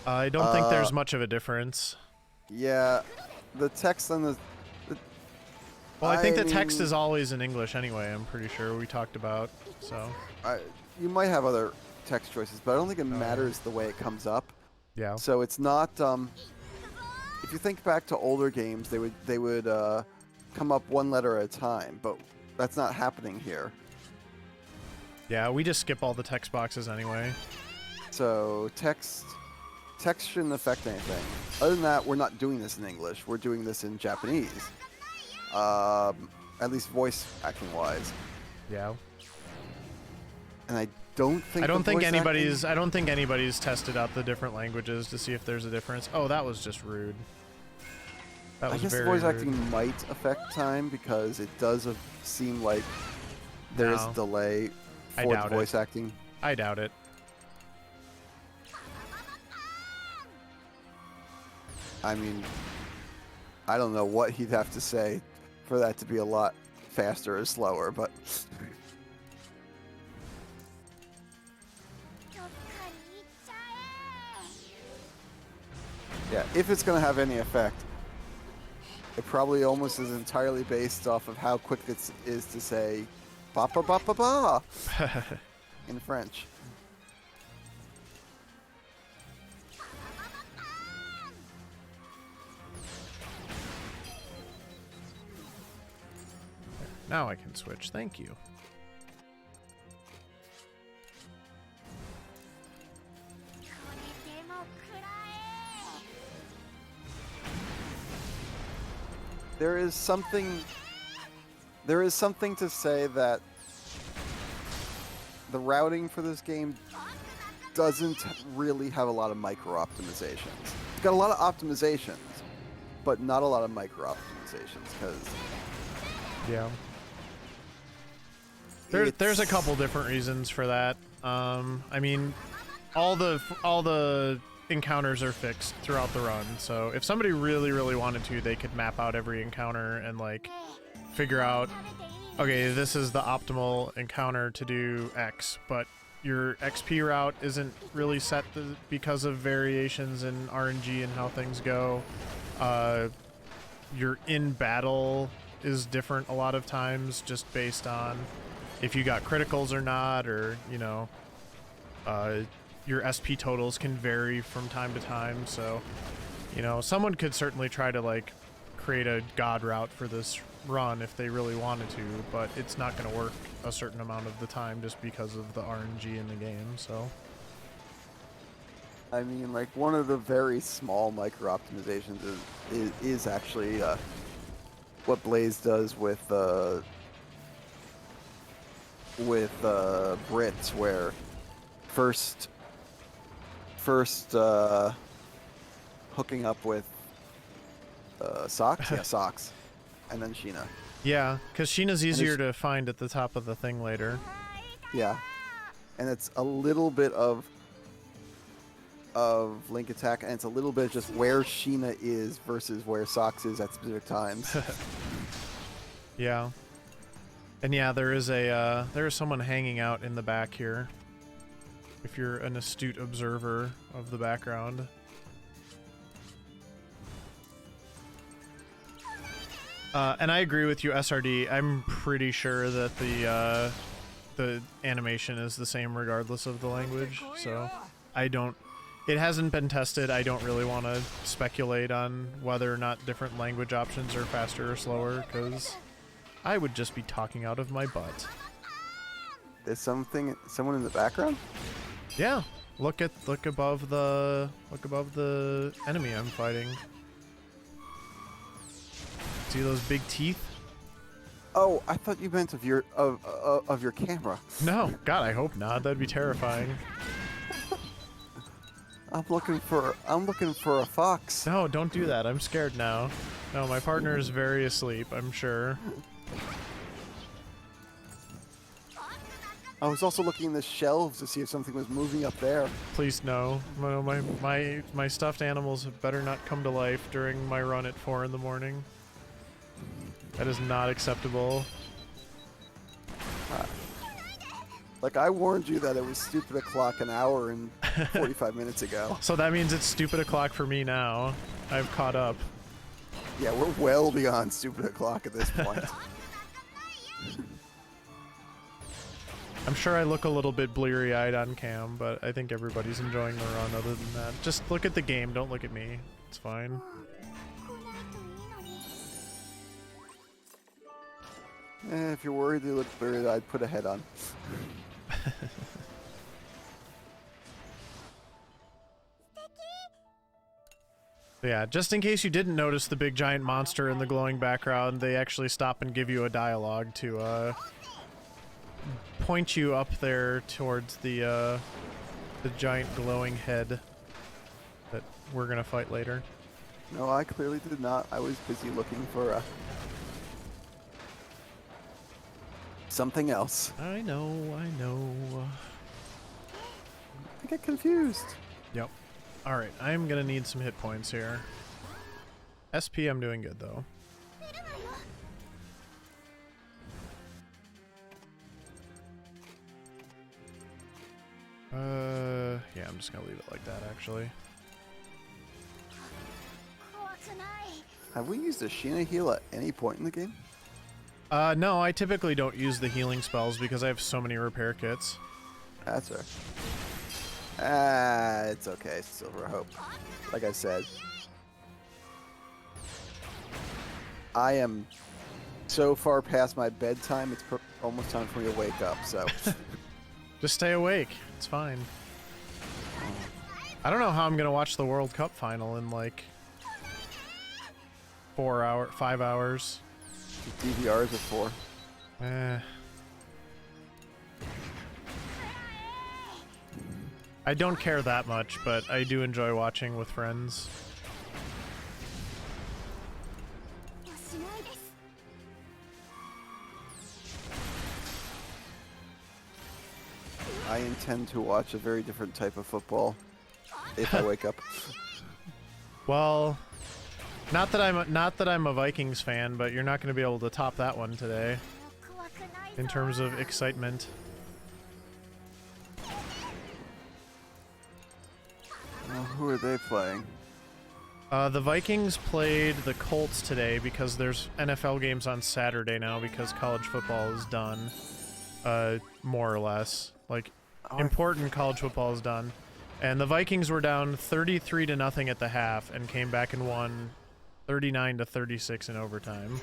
I don't think there's much of a difference. Yeah, the text on the... Well, I think the text is always in English anyway, I'm pretty sure we talked about, so... you might have other text choices, but I don't think it matters the way it comes up. Yeah. So it's not... if you think back to older games, they would come up one letter at a time, but that's not happening here. Yeah, we just skip all the text boxes anyway. So text text shouldn't affect anything. Other than that, we're not doing this in English. We're doing this in Japanese. At least voice acting wise. Yeah. And I don't think I don't think acting... anybody's tested out the different languages to see if there's a difference. Oh, that was just rude. That was I guess the very voice rude. acting might affect time because it does seem like there is a No. delay I for the doubt voice it. acting. I doubt it. I mean, I don't know what he'd have to say for that to be a lot faster or slower, but yeah, if it's going to have any effect, it probably almost is entirely based off of how quick it is to say ba ba ba ba ba in French. Now I can switch. Thank you. There is something to say that the routing for this game doesn't really have a lot of micro optimizations. It's got a lot of optimizations, but not a lot of micro optimizations because Yeah. There's a couple different reasons for that. I mean, all the encounters are fixed throughout the run, so if somebody really wanted to, they could map out every encounter and like figure out, okay, this is the optimal encounter to do X, but your XP route isn't really set because of variations in RNG and how things go. Your in battle is different a lot of times just based on if you got criticals or not, or you know, your SP totals can vary from time to time, so you know, someone could certainly try to like create a god route for this run if they really wanted to, but it's not going to work a certain amount of the time just because of the RNG in the game. So I mean, like one of the very small micro optimizations is actually what Blaze does with Brits, where first hooking up with Socks, yeah, Socks, and then Sheena. yeah, because Sheena's easier to find at the top of the thing later. Yeah, and it's a little bit of link attack, and it's a little bit just where Sheena is versus where Socks is at specific times. Yeah. And yeah, there is someone hanging out in the back here. If you're an astute observer of the background. And I agree with you, SRD. I'm pretty sure that the animation is the same regardless of the language. So it hasn't been tested. I don't really want to speculate on whether or not different language options are faster or slower, because I would just be talking out of my butt. There's someone in the background? Yeah. Look above the enemy I'm fighting. See those big teeth? Oh, I thought you meant of your camera. No, God, I hope not. That'd be terrifying. I'm looking for a fox. No, don't do that. I'm scared now. No, my partner is very asleep, I'm sure. I was also looking in the shelves to see if something was moving up there. Please no. No, my stuffed animals better not come to life during my run at 4 in the morning. That is not acceptable. Like, I warned you that it was stupid o'clock an hour and 45 minutes ago. So that means it's stupid o'clock for me now. I've caught up. Yeah, we're well beyond stupid o'clock at this point. I'm sure I look a little bit bleary-eyed on cam, but I think everybody's enjoying the run other than that. Just look at the game, don't look at me. It's fine. If you're worried you look blurry, I'd put a head on. Yeah, just in case you didn't notice the big giant monster in the glowing background, they actually stop and give you a dialogue to point you up there towards the giant glowing head that we're gonna fight later. No, I clearly did not. I was busy looking for something else. I know. I get confused. Yep. Alright, I'm gonna need some hit points here. SP, I'm doing good though. Yeah, I'm just gonna leave it like that actually. Have we used a Sheena heal at any point in the game? No, I typically don't use the healing spells because I have so many repair kits. That's her. It's okay, Silver Hope. Like I said, I am so far past my bedtime, it's almost time for me to wake up, so. Just stay awake. It's fine. I don't know how I'm gonna watch the World Cup final in like 5 hours. The DVRs are for. I don't care that much, but I do enjoy watching with friends. I intend to watch a very different type of football if I wake up. Well, not that I'm a Vikings fan, but you're not going to be able to top that one today in terms of excitement. Who are they playing? The Vikings played the Colts today because there's NFL games on Saturday now because college football is done, more or less. Like, important college football is done. And the Vikings were down 33-0 at the half and came back and won 39-36 in overtime.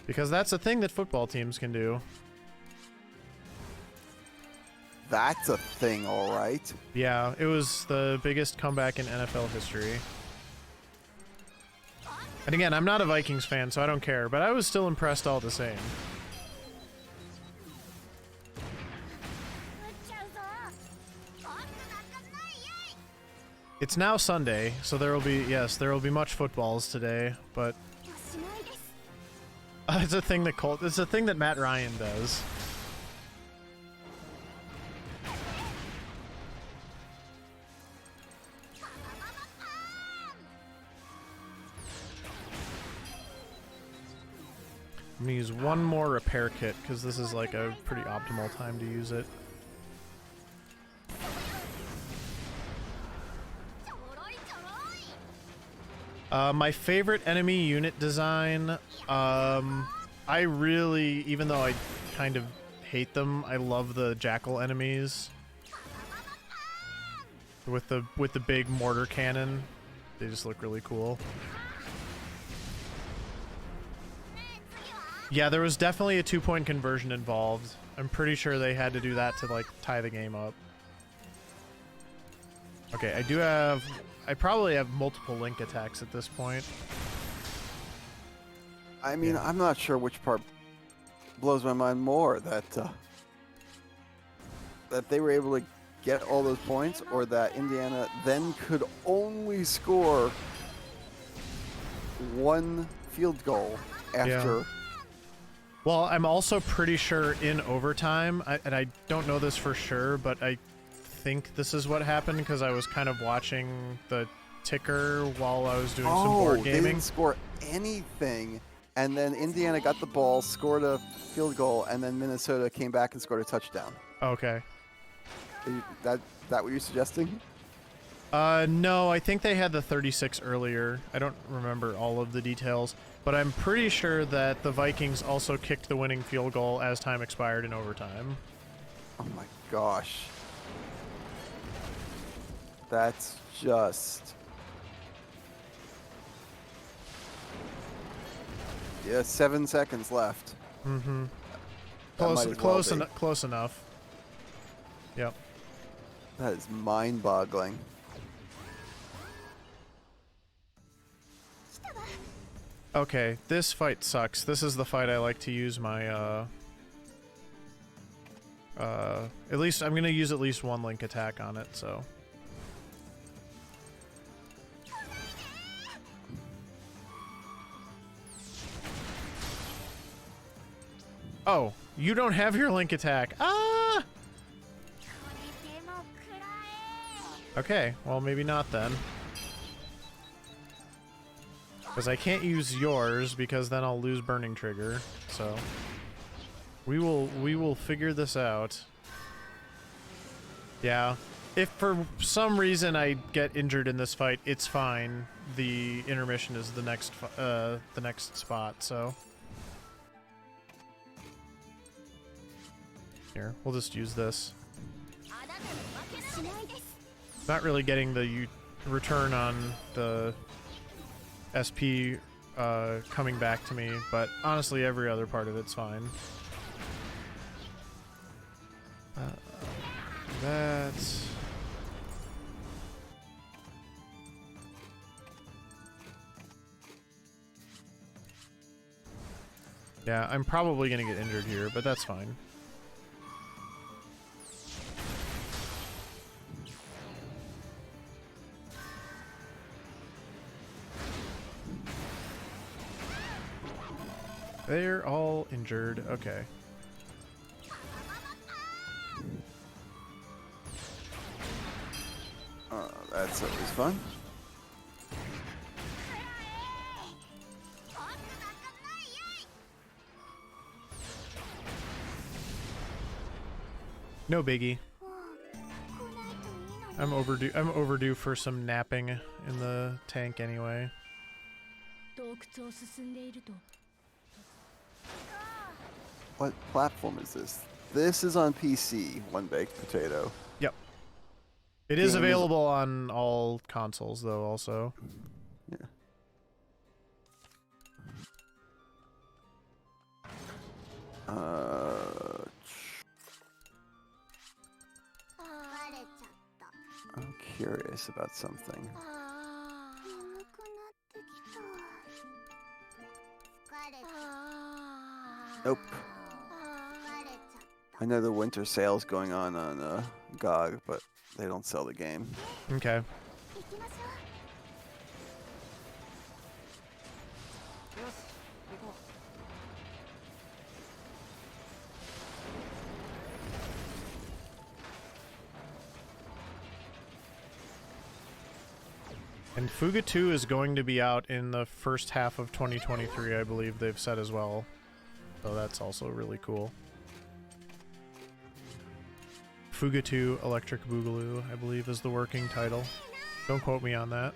Because that's a thing that football teams can do. That's a thing, all right. Yeah, it was the biggest comeback in NFL history. And again, I'm not a Vikings fan, so I don't care, but I was still impressed all the same. It's now Sunday, so there will be much footballs today, but it's a thing that Matt Ryan does. I'm gonna use one more repair kit because this is like a pretty optimal time to use it. My favorite enemy unit design, I really, even though I kind of hate them, I love the jackal enemies with the big mortar cannon. They just look really cool. Yeah, there was definitely a 2-point conversion involved. I'm pretty sure they had to do that to like tie the game up. Okay, I probably have multiple link attacks at this point. I mean, I'm not sure which part blows my mind more, that they were able to get all those points, or that Indiana then could only score one field goal after. Yeah. Well, I'm also pretty sure in overtime, and I don't know this for sure, but I think this is what happened because I was kind of watching the ticker while I was doing some board gaming. They didn't score anything, and then Indiana got the ball, scored a field goal, and then Minnesota came back and scored a touchdown. Okay. That what you're suggesting? No, I think they had the 36 earlier. I don't remember all of the details, but I'm pretty sure that the Vikings also kicked the winning field goal as time expired in overtime. Oh my gosh. That's just... Yeah, 7 seconds left. Mm-hmm. Close enough. Yep. That is mind-boggling. Okay, this fight sucks. This is the fight I like to use my, at least, I'm gonna use at least one link attack on it, so. Oh, you don't have your link attack. Ah! Okay, well maybe not then. Because I can't use yours because then I'll lose Burning Trigger. So we will figure this out. Yeah. If for some reason I get injured in this fight, it's fine. The intermission is the next spot, so here, we'll just use this. Not really getting the return on the SP coming back to me, but honestly every other part of it's fine. That's... Yeah, I'm probably gonna get injured here, but that's fine. They're all injured. Okay. That's always fun. No biggie. I'm overdue for some napping in the tank anyway. What platform is this? This is on PC, One Baked Potato. Yep. It is available on all consoles though also. Yeah. I'm curious about something. Nope. I know the winter sale's going on GOG, but they don't sell the game. Okay. And Fuga 2 is going to be out in the first half of 2023, I believe they've said as well. So that's also really cool. Fuga 2 Electric Boogaloo, I believe, is the working title. Don't quote me on that.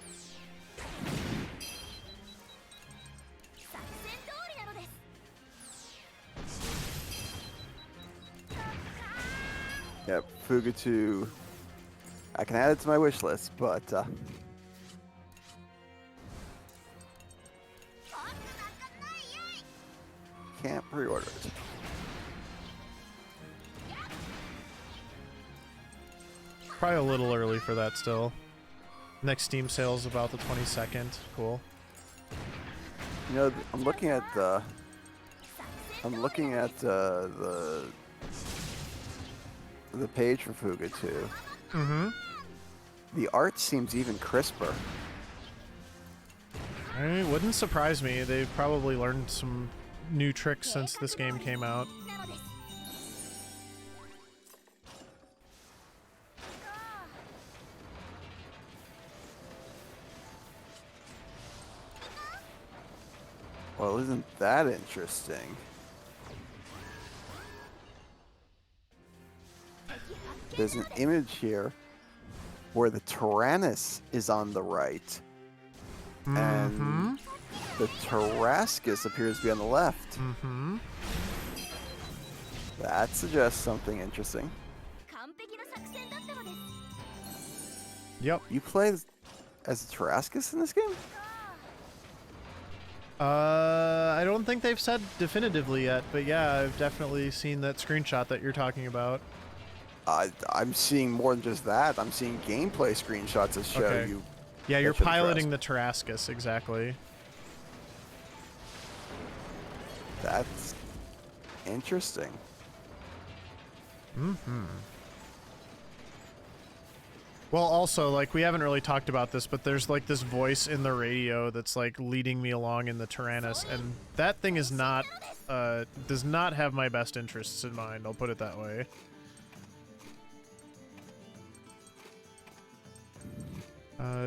Yep, Fuga 2. I can add it to my wish list, but can't pre-order it. Probably a little early for that still. Next Steam sale is about the 22nd. Cool. You know, I'm looking at the page for Fuga 2. Mm-hmm. The art seems even crisper. It wouldn't surprise me. They've probably learned some new tricks since this game came out. Well, isn't that interesting? There's an image here where the Tyrannus is on the right, and the Tarrascus appears to be on the left. Mm-hmm. That suggests something interesting. Yep. You play as a Tarrascus in this game? I don't think they've said definitively yet, but yeah, I've definitely seen that screenshot that you're talking about. I'm seeing more than just that. I'm seeing gameplay screenshots that show Okay. you. Yeah, you're that show the piloting Tarrasque. the Tarrascus, exactly. That's interesting. Well, also, like, we haven't really talked about this, but there's, like, this voice in the radio that's, like, leading me along in the Tyrannus, and that thing is not, does not have my best interests in mind, I'll put it that way.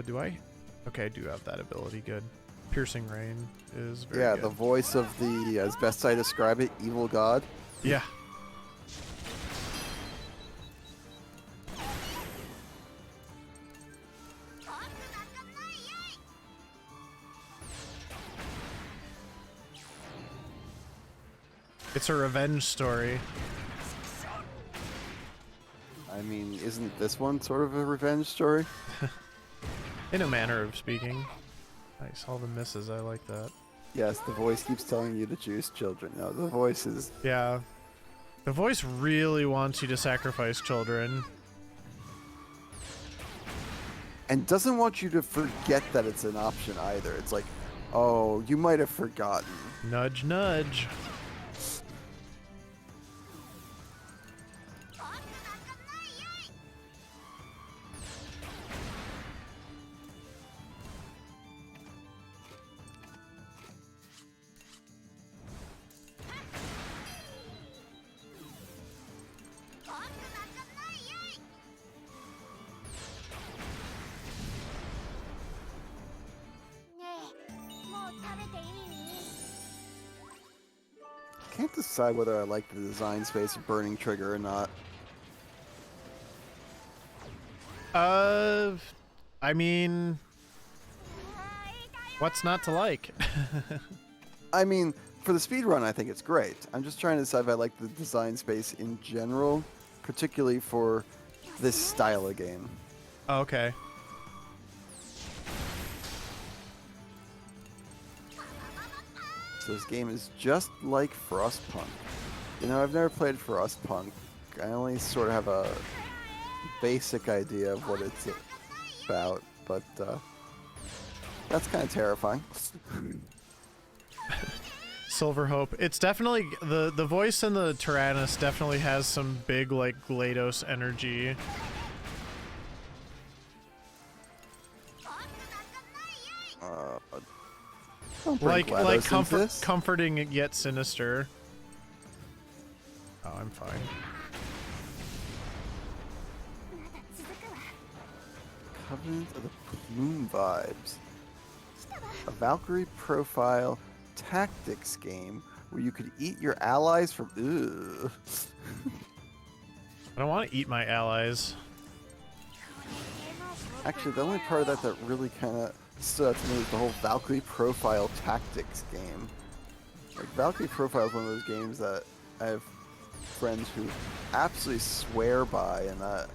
Do I? Okay, I do have that ability, good. Piercing Rain is very good. The voice of the, as best I describe it, evil god. Yeah. It's a revenge story. I mean, isn't this one sort of a revenge story? In a manner of speaking. Nice, all the misses, I like that. Yes, the voice keeps telling you to choose children. No, the voice is... Yeah. The voice really wants you to sacrifice children. And doesn't want you to forget that it's an option either. It's like, oh, you might have forgotten. Nudge, nudge. Can't decide whether I like the design space of Burning Trigger or not. I mean, what's not to like? I mean, for the speedrun, I think it's great. I'm just trying to decide if I like the design space in general, particularly for this style of game. Oh, okay. So this game is just like Frostpunk. You know, I've never played Frostpunk. I only sort of have a basic idea of what it's about, but that's kind of terrifying. Silver Hope. It's definitely the voice in the Tyrannus definitely has some big like GLaDOS energy. Like comforting yet sinister. Oh, I'm fine. Covenant of the Plume Vibes. A Valkyrie profile tactics game where you could eat your allies from... Ugh. I don't want to eat my allies. Actually, the only part of that that really kind of stood out to me was the whole Valkyrie profile tactics game. Like, Valkyrie profile is one of those games that I have friends who absolutely swear by, and the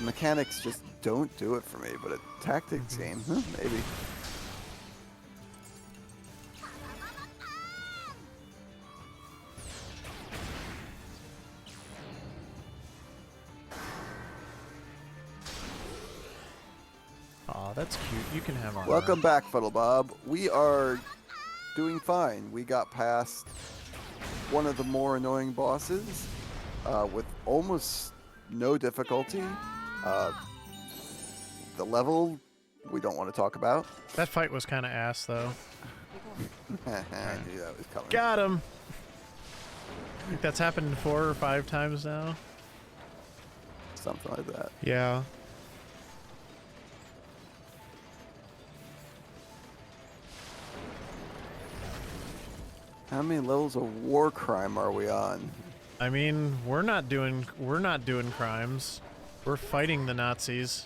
mechanics just don't do it for me, but a tactics game, maybe. Aw, that's cute. You can have armor. Welcome back, Fuddle Bob. We are doing fine. We got past one of the more annoying bosses with almost no difficulty. The level we don't want to talk about. That fight was kind of ass, though. I knew that was coming. Got him! I think that's happened 4 or 5 times now. Something like that. Yeah. How many levels of war crime are we on? I mean, we're not doing crimes. We're fighting the Nazis.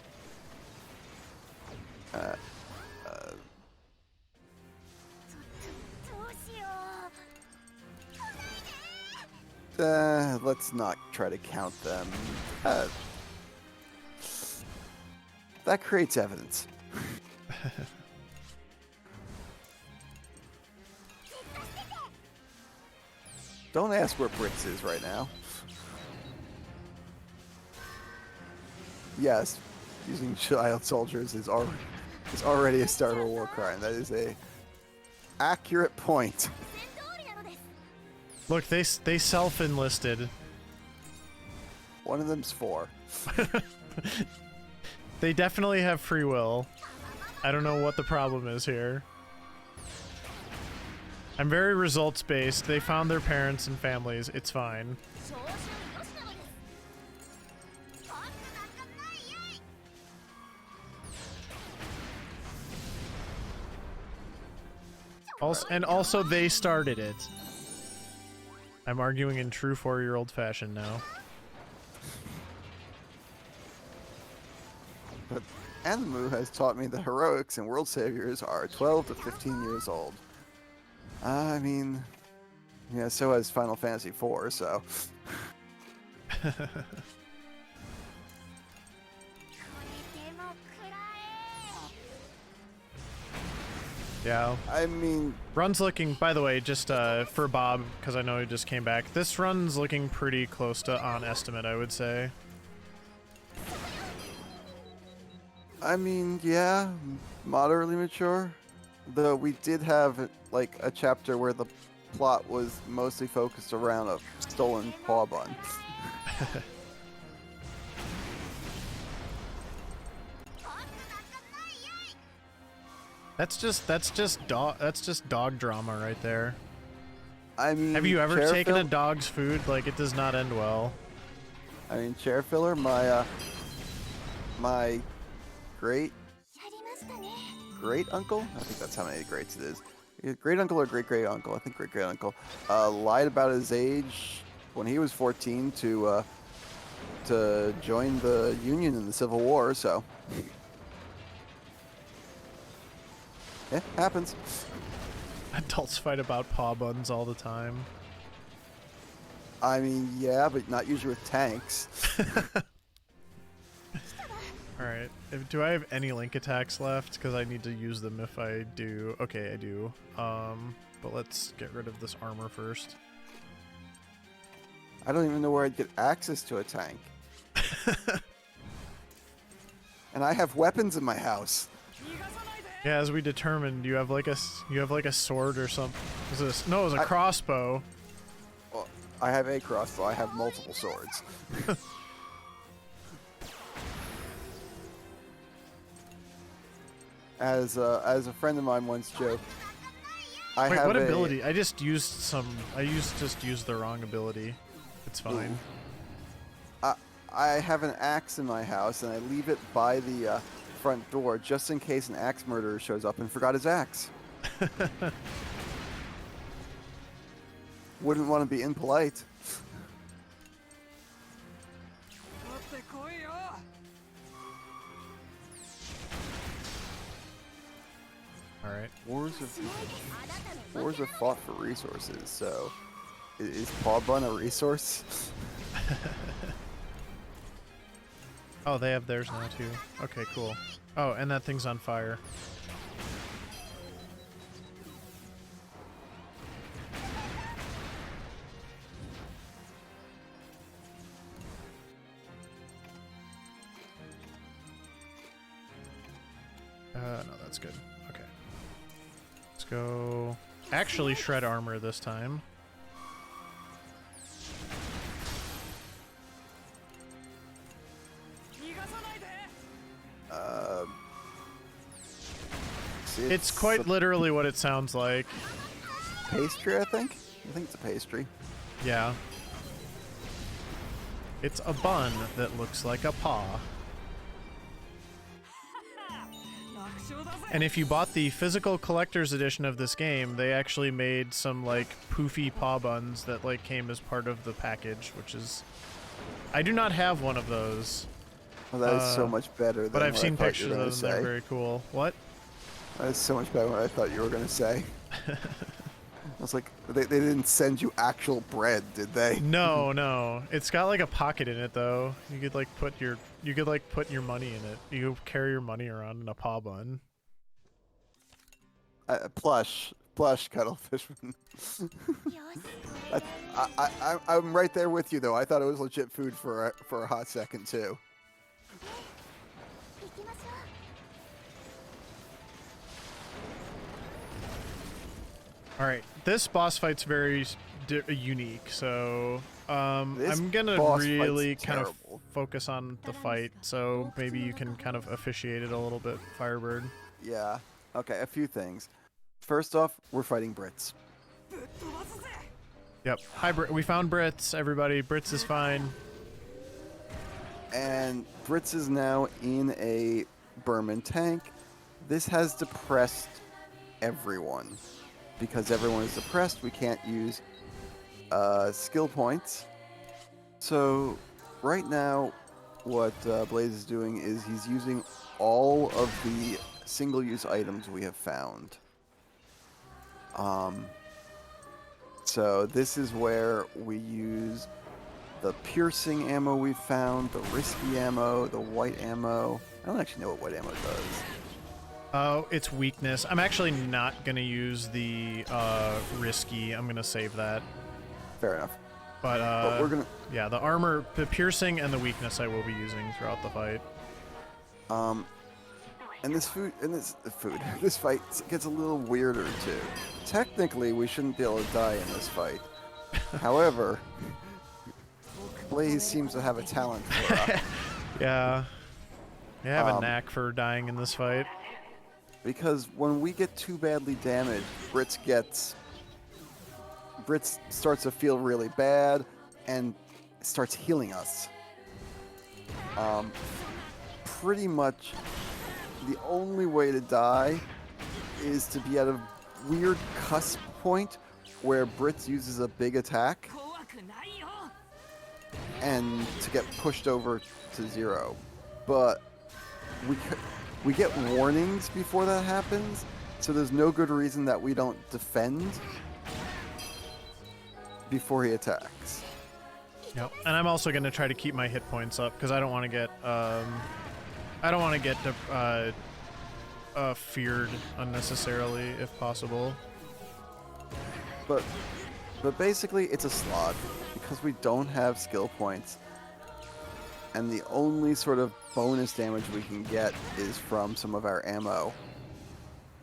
Let's not try to count them. That creates evidence. Don't ask where Brits is right now. yes, using child soldiers is already a start of a war crime. That is a accurate point. Look, they self-enlisted. One of them's 4. They definitely have free will. I don't know what the problem is here. I'm very results-based. They found their parents and families. It's fine. Also, they started it. I'm arguing in true 4-year-old fashion now. But Animu has taught me that heroics and world saviors are 12 to 15 years old. I mean, yeah, so has Final Fantasy IV, so. Yeah. I mean, Run's looking, by the way, just for Bob, because I know he just came back, this run's looking pretty close to on estimate, I would say. I mean, yeah, moderately mature. Though we did have, like, a chapter where the plot was mostly focused around a stolen paw bun. That's just dog drama right there. I mean, Have you ever chair taken a fill- dog's food? Like, it does not end well. I mean, chair filler, my great uncle, I think that's how many greats it is. Great uncle or great great uncle, I think great great uncle, lied about his age when he was 14 to join the Union in the Civil War, so. Yeah, happens. Adults fight about paw buns all the time. I mean, yeah, but not usually with tanks. Alright, do I have any link attacks left? Because I need to use them if I do. Okay, I do. But let's get rid of this armor first. I don't even know where I'd get access to a tank. And I have weapons in my house. Yeah, as we determined, you have like a sword or something. No, it was a crossbow. Well, I have a crossbow. I have multiple swords. As a friend of mine once joked, I Wait, have what a ability? I just used the wrong ability. It's fine. I have an axe in my house, and I leave it by the front door just in case an axe murderer shows up and forgot his axe. Wouldn't want to be impolite. Alright. Wars are fought for resources, so is paw bun a resource? Oh, they have theirs now too. Okay, cool. Oh, and that thing's on fire. No, that's good. Okay. Let's go actually shred armor this time. It's quite literally what it sounds like. Pastry, I think. I think it's a pastry. Yeah. It's a bun that looks like a paw. And if you bought the physical collector's edition of this game, they actually made some like poofy paw buns that like came as part of the package, which is... I do not have one of those. Well, that is so much better than but I've what seen I thought pictures you were of them. gonna They're say. very cool. What? That is so much better than what I thought you were going to say. I was like, they didn't send you actual bread, did they? No, no. It's got like a pocket in it though. You could like put your money in it. You carry your money around in a paw bun. Plush Cuttlefish. I'm right there with you though. I thought it was legit food for a hot second too. All right, this boss fight's very unique, so This I'm gonna boss really fight's kind of terrible. focus on the fight, so maybe you can kind of officiate it a little bit, Firebird. Yeah. Okay, a few things. First off, we're fighting Brits. Yep. Hi, we found Brits, everybody. Brits is fine. And Brits is now in a Burman tank. This has depressed everyone. Because everyone is depressed, we can't use skill points. So right now, what Blaze is doing is he's using all of the single-use items we have found. So this is where we use the piercing ammo we found, the risky ammo, the white ammo. I don't actually know what white ammo does. Oh, it's weakness. I'm actually not gonna use the risky. I'm gonna save that. Fair enough. But we're gonna. yeah, the armor, the piercing, and the weakness I will be using throughout the fight. And this this fight gets a little weirder too. Technically, we shouldn't be able to die in this fight. However, Blaze seems to have a talent for Yeah. I have a knack for dying in this fight. because when we get too badly damaged, Brits starts to feel really bad and starts healing us. Pretty much the only way to die is to be at a weird cusp point where Brits uses a big attack and to get pushed over to 0. But we get warnings before that happens, so there's no good reason that we don't defend before he attacks. Yep. And I'm also gonna try to keep my hit points up because I don't want to get feared unnecessarily if possible. But basically, it's a slog because we don't have skill points, and the only sort of bonus damage we can get is from some of our ammo.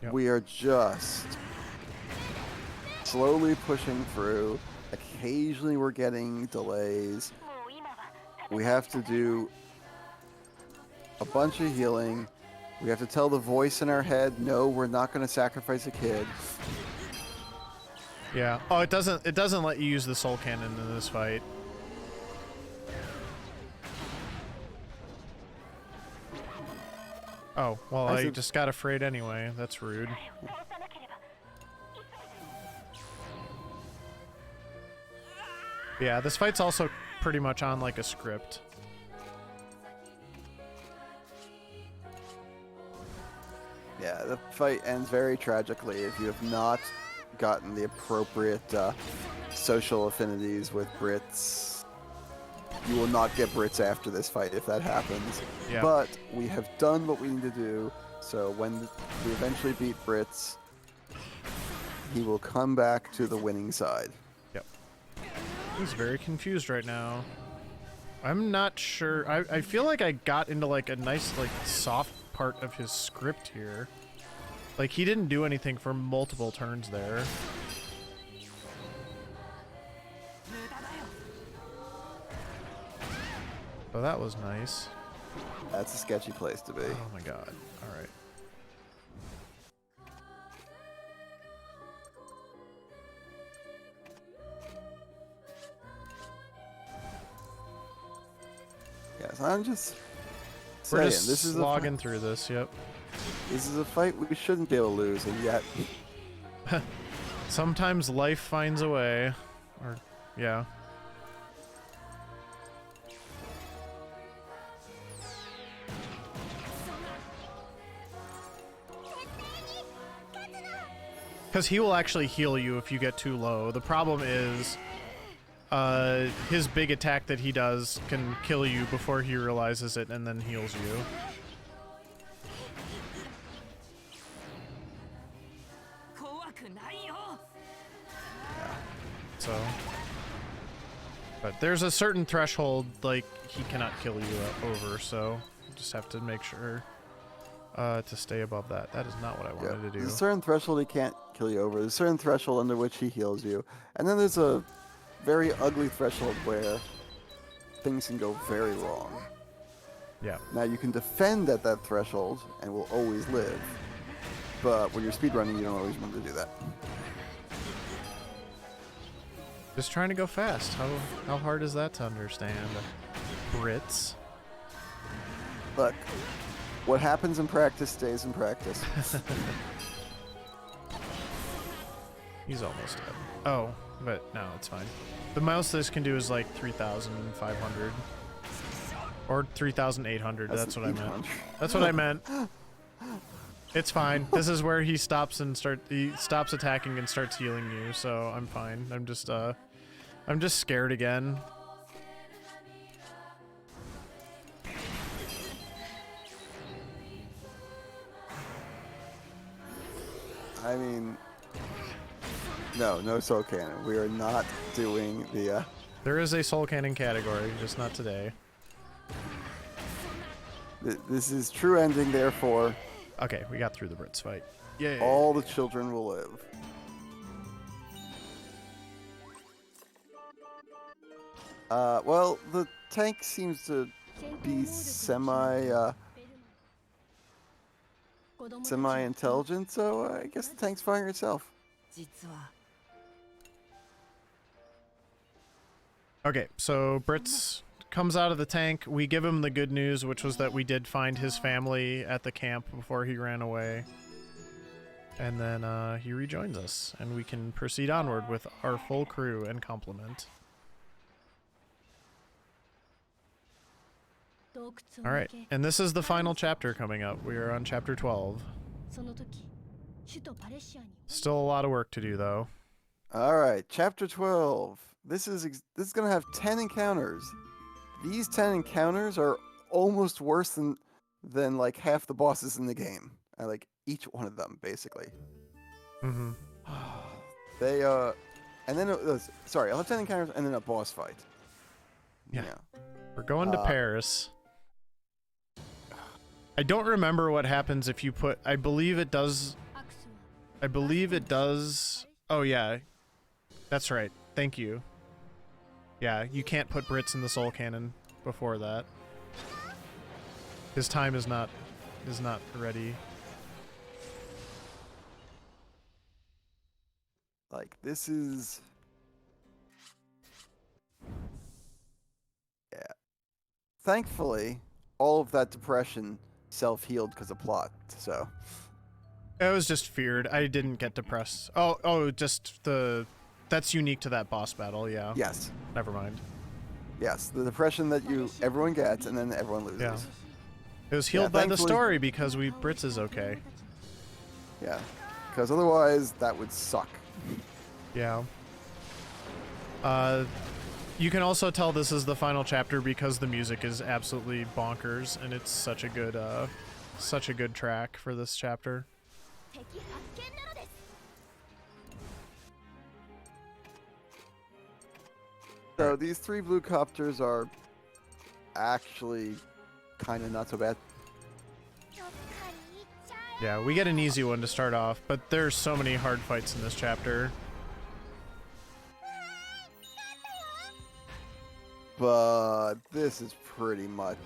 Yep. We are just slowly pushing through. Occasionally, we're getting delays. We have to do a bunch of healing. We have to tell the voice in our head, no, we're not going to sacrifice a kid. Yeah. Oh, it doesn't let you use the soul cannon in this fight. Oh, well, I just got afraid anyway. That's rude. Yeah, this fight's also pretty much on like a script. Yeah, the fight ends very tragically if you have not gotten the appropriate social affinities with Brits. You will not get Brits after this fight if that happens. Yeah. But we have done what we need to do, so when we eventually beat Brits, he will come back to the winning side. Yep. He's very confused right now. I'm not sure. I feel like I got into like a nice like soft part of his script here. Like he didn't do anything for multiple turns there. Oh, that was nice. That's a sketchy place to be. Oh my god. Alright. Yes, I'm just We're saying, just this is slogging through this, yep. This is a fight we shouldn't be able to lose, and yet Sometimes life finds a way. Or, yeah. Because he will actually heal you if you get too low. The problem is, his big attack that he does can kill you before he realizes it and then heals you. So. But there's a certain threshold, like, he cannot kill you over, so you just have to make sure to stay above that. That is not what I wanted to do. There's a certain threshold he can't kill you over. There's a certain threshold under which he heals you. And then there's a very ugly threshold where things can go very wrong. Yeah. Now, you can defend at that threshold and will always live. But when you're speedrunning, you don't always want to do that. Just trying to go fast. How hard is that to understand? Brits. Look, what happens in practice stays in practice. He's almost dead. Oh, but no, it's fine. The most this can do is like 3,500. Or 3,800. That's what I meant. That's what I meant. It's fine. This is where he stops and he stops attacking and starts healing you, so I'm fine. I'm just scared again. I mean, no soul cannon. We are not doing the. There is a soul cannon category, just not today. This is true ending, therefore. Okay, we got through the Brits fight. Yay. All the children will live. Well, the tank seems to be semi-intelligent, so I guess the tank's firing itself. Okay, so Brits comes out of the tank. We give him the good news, which was that we did find his family at the camp before he ran away. And then he rejoins us, and we can proceed onward with our full crew and complement. Alright, and this is the final chapter coming up. We are on chapter 12. Still a lot of work to do, though. Alright, chapter 12. This is going to have 10 encounters. These 10 encounters are almost worse than like half the bosses in the game. I like each one of them, basically. Mm-hmm. They, and then, sorry, I'll have 10 encounters and then a boss fight. Yeah. We're going to Paris. I don't remember what happens if you put, I believe it does, oh yeah, that's right, thank you. Yeah, you can't put Brits in the soul cannon before that. His time is not ready. Like, this is... Yeah. Thankfully, all of that depression self-healed because of plot, so... It was just feared. I didn't get depressed. Oh, just the... That's unique to that boss battle, yeah. Yes. Never mind. Yes, the depression that everyone gets, and then everyone loses. Yeah. It was healed by the story because Brits is okay. Yeah, because otherwise that would suck. Yeah. You can also tell this is the final chapter because the music is absolutely bonkers, and it's such a good track for this chapter. So these 3 blue copters are actually kind of not so bad. Yeah, we get an easy one to start off, but there's so many hard fights in this chapter. But this is pretty much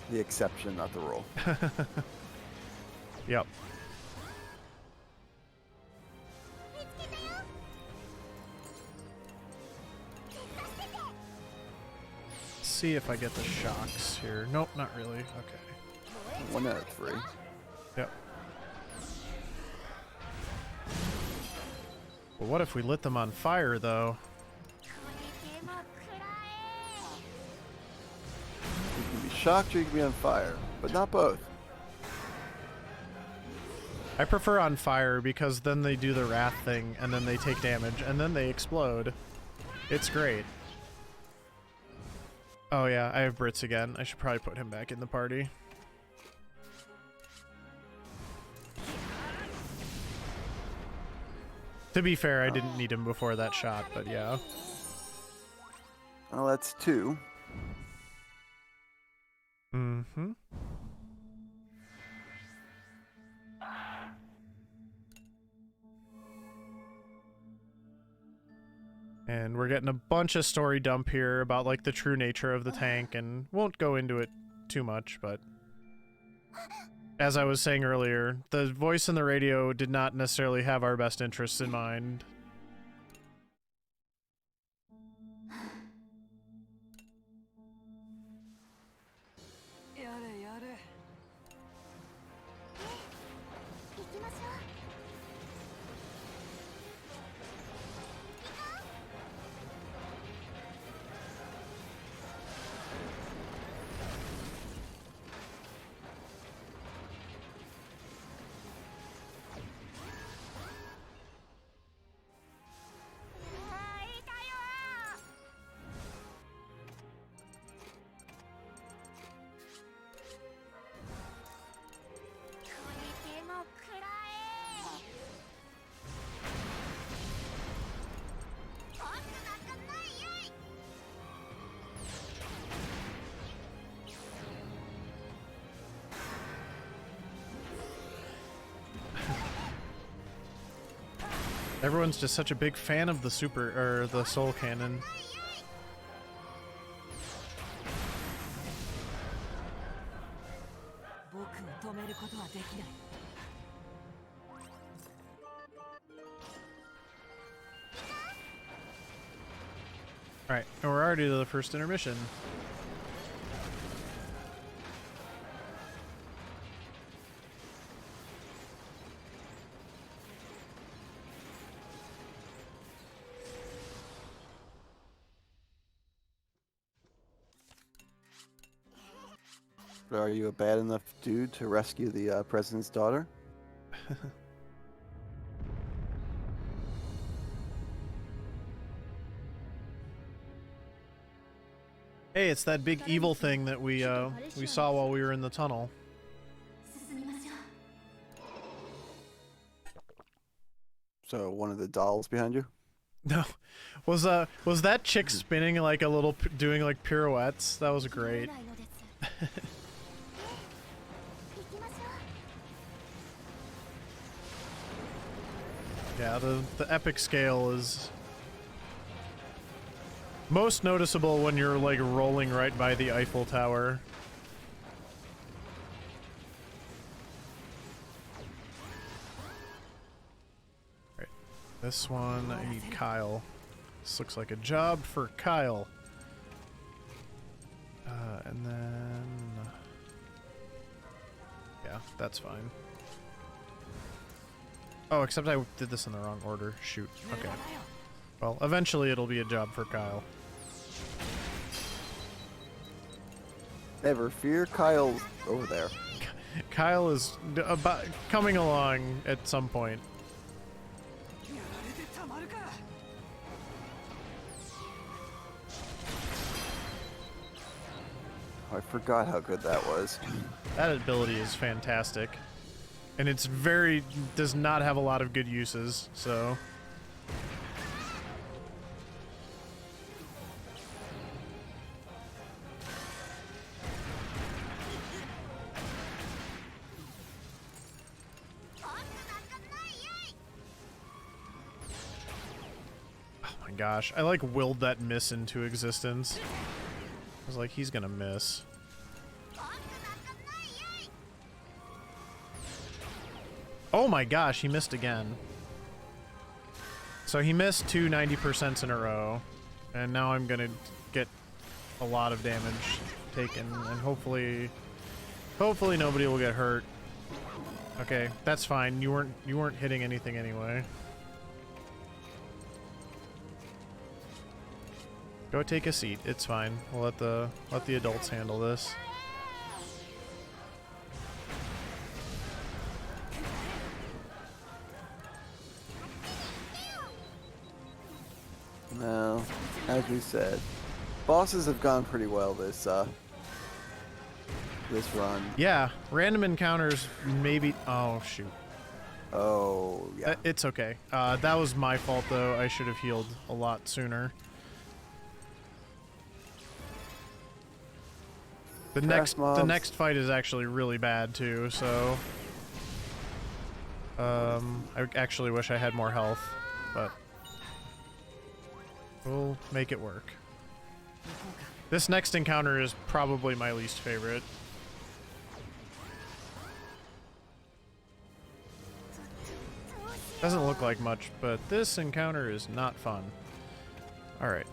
the exception, not the rule. Yep. See if I get the shocks here. Nope, not really. Okay. 1 out of 3. Yep. Well, what if we lit them on fire, though? You can be shocked or you can be on fire, but not both. I prefer on fire because then they do the wrath thing, and then they take damage, and then they explode. It's great. Oh yeah, I have Brits again. I should probably put him back in the party. To be fair, I didn't need him before that shot, but yeah. Well, that's 2. Mm-hmm. And we're getting a bunch of story dump here about like the true nature of the tank, and won't go into it too much, but as I was saying earlier, the voice in the radio did not necessarily have our best interests in mind. Everyone's just such a big fan of the the soul cannon. Alright, and we're already to the first intermission. Are you a bad enough dude to rescue the president's daughter? Hey, it's that big evil thing that we saw while we were in the tunnel. So one of the dolls behind you? No, was that chick spinning like a little, doing like pirouettes? That was great. Yeah, the epic scale is most noticeable when you're like rolling right by the Eiffel Tower. Right, this one I need Kyle. This looks like a job for Kyle. And then yeah, that's fine. Oh, except I did this in the wrong order. Shoot. Okay. Well, eventually it'll be a job for Kyle. Never fear, Kyle's over there. Kyle is about coming along at some point. I forgot how good that was. That ability is fantastic. And it's does not have a lot of good uses, so. Oh my gosh, I like willed that miss into existence. I was like, he's gonna miss. Oh my gosh, he missed again. So he missed 2 90% in a row, and now I'm gonna get a lot of damage taken, and hopefully nobody will get hurt. Okay, that's fine. You weren't hitting anything anyway. Go take a seat. It's fine. We'll let the adults handle this. No, as we said, bosses have gone pretty well this run. Yeah, random encounters maybe. Oh shoot. Oh yeah. It's okay. That was my fault though. I should have healed a lot sooner. The next fight is actually really bad too, so I actually wish I had more health, but we'll make it work. This next encounter is probably my least favorite. Doesn't look like much, but this encounter is not fun. Alright.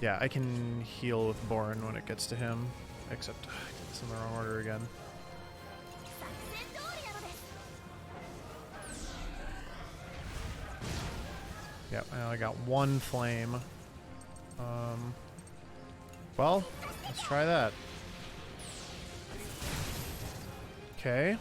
Yeah, I can heal with Borin when it gets to him, except I did this in the wrong order again. Yep, I only got one flame. Well, let's try that. Okay.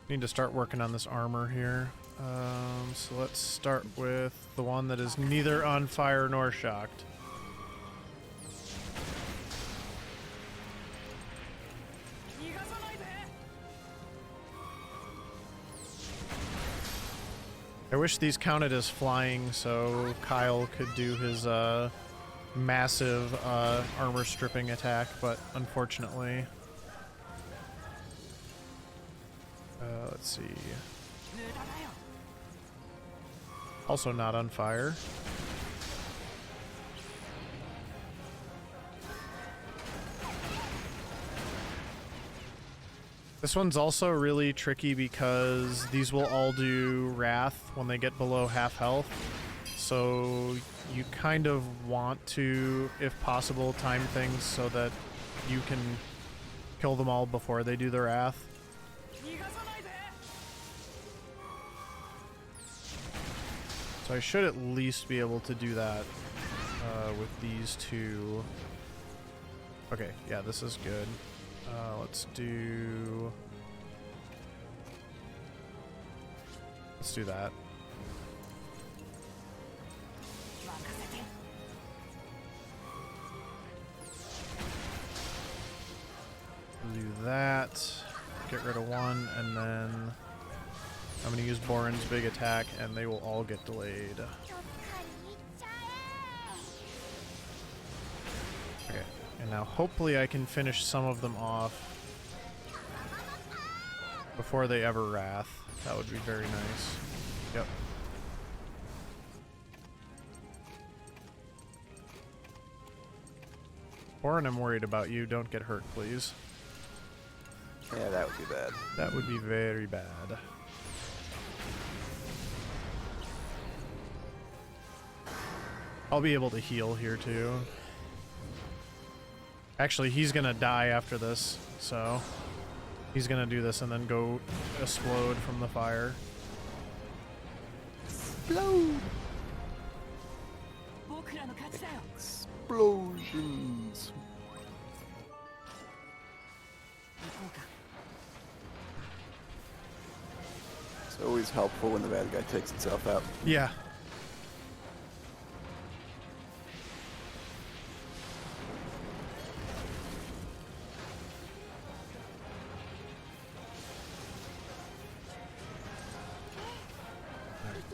Need to start working on this armor here. So let's start with the one that is neither on fire nor shocked. I wish these counted as flying so Kyle could do his massive armor stripping attack, but unfortunately... let's see. Also not on fire. This one's also really tricky because these will all do Wrath when they get below half health. So you kind of want to, if possible, time things so that you can kill them all before they do the Wrath. So I should at least be able to do that with these two. Okay, yeah, this is good. Let's do that. Do that. Get rid of one, and then I'm going to use Borin's big attack, and they will all get delayed. Okay, and now hopefully I can finish some of them off before they ever Wrath. That would be very nice. Yep. Borin, I'm worried about you. Don't get hurt, please. Yeah, that would be bad. That would be very bad. I'll be able to heal here too. Actually, he's gonna die after this, so he's gonna do this and then go explode from the fire. Explode! Explosions! It's always helpful when the bad guy takes itself out. Yeah.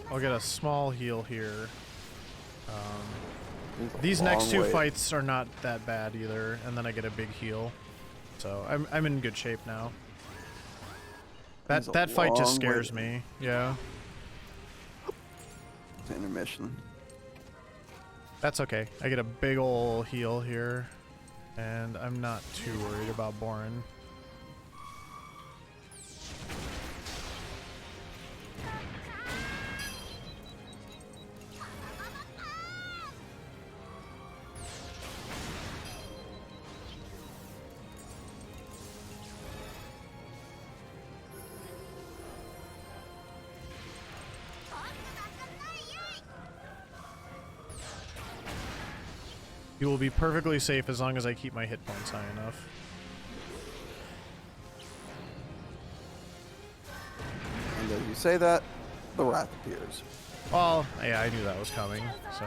I'll get a small heal here. These next two fights are not that bad either, and then I get a big heal. So I'm in good shape now. That fight just scares me. Yeah. Intermission. That's okay. I get a big ol' heal here, and I'm not too worried about Borin. You will be perfectly safe as long as I keep my hit points high enough. And as you say that, the wrath appears. Well, yeah, I knew that was coming, so.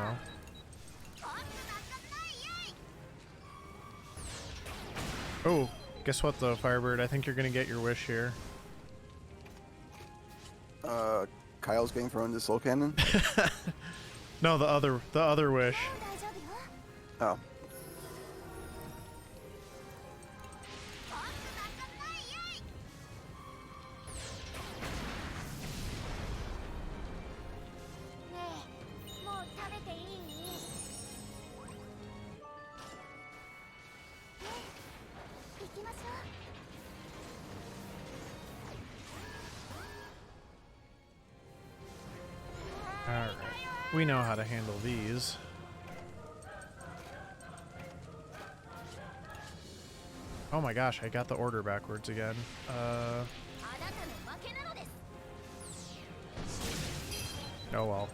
Oh, guess what though, Firebird? I think you're gonna get your wish here. Kyle's getting thrown into Soul Cannon. No, the other wish. Oh. Alright, we know how to handle these. Oh my gosh, I got the order backwards again. Oh well.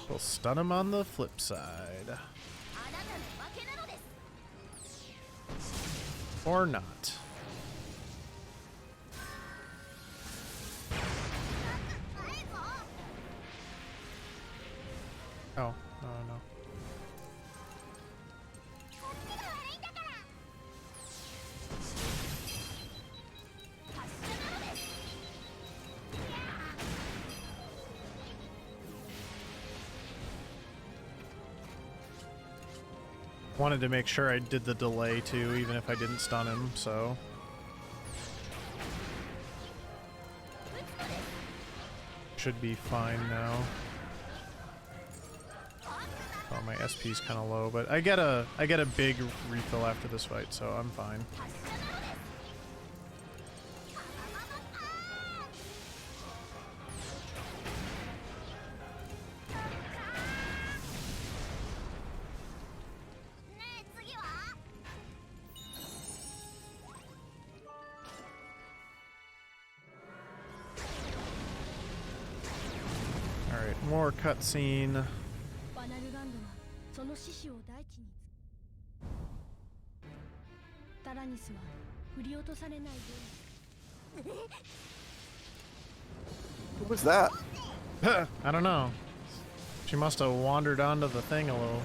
We'll stun him on the flip side. Or not. Oh, no. Wanted to make sure I did the delay too, even if I didn't stun him, so. Should be fine now. Oh, my SP's kind of low, but I get a big refill after this fight, so I'm fine. Alright, more cutscene. バナルランドはその獅子を大地にタラニスは振り落とされないように Who was that? I don't know. She must have wandered onto the thing a little.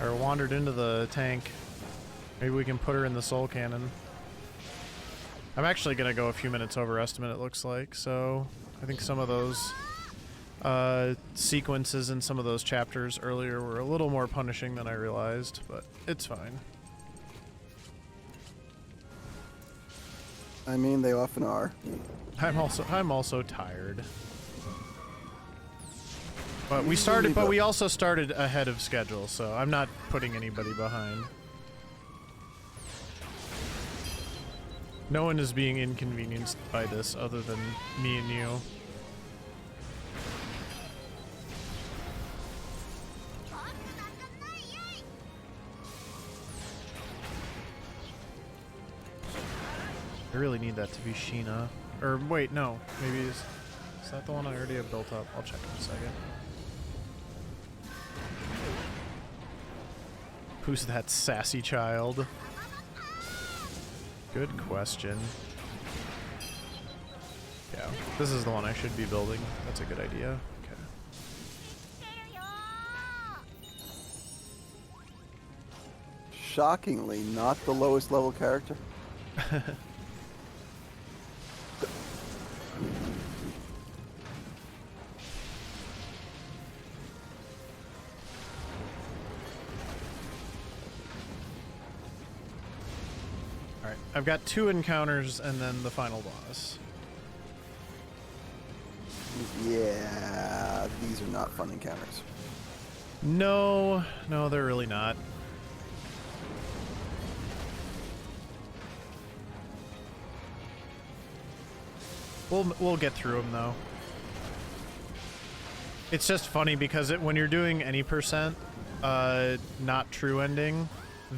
Or wandered into the tank. Maybe we can put her in the soul cannon. I'm actually gonna go a few minutes over estimate, it looks like, so I think some of those sequences in some of those chapters earlier were a little more punishing than I realized, but it's fine. I mean, they often are. I'm also tired. But we also started ahead of schedule, so I'm not putting anybody behind. No one is being inconvenienced by this other than me and you. I really need that to be Sheena. Or wait, no. Maybe is that the one I already have built up? I'll check in a second. Who's that sassy child? Good question. Yeah, this is the one I should be building. That's a good idea. Okay. Shockingly, not the lowest level character. Alright, I've got 2 encounters and then the final boss. Yeah, these are not fun encounters. No, they're really not. We'll get through them though. It's just funny because when you're doing any percent, not true ending,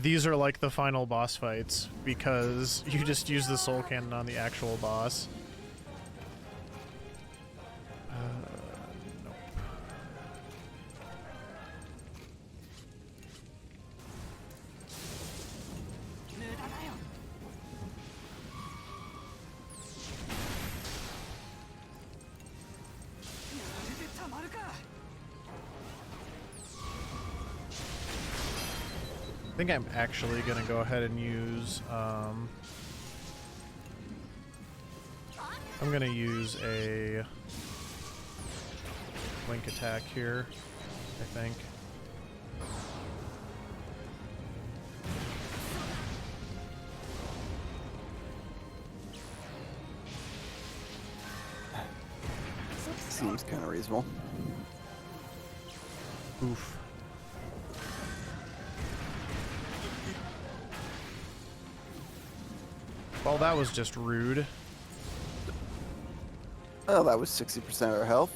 these are like the final boss fights because you just use the soul cannon on the actual boss. Nope. I think I'm actually gonna go ahead and use I'm gonna use a link attack here, I think. Seems kind of reasonable. Oof. Well, that was just rude. Oh, that was 60% of our health.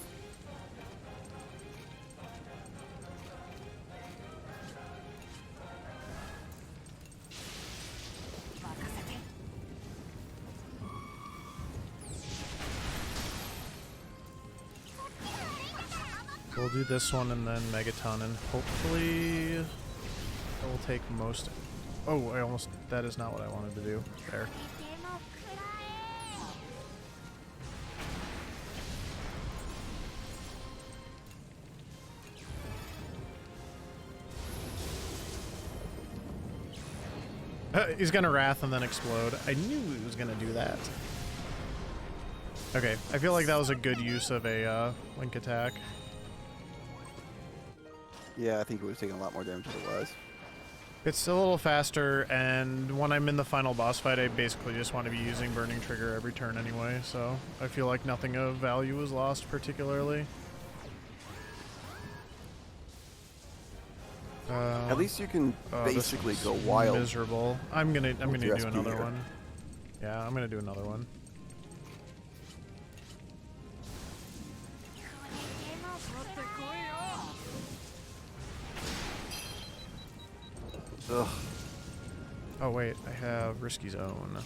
We'll do this one and then Megaton, and hopefully it will take most. Oh, I almost. That is not what I wanted to do. There. He's gonna Wrath and then explode. I knew he was gonna do that. Okay, I feel like that was a good use of a link attack. Yeah, I think it would have taken a lot more damage than it was. It's a little faster, and when I'm in the final boss fight, I basically just want to be using Burning Trigger every turn anyway, so I feel like nothing of value was lost particularly. At least you can basically go wild. Miserable. I'm gonna do another here. one. Yeah, I'm gonna do another one. Ugh. Oh wait, I have Risky Zone.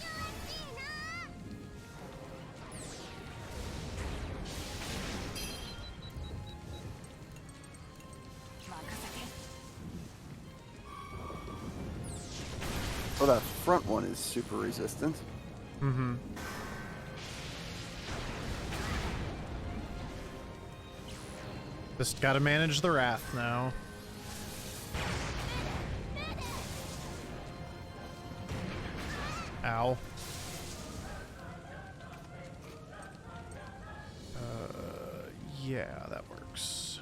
Oh, that front one is super resistant. Mm-hmm. Just gotta manage the Wrath now. Ow. Yeah, that works.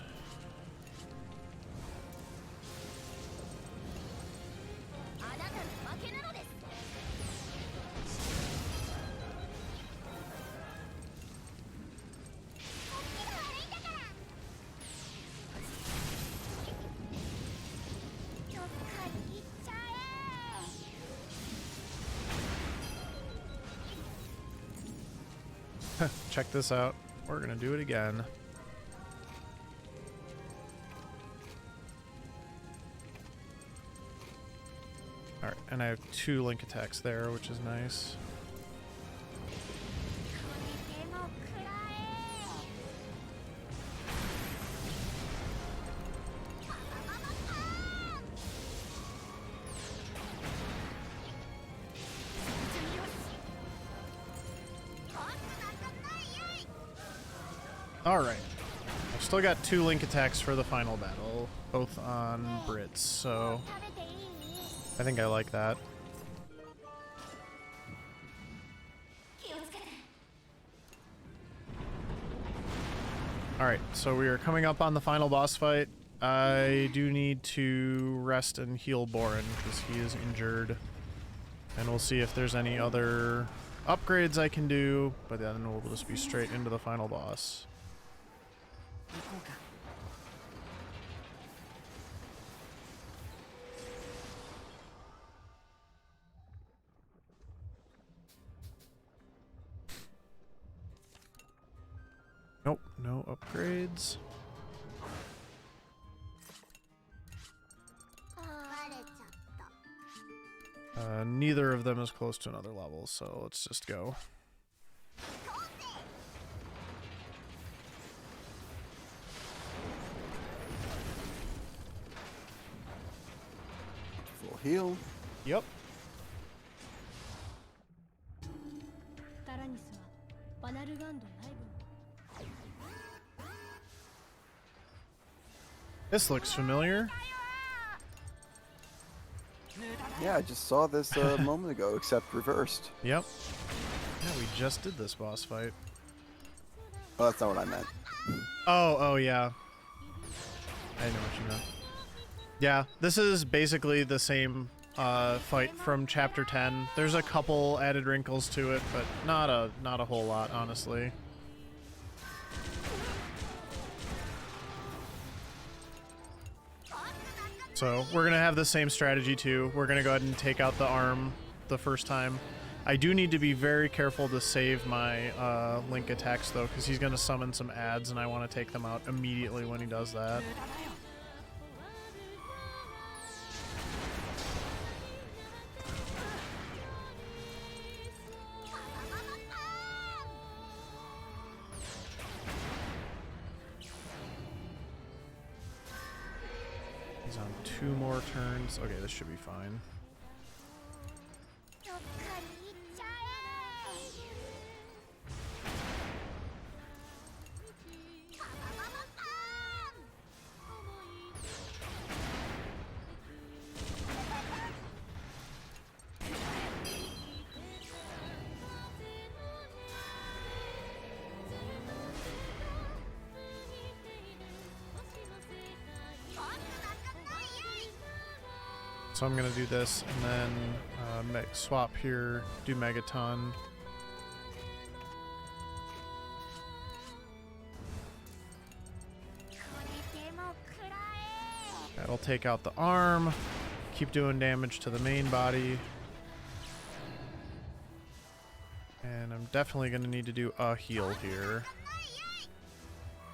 Check this out. We're gonna do it again. Alright, and I have 2 link attacks there, which is nice. Alright. I've still got 2 link attacks for the final battle, both on Brits, so I think I like that. Alright, so we are coming up on the final boss fight. I do need to rest and heal Borin because he is injured. And we'll see if there's any other upgrades I can do, but then we'll just be straight into the final boss. Nope, no upgrades. Neither of them is close to another level, so let's just go. Full heal. Yep. This looks familiar. Yeah, I just saw this a moment ago, except reversed. Yep. Yeah, we just did this boss fight. Oh, that's not what I meant. Oh, yeah. I know what you meant. Yeah, this is basically the same fight from Chapter 10. There's a couple added wrinkles to it, but not a whole lot, honestly. So we're gonna have the same strategy too. We're gonna go ahead and take out the arm the first time. I do need to be very careful to save my Link attacks though, because he's gonna summon some adds and I want to take them out immediately when he does that. He's on 2 more turns. Okay, this should be fine. So I'm gonna do this and then swap here, do Megaton. That'll take out the arm, keep doing damage to the main body. And I'm definitely gonna need to do a heal here.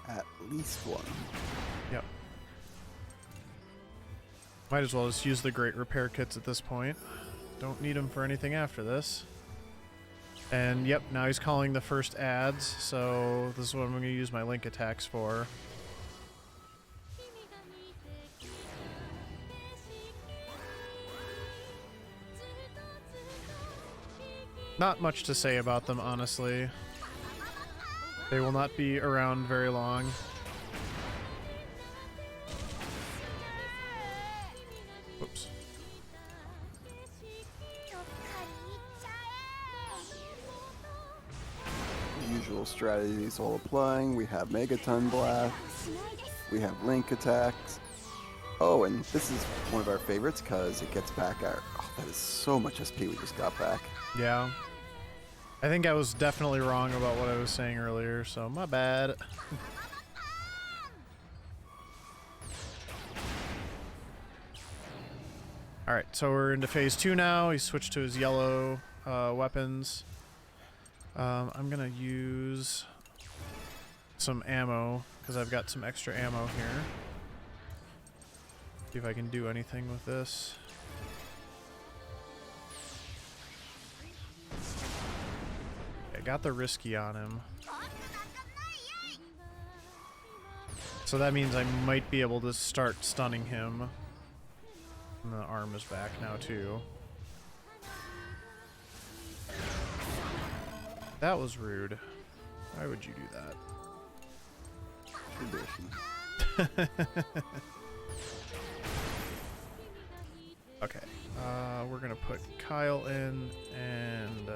At least one. Yep. Might as well just use the great repair kits at this point. Don't need them for anything after this. And yep, now he's calling the first adds, so this is what I'm going to use my Link attacks for. Not much to say about them, honestly. They will not be around very long. Whoops. Usual strategies all applying. We have Megaton Blast. We have Link attacks. Oh, and this is one of our favorites because it gets back our... Oh, that is so much SP we just got back. Yeah. I think I was definitely wrong about what I was saying earlier, so my bad. Alright, so we're into phase 2 now. He switched to his yellow weapons. I'm gonna use some ammo, because I've got some extra ammo here. See if I can do anything with this. I got the risky on him. So that means I might be able to start stunning him. And the arm is back now too. That was rude. Why would you do that? Tradition. Okay. We're gonna put Kyle in and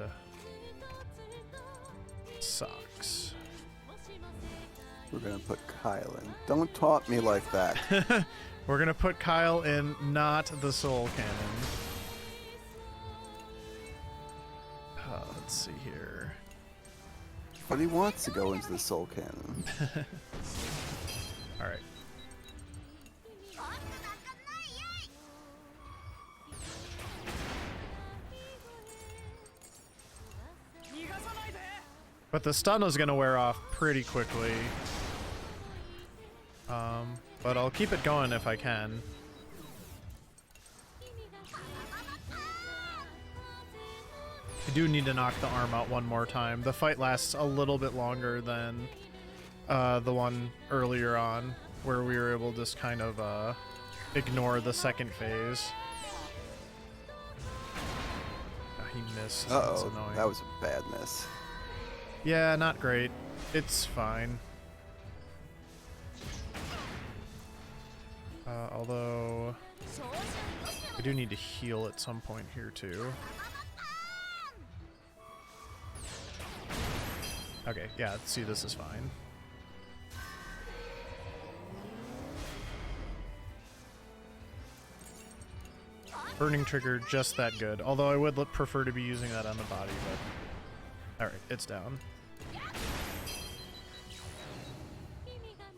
socks. We're gonna put Kyle in. Don't taunt me like that. We're gonna put Kyle in, not the soul cannon. Let's see here. But he wants to go into the soul cannon. Alright. But the stun is gonna wear off pretty quickly. But I'll keep it going if I can. I do need to knock the arm out one more time. The fight lasts a little bit longer than the one earlier on, where we were able to just kind of ignore the second phase. He missed. That's Uh-oh, annoying. that was a bad miss. Yeah, not great. It's fine. Although... We do need to heal at some point here too. Okay, yeah, see, this is fine. Burning trigger, just that good. Although I would prefer to be using that on the body, but... Alright, it's down.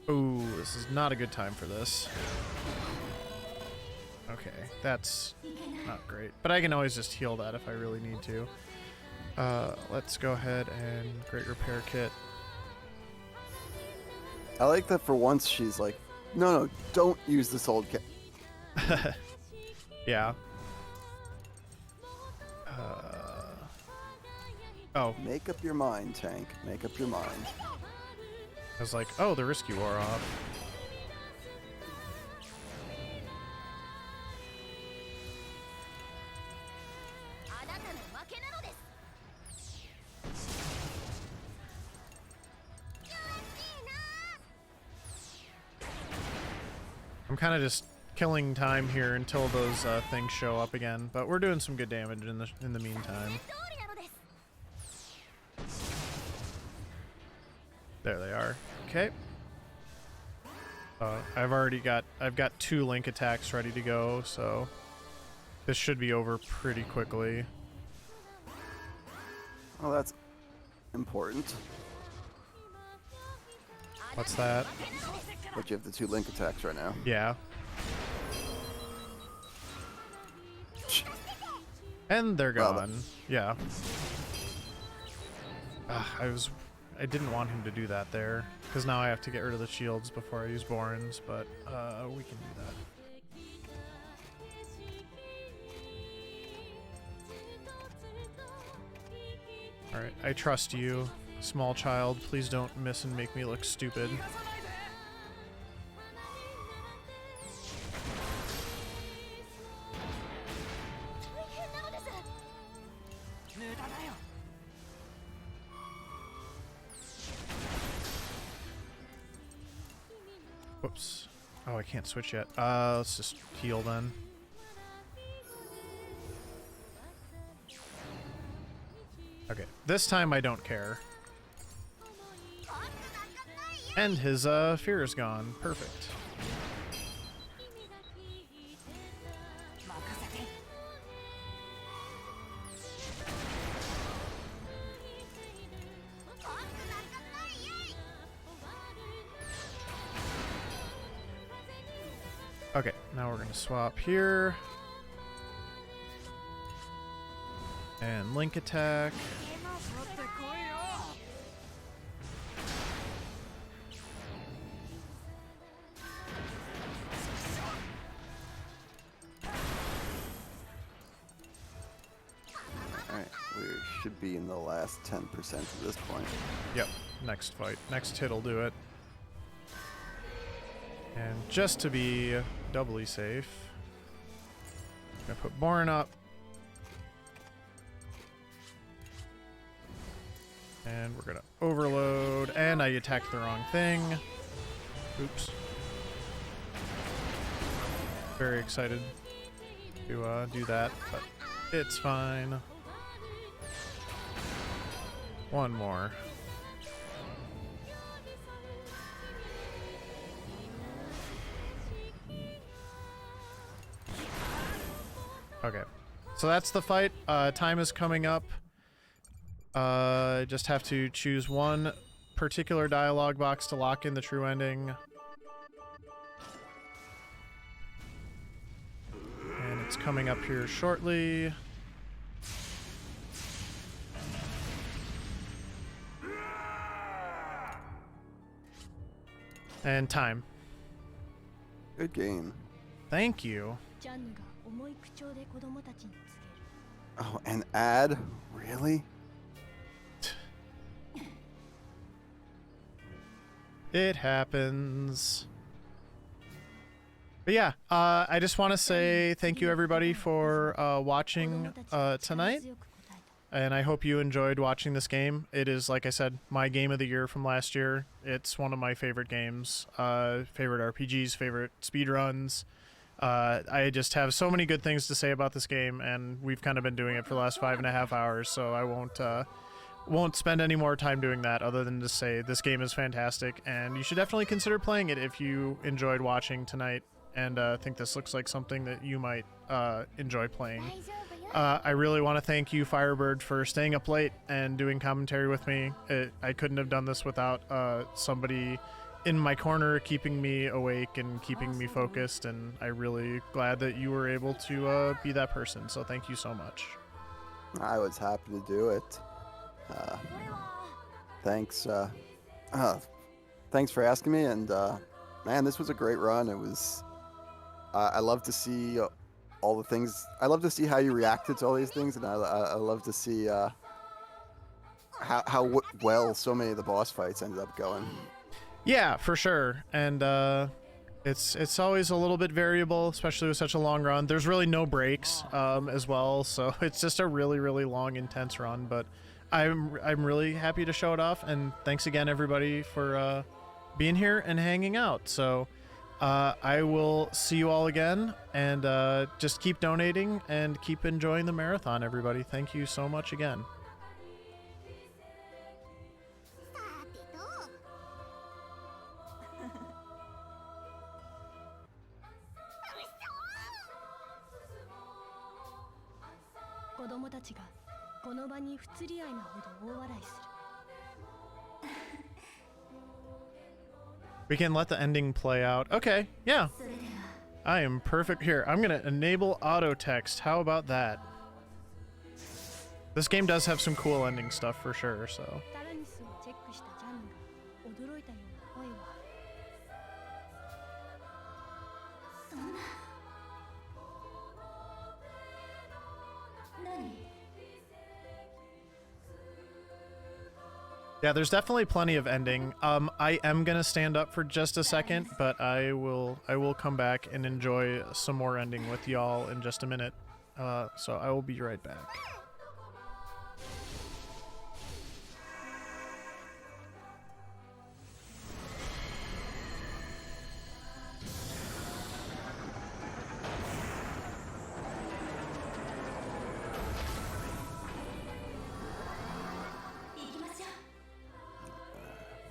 Ooh, this is not a good time for this. Okay, that's not great. But I can always just heal that if I really need to. Let's go ahead and Great Repair Kit. I like that for once she's like, no, don't use this old kit. Yeah. Oh, Make up your mind, Tank. Make up your mind. I was like, oh, the risky wore off. I'm kind of just killing time here until those things show up again, but we're doing some good damage in the meantime. There they are. Okay. I've got 2 link attacks ready to go, so this should be over pretty quickly. Oh, that's important. What's that? But you have the 2 link attacks right now. Yeah. And they're gone. Yeah. I didn't want him to do that there, because now I have to get rid of the shields before I use Borans, but we can do that. Alright, I trust you, small child. Please don't miss and make me look stupid. Whoops. Oh, I can't switch yet. Let's just heal then. Okay, this time I don't care. And his fear is gone. Perfect. Okay, now we're gonna swap here. And link attack. Alright, we should be in the last 10% at this point. Yep, next fight. Next hit'll do it. And just to be doubly safe, I'm gonna put Borin up. And we're gonna overload, and I attacked the wrong thing. Oops. Very excited to do that, but it's fine. One more. Okay, so that's the fight. Time is coming up. I just have to choose one particular dialogue box to lock in the true ending. And it's coming up here shortly. And time. Good game. Thank you. Oh, an ad? Really? It happens. But yeah, I just want to say thank you everybody for watching tonight. And I hope you enjoyed watching this game. It is, like I said, my game of the year from last year. It's one of my favorite games, favorite RPGs, favorite speedruns. I just have so many good things to say about this game, and we've kind of been doing it for the last 5.5 hours, so I won't spend any more time doing that other than to say this game is fantastic, and you should definitely consider playing it if you enjoyed watching tonight and think this looks like something that you might enjoy playing. I really want to thank you, Firebird, for staying up late and doing commentary with me. I couldn't have done this without somebody in my corner keeping me awake and keeping me focused, and I'm really glad that you were able to be that person, so thank you so much. I was happy to do it. Thanks. Thanks for asking me, and man, this was a great run. It was. I love to see all the things. I love to see how you reacted to all these things, and I love to see how well so many of the boss fights ended up going. Yeah, for sure, and it's always a little bit variable, especially with such a long run. There's really no breaks as well, so it's just a really, really long, intense run. But I'm really happy to show it off, and thanks again, everybody, for being here and hanging out. So I will see you all again, and just keep donating and keep enjoying the marathon, everybody. Thank you so much again. We can let the ending play out. Okay, yeah. I am perfect. Here, I'm going to enable auto text. How about that? This game does have some cool ending stuff for sure, so. Yeah, there's definitely plenty of ending. I am gonna stand up for just a second, but I will come back and enjoy some more ending with y'all in just a minute. So I will be right back.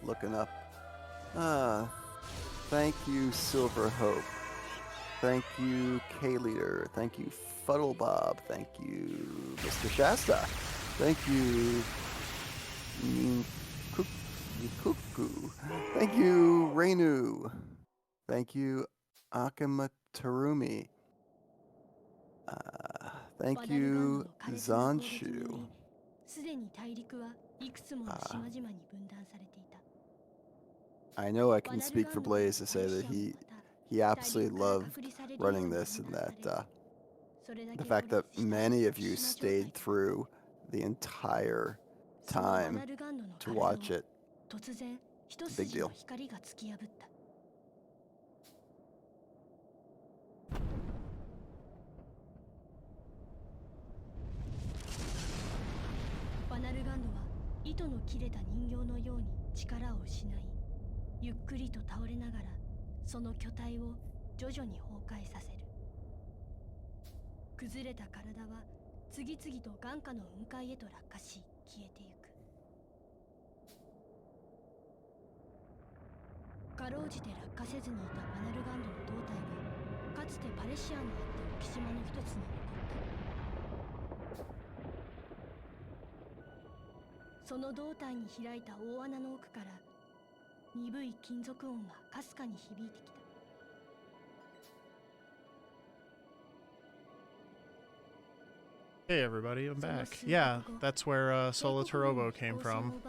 Looking up. Thank you, Silver Hope. Thank you, K-Leader. Thank you, Fuddlebob. Thank you, Mr. Shasta. Thank you, Kuku. Thank you, Reinu. Thank you, Akamatarumi. Thank you, Zanshu. I know I can speak for Blaze to say that he absolutely loved running this, and that the fact that many of you stayed through the entire time to watch it, big deal. Hey everybody, I'm back. Yeah, that's where Solo Torobo came from.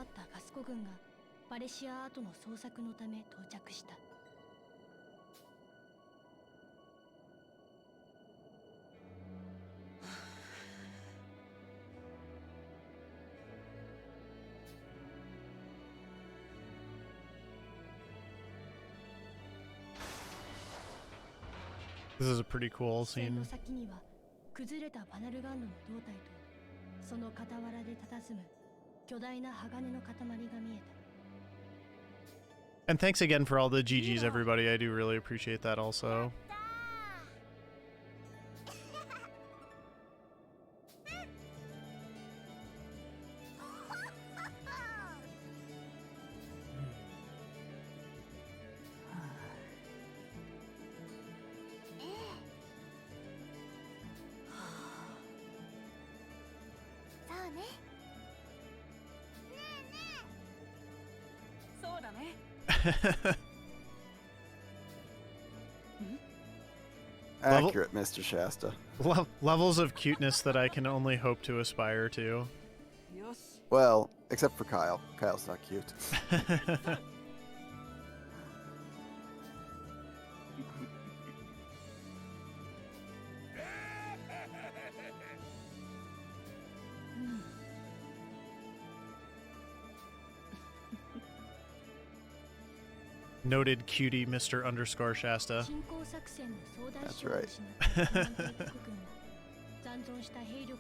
This is a pretty cool scene. And thanks again for all the GGs, everybody. I do really appreciate that also. Accurate, Mr. Shasta. Levels of cuteness that I can only hope to aspire to. Well, except for Kyle. Kyle's not cute. Noted cutie, Mr. underscore Shasta. That's right.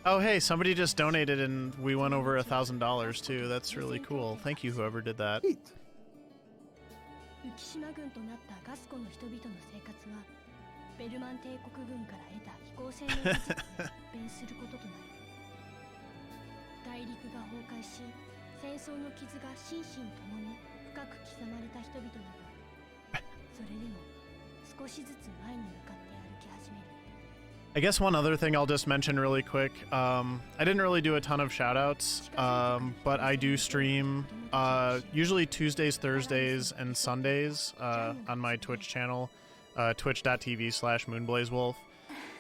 Oh, hey, somebody just donated and we went over $1,000 too. That's really cool. Thank you, whoever did that. Sweet. 浮島軍となったガスコの人々の生活はベルマン帝国軍から得た飛行船の技術で一変することとなる。大陸が崩壊し、戦争の傷が心身ともに深く刻まれた人々など、それでも少しずつ前に向かって歩き始める。I guess one other thing I'll just mention really quick. I didn't really do a ton of shoutouts, but I do stream usually Tuesdays, Thursdays, and Sundays on my Twitch channel, twitch.tv/Moonblazewolf.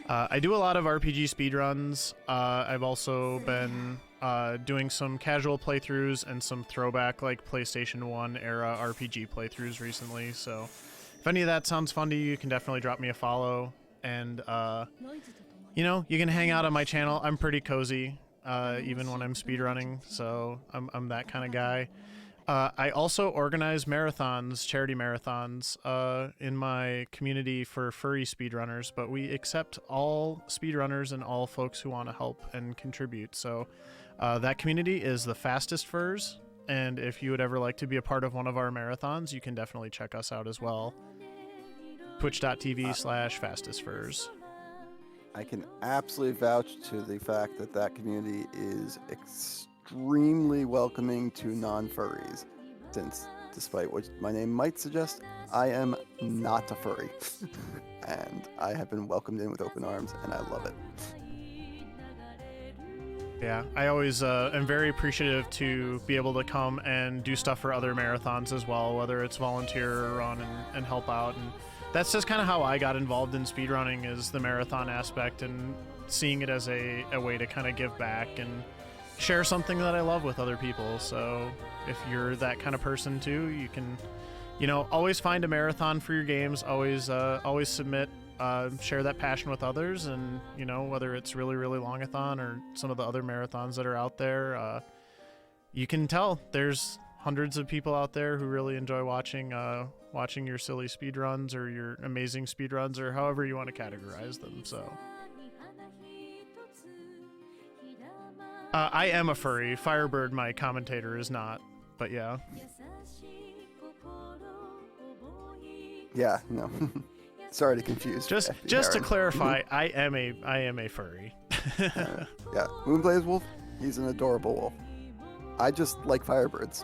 I do a lot of RPG speedruns. I've also been doing some casual playthroughs and some throwback like PlayStation 1 era RPG playthroughs recently. So if any of that sounds fun to you, you can definitely drop me a follow. And, you know, you can hang out on my channel. I'm pretty cozy, even when I'm speedrunning, so I'm that kind of guy. I also organize marathons, charity marathons, in my community for furry speedrunners, but we accept all speedrunners and all folks who want to help and contribute. So that community is the Fastest Furs, and if you would ever like to be a part of one of our marathons, you can definitely check us out as well. Twitch.tv/FastestFurs. I can absolutely vouch to the fact that that community is extremely welcoming to non-furries, since, despite what my name might suggest, I am not a furry. And I have been welcomed in with open arms, and I love it. Yeah, I always am very appreciative to be able to come and do stuff for other marathons as well, whether it's volunteer or run and help out. And that's just kind of how I got involved in speedrunning, is the marathon aspect and seeing it as a way to kind of give back and share something that I love with other people. So if you're that kind of person too, you can, you know, always find a marathon for your games, always submit, share that passion with others. And, you know, whether it's really, really longathon or some of the other marathons that are out there, you can tell there's hundreds of people out there who really enjoy watching your silly speedruns or your amazing speedruns or however you want to categorize them. So I am a furry. Firebird, my commentator, is not, but yeah. Yeah, no. Sorry to confuse. Just to clarify, I am a furry. Yeah, Moonblazewolf, he's an adorable wolf. I just like Firebirds.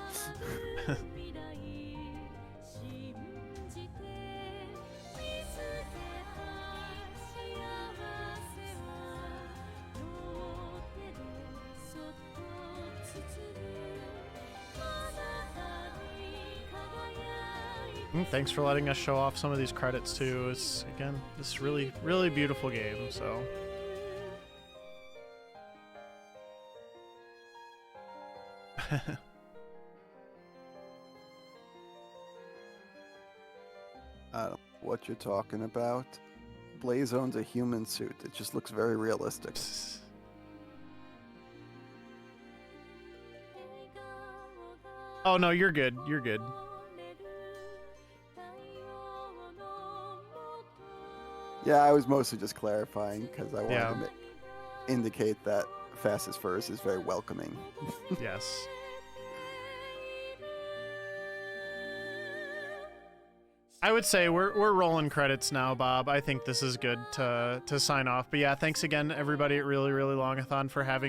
Thanks for letting us show off some of these credits too. It's, again, this really, really beautiful game, so. I don't know what you're talking about. Blaze owns a human suit. It just looks very realistic. Oh no, you're good. You're good. Yeah, I was mostly just clarifying because I wanted Yeah. to indicate that Fastest Furs is very welcoming. Yes. I would say we're rolling credits now, Bob. I think this is good to sign off. But yeah, thanks again, everybody at Really Really Longathon for having